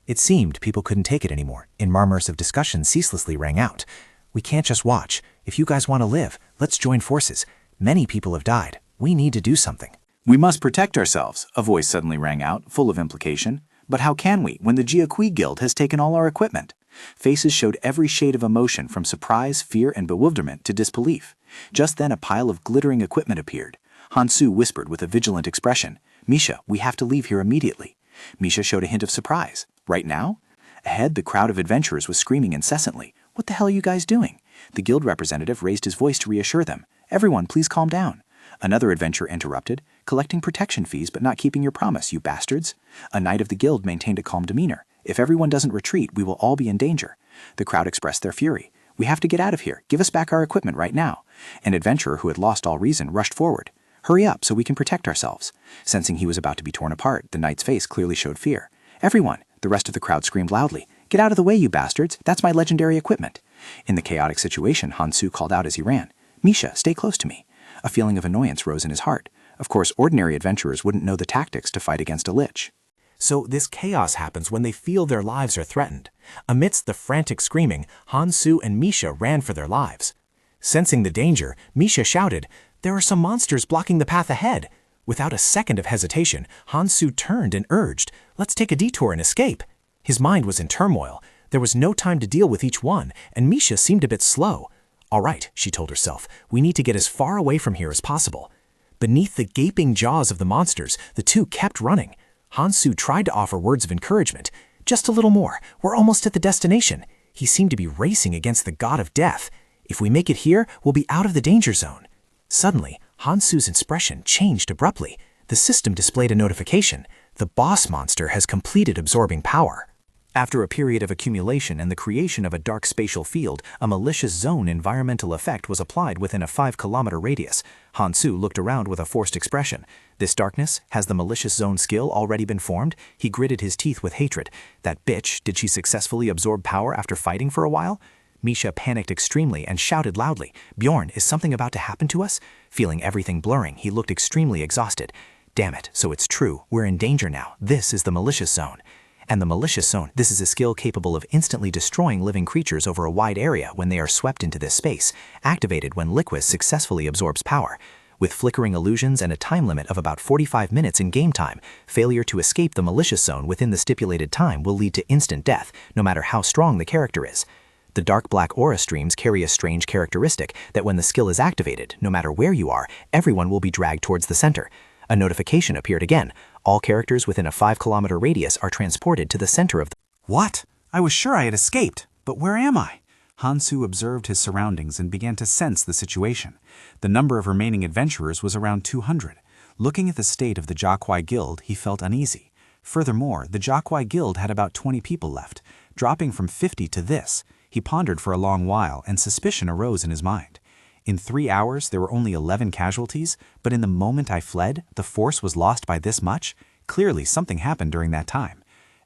Speaker 2: It seemed people couldn't take it anymore, and murmurs of discussion ceaselessly rang out. "We can't just watch. If you guys want to live, let's join forces. Many people have died. We need to do something."
Speaker 5: "We must protect ourselves," a voice suddenly rang out, full of implication. "But how can we, when the Jiaqui Guild has taken all our equipment?" Faces showed every shade of emotion, from surprise, fear, and bewilderment to disbelief. Just then a pile of glittering equipment appeared. Han-Soo whispered with a vigilant expression, "Misha, we have to leave here immediately." Misha showed a hint of surprise. "Right now?" Ahead, the crowd of adventurers was screaming incessantly. "What the hell are you guys doing?" The guild representative raised his voice to reassure them. "Everyone, please calm down." Another adventurer interrupted, "Collecting protection fees but not keeping your promise, you bastards." A knight of the guild maintained a calm demeanor. "If everyone doesn't retreat, we will all be in danger." The crowd expressed their fury. "We have to get out of here. Give us back our equipment right now." An adventurer who had lost all reason rushed forward. "Hurry up so we can protect ourselves." Sensing he was about to be torn apart, the knight's face clearly showed fear. "Everyone!" The rest of the crowd screamed loudly. "Get out of the way, you bastards! That's my legendary equipment!" In the chaotic situation, Han-Soo called out as he ran, "Misha, stay close to me." A feeling of annoyance rose in his heart. Of course, ordinary adventurers wouldn't know the tactics to fight against a lich.
Speaker 13: So this chaos happens when they feel their lives are threatened. Amidst the frantic screaming, Han-Soo and Misha ran for their lives. Sensing the danger, Misha shouted, "There are some monsters blocking the path ahead." Without a second of hesitation, Han-Soo turned and urged, "Let's take a detour and escape." His mind was in turmoil. There was no time to deal with each one, and Misha seemed a bit slow.
Speaker 3: All right, she told herself, we need to get as far away from here as possible. Beneath the gaping jaws of the monsters, the two kept running. Hansu tried to offer words of encouragement. Just a little more. We're almost at the destination. He seemed to be racing against the god of death. If we make it here, we'll be out of the danger zone. Suddenly, Hansu's expression changed abruptly. The system displayed a notification. The boss monster has completed absorbing power. After a period of accumulation and the creation of a dark spatial field, a malicious zone environmental effect was applied within a 5-kilometer radius. Hansu looked around with a forced expression. This darkness? Has the malicious zone skill already been formed? He gritted his teeth with hatred. That bitch, did she successfully absorb power after fighting for a while? Misha panicked extremely and shouted loudly, Bjorn, is something about to happen to us? Feeling everything blurring, he looked extremely exhausted. Damn it, so it's true. We're in danger now. This is the malicious zone. And the malicious zone, this is a skill capable of instantly destroying living creatures over a wide area when they are swept into this space, activated when Liquid successfully absorbs power. With flickering illusions and a time limit of about 45 minutes in game time, failure to escape the malicious zone within the stipulated time will lead to instant death, no matter how strong the character is. The dark black aura streams carry a strange characteristic that when the skill is activated, no matter where you are, everyone will be dragged towards the center. A notification appeared again. All characters within a 5-kilometer radius are transported to the center of the—
Speaker 2: What? I was sure I had escaped, but where am I? Hansu observed his surroundings and began to sense the situation. The number of remaining adventurers was around 200. Looking at the state of the Jokwai Guild, he felt uneasy. Furthermore, the Jokwai Guild had about 20 people left, dropping from 50 to this. He pondered for a long while, and suspicion arose in his mind. In 3 hours, there were only 11 casualties, but in the moment I fled, the force was lost by this much? Clearly, something happened during that time.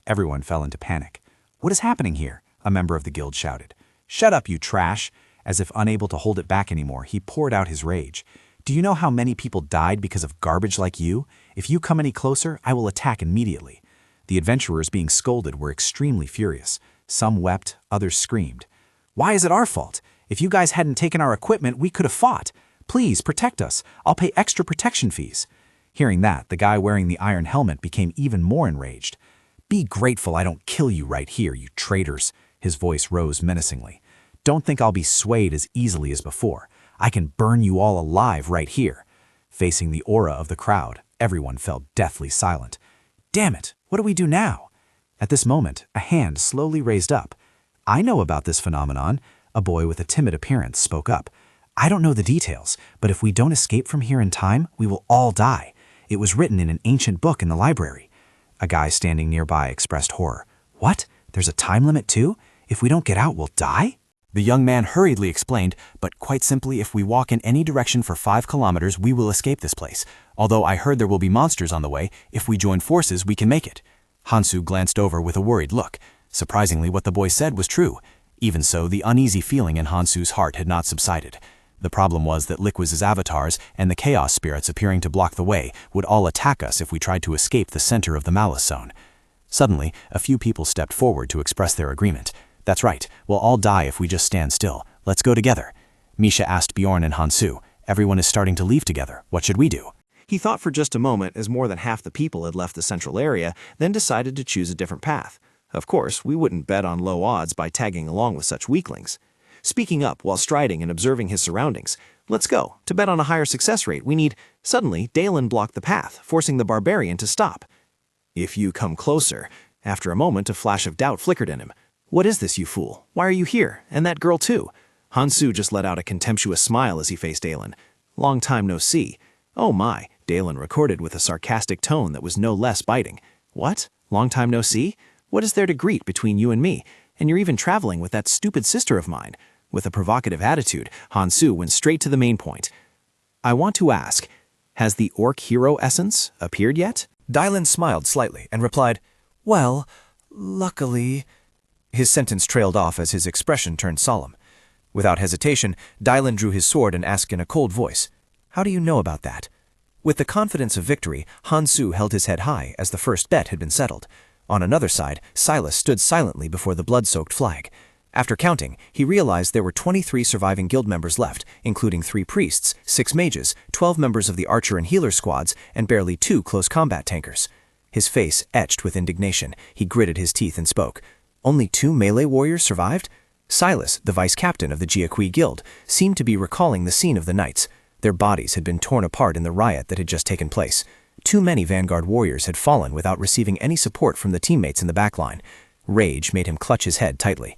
Speaker 2: Everyone fell into panic. What is happening here? A member of the guild shouted. Shut up, you trash! As if unable to hold it back anymore, he poured out his rage. Do you know how many people died because of garbage like you? If you come any closer, I will attack immediately. The adventurers being scolded were extremely furious. Some wept, others screamed. Why is it our fault? If you guys hadn't taken our equipment, we could have fought. Please, protect us. I'll pay extra protection fees. Hearing that, the guy wearing the iron helmet became even more enraged. Be grateful I don't kill you right here, you traitors. His voice rose menacingly. Don't think I'll be swayed as easily as before. I can burn you all alive right here. Facing the aura of the crowd, everyone fell deathly silent. Damn it, what do we do now? At this moment, a hand slowly raised up. I know about this phenomenon. A boy with a timid appearance spoke up. I don't know the details, but if we don't escape from here in time, we will all die. It was written in an ancient book in the library. A guy standing nearby expressed horror. What? There's a time limit too? If we don't get out, we'll die? The young man hurriedly explained, but quite simply, if we walk in any direction for 5 kilometers, we will escape this place. Although I heard there will be monsters on the way, if we join forces, we can make it. Hansu glanced over with a worried look. Surprisingly, what the boy said was true. Even so, the uneasy feeling in Hansu's heart had not subsided. The problem was that Liquiz's avatars and the chaos spirits appearing to block the way would all attack us if we tried to escape the center of the malice zone. Suddenly, a few people stepped forward to express their agreement. That's right, we'll all die if we just stand still. Let's go together. Misha asked Bjorn and Hansu. Everyone is starting to leave together. What should we do?
Speaker 3: He thought for just a moment as more than half the people had left the central area, then decided to choose a different path. Of course, we wouldn't bet on low odds by tagging along with such weaklings. Speaking up while striding and observing his surroundings, let's go. To bet on a higher success rate, we need— Suddenly, Dalen blocked the path, forcing the barbarian to stop. If you come closer— After a moment, a flash of doubt flickered in him. What is this, you fool? Why are you here? And that girl too? Hansu just let out a contemptuous smile as he faced Dalen. Long time no see. Oh my, Dalen recorded with a sarcastic tone that was no less biting. What? Long time no see? What is there to greet between you and me? And you're even traveling with that stupid sister of mine. With a provocative attitude, Hansu went straight to the main point. I want to ask, has the orc hero essence appeared yet?
Speaker 1: Dylan smiled slightly and replied, Well, luckily— His sentence trailed off as his expression turned solemn. Without hesitation, Dylan drew his sword and asked in a cold voice, How do you know about that? With the confidence of victory, Hansu held his head high as the first bet had been settled. On another side, Silas stood silently before the blood-soaked flag. After counting, he realized there were 23 surviving guild members left, including 3 priests, 6 mages, 12 members of the archer and healer squads, and barely 2 close combat tankers. His face etched with indignation, he gritted his teeth and spoke. Only 2 melee warriors survived? Silas, the vice captain of the Jiaqui Guild, seemed to be recalling the scene of the nights. Their bodies had been torn apart in the riot that had just taken place. Too many Vanguard warriors had fallen without receiving any support from the teammates in the backline. Rage made him clutch his head tightly.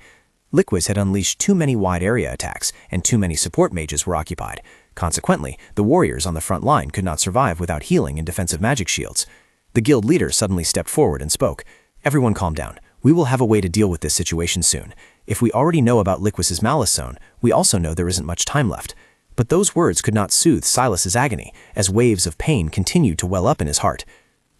Speaker 1: Liquiz had unleashed too many wide-area attacks, and too many support mages were occupied. Consequently, the warriors on the front line could not survive without healing and defensive magic shields. The guild leader suddenly stepped forward and spoke. "Everyone calm down. We will have a way to deal with this situation soon. If we already know about Liquiz's malice zone, we also know there isn't much time left." But those words could not soothe Silas's agony, as waves of pain continued to well up in his heart.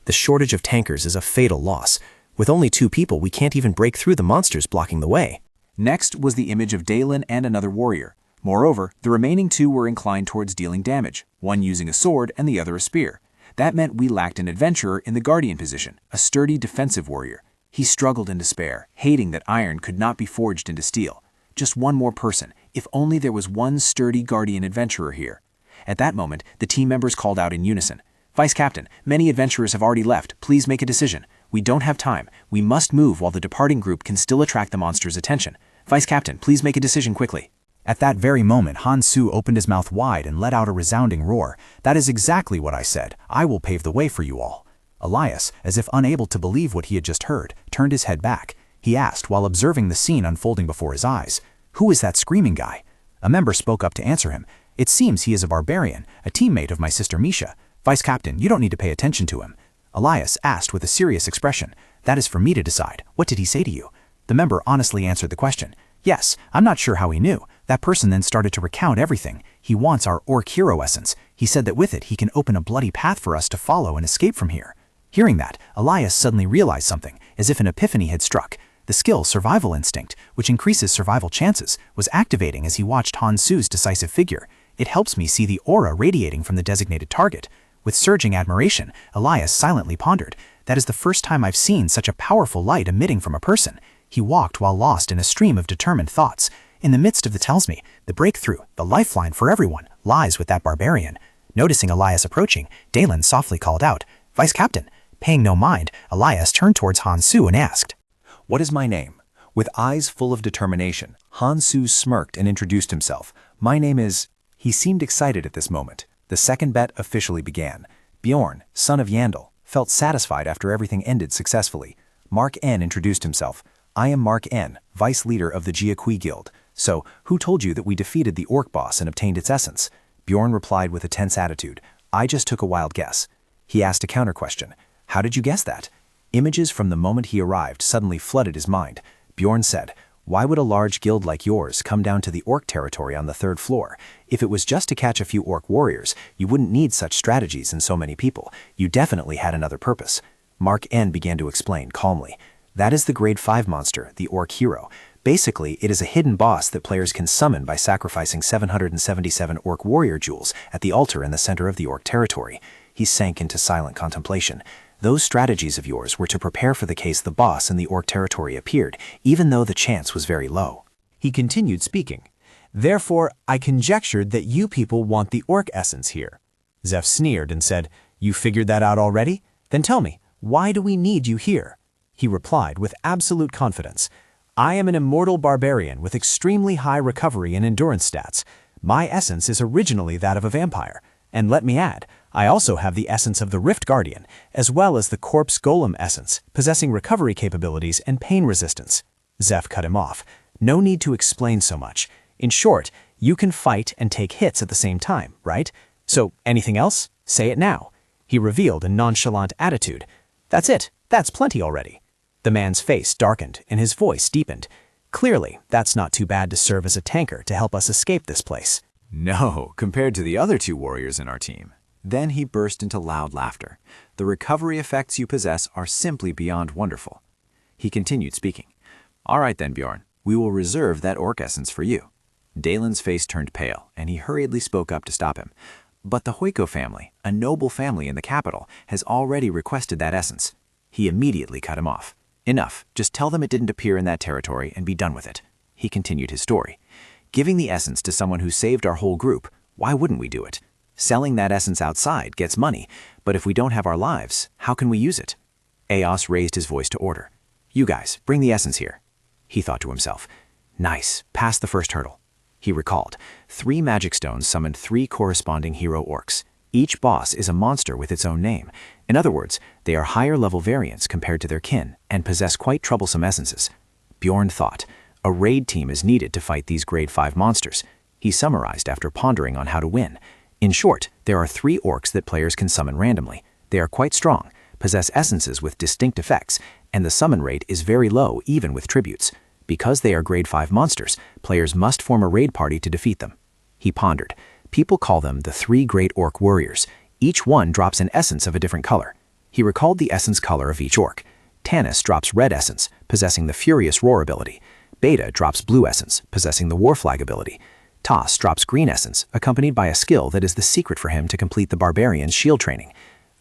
Speaker 1: The shortage of tankers is a fatal loss. With only 2 people, we can't even break through the monsters blocking the way.
Speaker 2: Next was the image of Dalen and another warrior. Moreover, the remaining 2 were inclined towards dealing damage, one using a sword and the other a spear. That meant we lacked an adventurer in the guardian position, a sturdy defensive warrior. He struggled in despair, hating that iron could not be forged into steel. Just one more person, if only there was one sturdy guardian adventurer here. At that moment, the team members called out in unison. "Vice Captain, many adventurers have already left. Please make a decision. We don't have time. We must move while the departing group can still attract the monster's attention. Vice Captain, please make a decision quickly."
Speaker 3: At that very moment, Hansu opened his mouth wide and let out a resounding roar. "That is exactly what I said. I will pave the way for you all." Elias, as if unable to believe what he had just heard, turned his head back. He asked while observing the scene unfolding before his eyes, "Who is that screaming guy?" A member spoke up to answer him. "It seems he is a barbarian, a teammate of my sister Misha. Vice Captain, you don't need to pay attention to him." Elias asked with a serious expression, "That is for me to decide. What did he say to you?" The member honestly answered the question. "Yes, I'm not sure how he knew. That person then started to recount everything. He wants our orc hero essence. He said that with it he can open a bloody path for us to follow and escape from here." Hearing that, Elias suddenly realized something, as if an epiphany had struck. The skill Survival Instinct, which increases survival chances, was activating as he watched Hansu's decisive figure. "It helps me see the aura radiating from the designated target." With surging admiration, Elias silently pondered, "That is the first time I've seen such a powerful light emitting from a person." He walked while lost in a stream of determined thoughts. In the midst of the tells me, the breakthrough, the lifeline for everyone, lies with that barbarian. Noticing Elias approaching, Dalen softly called out, "Vice Captain." Paying no mind, Elias turned towards Hansu and asked,
Speaker 2: "What is my name?" With eyes full of determination, Hansu smirked and introduced himself. "My name is—" He seemed excited at this moment. The second bet officially began. Bjorn, son of Yandel, felt satisfied after everything ended successfully. Mark N introduced himself. "I am Mark N, vice leader of the Jiaqui Guild. So, who told you that we defeated the orc boss and obtained its essence?" Bjorn replied with a tense attitude. "I just took a wild guess." He asked a counter question. "How did you guess that?" Images from the moment he arrived suddenly flooded his mind. Bjorn said, "Why would a large guild like yours come down to the orc territory on the 3rd floor? If it was just to catch a few orc warriors, you wouldn't need such strategies and so many people. You definitely had another purpose." Mark N began to explain calmly. "That is the grade 5 monster, the orc hero. Basically, it is a hidden boss that players can summon by sacrificing 777 orc warrior jewels at the altar in the center of the orc territory." He sank into silent contemplation. "Those strategies of yours were to prepare for the case the boss in the orc territory appeared, even though the chance was very low."
Speaker 5: He continued speaking. "Therefore, I conjectured that you people want the orc essence here." Zeph sneered and said, "You figured that out already? Then tell me, why do we need you here?" He replied with absolute confidence, "I am an immortal barbarian with extremely high recovery and endurance stats. My essence is originally that of a vampire. And let me add, I also have the essence of the Rift Guardian, as well as the Corpse Golem essence, possessing recovery capabilities and pain resistance." Zeph cut him off. "No need to explain so much. In short, you can fight and take hits at the same time, right? So, anything else? Say it now." He revealed a nonchalant attitude. "That's it. That's plenty already." The man's face darkened and his voice deepened. "Clearly, that's not too bad to serve as a tanker to help us escape this place."
Speaker 2: No, compared to the other 2 warriors in our team. Then he burst into loud laughter. "The recovery effects you possess are simply beyond wonderful." He continued speaking. "All right then, Bjorn, we will reserve that orc essence for you." Dalen's face turned pale, and he hurriedly spoke up to stop him. "But the Hoiko family, a noble family in the capital, has already requested that essence." He immediately cut him off. "Enough, just tell them it didn't appear in that territory and be done with it." He continued his story. "Giving the essence to someone who saved our whole group, why wouldn't we do it? Selling that essence outside gets money, but if we don't have our lives, how can we use it?" Eos raised his voice to order. "You guys, bring the essence here." He thought to himself, Nice, passed the first hurdle. He recalled. 3 magic stones summoned 3 corresponding hero orcs. Each boss is a monster with its own name. In other words, they are higher-level variants compared to their kin and possess quite troublesome essences. Bjorn thought, a raid team is needed to fight these grade 5 monsters. He summarized after pondering on how to win. In short, there are 3 orcs that players can summon randomly. They are quite strong, possess essences with distinct effects, and the summon rate is very low even with tributes. Because they are grade 5 monsters, players must form a raid party to defeat them. He pondered. People call them the 3 great orc warriors. Each one drops an essence of a different color. He recalled the essence color of each orc. Tanis drops red essence, possessing the Furious Roar ability. Beta drops blue essence, possessing the War Flag ability. Toss drops green essence, accompanied by a skill that is the secret for him to complete the Barbarian's shield training.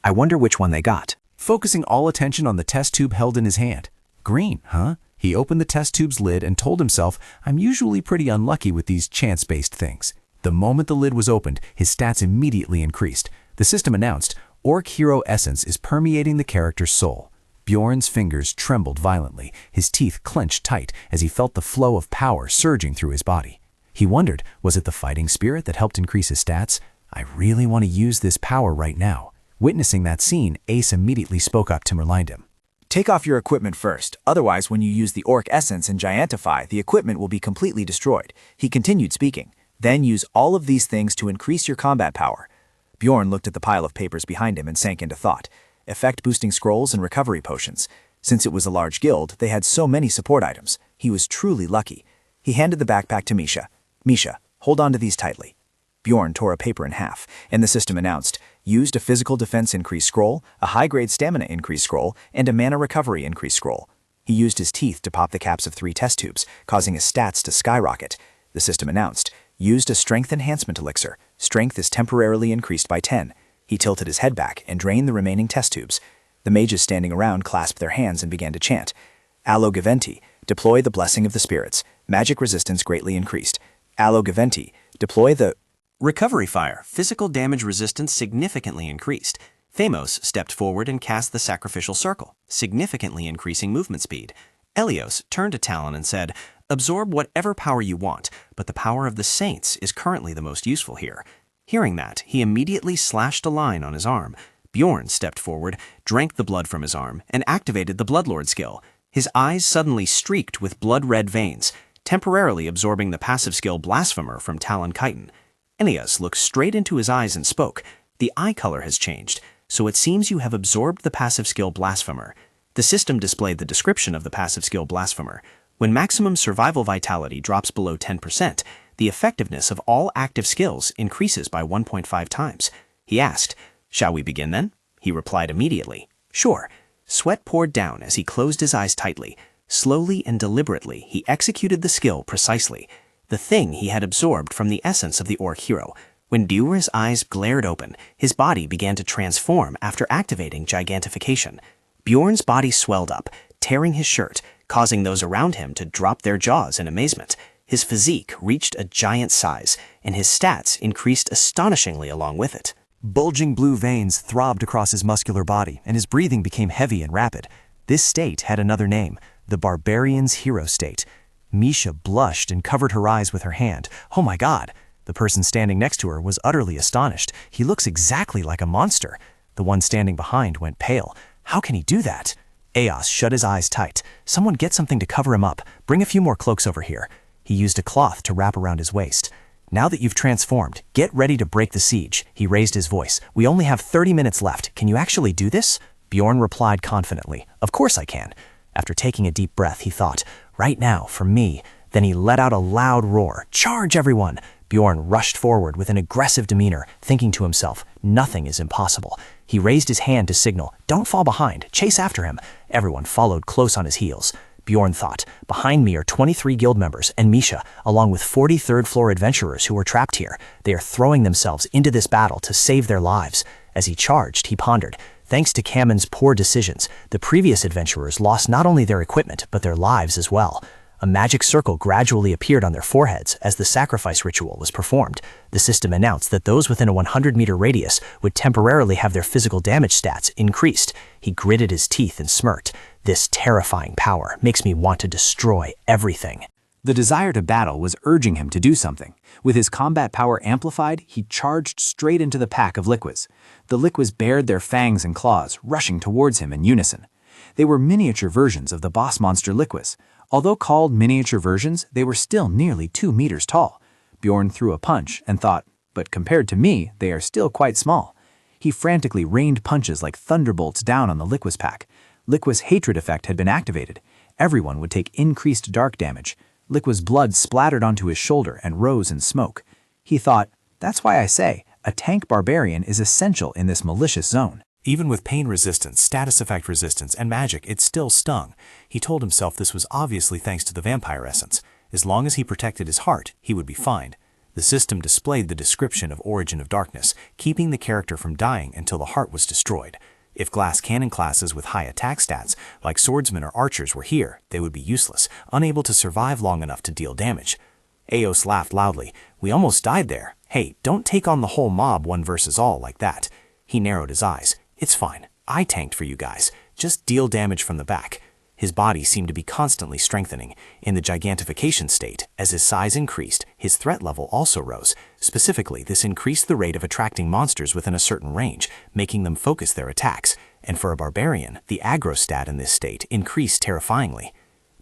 Speaker 2: I wonder which one they got.
Speaker 13: Focusing all attention on the test tube held in his hand. Green, huh? He opened the test tube's lid and told himself, I'm usually pretty unlucky with these chance-based things. The moment the lid was opened, his stats immediately increased. The system announced, Orc Hero Essence is permeating the character's soul. Bjorn's fingers trembled violently, his teeth clenched tight as he felt the flow of power surging through his body. He wondered, was it the fighting spirit that helped increase his stats? I really want to use this power right now. Witnessing that scene, Ace immediately spoke up to remind him.
Speaker 3: Take off your equipment first, otherwise when you use the Orc Essence and Giantify, the equipment will be completely destroyed. He continued speaking. Then use all of these things to increase your combat power. Bjorn looked at the pile of papers behind him and sank into thought. Effect-boosting scrolls and recovery potions. Since it was a large guild, they had so many support items. He was truly lucky. He handed the backpack to Misha. Misha, hold on to these tightly. Bjorn tore a paper in half, and the system announced, used a physical defense increase scroll, a high-grade stamina increase scroll, and a mana recovery increase scroll. He used his teeth to pop the caps of 3 test tubes, causing his stats to skyrocket. The system announced, used a strength enhancement elixir. Strength is temporarily increased by 10. He tilted his head back and drained the remaining test tubes. The mages standing around clasped their hands and began to chant. Allo Gaventi, deploy the blessing of the spirits. Magic resistance greatly increased. Allo Gaventi, deploy the
Speaker 6: Recovery Fire. Physical damage resistance significantly increased. Thamos stepped forward and cast the Sacrificial Circle, significantly increasing movement speed. Elios turned to Talon and said, absorb whatever power you want, but the power of the saints is currently the most useful here. Hearing that, he immediately slashed a line on his arm. Bjorn stepped forward, drank the blood from his arm, and activated the Bloodlord skill. His eyes suddenly streaked with blood-red veins, temporarily absorbing the passive skill Blasphemer from Talon Chiton. Elios looked straight into his eyes and spoke. The eye color has changed, so it seems you have absorbed the passive skill Blasphemer. The system displayed the description of the passive skill Blasphemer. When maximum survival vitality drops below 10%, the effectiveness of all active skills increases by 1.5 times. He asked, shall we begin then? He replied immediately, sure. Sweat poured down as he closed his eyes tightly. Slowly and deliberately, he executed the skill precisely, the thing he had absorbed from the essence of the Orc hero. When Bjorn's eyes glared open, his body began to transform after activating Gigantification. Bjorn's body swelled up, tearing his shirt, causing those around him to drop their jaws in amazement. His physique reached a giant size, and his stats increased astonishingly along with it.
Speaker 2: Bulging blue veins throbbed across his muscular body, and his breathing became heavy and rapid. This state had another name, the Barbarian's Hero State. Misha blushed and covered her eyes with her hand. Oh my God! The person standing next to her was utterly astonished. He looks exactly like a monster. The one standing behind went pale. How can he do that? Eos shut his eyes tight. Someone get something to cover him up. Bring a few more cloaks over here. He used a cloth to wrap around his waist. Now that you've transformed, get ready to break the siege. He raised his voice. We only have 30 minutes left. Can you actually do this? Bjorn replied confidently. Of course I can. After taking a deep breath, he thought, right now, for me. Then he let out a loud roar. Charge, everyone! Bjorn rushed forward with an aggressive demeanor, thinking to himself, nothing is impossible. He raised his hand to signal, don't fall behind, chase after him. Everyone followed close on his heels. Bjorn thought, behind me are 23 guild members and Misha, along with 40 third-floor adventurers who were trapped here. They are throwing themselves into this battle to save their lives. As he charged, he pondered, thanks to Kammen's poor decisions, the previous adventurers lost not only their equipment, but their lives as well. A magic circle gradually appeared on their foreheads as the sacrifice ritual was performed. The system announced that those within a 100-meter radius would temporarily have their physical damage stats increased. He gritted his teeth and smirked. This terrifying power makes me want to destroy everything. The desire to battle was urging him to do something. With his combat power amplified, he charged straight into the pack of liquids. The liquids bared their fangs and claws, rushing towards him in unison. They were miniature versions of the boss monster liquids. Although called miniature versions, they were still nearly 2 meters tall. Bjorn threw a punch and thought, but compared to me, they are still quite small. He frantically rained punches like thunderbolts down on the liquids pack. Liquid's hatred effect had been activated. Everyone would take increased dark damage. Liquid's blood splattered onto his shoulder and rose in smoke. He thought, that's why I say, a tank barbarian is essential in this malicious zone.
Speaker 15: Even with pain resistance, status effect resistance, and magic, it still stung. He told himself this was obviously thanks to the vampire essence. As long as he protected his heart, he would be fine. The system displayed the description of Origin of Darkness, keeping the character from dying until the heart was destroyed. If glass cannon classes with high attack stats, like swordsmen or archers, were here, they would be useless, unable to survive long enough to deal damage. Eos laughed loudly. We almost died there. Hey, don't take on the whole mob one versus all like that. He narrowed his eyes. It's fine. I tanked for you guys. Just deal damage from the back. His body seemed to be constantly strengthening. In the gigantification state, as his size increased, his threat level also rose. Specifically, this increased the rate of attracting monsters within a certain range, making them focus their attacks. And for a barbarian, the aggro stat in this state increased terrifyingly.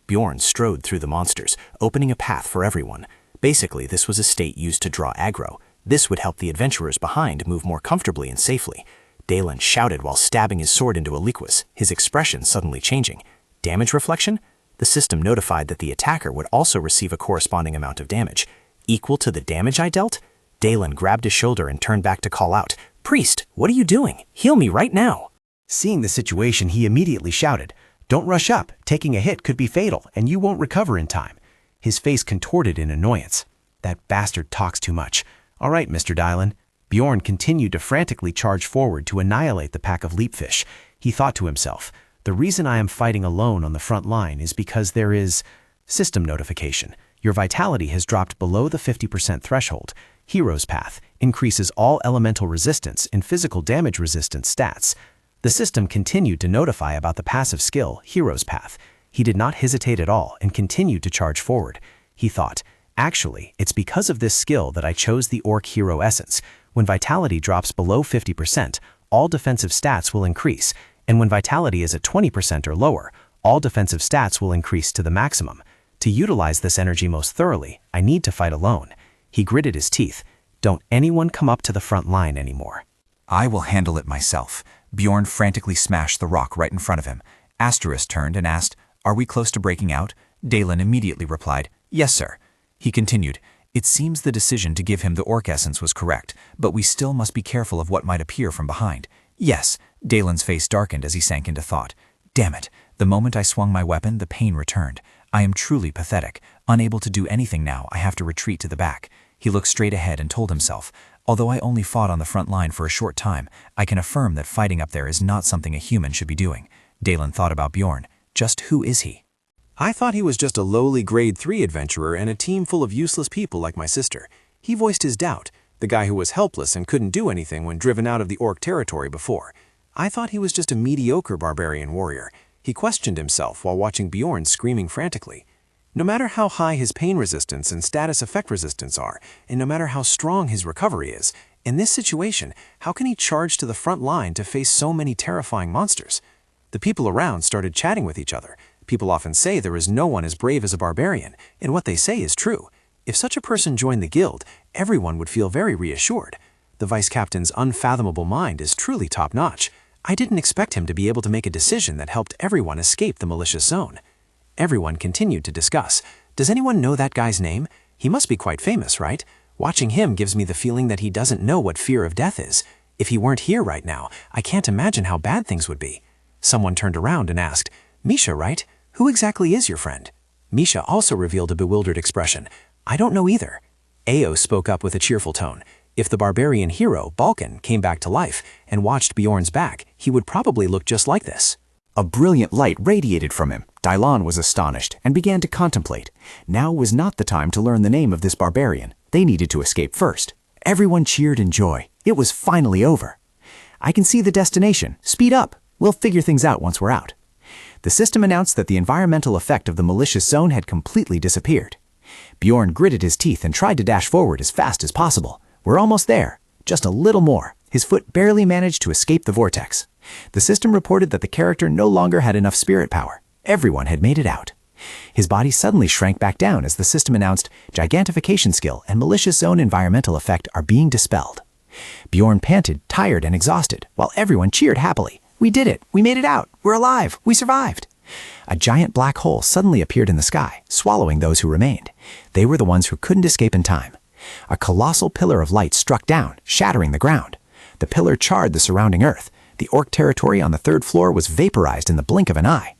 Speaker 15: Bjorn strode through the monsters, opening a path for everyone. Basically, this was a state used to draw aggro. This would help the adventurers behind move more comfortably and safely. Dalen shouted while stabbing his sword into a liquid, his expression suddenly changing. Damage reflection? The system notified that the attacker would also receive a corresponding amount of damage. Equal to the damage I dealt? Dalen grabbed his shoulder and turned back to call out, Priest, what are you doing? Heal me right now.
Speaker 8: Seeing the situation, he immediately shouted, Don't rush up. Taking a hit could be fatal, and you won't recover in time. His face contorted in annoyance. That bastard talks too much. All right, Mr. Dylan. Bjorn continued to frantically charge forward to annihilate the pack of leapfish. He thought to himself, the reason I am fighting alone on the front line is because there is system notification. Your vitality has dropped below the 50% threshold. Hero's Path increases all elemental resistance and physical damage resistance stats. The system continued to notify about the passive skill, Hero's Path. He did not hesitate at all and continued to charge forward. He thought, actually, it's because of this skill that I chose the Orc Hero Essence. When vitality drops below 50%, all defensive stats will increase, and when vitality is at 20% or lower, all defensive stats will increase to the maximum. To utilize this energy most thoroughly, I need to fight alone. He gritted his teeth. Don't anyone come up to the front line anymore.
Speaker 2: I will handle it myself. Bjorn frantically smashed the rock right in front of him. Asterisk turned and asked, Are we close to breaking out? Dalen immediately replied, Yes, sir. He continued, It seems the decision to give him the Orc Essence was correct, but we still must be careful of what might appear from behind. Yes, Dalen's face darkened as he sank into thought. Damn it, the moment I swung my weapon, the pain returned. I am truly pathetic. Unable to do anything now, I have to retreat to the back. He looked straight ahead and told himself, Although I only fought on the front line for a short time, I can affirm that fighting up there is not something a human should be doing. Dalen thought about Bjorn. Just who is he?
Speaker 4: I thought he was just a lowly grade 3 adventurer and a team full of useless people like my sister. He voiced his doubt, the guy who was helpless and couldn't do anything when driven out of the orc territory before. I thought he was just a mediocre barbarian warrior. He questioned himself while watching Bjorn screaming frantically. No matter how high his pain resistance and status effect resistance are, and no matter how strong his recovery is, in this situation, how can he charge to the front line to face so many terrifying monsters? The people around started chatting with each other. People often say there is no one as brave as a barbarian, and what they say is true. If such a person joined the guild, everyone would feel very reassured. The vice captain's unfathomable mind is truly top-notch. I didn't expect him to be able to make a decision that helped everyone escape the malicious zone. Everyone continued to discuss. Does anyone know that guy's name? He must be quite famous, right? Watching him gives me the feeling that he doesn't know what fear of death is. If he weren't here right now, I can't imagine how bad things would be. Someone turned around and asked, Misha, right? Who exactly is your friend? Misha also revealed a bewildered expression. I don't know either. Ao spoke up with a cheerful tone. If the barbarian hero, Balkan, came back to life and watched Bjorn's back, he would probably look just like this.
Speaker 3: A brilliant light radiated from him. Dylan was astonished and began to contemplate. Now was not the time to learn the name of this barbarian. They needed to escape first. Everyone cheered in joy. It was finally over. I can see the destination. Speed up. We'll figure things out once we're out. The system announced that the environmental effect of the malicious zone had completely disappeared. Bjorn gritted his teeth and tried to dash forward as fast as possible. We're almost there. Just a little more. His foot barely managed to escape the vortex. The system reported that the character no longer had enough spirit power. Everyone had made it out. His body suddenly shrank back down as the system announced gigantification skill and malicious zone environmental effect are being dispelled. Bjorn panted, tired and exhausted, while everyone cheered happily. We did it! We made it out! We're alive! We survived! A giant black hole suddenly appeared in the sky, swallowing those who remained. They were the ones who couldn't escape in time. A colossal pillar of light struck down, shattering the ground. The pillar charred the surrounding earth. The orc territory on the 3rd floor was vaporized in the blink of an eye.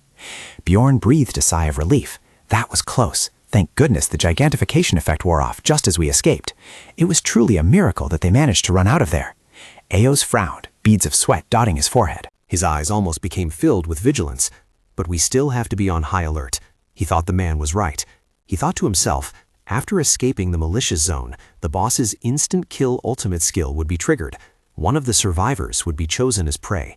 Speaker 3: Bjorn breathed a sigh of relief. That was close. Thank goodness the gigantification effect wore off just as we escaped. It was truly a miracle that they managed to run out of there. Eos frowned, beads of sweat dotting his forehead.
Speaker 1: His eyes almost became filled with vigilance. But we still have to be on high alert. He thought the man was right. He thought to himself, after escaping the malicious zone, the boss's instant kill ultimate skill would be triggered. One of the survivors would be chosen as prey.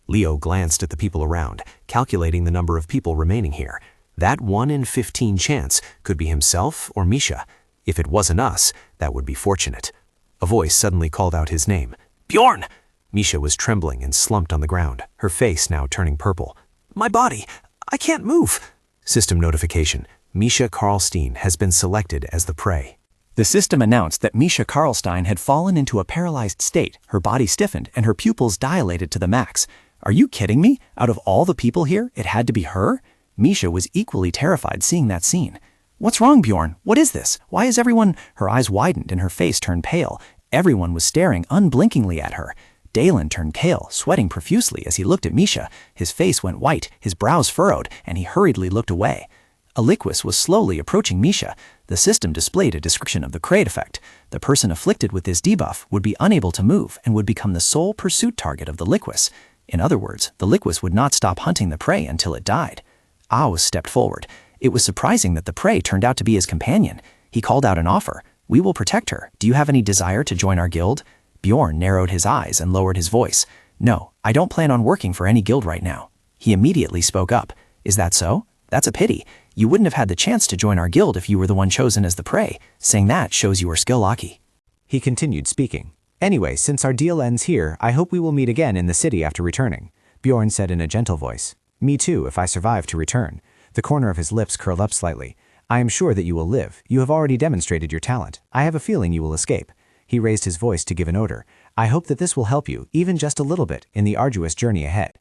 Speaker 1: Leo glanced at the people around, calculating the number of people remaining here. That 1 in 15 chance could be himself or Misha. If it wasn't us, that would be fortunate. A voice suddenly called out his name. Bjorn! Misha was trembling and slumped on the ground, her face now turning purple. My body! I can't move! System notification. Misha Karlstein has been selected as the prey.
Speaker 5: The system announced that Misha Karlstein had fallen into a paralyzed state, her body stiffened, and her pupils dilated to the max. Are you kidding me? Out of all the people here, it had to be her? Misha was equally terrified seeing that scene. What's wrong, Bjorn? What is this? Why is everyone... Her eyes widened and her face turned pale. Everyone was staring unblinkingly at her. Dalen turned pale, sweating profusely as he looked at Misha. His face went white, his brows furrowed, and he hurriedly looked away. Aliquis was slowly approaching Misha. The system displayed a description of the Kraid effect. The person afflicted with this debuff would be unable to move and would become the sole pursuit target of the Liquis. In other words, the Liquis would not stop hunting the prey until it died. Aos stepped forward. It was surprising that the prey turned out to be his companion. He called out an offer. We will protect her. Do you have any desire to join our guild? Bjorn narrowed his eyes and lowered his voice. No, I don't plan on working for any guild right now. He immediately spoke up. Is that so? That's a pity. You wouldn't have had the chance to join our guild if you were the one chosen as the prey. Saying that shows you are skill lucky.
Speaker 2: He continued speaking. Anyway, since our deal ends here, I hope we will meet again in the city after returning. Bjorn said in a gentle voice. Me too, if I survive to return. The corner of his lips curled up slightly. I am sure that you will live. You have already demonstrated your talent. I have a feeling you will escape. He raised his voice to give an order. I hope that this will help you, even just a little bit, in the arduous journey ahead.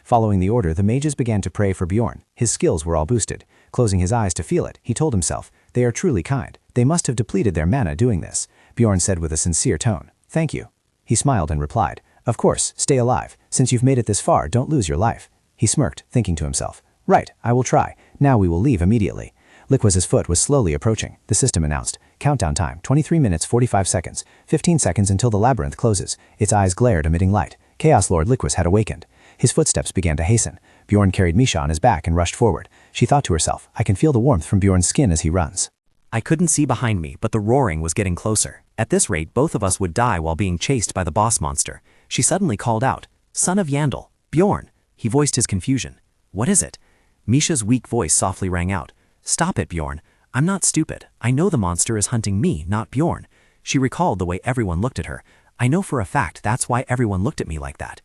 Speaker 2: Following the order, the mages began to pray for Bjorn. His skills were all boosted. Closing his eyes to feel it, he told himself, they are truly kind. They must have depleted their mana doing this. Bjorn said with a sincere tone, thank you. He smiled and replied, of course, stay alive. Since you've made it this far, don't lose your life. He smirked, thinking to himself, right, I will try. Now we will leave immediately. Liquis's foot was slowly approaching. The system announced, countdown time, 23 minutes 45 seconds, 15 seconds until the labyrinth closes. Its eyes glared, emitting light. Chaos Lord Liquis had awakened. His footsteps began to hasten. Bjorn carried Misha on his back and rushed forward. She thought to herself, I can feel the warmth from Bjorn's skin as he runs.
Speaker 5: I couldn't see behind me, but the roaring was getting closer. At this rate, both of us would die while being chased by the boss monster. She suddenly called out, Son of Yandel, Bjorn. He voiced his confusion. What is it? Misha's weak voice softly rang out. Stop it, Bjorn. I'm not stupid. I know the monster is hunting me, not Bjorn. She recalled the way everyone looked at her. I know for a fact that's why everyone looked at me like that.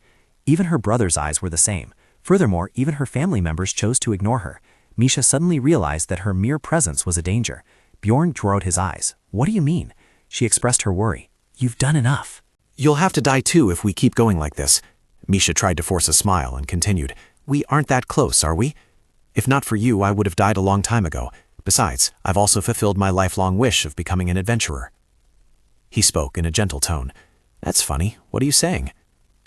Speaker 5: Even her brother's eyes were the same. Furthermore, even her family members chose to ignore her. Misha suddenly realized that her mere presence was a danger. Bjorn narrowed his eyes. What do you mean? She expressed her worry. You've done enough.
Speaker 1: You'll have to die too if we keep going like this. Misha tried to force a smile and continued. We aren't that close, are we? If not for you, I would have died a long time ago. Besides, I've also fulfilled my lifelong wish of becoming an adventurer. He spoke in a gentle tone. That's funny. What are you saying?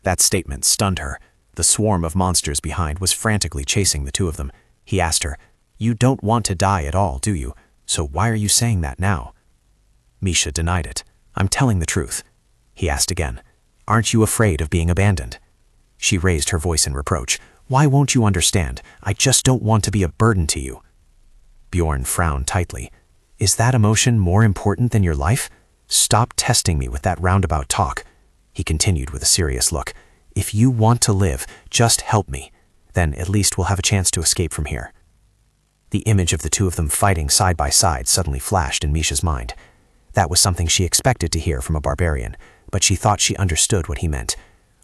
Speaker 1: That statement stunned her. The swarm of monsters behind was frantically chasing the two of them. He asked her, You don't want to die at all, do you? So why are you saying that now? Misha denied it. I'm telling the truth. He asked again, Aren't you afraid of being abandoned? She raised her voice in reproach. Why won't you understand? I just don't want to be a burden to you. Bjorn frowned tightly. Is that emotion more important than your life? Stop testing me with that roundabout talk. He continued with a serious look. If you want to live, just help me. Then at least we'll have a chance to escape from here.
Speaker 8: The image of the two of them fighting side by side suddenly flashed in Misha's mind. That was something she expected to hear from a barbarian, but she thought she understood what he meant.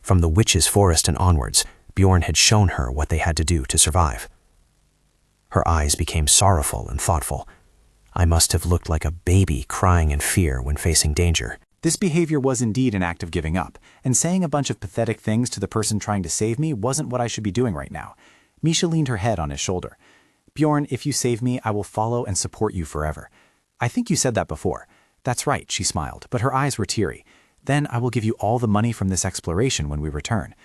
Speaker 8: From the witch's forest and onwards, Bjorn had shown her what they had to do to survive. Her eyes became sorrowful and thoughtful. I must have looked like a baby crying in fear when facing danger.
Speaker 2: This behavior was indeed an act of giving up, and saying a bunch of pathetic things to the person trying to save me wasn't what I should be doing right now. Misha leaned her head on his shoulder. Bjorn, if you save me, I will follow and support you forever. I think you said that before. That's right, she smiled, but her eyes were teary. Then I will give you all the money from this exploration when we return.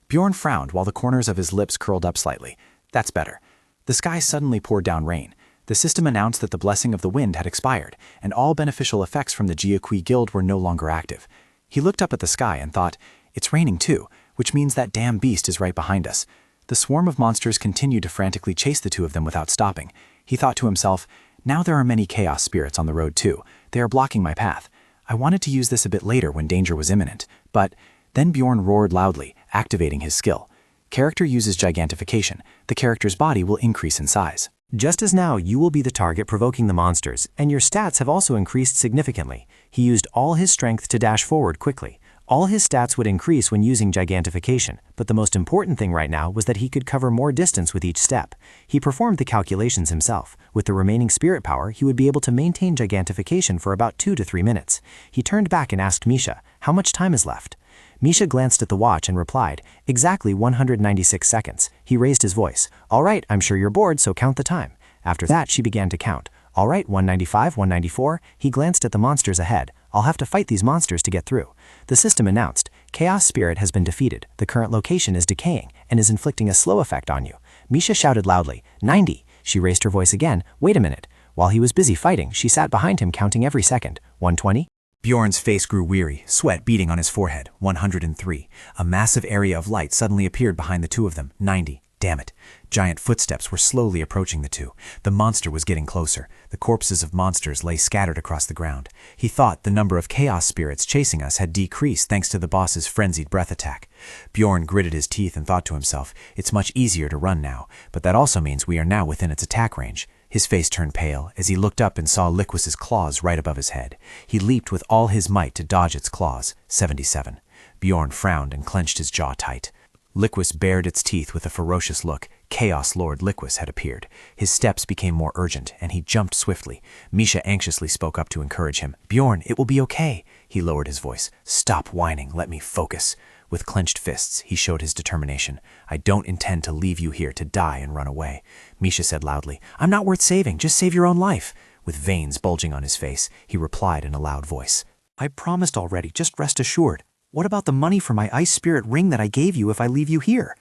Speaker 2: Bjorn frowned while the corners of his lips curled up slightly. That's better. The sky suddenly poured down rain. The system announced that the blessing of the wind had expired, and all beneficial effects from the Jiaqui Guild were no longer active. He looked up at the sky and thought, it's raining too, which means that damn beast is right behind us. The swarm of monsters continued to frantically chase the two of them without stopping. He thought to himself, now there are many chaos spirits on the road too. They are blocking my path. I wanted to use this a bit later when danger was imminent, but then Bjorn roared loudly, activating his skill. Character uses gigantification. The character's body will increase in size.
Speaker 8: Just as now you will be the target provoking the monsters, and your stats have also increased significantly. He used all his strength to dash forward quickly. All his stats would increase when using gigantification, but the most important thing right now was that he could cover more distance with each step. He performed the calculations himself. With the remaining spirit power, he would be able to maintain gigantification for about 2 to 3 minutes. He turned back and asked Misha, how much time is left? Misha glanced at the watch and replied, exactly 196 seconds. He raised his voice. All right, I'm sure you're bored, so count the time. After that, she began to count. All right, 195, 194. He glanced at the monsters ahead. I'll have to fight these monsters to get through. The system announced, Chaos Spirit has been defeated. The current location is decaying and is inflicting a slow effect on you. Misha shouted loudly, 90. She raised her voice again. Wait a minute. While he was busy fighting, she sat behind him counting every second. 120.
Speaker 2: Bjorn's face grew weary, sweat beating on his forehead. 103. A massive area of light suddenly appeared behind the two of them. 90. Damn it. Giant footsteps were slowly approaching the two. The monster was getting closer. The corpses of monsters lay scattered across the ground. He thought the number of chaos spirits chasing us had decreased thanks to the boss's frenzied breath attack. Bjorn gritted his teeth and thought to himself, it's much easier to run now, but that also means we are now within its attack range. His face turned pale as he looked up and saw Liquis's claws right above his head. He leaped with all his might to dodge its claws. 77. Bjorn frowned and clenched his jaw tight. Liquis bared its teeth with a ferocious look. Chaos Lord Liquis had appeared. His steps became more urgent, and he jumped swiftly. Misha anxiously spoke up to encourage him. Bjorn, it will be okay. He lowered his voice. Stop whining. Let me focus. With clenched fists, he showed his determination. I don't intend to leave you here to die and run away. Misha said loudly, I'm not worth saving. Just save your own life. With veins bulging on his face, he replied in a loud voice. I promised already. Just rest assured. What about the money for my ice spirit ring that I gave you if I leave you here?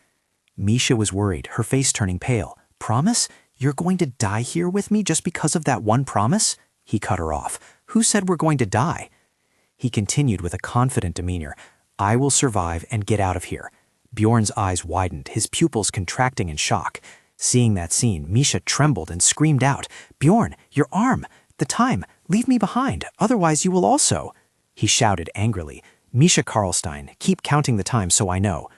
Speaker 2: Misha was worried, her face turning pale. Promise? You're going to die here with me just because of that one promise? He cut her off. Who said we're going to die? He continued with a confident demeanor. I will survive and get out of here. Bjorn's eyes widened, his pupils contracting in shock. Seeing that scene, Misha trembled and screamed out, Bjorn, your arm! The time! Leave me behind, otherwise you will also! He shouted angrily, Misha Karlstein, keep counting the time so I know.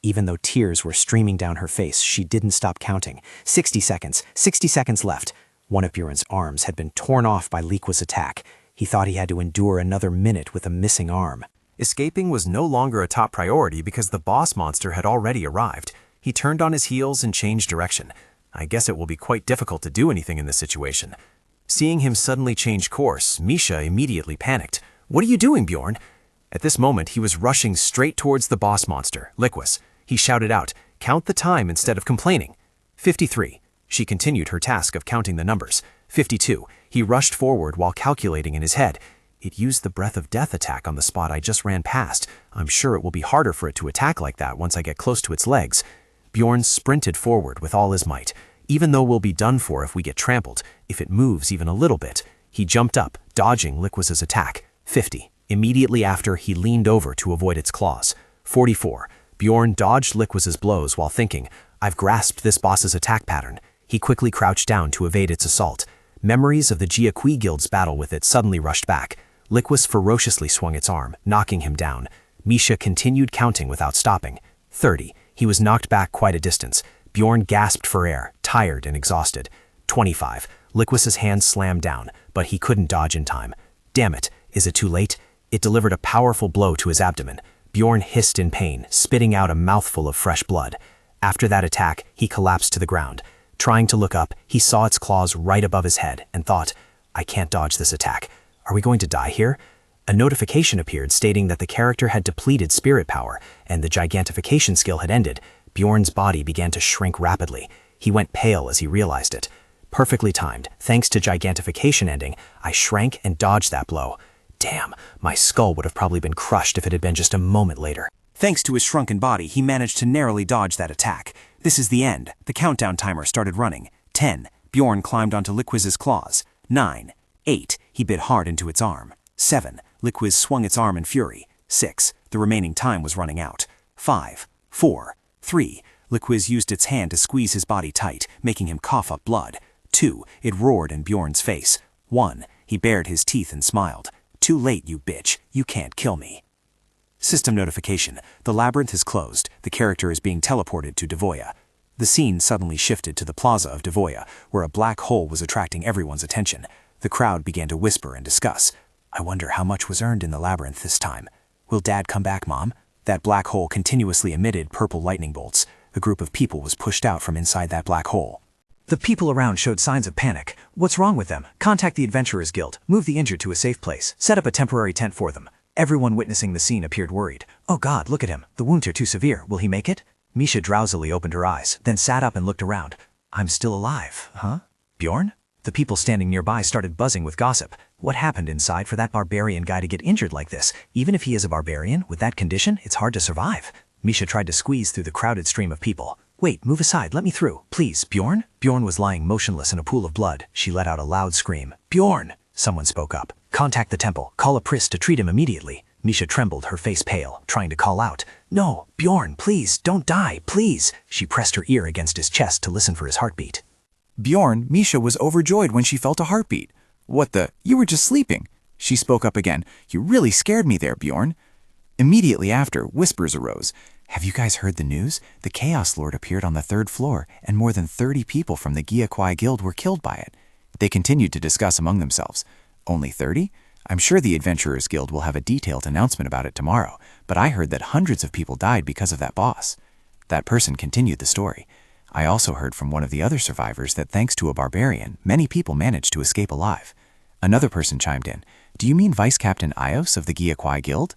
Speaker 2: Even though tears were streaming down her face, she didn't stop counting. 60 seconds left. One of Bjorn's arms had been torn off by Liqua's attack. He thought he had to endure another minute with a missing arm.
Speaker 1: Escaping was no longer a top priority because the boss monster had already arrived. He turned on his heels and changed direction. I guess it will be quite difficult to do anything in this situation. Seeing him suddenly change course, Misha immediately panicked. What are you doing, Bjorn? At this moment, he was rushing straight towards the boss monster, Liquis. He shouted out, count the time instead of complaining. 53. She continued her task of counting the numbers. 52. He rushed forward while calculating in his head. It used the breath of death attack on the spot I just ran past. I'm sure it will be harder for it to attack like that once I get close to its legs. Bjorn sprinted forward with all his might. Even though we'll be done for if we get trampled, if it moves even a little bit. He jumped up, dodging Liquis's attack. 50. Immediately after, he leaned over to avoid its claws. 44. Bjorn dodged Liquis's blows while thinking, I've grasped this boss's attack pattern. He quickly crouched down to evade its assault. Memories of the Jiaqui Guild's battle with it suddenly rushed back. Liquis ferociously swung its arm, knocking him down. Misha continued counting without stopping. 30. He was knocked back quite a distance. Bjorn gasped for air, tired and exhausted.
Speaker 6: 25. Liquis's hand slammed down, but he couldn't dodge in time. Damn it, is it too late? It delivered a powerful blow to his abdomen. Bjorn hissed in pain, spitting out a mouthful of fresh blood. After that attack, he collapsed to the ground. Trying to look up, he saw its claws right above his head and thought, I can't dodge this attack. Are we going to die here? A notification appeared stating that the character had depleted spirit power and the gigantification skill had ended. Bjorn's body began to shrink rapidly. He went pale as he realized it. Perfectly timed, thanks to gigantification ending, I shrank and dodged that blow. Damn, my skull would have probably been crushed if it had been just a moment later.
Speaker 2: Thanks to his shrunken body, he managed to narrowly dodge that attack. This is the end. The countdown timer started running. 10. Bjorn climbed onto Liquiz's claws. 9. 8. He bit hard into its arm. 7. Liquiz swung its arm in fury. 6. The remaining time was running out. 5. 4. 3. Liquiz used its hand to squeeze his body tight, making him cough up blood. 2. It roared in Bjorn's face. 1. He bared his teeth and smiled. Too late, you bitch. You can't kill me. System notification. The labyrinth is closed. The character is being teleported to Devoya. The scene suddenly shifted to the plaza of Devoya, where a black hole was attracting everyone's attention. The crowd began to whisper and discuss. I wonder how much was earned in the labyrinth this time. Will Dad come back, Mom? That black hole continuously emitted purple lightning bolts. A group of people was pushed out from inside that black hole.
Speaker 3: The people around showed signs of panic. What's wrong with them? Contact the Adventurers Guild. Move the injured to a safe place. Set up a temporary tent for them. Everyone witnessing the scene appeared worried. Oh God, look at him. The wounds are too severe. Will he make it? Misha drowsily opened her eyes, then sat up and looked around. I'm still alive, huh? Bjorn? The people standing nearby started buzzing with gossip. What happened inside for that barbarian guy to get injured like this? Even if he is a barbarian, with that condition, it's hard to survive. Misha tried to squeeze through the crowded stream of people. Wait, move aside, let me through. Please, Bjorn? Bjorn was lying motionless in a pool of blood. She let out a loud scream. Bjorn! Someone spoke up. Contact the temple. Call a priest to treat him immediately. Misha trembled, her face pale, trying to call out. No, Bjorn, please, don't die, please. She pressed her ear against his chest to listen for his heartbeat.
Speaker 13: Bjorn, Misha was overjoyed when she felt a heartbeat. What the? You were just sleeping. She spoke up again. You really scared me there, Bjorn. Immediately after, whispers arose. Have you guys heard the news? The Chaos Lord appeared on the 3rd floor, and more than 30 people from the Gyakwai Guild were killed by it. They continued to discuss among themselves. Only 30? I'm sure the Adventurers Guild will have a detailed announcement about it tomorrow, but I heard that hundreds of people died because of that boss. That person continued the story. I also heard from one of the other survivors that thanks to a barbarian, many people managed to escape alive. Another person chimed in. Do you mean Vice Captain Ios of the Gyakwai Guild?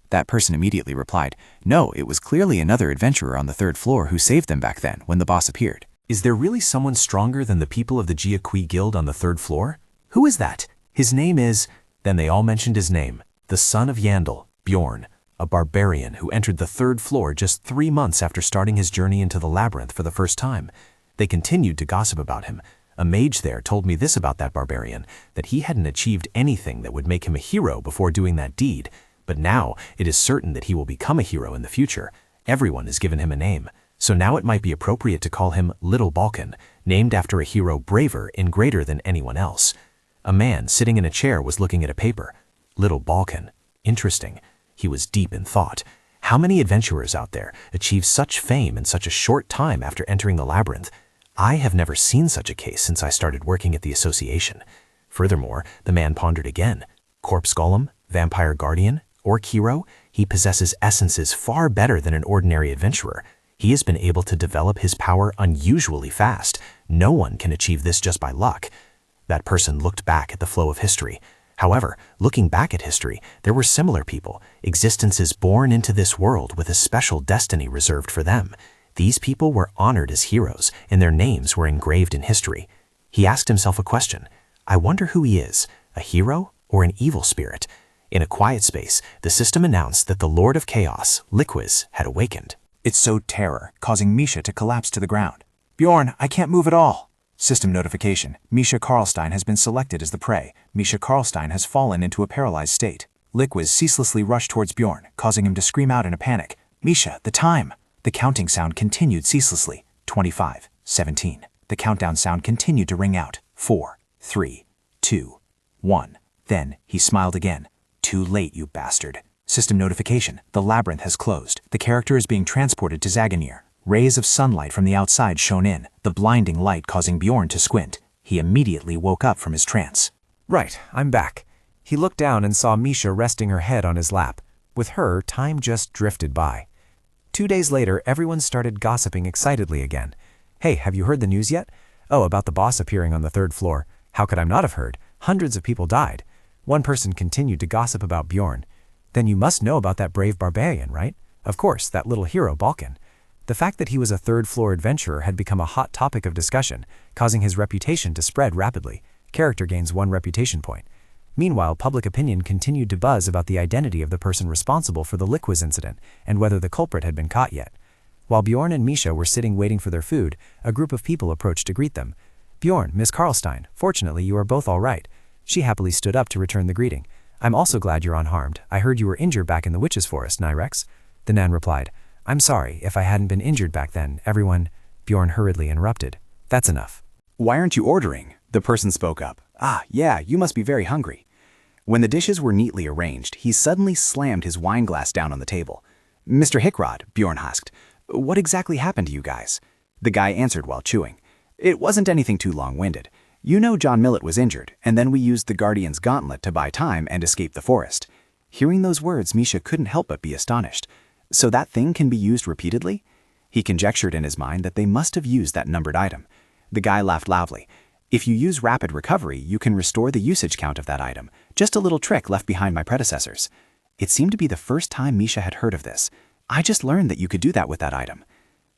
Speaker 13: That person immediately replied, no, it was clearly another adventurer on the 3rd floor who saved them back then when the boss appeared.
Speaker 6: Is there really someone stronger than the people of the Gyakwai Guild on the 3rd floor? Who is that? His name is... Then they all mentioned his name, the son of Yandel, Bjorn, a barbarian who entered the 3rd floor just 3 months after starting his journey into the labyrinth for the first time. They continued to gossip about him. A mage there told me this about that barbarian, that he hadn't achieved anything that would make him a hero before doing that deed. But now it is certain that he will become a hero in the future. Everyone has given him a name. So now it might be appropriate to call him Little Balkan, named after a hero braver and greater than anyone else. A man sitting in a chair was looking at a paper. Little Balkan. Interesting. He was deep in thought. How many adventurers out there achieve such fame in such a short time after entering the labyrinth? I have never seen such a case since I started working at the association. Furthermore, the man pondered again. Corpse Golem, Vampire Guardian, Orc Hero, he possesses essences far better than an ordinary adventurer. He has been able to develop his power unusually fast. No one can achieve this just by luck. That person looked back at the flow of history. However, looking back at history, there were similar people, existences born into this world with a special destiny reserved for them. These people were honored as heroes, and their names were engraved in history. He asked himself a question. I wonder who he is, a hero or an evil spirit? In a quiet space, the system announced that the Lord of Chaos, Liquiz, had awakened.
Speaker 2: It sowed terror, causing Misha to collapse to the ground. Bjorn, I can't move at all. System notification. Misha Karlstein has been selected as the prey. Misha Karlstein has fallen into a paralyzed state. Liquiz ceaselessly rushed towards Bjorn, causing him to scream out in a panic. Misha, the time! The counting sound continued ceaselessly. 25, 17. The countdown sound continued to ring out. 4, 3, 2, 1. Then he smiled again. Too late, you bastard. System notification. The labyrinth has closed. The character is being transported to Zaganir. Rays of sunlight from the outside shone in, the blinding light causing Bjorn to squint. He immediately woke up from his trance.
Speaker 1: Right, I'm back. He looked down and saw Misha resting her head on his lap. With her, time just drifted by. 2 days later, everyone started gossiping excitedly again. Hey, have you heard the news yet? Oh, about the boss appearing on the 3rd floor. How could I not have heard? Hundreds of people died. One person continued to gossip about Bjorn. Then you must know about that brave barbarian, right? Of course, that little hero, Balkan. The fact that he was a 3rd-floor adventurer had become a hot topic of discussion, causing his reputation to spread rapidly. Character gains 1 reputation point. Meanwhile, public opinion continued to buzz about the identity of the person responsible for the Liquiz incident and whether the culprit had been caught yet. While Bjorn and Misha were sitting waiting for their food, a group of people approached to greet them. Bjorn, Miss Karlstein, fortunately you are both all right. She happily stood up to return the greeting. I'm also glad you're unharmed. I heard you were injured back in the Witch's Forest, Nirex. The Nan replied, I'm sorry, if I hadn't been injured back then, everyone… Bjorn hurriedly interrupted. That's enough.
Speaker 2: Why aren't you ordering? The person spoke up. Ah, yeah, you must be very hungry. When the dishes were neatly arranged, he suddenly slammed his wine glass down on the table. Mr. Hickrod, Bjorn asked, what exactly happened to you guys? The guy answered while chewing. It wasn't anything too long-winded. You know John Millet was injured, and then we used the Guardian's Gauntlet to buy time and escape the forest. Hearing those words, Misha couldn't help but be astonished. So that thing can be used repeatedly? He conjectured in his mind that they must have used that numbered item. The guy laughed loudly. If you use rapid recovery, you can restore the usage count of that item. Just a little trick left behind my predecessors. It seemed to be the first time Misha had heard of this. I just learned that you could do that with that item.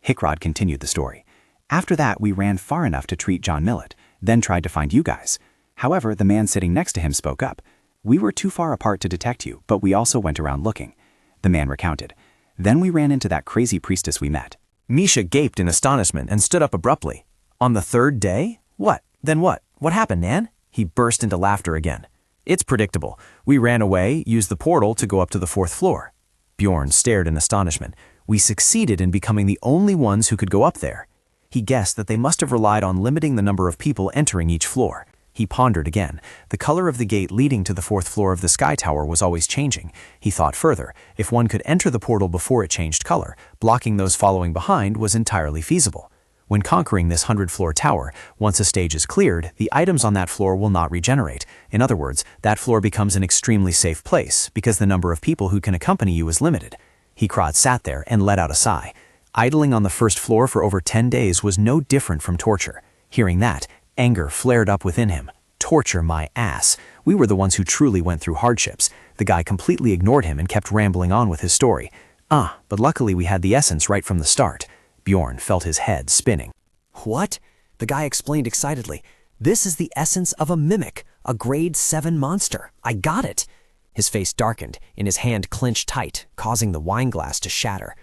Speaker 2: Hickrod continued the story. After that, we ran far enough to treat John Millet, then tried to find you guys. However, the man sitting next to him spoke up. We were too far apart to detect you, but we also went around looking. The man recounted. Then we ran into that crazy priestess we met.
Speaker 1: Misha gaped in astonishment and stood up abruptly. On the 3rd day? What? Then what? What happened, Nan? He burst into laughter again. It's predictable. We ran away, used the portal to go up to the 4th floor. Bjorn stared in astonishment. We succeeded in becoming the only ones who could go up there. He guessed that they must have relied on limiting the number of people entering each floor. He pondered again. The color of the gate leading to the 4th floor of the Sky Tower was always changing. He thought further. If one could enter the portal before it changed color, blocking those following behind was entirely feasible. When conquering this 100-floor tower, once a stage is cleared, the items on that floor will not regenerate. In other words, that floor becomes an extremely safe place because the number of people who can accompany you is limited. Hickrod sat there and let out a sigh. Idling on the 1st floor for over 10 days was no different from torture. Hearing that, anger flared up within him. Torture my ass. We were the ones who truly went through hardships. The guy completely ignored him and kept rambling on with his story. But luckily we had the essence right from the start. Bjorn felt his head spinning.
Speaker 6: What? The guy explained excitedly. This is the essence of a mimic, a grade 7 monster. I got it. His face darkened, and his hand clenched tight, causing the wine glass to shatter.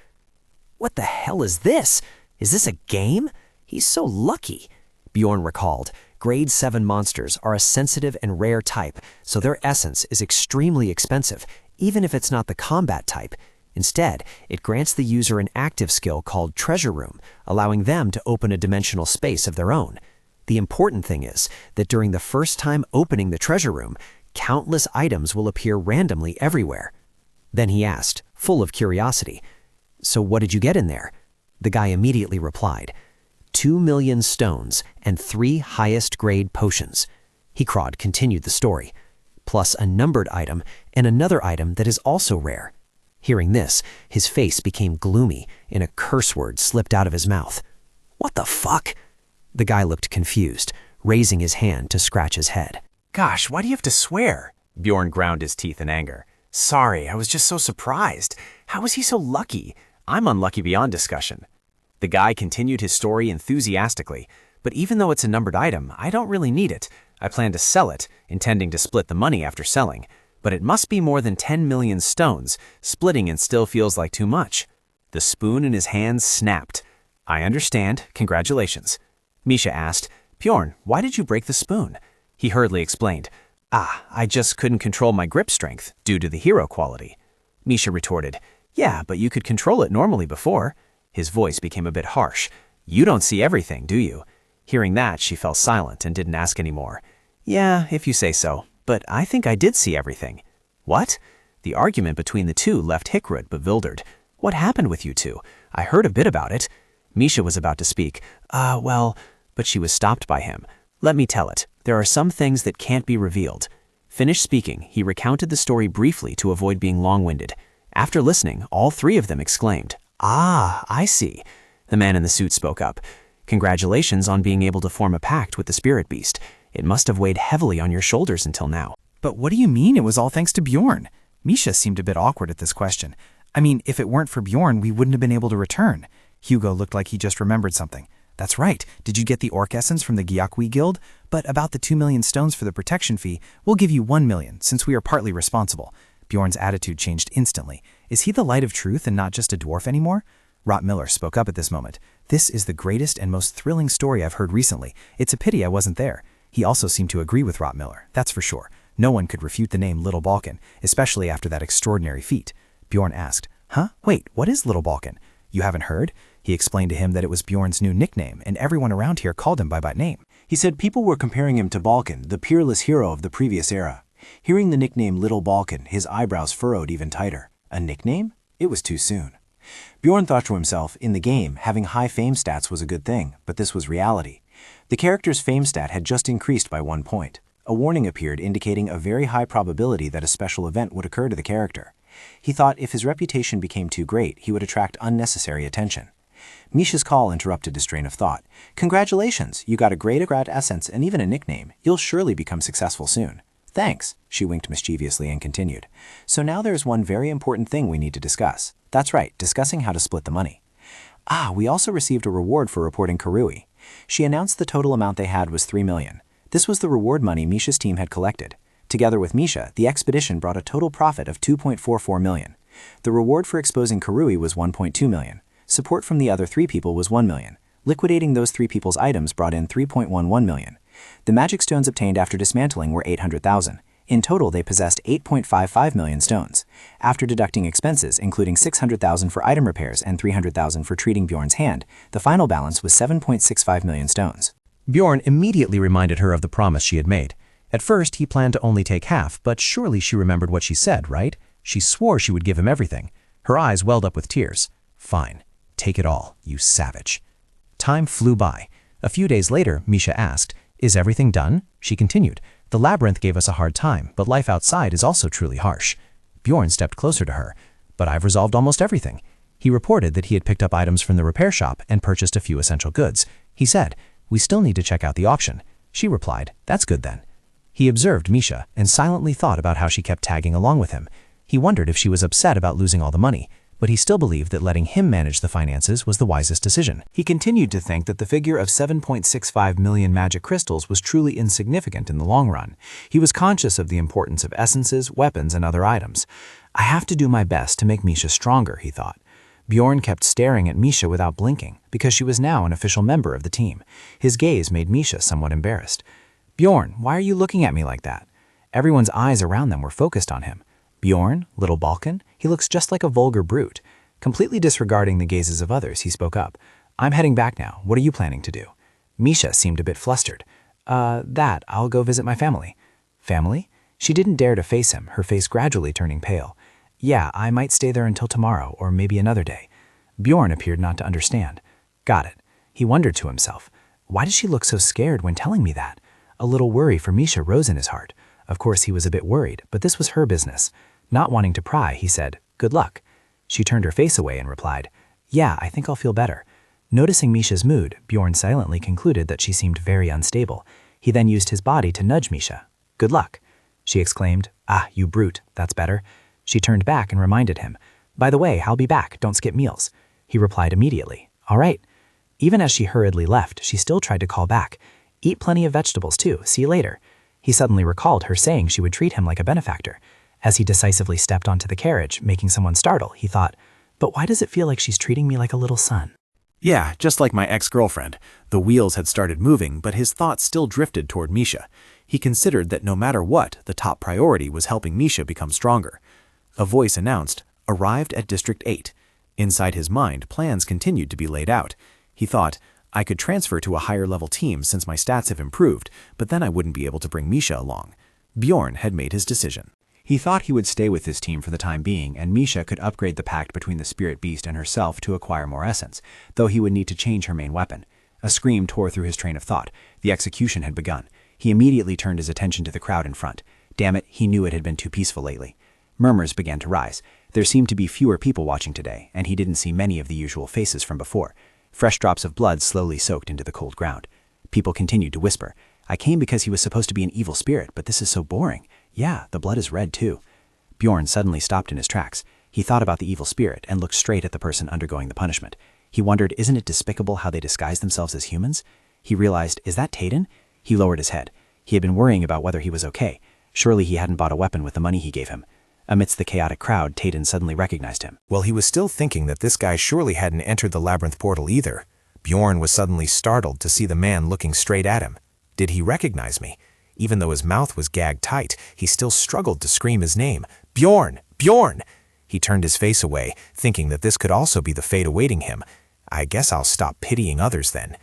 Speaker 6: What the hell is this? Is this a game? He's so lucky. Bjorn recalled. Grade 7 monsters are a sensitive and rare type, so their essence is extremely expensive, even if it's not the combat type. Instead, it grants the user an active skill called Treasure Room, allowing them to open a dimensional space of their own. The important thing is that during the first time opening the Treasure Room, countless items will appear randomly everywhere. Then he asked, full of curiosity, So what did you get in there? The guy immediately replied, 2 million stones and 3 highest grade potions. Hickrod continued the story, plus a numbered item and another item that is also rare. Hearing this, his face became gloomy and a curse word slipped out of his mouth. What the fuck? The guy looked confused, raising his hand to scratch his head.
Speaker 1: Gosh, why do you have to swear? Bjorn ground his teeth in anger. Sorry, I was just so surprised. How was he so lucky? I'm unlucky beyond discussion. The guy continued his story enthusiastically, but even though it's a numbered item, I don't really need it. I plan to sell it, intending to split the money after selling. But it must be more than 10 million stones. Splitting it still feels like too much. The spoon in his hands snapped. I understand. Congratulations. Misha asked, Bjorn, why did you break the spoon? He hurriedly explained, I just couldn't control my grip strength due to the hero quality. Misha retorted, Yeah, but you could control it normally before. His voice became a bit harsh. You don't see everything, do you? Hearing that, she fell silent and didn't ask any more. Yeah, if you say so. But I think I did see everything. What? The argument between the two left Hickrod bewildered. What happened with you two? I heard a bit about it. Misha was about to speak. Well, but she was stopped by him.
Speaker 6: Let me tell it. There are some things that can't be revealed. Finished speaking, he recounted the story briefly to avoid being long-winded. After listening, all three of them exclaimed, "Ah, I see." The man in the suit spoke up. "Congratulations on being able to form a pact with the spirit beast. It must have weighed heavily on your shoulders until now."
Speaker 10: But what do you mean it was all thanks to Bjorn? Misha seemed a bit awkward at this question. I mean, if it weren't for Bjorn, we wouldn't have been able to return. Hugo looked like he just remembered something. That's right. Did you get the orc essence from the Gyakui Guild? But about the 2 million stones for the protection fee, we'll give you 1 million, since we are partly responsible. Bjorn's attitude changed instantly. Is he the light of truth and not just a dwarf anymore? Rot Miller spoke up at this moment. This is the greatest and most thrilling story I've heard recently. It's a pity I wasn't there. He also seemed to agree with Rot Miller, that's for sure. No one could refute the name Little Balkan, especially after that extraordinary feat. Bjorn asked, "Huh? Wait, what is Little Balkan? You haven't heard?" He explained to him that it was Bjorn's new nickname, and everyone around here called him by that name.
Speaker 3: He said people were comparing him to Balkan, the peerless hero of the previous era. Hearing the nickname Little Balkan, his eyebrows furrowed even tighter. A nickname? It was too soon. Bjorn thought to himself, in the game, having high fame stats was a good thing, but this was reality. The character's fame stat had just increased by 1 point. A warning appeared indicating a very high probability that a special event would occur to the character. He thought if his reputation became too great, he would attract unnecessary attention. Misha's call interrupted his train of thought. "Congratulations, you got a great grad essence and even a nickname. You'll surely become successful soon." "Thanks," she winked mischievously and continued. "So now there's one very important thing we need to discuss. That's right, discussing how to split the money. We also received a reward for reporting Karui." She announced the total amount they had was 3 million. This was the reward money Misha's team had collected. Together with Misha, the expedition brought a total profit of 2.44 million. The reward for exposing Karui was 1.2 million. Support from the other 3 people was 1 million. Liquidating those 3 people's items brought in 3.11 million. The magic stones obtained after dismantling were 800,000. In total, they possessed 8.55 million stones. After deducting expenses, including 600,000 for item repairs and 300,000 for treating Bjorn's hand, the final balance was 7.65 million stones.
Speaker 8: Bjorn immediately reminded her of the promise she had made. At first, he planned to only take half, but surely she remembered what she said, right? She swore she would give him everything. Her eyes welled up with tears. "Fine. Take it all, you savage." Time flew by. A few days later, Misha asked, "Is everything done?" She continued, "The labyrinth gave us a hard time, but life outside is also truly harsh." Bjorn stepped closer to her. "But I've resolved almost everything." He reported that he had picked up items from the repair shop and purchased a few essential goods. He said, "We still need to check out the auction." She replied, "That's good then." He observed Misha and silently thought about how she kept tagging along with him. He wondered if she was upset about losing all the money, but he still believed that letting him manage the finances was the wisest decision. He continued to think that the figure of 7.65 million magic crystals was truly insignificant in the long run. He was conscious of the importance of essences, weapons, and other items. "I have to do my best to make Misha stronger," he thought. Bjorn kept staring at Misha without blinking, because she was now an official member of the team. His gaze made Misha somewhat embarrassed. "Bjorn, why are you looking at me like that?" Everyone's eyes around them were focused on him. "Bjorn, Little Balkan, he looks just like a vulgar brute." Completely disregarding the gazes of others, he spoke up. "I'm heading back now. What are you planning to do?" Misha seemed a bit flustered. I'll go visit my family." "Family?" She didn't dare to face him, her face gradually turning pale. "Yeah, I might stay there until tomorrow, or maybe another day." Bjorn appeared not to understand. "Got it." He wondered to himself, "Why does she look so scared when telling me that?" A little worry for Misha rose in his heart. Of course, he was a bit worried, but this was her business. Not wanting to pry, he said, "Good luck." She turned her face away and replied, "Yeah, I think I'll feel better." Noticing Misha's mood, Bjorn silently concluded that she seemed very unstable. He then used his body to nudge Misha. "Good luck." She exclaimed, "Ah, you brute, that's better." She turned back and reminded him, "By the way, I'll be back, don't skip meals." He replied immediately, "All right." Even as she hurriedly left, she still tried to call back, "Eat plenty of vegetables too, see you later." He suddenly recalled her saying she would treat him like a benefactor. As he decisively stepped onto the carriage, making someone startle, he thought, "But why does it feel like she's treating me like a little son?"
Speaker 15: Yeah, just like my ex-girlfriend. The wheels had started moving, but his thoughts still drifted toward Misha. He considered that no matter what, the top priority was helping Misha become stronger. A voice announced, "Arrived at District 8. Inside his mind, plans continued to be laid out. He thought, I could transfer to a higher-level team since my stats have improved, but then I wouldn't be able to bring Misha along. Bjorn had made his decision.
Speaker 3: He thought he would stay with his team for the time being, and Misha could upgrade the pact between the spirit beast and herself to acquire more essence, though he would need to change her main weapon.
Speaker 2: A scream tore through his train of thought. The execution had begun. He immediately turned his attention to the crowd in front. Damn it, he knew it had been too peaceful lately. Murmurs began to rise. There seemed to be fewer people watching today, and he didn't see many of the usual faces from before. Fresh drops of blood slowly soaked into the cold ground. People continued to whisper. I came because he was supposed to be an evil spirit, but this is so boring. Yeah, the blood is red too. Bjorn suddenly stopped in his tracks. He thought about the evil spirit and looked straight at the person undergoing the punishment. He wondered, isn't it despicable how they disguise themselves as humans? He realized, is that Tayden? He lowered his head. He had been worrying about whether he was okay. Surely he hadn't bought a weapon with the money he gave him. Amidst the chaotic crowd, Tayden suddenly recognized him.
Speaker 8: Well, he was still thinking that this guy surely hadn't entered the labyrinth portal either. Bjorn was suddenly startled to see the man looking straight at him. Did he recognize me? Even though his mouth was gagged tight, he still struggled to scream his name. Bjorn! Bjorn! He turned his face away, thinking that this could also be the fate awaiting him. I guess I'll stop pitying others then.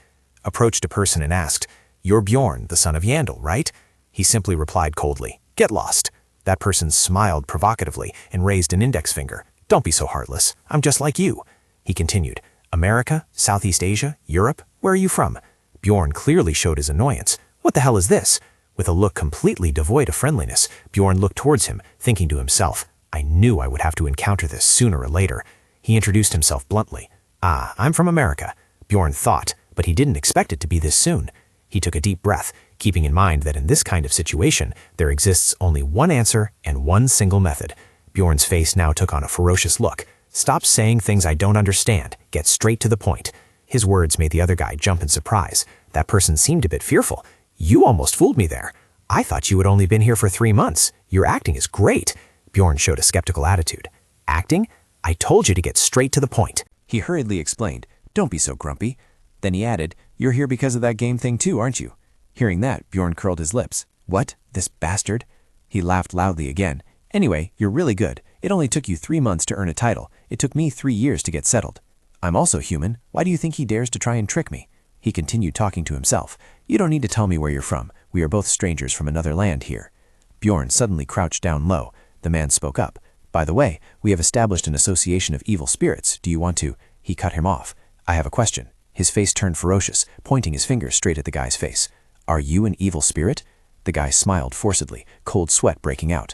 Speaker 8: Approached a person and asked, You're Bjorn, the son of Yandel, right? He simply replied coldly, Get lost. That person smiled provocatively and raised an index finger. Don't be so heartless. I'm just like you. He continued, America, Southeast Asia, Europe, where are you from? Bjorn clearly showed his annoyance. What the hell is this? With a look completely devoid of friendliness, Bjorn looked towards him, thinking to himself, I knew I would have to encounter this sooner or later. He introduced himself bluntly. I'm from America, Bjorn thought, but he didn't expect it to be this soon. He took a deep breath, keeping in mind that in this kind of situation, there exists only one answer and one single method. Bjorn's face now took on a ferocious look. Stop saying things I don't understand. Get straight to the point. His words made the other guy jump in surprise. That person seemed a bit fearful. You almost fooled me there. I thought you had only been here for 3 months. Your acting is great. Bjorn showed a skeptical attitude. Acting? I told you to get straight to the point.
Speaker 4: He hurriedly explained, Don't be so grumpy. Then he added, You're here because of that game thing too, aren't you? Hearing that, Bjorn curled his lips. What? This bastard? He laughed loudly again. Anyway, you're really good. It only took you 3 months to earn a title. It took me 3 years to get settled. I'm also human. Why do you think he dares to try and trick me? He continued talking to himself. You don't need to tell me where you're from. We are both strangers from another land here. Bjorn suddenly crouched down low. The man spoke up. By the way, we have established an association of evil spirits. Do you want to? He cut him off. I have a question. His face turned ferocious, pointing his finger straight at the guy's face. Are you an evil spirit? The guy smiled forcedly, cold sweat breaking out.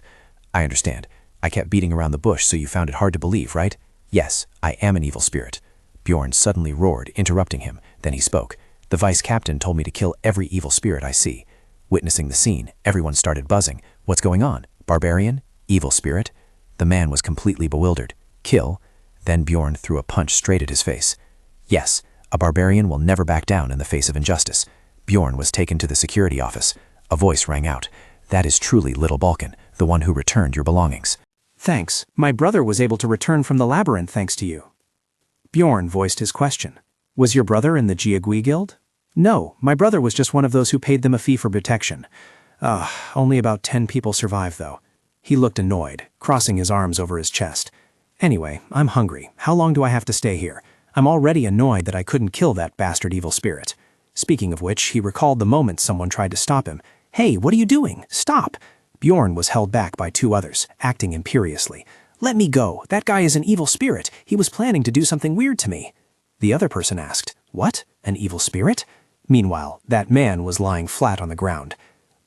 Speaker 4: I understand. I kept beating around the bush, so you found it hard to believe, right? Yes, I am an evil spirit. Bjorn suddenly roared, interrupting him. Then he spoke. The vice captain told me to kill every evil spirit I see. Witnessing the scene, everyone started buzzing. What's going on? Barbarian? Evil spirit? The man was completely bewildered. Kill? Then Bjorn threw a punch straight at his face. Yes, a barbarian will never back down in the face of injustice. Bjorn was taken to the security office. A voice rang out. That is truly Little Balkan, the one who returned your belongings.
Speaker 5: Thanks. My brother was able to return from the labyrinth thanks to you. Bjorn voiced his question. Was your brother in the Jiagui Guild? No, my brother was just one of those who paid them a fee for protection. Only about 10 people survived, though. He looked annoyed, crossing his arms over his chest. Anyway, I'm hungry. How long do I have to stay here? I'm already annoyed that I couldn't kill that bastard evil spirit. Speaking of which, he recalled the moment someone tried to stop him. Hey, what are you doing? Stop! Bjorn was held back by 2 others, acting imperiously. Let me go. That guy is an evil spirit. He was planning to do something weird to me. The other person asked, What? An evil spirit? Meanwhile, that man was lying flat on the ground.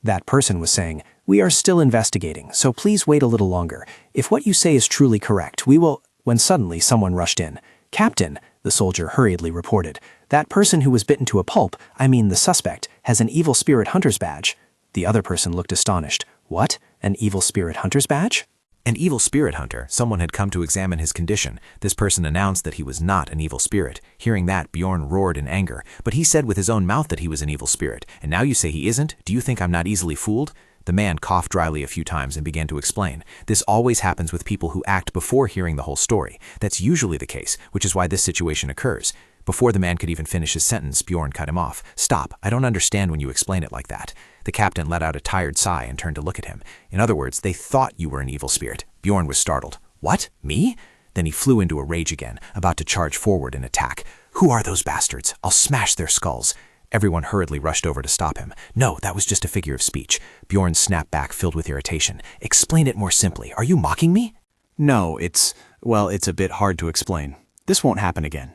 Speaker 5: That person was saying, We are still investigating, so please wait a little longer. If what you say is truly correct, we will... When suddenly someone rushed in. Captain, the soldier hurriedly reported. That person who was bitten to a pulp, the suspect, has an evil spirit hunter's badge. The other person looked astonished. What? An evil spirit hunter's badge?
Speaker 8: An evil spirit hunter. Someone had come to examine his condition. This person announced that he was not an evil spirit. Hearing that, Bjorn roared in anger. But he said with his own mouth that he was an evil spirit. And now you say he isn't? Do you think I'm not easily fooled? The man coughed dryly a few times and began to explain. This always happens with people who act before hearing the whole story. That's usually the case, which is why this situation occurs. Before the man could even finish his sentence, Bjorn cut him off. Stop, I don't understand when you explain it like that. The captain let out a tired sigh and turned to look at him. In other words, they thought you were an evil spirit. Bjorn was startled. What? Me? Then he flew into a rage again, about to charge forward and attack. Who are those bastards? I'll smash their skulls. Everyone hurriedly rushed over to stop him. No, that was just a figure of speech. Bjorn snapped back, filled with irritation. Explain it more simply. Are you mocking me?
Speaker 5: No, it's a bit hard to explain. This won't happen again.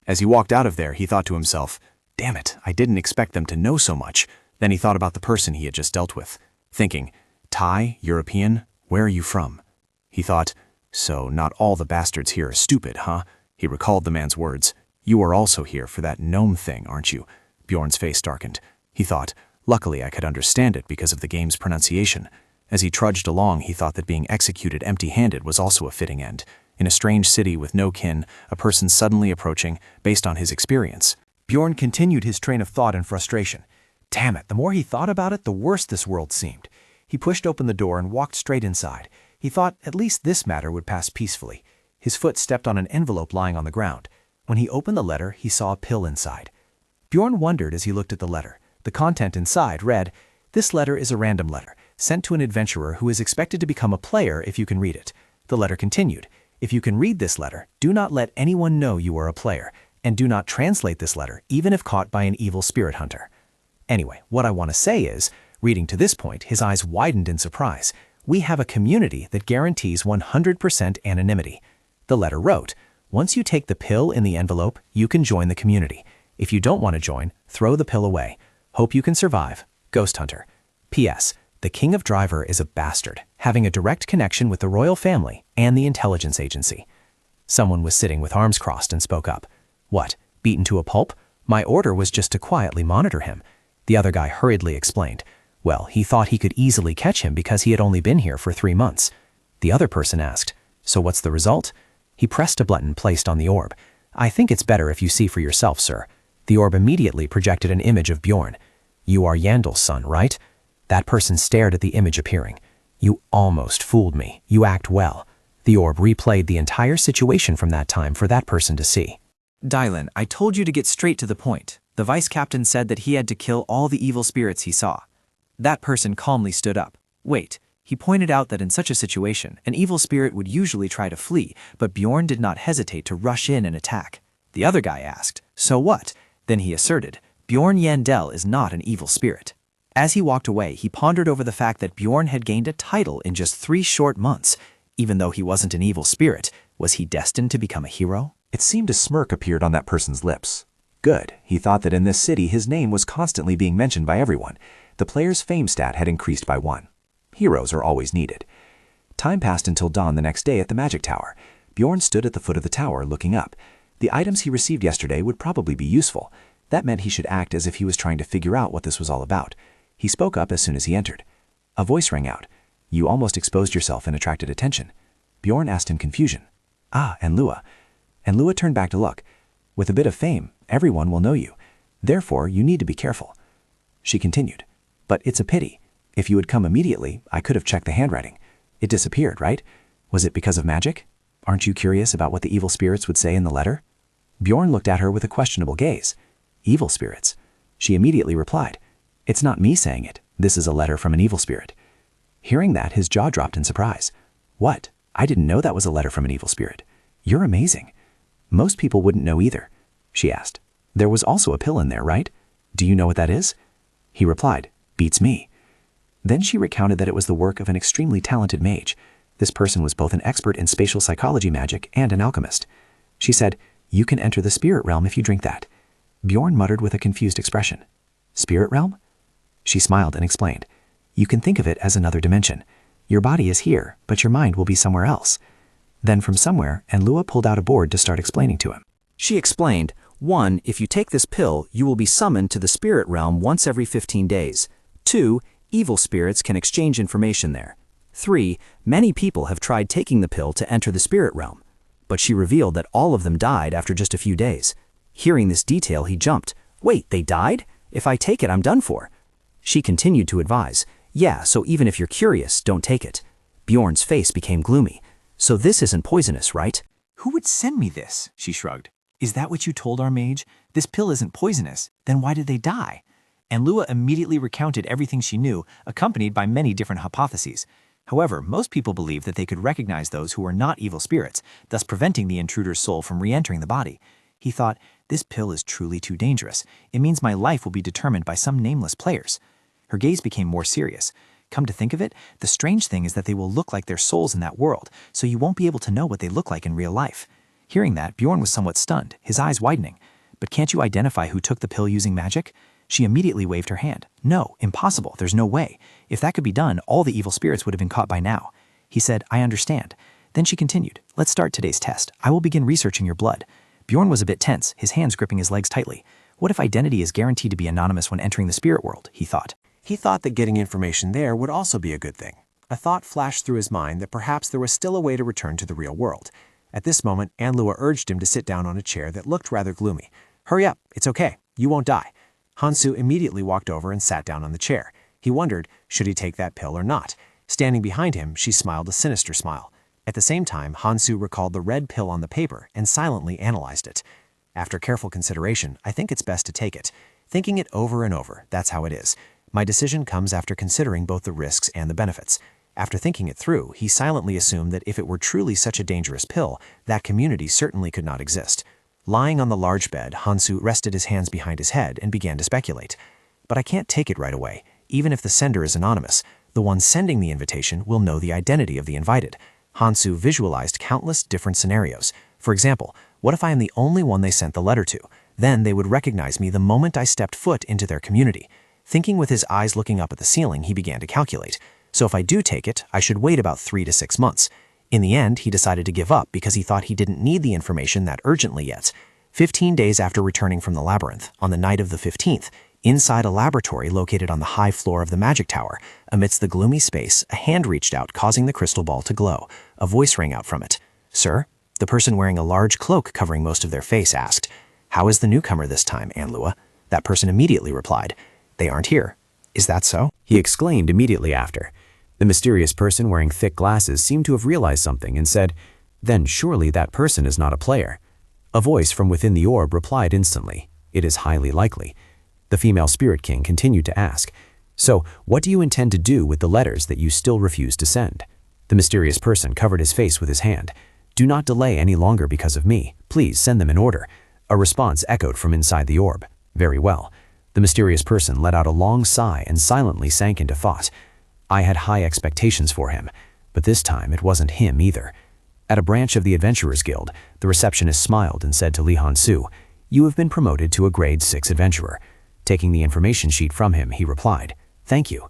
Speaker 5: As he walked out of there, he thought to himself, Damn it, I didn't expect them to know so much. Then he thought about the person he had just dealt with, thinking, Thai, European, where are you from? He thought, so not all the bastards here are stupid, huh? He recalled the man's words. You are also here for that gnome thing, aren't you? Bjorn's face darkened. He thought, luckily I could understand it because of the game's pronunciation. As he trudged along, he thought that being executed empty-handed was also a fitting end. In a strange city with no kin, a person suddenly approaching, based on his experience.
Speaker 1: Bjorn continued his train of thought in frustration. Damn it, the more he thought about it, the worse this world seemed. He pushed open the door and walked straight inside. He thought at least this matter would pass peacefully. His foot stepped on an envelope lying on the ground. When he opened the letter, he saw a pill inside. Bjorn wondered as he looked at the letter. The content inside read, "This letter is a random letter, sent to an adventurer who is expected to become a player if you can read it." The letter continued, "If you can read this letter, do not let anyone know you are a player, and do not translate this letter even if caught by an evil spirit hunter." Anyway, what I want to say is, reading to this point, his eyes widened in surprise. We have a community that guarantees 100% anonymity. The letter wrote, once you take the pill in the envelope, you can join the community. If you don't want to join, throw the pill away. Hope you can survive. Ghost Hunter. P.S. The King of Driver is a bastard, having a direct connection with the royal family and the intelligence agency. Someone was sitting with arms crossed and spoke up. What, beaten to a pulp? My order was just to quietly monitor him. The other guy hurriedly explained. Well, he thought he could easily catch him because he had only been here for 3 months. The other person asked, so what's the result? He pressed a button placed on the orb. I think it's better if you see for yourself, sir. The orb immediately projected an image of Bjorn. You are Yandel's son, right? That person stared at the image appearing. You almost fooled me. You act well. The orb replayed the entire situation from that time for that person to see.
Speaker 5: Dylan, I told you to get straight to the point. The vice captain said that he had to kill all the evil spirits he saw. That person calmly stood up. Wait, he pointed out that in such a situation, an evil spirit would usually try to flee, but Bjorn did not hesitate to rush in and attack. The other guy asked, so what? Then he asserted, Bjorn Yandel is not an evil spirit. As he walked away, he pondered over the fact that Bjorn had gained a title in just 3 short months. Even though he wasn't an evil spirit, was he destined to become a hero?
Speaker 2: It seemed a smirk appeared on that person's lips. Good, he thought that in this city his name was constantly being mentioned by everyone. The player's fame stat had increased by 1. Heroes are always needed. Time passed until dawn the next day at the magic tower. Bjorn stood at the foot of the tower looking up. The items he received yesterday would probably be useful. That meant he should act as if he was trying to figure out what this was all about. He spoke up as soon as he entered. A voice rang out. You almost exposed yourself and attracted attention. Bjorn asked in confusion. Ah, and Lua. And Lua turned back to look. With a bit of fame, everyone will know you. Therefore, you need to be careful. She continued. But it's a pity. If you had come immediately, I could have checked the handwriting. It disappeared, right? Was it because of magic? Aren't you curious about what the evil spirits would say in the letter? Bjorn looked at her with a questionable gaze. Evil spirits? She immediately replied. It's not me saying it. This is a letter from an evil spirit. Hearing that, his jaw dropped in surprise. What? I didn't know that was a letter from an evil spirit. You're amazing. Most people wouldn't know either. She asked. There was also a pill in there, right? Do you know what that is? He replied, beats me. Then she recounted that it was the work of an extremely talented mage. This person was both an expert in spatial psychology magic and an alchemist. She said, you can enter the spirit realm if you drink that. Bjorn muttered with a confused expression. Spirit realm? She smiled and explained. You can think of it as another dimension. Your body is here, but your mind will be somewhere else. Then from somewhere, and Lua pulled out a board to start explaining to him.
Speaker 5: She explained, 1. If you take this pill, you will be summoned to the spirit realm once every 15 days. 2. Evil spirits can exchange information there. 3. Many people have tried taking the pill to enter the spirit realm. But she revealed that all of them died after just a few days. Hearing this detail, he jumped. Wait, they died? If I take it, I'm done for. She continued to advise. Yeah, so even if you're curious, don't take it. Bjorn's face became gloomy. So this isn't poisonous, right?
Speaker 1: Who would send me this? She shrugged. Is that what you told our mage? This pill isn't poisonous. Then why did they die? And Lua immediately recounted everything she knew, accompanied by many different hypotheses. However, most people believe that they could recognize those who were not evil spirits, thus preventing the intruder's soul from re-entering the body. He thought, this pill is truly too dangerous. It means my life will be determined by some nameless players. Her gaze became more serious. Come to think of it, the strange thing is that they will look like their souls in that world, so you won't be able to know what they look like in real life. Hearing that, Bjorn was somewhat stunned, his eyes widening.
Speaker 3: But can't you identify who took the pill using magic? She immediately waved her hand. No, impossible, there's no way. If that could be done, all the evil spirits would have been caught by now. He said, I understand. Then she continued, let's start today's test. I will begin researching your blood. Bjorn was a bit tense, his hands gripping his legs tightly. What if identity is guaranteed to be anonymous when entering the spirit world, he thought.
Speaker 6: He thought that getting information there would also be a good thing. A thought flashed through his mind that perhaps there was still a way to return to the real world. At this moment, Anlua urged him to sit down on a chair that looked rather gloomy. Hurry up, it's okay, you won't die. Hansu immediately walked over and sat down on the chair. He wondered, should he take that pill or not? Standing behind him, she smiled a sinister smile. At the same time, Hansu recalled the red pill on the paper and silently analyzed it. After careful consideration, I think it's best to take it. Thinking it over and over, that's how it is. My decision comes after considering both the risks and the benefits. After thinking it through, he silently assumed that if it were truly such a dangerous pill, that community certainly could not exist. Lying on the large bed, Hansu rested his hands behind his head and began to speculate. But I can't take it right away, even if the sender is anonymous. The one sending the invitation will know the identity of the invited. Hansu visualized countless different scenarios. For example, what if I am the only one they sent the letter to? Then they would recognize me the moment I stepped foot into their community. Thinking with his eyes looking up at the ceiling, he began to calculate. So if I do take it, I should wait about 3 to 6 months. In the end, he decided to give up because he thought he didn't need the information that urgently yet. 15 days after returning from the labyrinth, on the night of the 15th, inside a laboratory located on the high floor of the magic tower, amidst the gloomy space, a hand reached out, causing the crystal ball to glow. A voice rang out from it. Sir? The person wearing a large cloak covering most of their face asked. How is the newcomer this time, Anlua? That person immediately replied. They aren't here. Is that so?
Speaker 5: He exclaimed immediately after. The mysterious person wearing thick glasses seemed to have realized something and said, Then surely that person is not a player. A voice from within the orb replied instantly, It is highly likely. The female spirit king continued to ask, So, what do you intend to do with the letters that you still refuse to send? The mysterious person covered his face with his hand. Do not delay any longer because of me. Please send them in order. A response echoed from inside the orb. Very well. The mysterious person let out a long sigh and silently sank into thought. I had high expectations for him, but this time it wasn't him either. At a branch of the Adventurers Guild, the receptionist smiled and said to Li Hansu, You have been promoted to a grade 6 adventurer. Taking the information sheet from him, he replied, Thank you.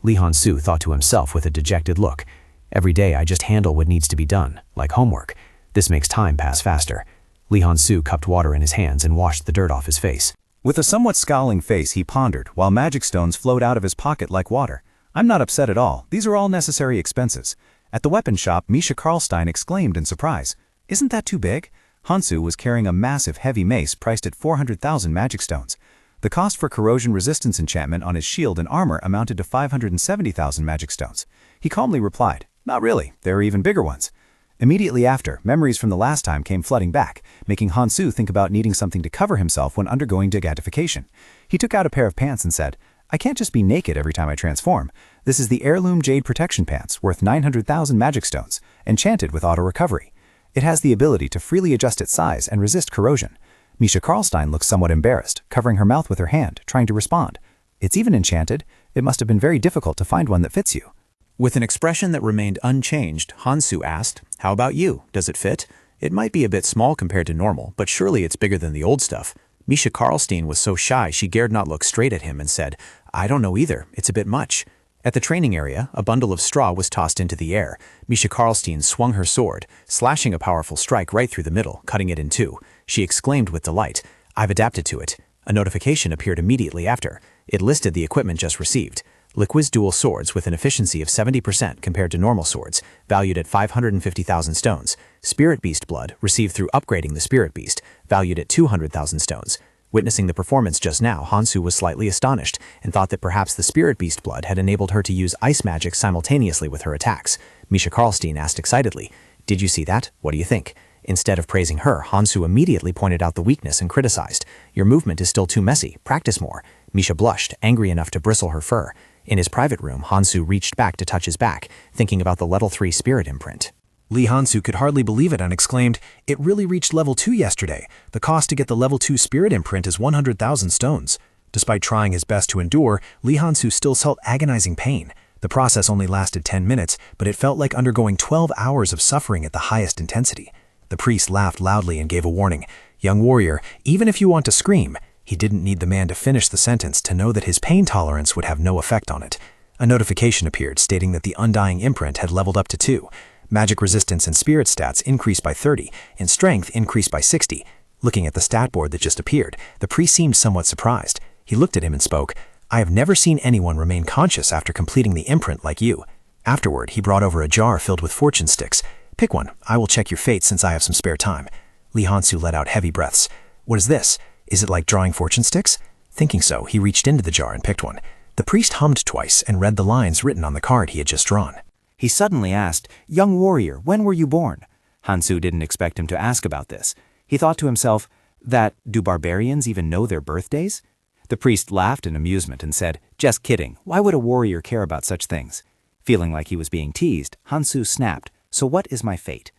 Speaker 5: Li Hansu thought to himself with a dejected look. Every day I just handle what needs to be done, like homework. This makes time pass faster. Li Hansu cupped water in his hands and washed the dirt off his face.
Speaker 2: With a somewhat scowling face, he pondered, while magic stones flowed out of his pocket like water. I'm not upset at all. These are all necessary expenses. At the weapon shop, Misha Karlstein exclaimed in surprise. Isn't that too big? Hansu was carrying a massive heavy mace priced at 400,000 magic stones. The cost for corrosion resistance enchantment on his shield and armor amounted to 570,000 magic stones. He calmly replied, Not really, there are even bigger ones. Immediately after, memories from the last time came flooding back, making Hansu think about needing something to cover himself when undergoing degaddification. He took out a pair of pants and said, I can't just be naked every time I transform. This is the Heirloom Jade Protection Pants, worth 900,000 magic stones, enchanted with auto-recovery. It has the ability to freely adjust its size and resist corrosion. Misha Karlstein looks somewhat embarrassed, covering her mouth with her hand, trying to respond. It's even enchanted. It must have been very difficult to find one that fits you.
Speaker 5: With an expression that remained unchanged, Hansu asked, How about you? Does it fit? It might be a bit small compared to normal, but surely it's bigger than the old stuff. Misha Karlstein was so shy she dared not look straight at him and said, I don't know either, it's a bit much. At the training area, a bundle of straw was tossed into the air. Misha Karlstein swung her sword, slashing a powerful strike right through the middle, cutting it in two. She exclaimed with delight, I've adapted to it. A notification appeared immediately after. It listed the equipment just received. Liquiz dual swords with an efficiency of 70% compared to normal swords, valued at 550,000 stones. Spirit Beast blood, received through upgrading the Spirit Beast, valued at 200,000 stones. Witnessing the performance just now, Hansu was slightly astonished and thought that perhaps the Spirit Beast blood had enabled her to use ice magic simultaneously with her attacks. Misha Karlstein asked excitedly, Did you see that? What do you think? Instead of praising her, Hansu immediately pointed out the weakness and criticized. Your movement is still too messy. Practice more. Misha blushed, angry enough to bristle her fur. In his private room, Hansu reached back to touch his back, thinking about the level 3 spirit imprint.
Speaker 1: Li Hansu could hardly believe it and exclaimed, It really reached level 2 yesterday. The cost to get the level 2 spirit imprint is 100,000 stones. Despite trying his best to endure, Li Hansu still felt agonizing pain. The process only lasted 10 minutes, but it felt like undergoing 12 hours of suffering at the highest intensity. The priest laughed loudly and gave a warning.
Speaker 2: Young warrior, even if you want to scream, he didn't need the man to finish the sentence to know that his pain tolerance would have no effect on it. A notification appeared stating that the undying imprint had leveled up to 2. Magic resistance and spirit stats increased by 30, and strength increased by 60. Looking at the stat board that just appeared, the priest seemed somewhat surprised. He looked at him and spoke, "I have never seen anyone remain conscious after completing the imprint like you." Afterward, he brought over a jar filled with fortune sticks. "Pick one. I will check your fate since I have some spare time." Lee Hansu let out heavy breaths. "What is this? Is it like drawing fortune sticks?" Thinking so, he reached into the jar and picked one. The priest hummed twice and read the lines written on the card he had just drawn.
Speaker 5: He suddenly asked, "Young warrior, when were you born?" Hansu didn't expect him to ask about this. He thought to himself, do barbarians even know their birthdays? The priest laughed in amusement and said, "Just kidding. Why would a warrior care about such things?" Feeling like he was being teased, Hansu snapped, "So what is my fate?"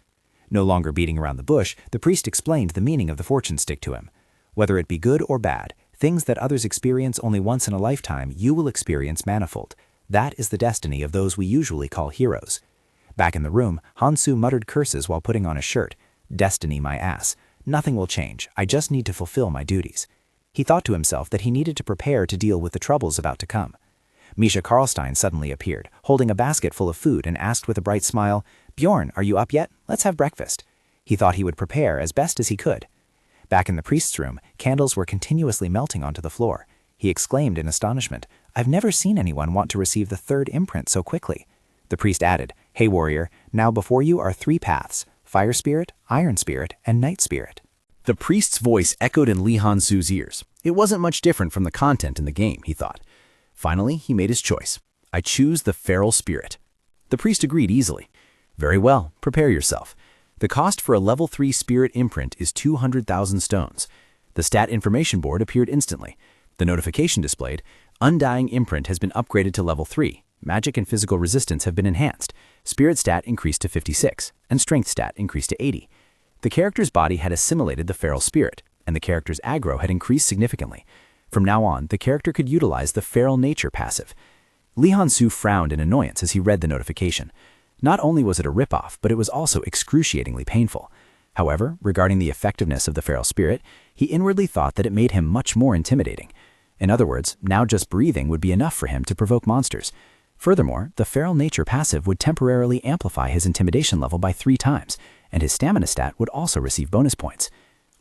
Speaker 5: No longer beating around the bush, the priest explained the meaning of the fortune stick to him. Whether it be good or bad, things that others experience only once in a lifetime, you will experience manifold. That is the destiny of those we usually call heroes. Back in the room, Hansu muttered curses while putting on his shirt. Destiny, my ass. Nothing will change. I just need to fulfill my duties. He thought to himself that he needed to prepare to deal with the troubles about to come. Misha Karlstein suddenly appeared, holding a basket full of food, and asked with a bright smile, "Bjorn, are you up yet? Let's have breakfast." He thought he would prepare as best as he could. Back in the priest's room, candles were continuously melting onto the floor. He exclaimed in astonishment, "I've never seen anyone want to receive the 3rd imprint so quickly." The priest added, "Hey warrior, now before you are 3 paths, fire spirit, iron spirit, and night spirit."
Speaker 16: The priest's voice echoed in Lee Hansu's ears. It wasn't much different from the content in the game, he thought. Finally, he made his choice. "I choose the feral spirit." The priest agreed easily. "Very well, prepare yourself. The cost for a level 3 spirit imprint is 200,000 stones. The stat information board appeared instantly. The notification displayed, "Undying imprint has been upgraded to level 3. Magic and physical resistance have been enhanced. Spirit stat increased to 56, and strength stat increased to 80. The character's body had assimilated the feral spirit, and the character's aggro had increased significantly. From now on, the character could utilize the feral nature passive." Lee Hansu frowned in annoyance as he read the notification. Not only was it a ripoff, but it was also excruciatingly painful. However, regarding the effectiveness of the feral spirit, he inwardly thought that it made him much more intimidating. In other words, now just breathing would be enough for him to provoke monsters. Furthermore, the feral nature passive would temporarily amplify his intimidation level by 3 times, and his stamina stat would also receive bonus points.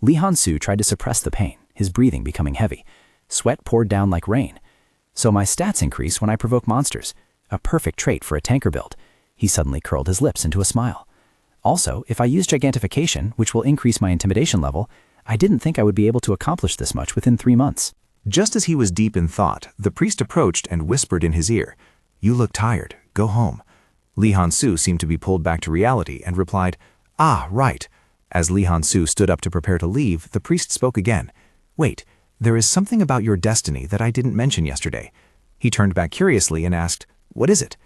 Speaker 16: Lee Hansu tried to suppress the pain, his breathing becoming heavy. Sweat poured down like rain. "So my stats increase when I provoke monsters. A perfect trait for a tanker build." He suddenly curled his lips into a smile. "Also, if I use gigantification, which will increase my intimidation level, I didn't think I would be able to accomplish this much within 3 months."
Speaker 4: Just as he was deep in thought, the priest approached and whispered in his ear, "You look tired. Go home." Lee Hansu seemed to be pulled back to reality and replied, "Ah, right." As Lee Hansu stood up to prepare to leave, the priest spoke again. "Wait, there is something about your destiny that I didn't mention yesterday." He turned back curiously and asked, "What is it?"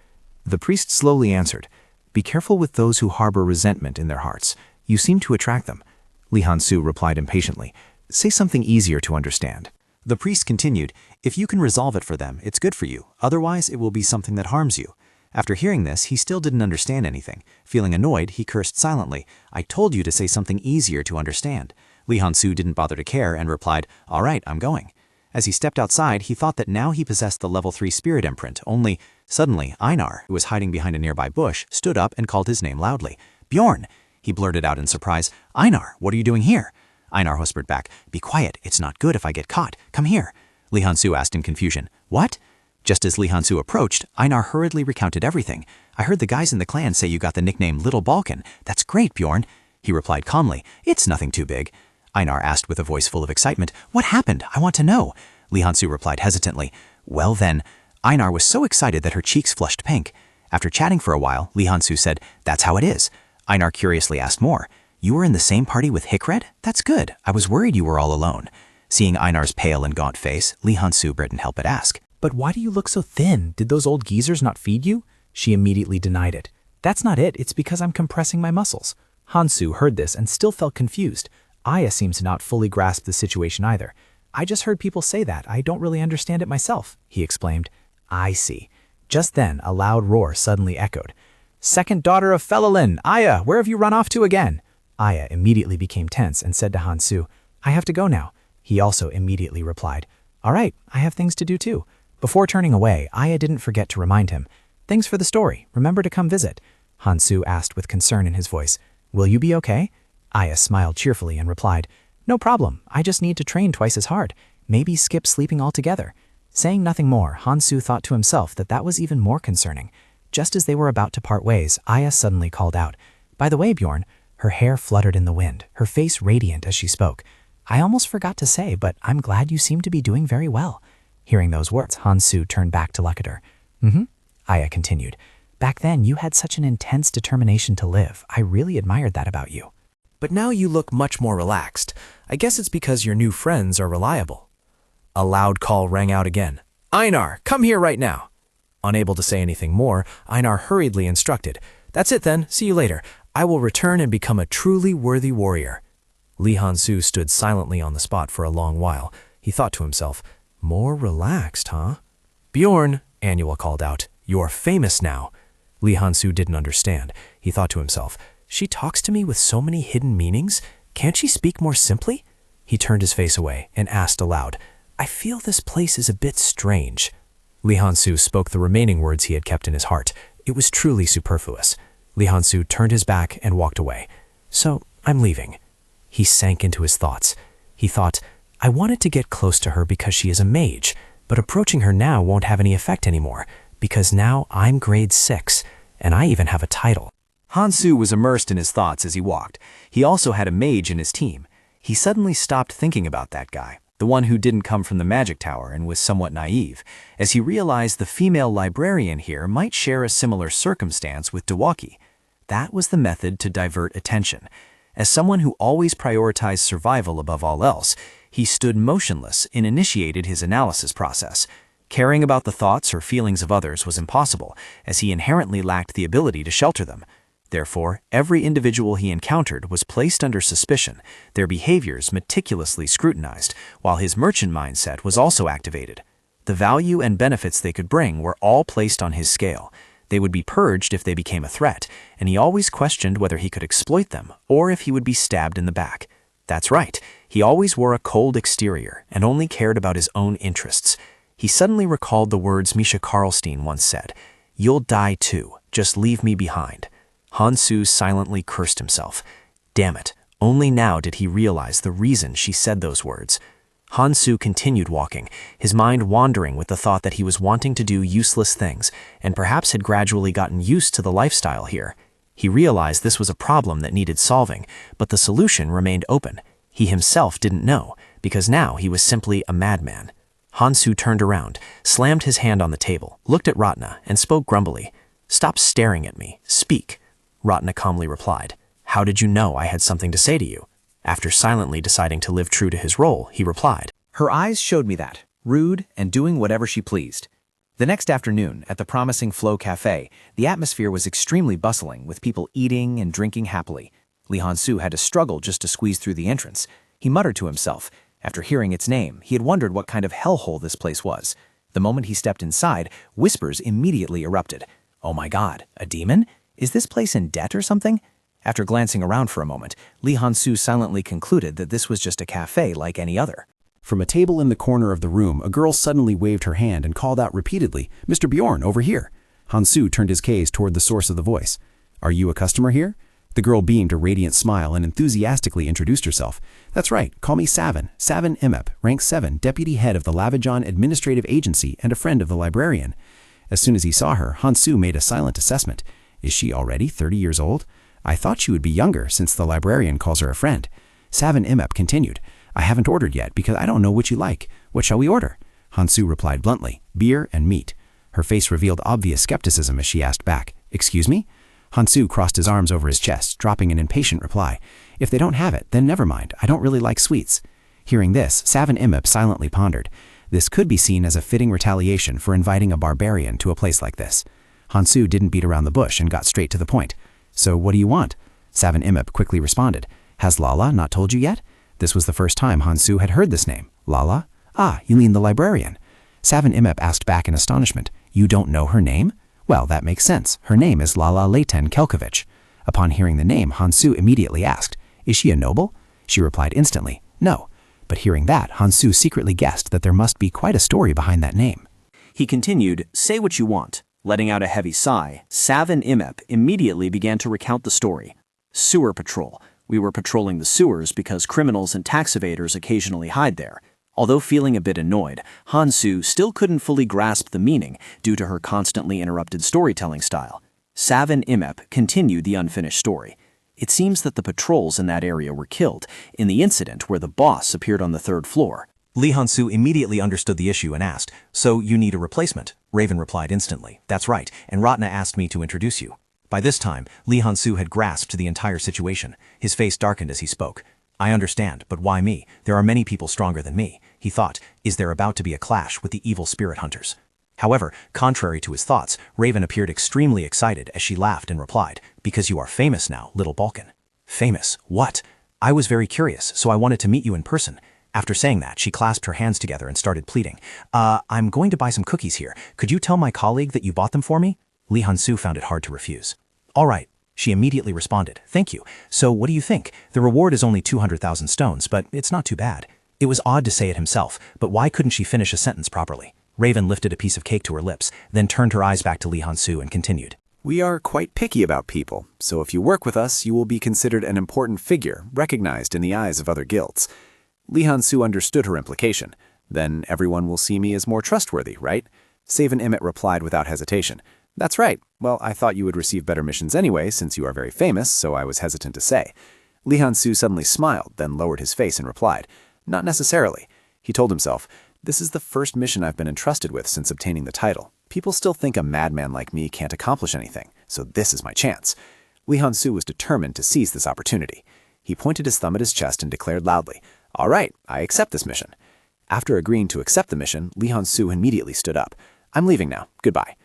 Speaker 4: The priest slowly answered, "Be careful with those who harbor resentment in their hearts. You seem to attract them." Lee Hansu replied impatiently, "Say something easier to understand."
Speaker 5: The priest continued, "If you can resolve it for them, it's good for you. Otherwise, it will be something that harms you." After hearing this, he still didn't understand anything. Feeling annoyed, he cursed silently, "I told you to say something easier to understand." Lee Hansu didn't bother to care and replied, "All right, I'm going." As he stepped outside, he thought that now he possessed the level 3 spirit imprint, only suddenly Einar, who was hiding behind a nearby bush, stood up and called his name loudly. "Bjorn!" He blurted out in surprise, "Einar, what are you doing here?" Einar whispered back, "Be quiet, it's not good if I get caught. Come here." Lee Hansu asked in confusion, "What?" Just as Lee Hansu approached, Einar hurriedly recounted everything. "I heard the guys in the clan say you got the nickname Little Balkan. That's great, Bjorn." He replied calmly, "It's nothing too big." Einar asked with a voice full of excitement, "What happened? I want to know." Lee Hansu replied hesitantly, "Well then." Einar was so excited that her cheeks flushed pink. After chatting for a while, Lee Hansu said, "That's how it is." Einar curiously asked more. "You were in the same party with Hickred? That's good. I was worried you were all alone." Seeing Einar's pale and gaunt face, Lee Hansu couldn't help but ask,
Speaker 14: "But why do you look so thin? Did those old geezers not feed you?" She immediately denied it. "That's not it. It's because I'm compressing my muscles." Hansu heard this and still felt confused. Aya seems to not fully grasp the situation either. "I just heard people say that. I don't really understand it myself," he explained. "I see." Just then, a loud roar suddenly echoed. "Second daughter of Felalin! Aya, where have you run off to again?" Aya immediately became tense and said to Hansu,
Speaker 7: I have to go now, he also immediately replied. All right, I have things to do too. Before turning away, Aya didn't forget to remind him. Thanks for the story. Remember to come visit. Hansu asked with concern in his voice. Will you be okay? Aya smiled cheerfully and replied, No problem. I just need to train twice as hard. Maybe skip sleeping altogether. Saying nothing more, Hansu thought to himself that that was even more concerning. Just as they were about to part ways, Aya suddenly called out, By the way, Bjorn, her hair fluttered in the wind, her face radiant as she spoke. I almost forgot to say, but I'm glad you seem to be doing very well. Hearing those words, Hansu turned back to look at her. Aya continued. Back then, you had such an intense determination to live. I really admired that about you.
Speaker 6: But now you look much more relaxed. I guess it's because your new friends are reliable. A loud call rang out again. Einar, come here right now. Unable to say anything more, Einar hurriedly instructed. That's it then, see you later. I will return and become a truly worthy warrior. Lee Han-soo stood silently on the spot for a long while. He thought to himself, more relaxed, huh? Bjorn, Anua called out, you're famous now. Lee Han-soo didn't understand. He thought to himself, she talks to me with so many hidden meanings. Can't she speak more simply? He turned his face away and asked aloud, I feel this place is a bit strange. Lee Han-soo spoke the remaining words he had kept in his heart. It was truly superfluous. Lee Han-soo turned his back and walked away. So, I'm leaving. He sank into his thoughts. He thought, I wanted to get close to her because she is a mage, but approaching her now won't have any effect anymore, because now I'm grade 6, and I even have a title.
Speaker 5: Hansu was immersed in his thoughts as he walked. He also had a mage in his team. He suddenly stopped thinking about that guy, the one who didn't come from the magic tower and was somewhat naive, as he realized the female librarian here might share a similar circumstance with Dewaki. That was the method to divert attention. As someone who always prioritized survival above all else, he stood motionless and initiated his analysis process. Caring about the thoughts or feelings of others was impossible, as he inherently lacked the ability to shelter them. Therefore, every individual he encountered was placed under suspicion, their behaviors meticulously scrutinized, while his merchant mindset was also activated. The value and benefits they could bring were all placed on his scale. They would be purged if they became a threat, and he always questioned whether he could exploit them or if he would be stabbed in the back. That's right, he always wore a cold exterior and only cared about his own interests. He suddenly recalled the words Misha Karlstein once said, "You'll die too, just leave me behind." Hansu silently cursed himself. Damn it, only now did he realize the reason she said those words. Hansu continued walking, his mind wandering with the thought that he was wanting to do useless things, and perhaps had gradually gotten used to the lifestyle here. He realized this was a problem that needed solving, but the solution remained open. He himself didn't know, because now he was simply a madman. Hansu turned around, slammed his hand on the table, looked at Ratna, and spoke grumbly. "Stop staring at me. Speak." Ratna calmly replied, "How did you know I had something to say to you?" After silently deciding to live true to his role, he replied,
Speaker 2: Her eyes showed me that, rude and doing whatever she pleased. The next afternoon, at the promising Flow Cafe, the atmosphere was extremely bustling, with people eating and drinking happily. Lee Han-soo had to struggle just to squeeze through the entrance. He muttered to himself. After hearing its name, he had wondered what kind of hellhole this place was. The moment he stepped inside, whispers immediately erupted. Oh my god, a demon? Is this place in debt or something? After glancing around for a moment, Lee Han-soo silently concluded that this was just a cafe like any other.
Speaker 16: From a table in the corner of the room, a girl suddenly waved her hand and called out repeatedly, "Mr. Bjorn, over here." Han-soo turned his gaze toward the source of the voice. "Are you a customer here?" The girl beamed a radiant smile and enthusiastically introduced herself. "That's right, call me Savin Imep, rank 7, deputy head of the Lavajon Administrative Agency and a friend of the librarian." As soon as he saw her, Han-soo made a silent assessment. Is she already 30 years old? I thought she would be younger, since the librarian calls her a friend. Savin Imep continued, "I haven't ordered yet because I don't know what you like. What shall we order?" Han-soo replied bluntly, "Beer and meat." Her face revealed obvious skepticism as she asked back, "Excuse me?" Han-soo crossed his arms over his chest, dropping an impatient reply. "If they don't have it, then never mind. I don't really like sweets." Hearing this, Savin Imep silently pondered. This could be seen as a fitting retaliation for inviting a barbarian to a place like this. Han-soo didn't beat around the bush and got straight to the point. "So what do you want?" Savin Imep quickly responded. "Has Lala not told you yet?" This was the first time Han-soo had heard this name. Lala? Ah, you mean the librarian. Savin Imep asked back in astonishment. "You don't know her name?" "Well, that makes sense. Her name is Lala Leighton Kelkovich." Upon hearing the name, Han-soo immediately asked, "Is she a noble?" She replied instantly, "No, but hearing that, Han-soo secretly guessed that there must be quite a story behind that name.
Speaker 6: He continued, "Say what you want." Letting out a heavy sigh, Savin Imep immediately began to recount the story. Sewer patrol. We were patrolling the sewers because criminals and tax evaders occasionally hide there. Although feeling a bit annoyed, Han-soo still couldn't fully grasp the meaning due to her constantly interrupted storytelling style. Savin Imep continued the unfinished story. It seems that the patrols in that area were killed in the incident where the boss appeared on the 3rd floor.
Speaker 4: Lee Han-soo immediately understood the issue and asked, "So you need a replacement?" Raven replied instantly, "That's right, and Ratna asked me to introduce you." By this time, Lee Han-soo had grasped the entire situation. His face darkened as he spoke. "I understand, but why me? There are many people stronger than me," he thought. "Is there about to be a clash with the evil spirit hunters?" However, contrary to his thoughts, Raven appeared extremely excited as she laughed and replied, "Because you are famous now, little Balkan." "Famous? What?" "I was very curious, so I wanted to meet you in person." After saying that, she clasped her hands together and started pleading. I'm going to buy some cookies here. Could you tell my colleague that you bought them for me?" Lee Han-soo found it hard to refuse. "All right." She immediately responded, "Thank you. So what do you think? The reward is only 200,000 stones, but it's not too bad." It was odd to say it himself, but why couldn't she finish a sentence properly? Raven lifted a piece of cake to her lips, then turned her eyes back to Lee Han-soo and continued.
Speaker 2: "We are quite picky about people, so if you work with us, you will be considered an important figure, recognized in the eyes of other guilds." Lee Han-soo understood her implication. "Then everyone will see me as more trustworthy, right?" Savin Immet replied without hesitation. "That's right. Well, I thought you would receive better missions anyway, since you are very famous, so I was hesitant to say." Lee Han-soo suddenly smiled, then lowered his face and replied, "Not necessarily." He told himself, "This is the first mission I've been entrusted with since obtaining the title. People still think a madman like me can't accomplish anything, so this is my chance." Lee Han-soo was determined to seize this opportunity. He pointed his thumb at his chest and declared loudly, "All right, I accept this mission." After agreeing to accept the mission, Lee Han-soo immediately stood up. "I'm leaving now. Goodbye."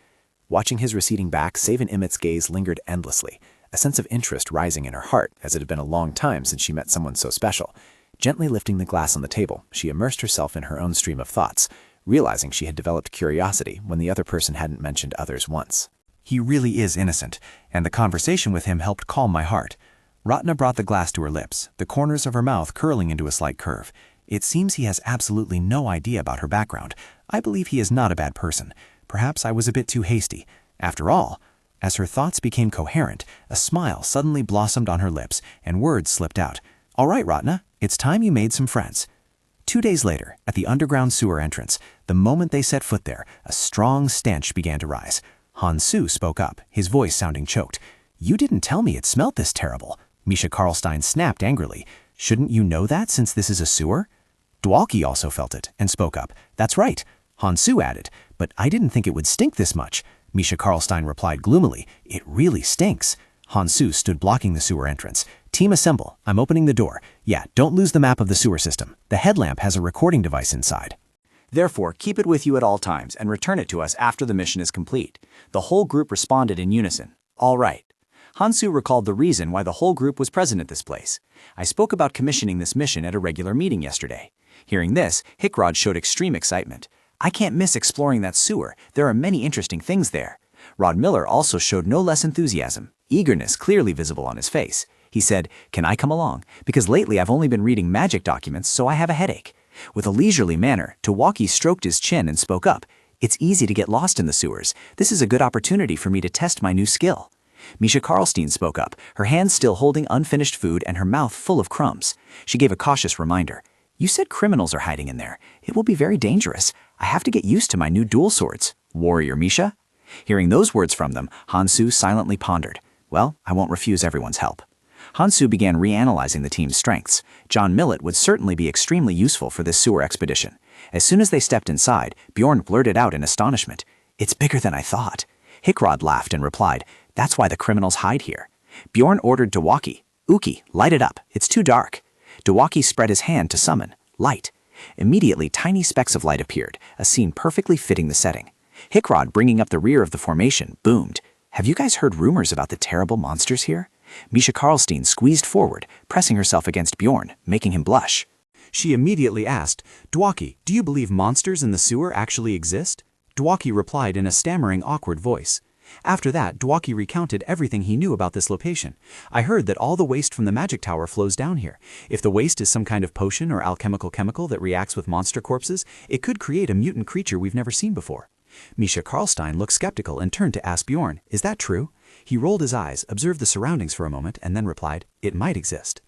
Speaker 2: Watching his receding back, Savin Immet's gaze lingered endlessly, a sense of interest rising in her heart as it had been a long time since she met someone so special. Gently lifting the glass on the table, she immersed herself in her own stream of thoughts, realizing she had developed curiosity when the other person hadn't mentioned others once.
Speaker 13: He really is innocent, and the conversation with him helped calm my heart. Ratna brought the glass to her lips, the corners of her mouth curling into a slight curve. It seems he has absolutely no idea about her background. I believe he is not a bad person. Perhaps I was a bit too hasty. After all, as her thoughts became coherent, a smile suddenly blossomed on her lips, and words slipped out. "All right, Ratna, it's time you made some friends." 2 days later, at the underground sewer entrance, the moment they set foot there, a strong stench began to rise. Han-soo spoke up, his voice sounding choked. "You didn't tell me it smelled this terrible." Misha Karlstein snapped angrily. "Shouldn't you know that since this is a sewer?" Dwalki also felt it and spoke up. "That's right." Han-soo added, "But I didn't think it would stink this much." Misha Karlstein replied gloomily, "It really stinks." Han-soo stood blocking the sewer entrance. "Team assemble. I'm opening the door. Yeah, don't lose the map of the sewer system. The headlamp has a recording device inside.
Speaker 5: Therefore, keep it with you at all times and return it to us after the mission is complete." The whole group responded in unison, "All right." Han-soo recalled the reason why the whole group was present at this place. "I spoke about commissioning this mission at a regular meeting yesterday." Hearing this, Hickrod showed extreme excitement. "I can't miss exploring that sewer. There are many interesting things there." Rod Miller also showed no less enthusiasm, eagerness clearly visible on his face. He said, "Can I come along? Because lately I've only been reading magic documents, so I have a headache." With a leisurely manner, Dwalki stroked his chin and spoke up. "It's easy to get lost in the sewers. This is a good opportunity for me to test my new skill." Misha Karlstein spoke up, her hands still holding unfinished food and her mouth full of crumbs. She gave a cautious reminder. "You said criminals are hiding in there. It will be very dangerous. I have to get used to my new dual swords. Warrior Misha?" Hearing those words from them, Han-soo silently pondered. "Well, I won't refuse everyone's help." Han-soo began reanalyzing the team's strengths. John Millet would certainly be extremely useful for this sewer expedition. As soon as they stepped inside, Bjorn blurted out in astonishment, "It's bigger than I thought." Hickrod laughed and replied, "That's why the criminals hide here." Bjorn ordered Dwalki, "Uki, light it up. It's too dark." Dwalki spread his hand to summon, "Light." Immediately, tiny specks of light appeared, a scene perfectly fitting the setting. Hickrod, bringing up the rear of the formation, boomed, "Have you guys heard rumors about the terrible monsters here?" Misha Karlstein squeezed forward, pressing herself against Bjorn, making him blush.
Speaker 13: She immediately asked, "Dwalki, do you believe monsters in the sewer actually exist?" Dwalki replied in a stammering, awkward voice,
Speaker 5: After that, Dwaki recounted everything he knew about this location. I heard that all the waste from the magic tower flows down here. If the waste is some kind of potion or alchemical chemical that reacts with monster corpses, it could create a mutant creature we've never seen before. Misha Karlstein looked skeptical and turned to ask Bjorn, is that true? He rolled his eyes, observed the surroundings for a moment, and then replied, it might exist.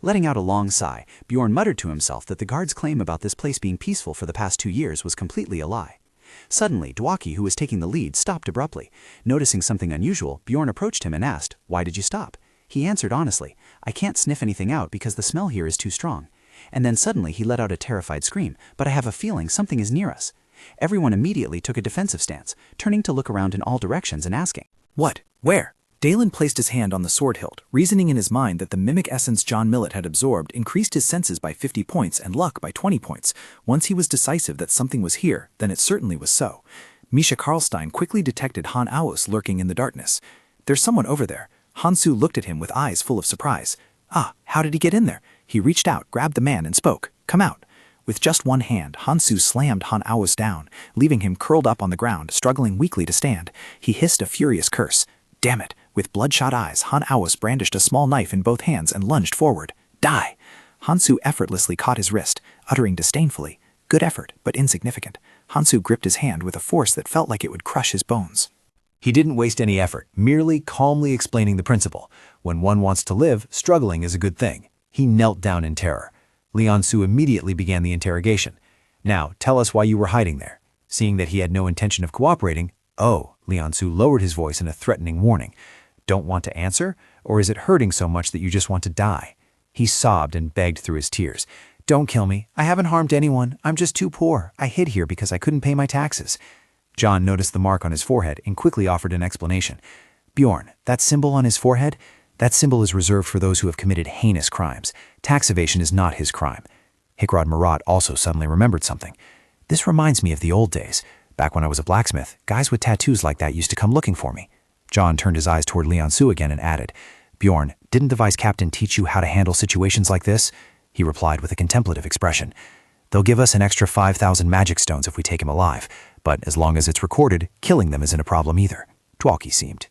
Speaker 5: Letting out a long sigh, Bjorn muttered to himself that the guard's claim about this place being peaceful for the past 2 years was completely a lie. Suddenly, Dwaki, who was taking the lead, stopped abruptly. Noticing something unusual, Bjorn approached him and asked, why did you stop? He answered honestly, I can't sniff anything out because the smell here is too strong. And then suddenly he let out a terrified scream, but I have a feeling something is near us. Everyone immediately took a defensive stance, turning to look around in all directions and asking,
Speaker 3: What? Where? Dalen placed his hand on the sword hilt, reasoning in his mind that the mimic essence John Millet had absorbed increased his senses by 50 points and luck by 20 points. Once he was decisive that something was here, then it certainly was so. Misha Karlstein quickly detected Han Aos lurking in the darkness. There's someone over there. Hansu looked at him with eyes full of surprise. Ah, how did he get in there? He reached out, grabbed the man, and spoke. Come out. With just one hand, Hansu slammed Han Aos down, leaving him curled up on the ground, struggling weakly to stand. He hissed a furious curse. Damn it! With bloodshot eyes, Han Aos brandished a small knife in both hands and lunged forward. Die! Hansu effortlessly caught his wrist, uttering disdainfully, good effort, but insignificant. Hansu gripped his hand with a force that felt like it would crush his bones.
Speaker 2: He didn't waste any effort, merely calmly explaining the principle. When one wants to live, struggling is a good thing. He knelt down in terror. Lian Su immediately began the interrogation. Now, tell us why you were hiding there. Seeing that he had no intention of cooperating, Lian Su lowered his voice in a threatening warning. Don't want to answer? Or is it hurting so much that you just want to die? He sobbed and begged through his tears. Don't kill me. I haven't harmed anyone. I'm just too poor. I hid here because I couldn't pay my taxes. John noticed the mark on his forehead and quickly offered an explanation. Bjorn, that symbol on his forehead? That symbol is reserved for those who have committed heinous crimes. Tax evasion is not his crime. Hikrod Marat also suddenly remembered something. This reminds me of the old days. Back when I was a blacksmith, guys with tattoos like that used to come looking for me. John turned his eyes toward Lian Su again and added, Bjorn, didn't the vice captain teach you how to handle situations like this? He replied with a contemplative expression. They'll give us an extra 5,000 magic stones if we take him alive, but as long as it's recorded, killing them isn't a problem either. Dwalkie seemed.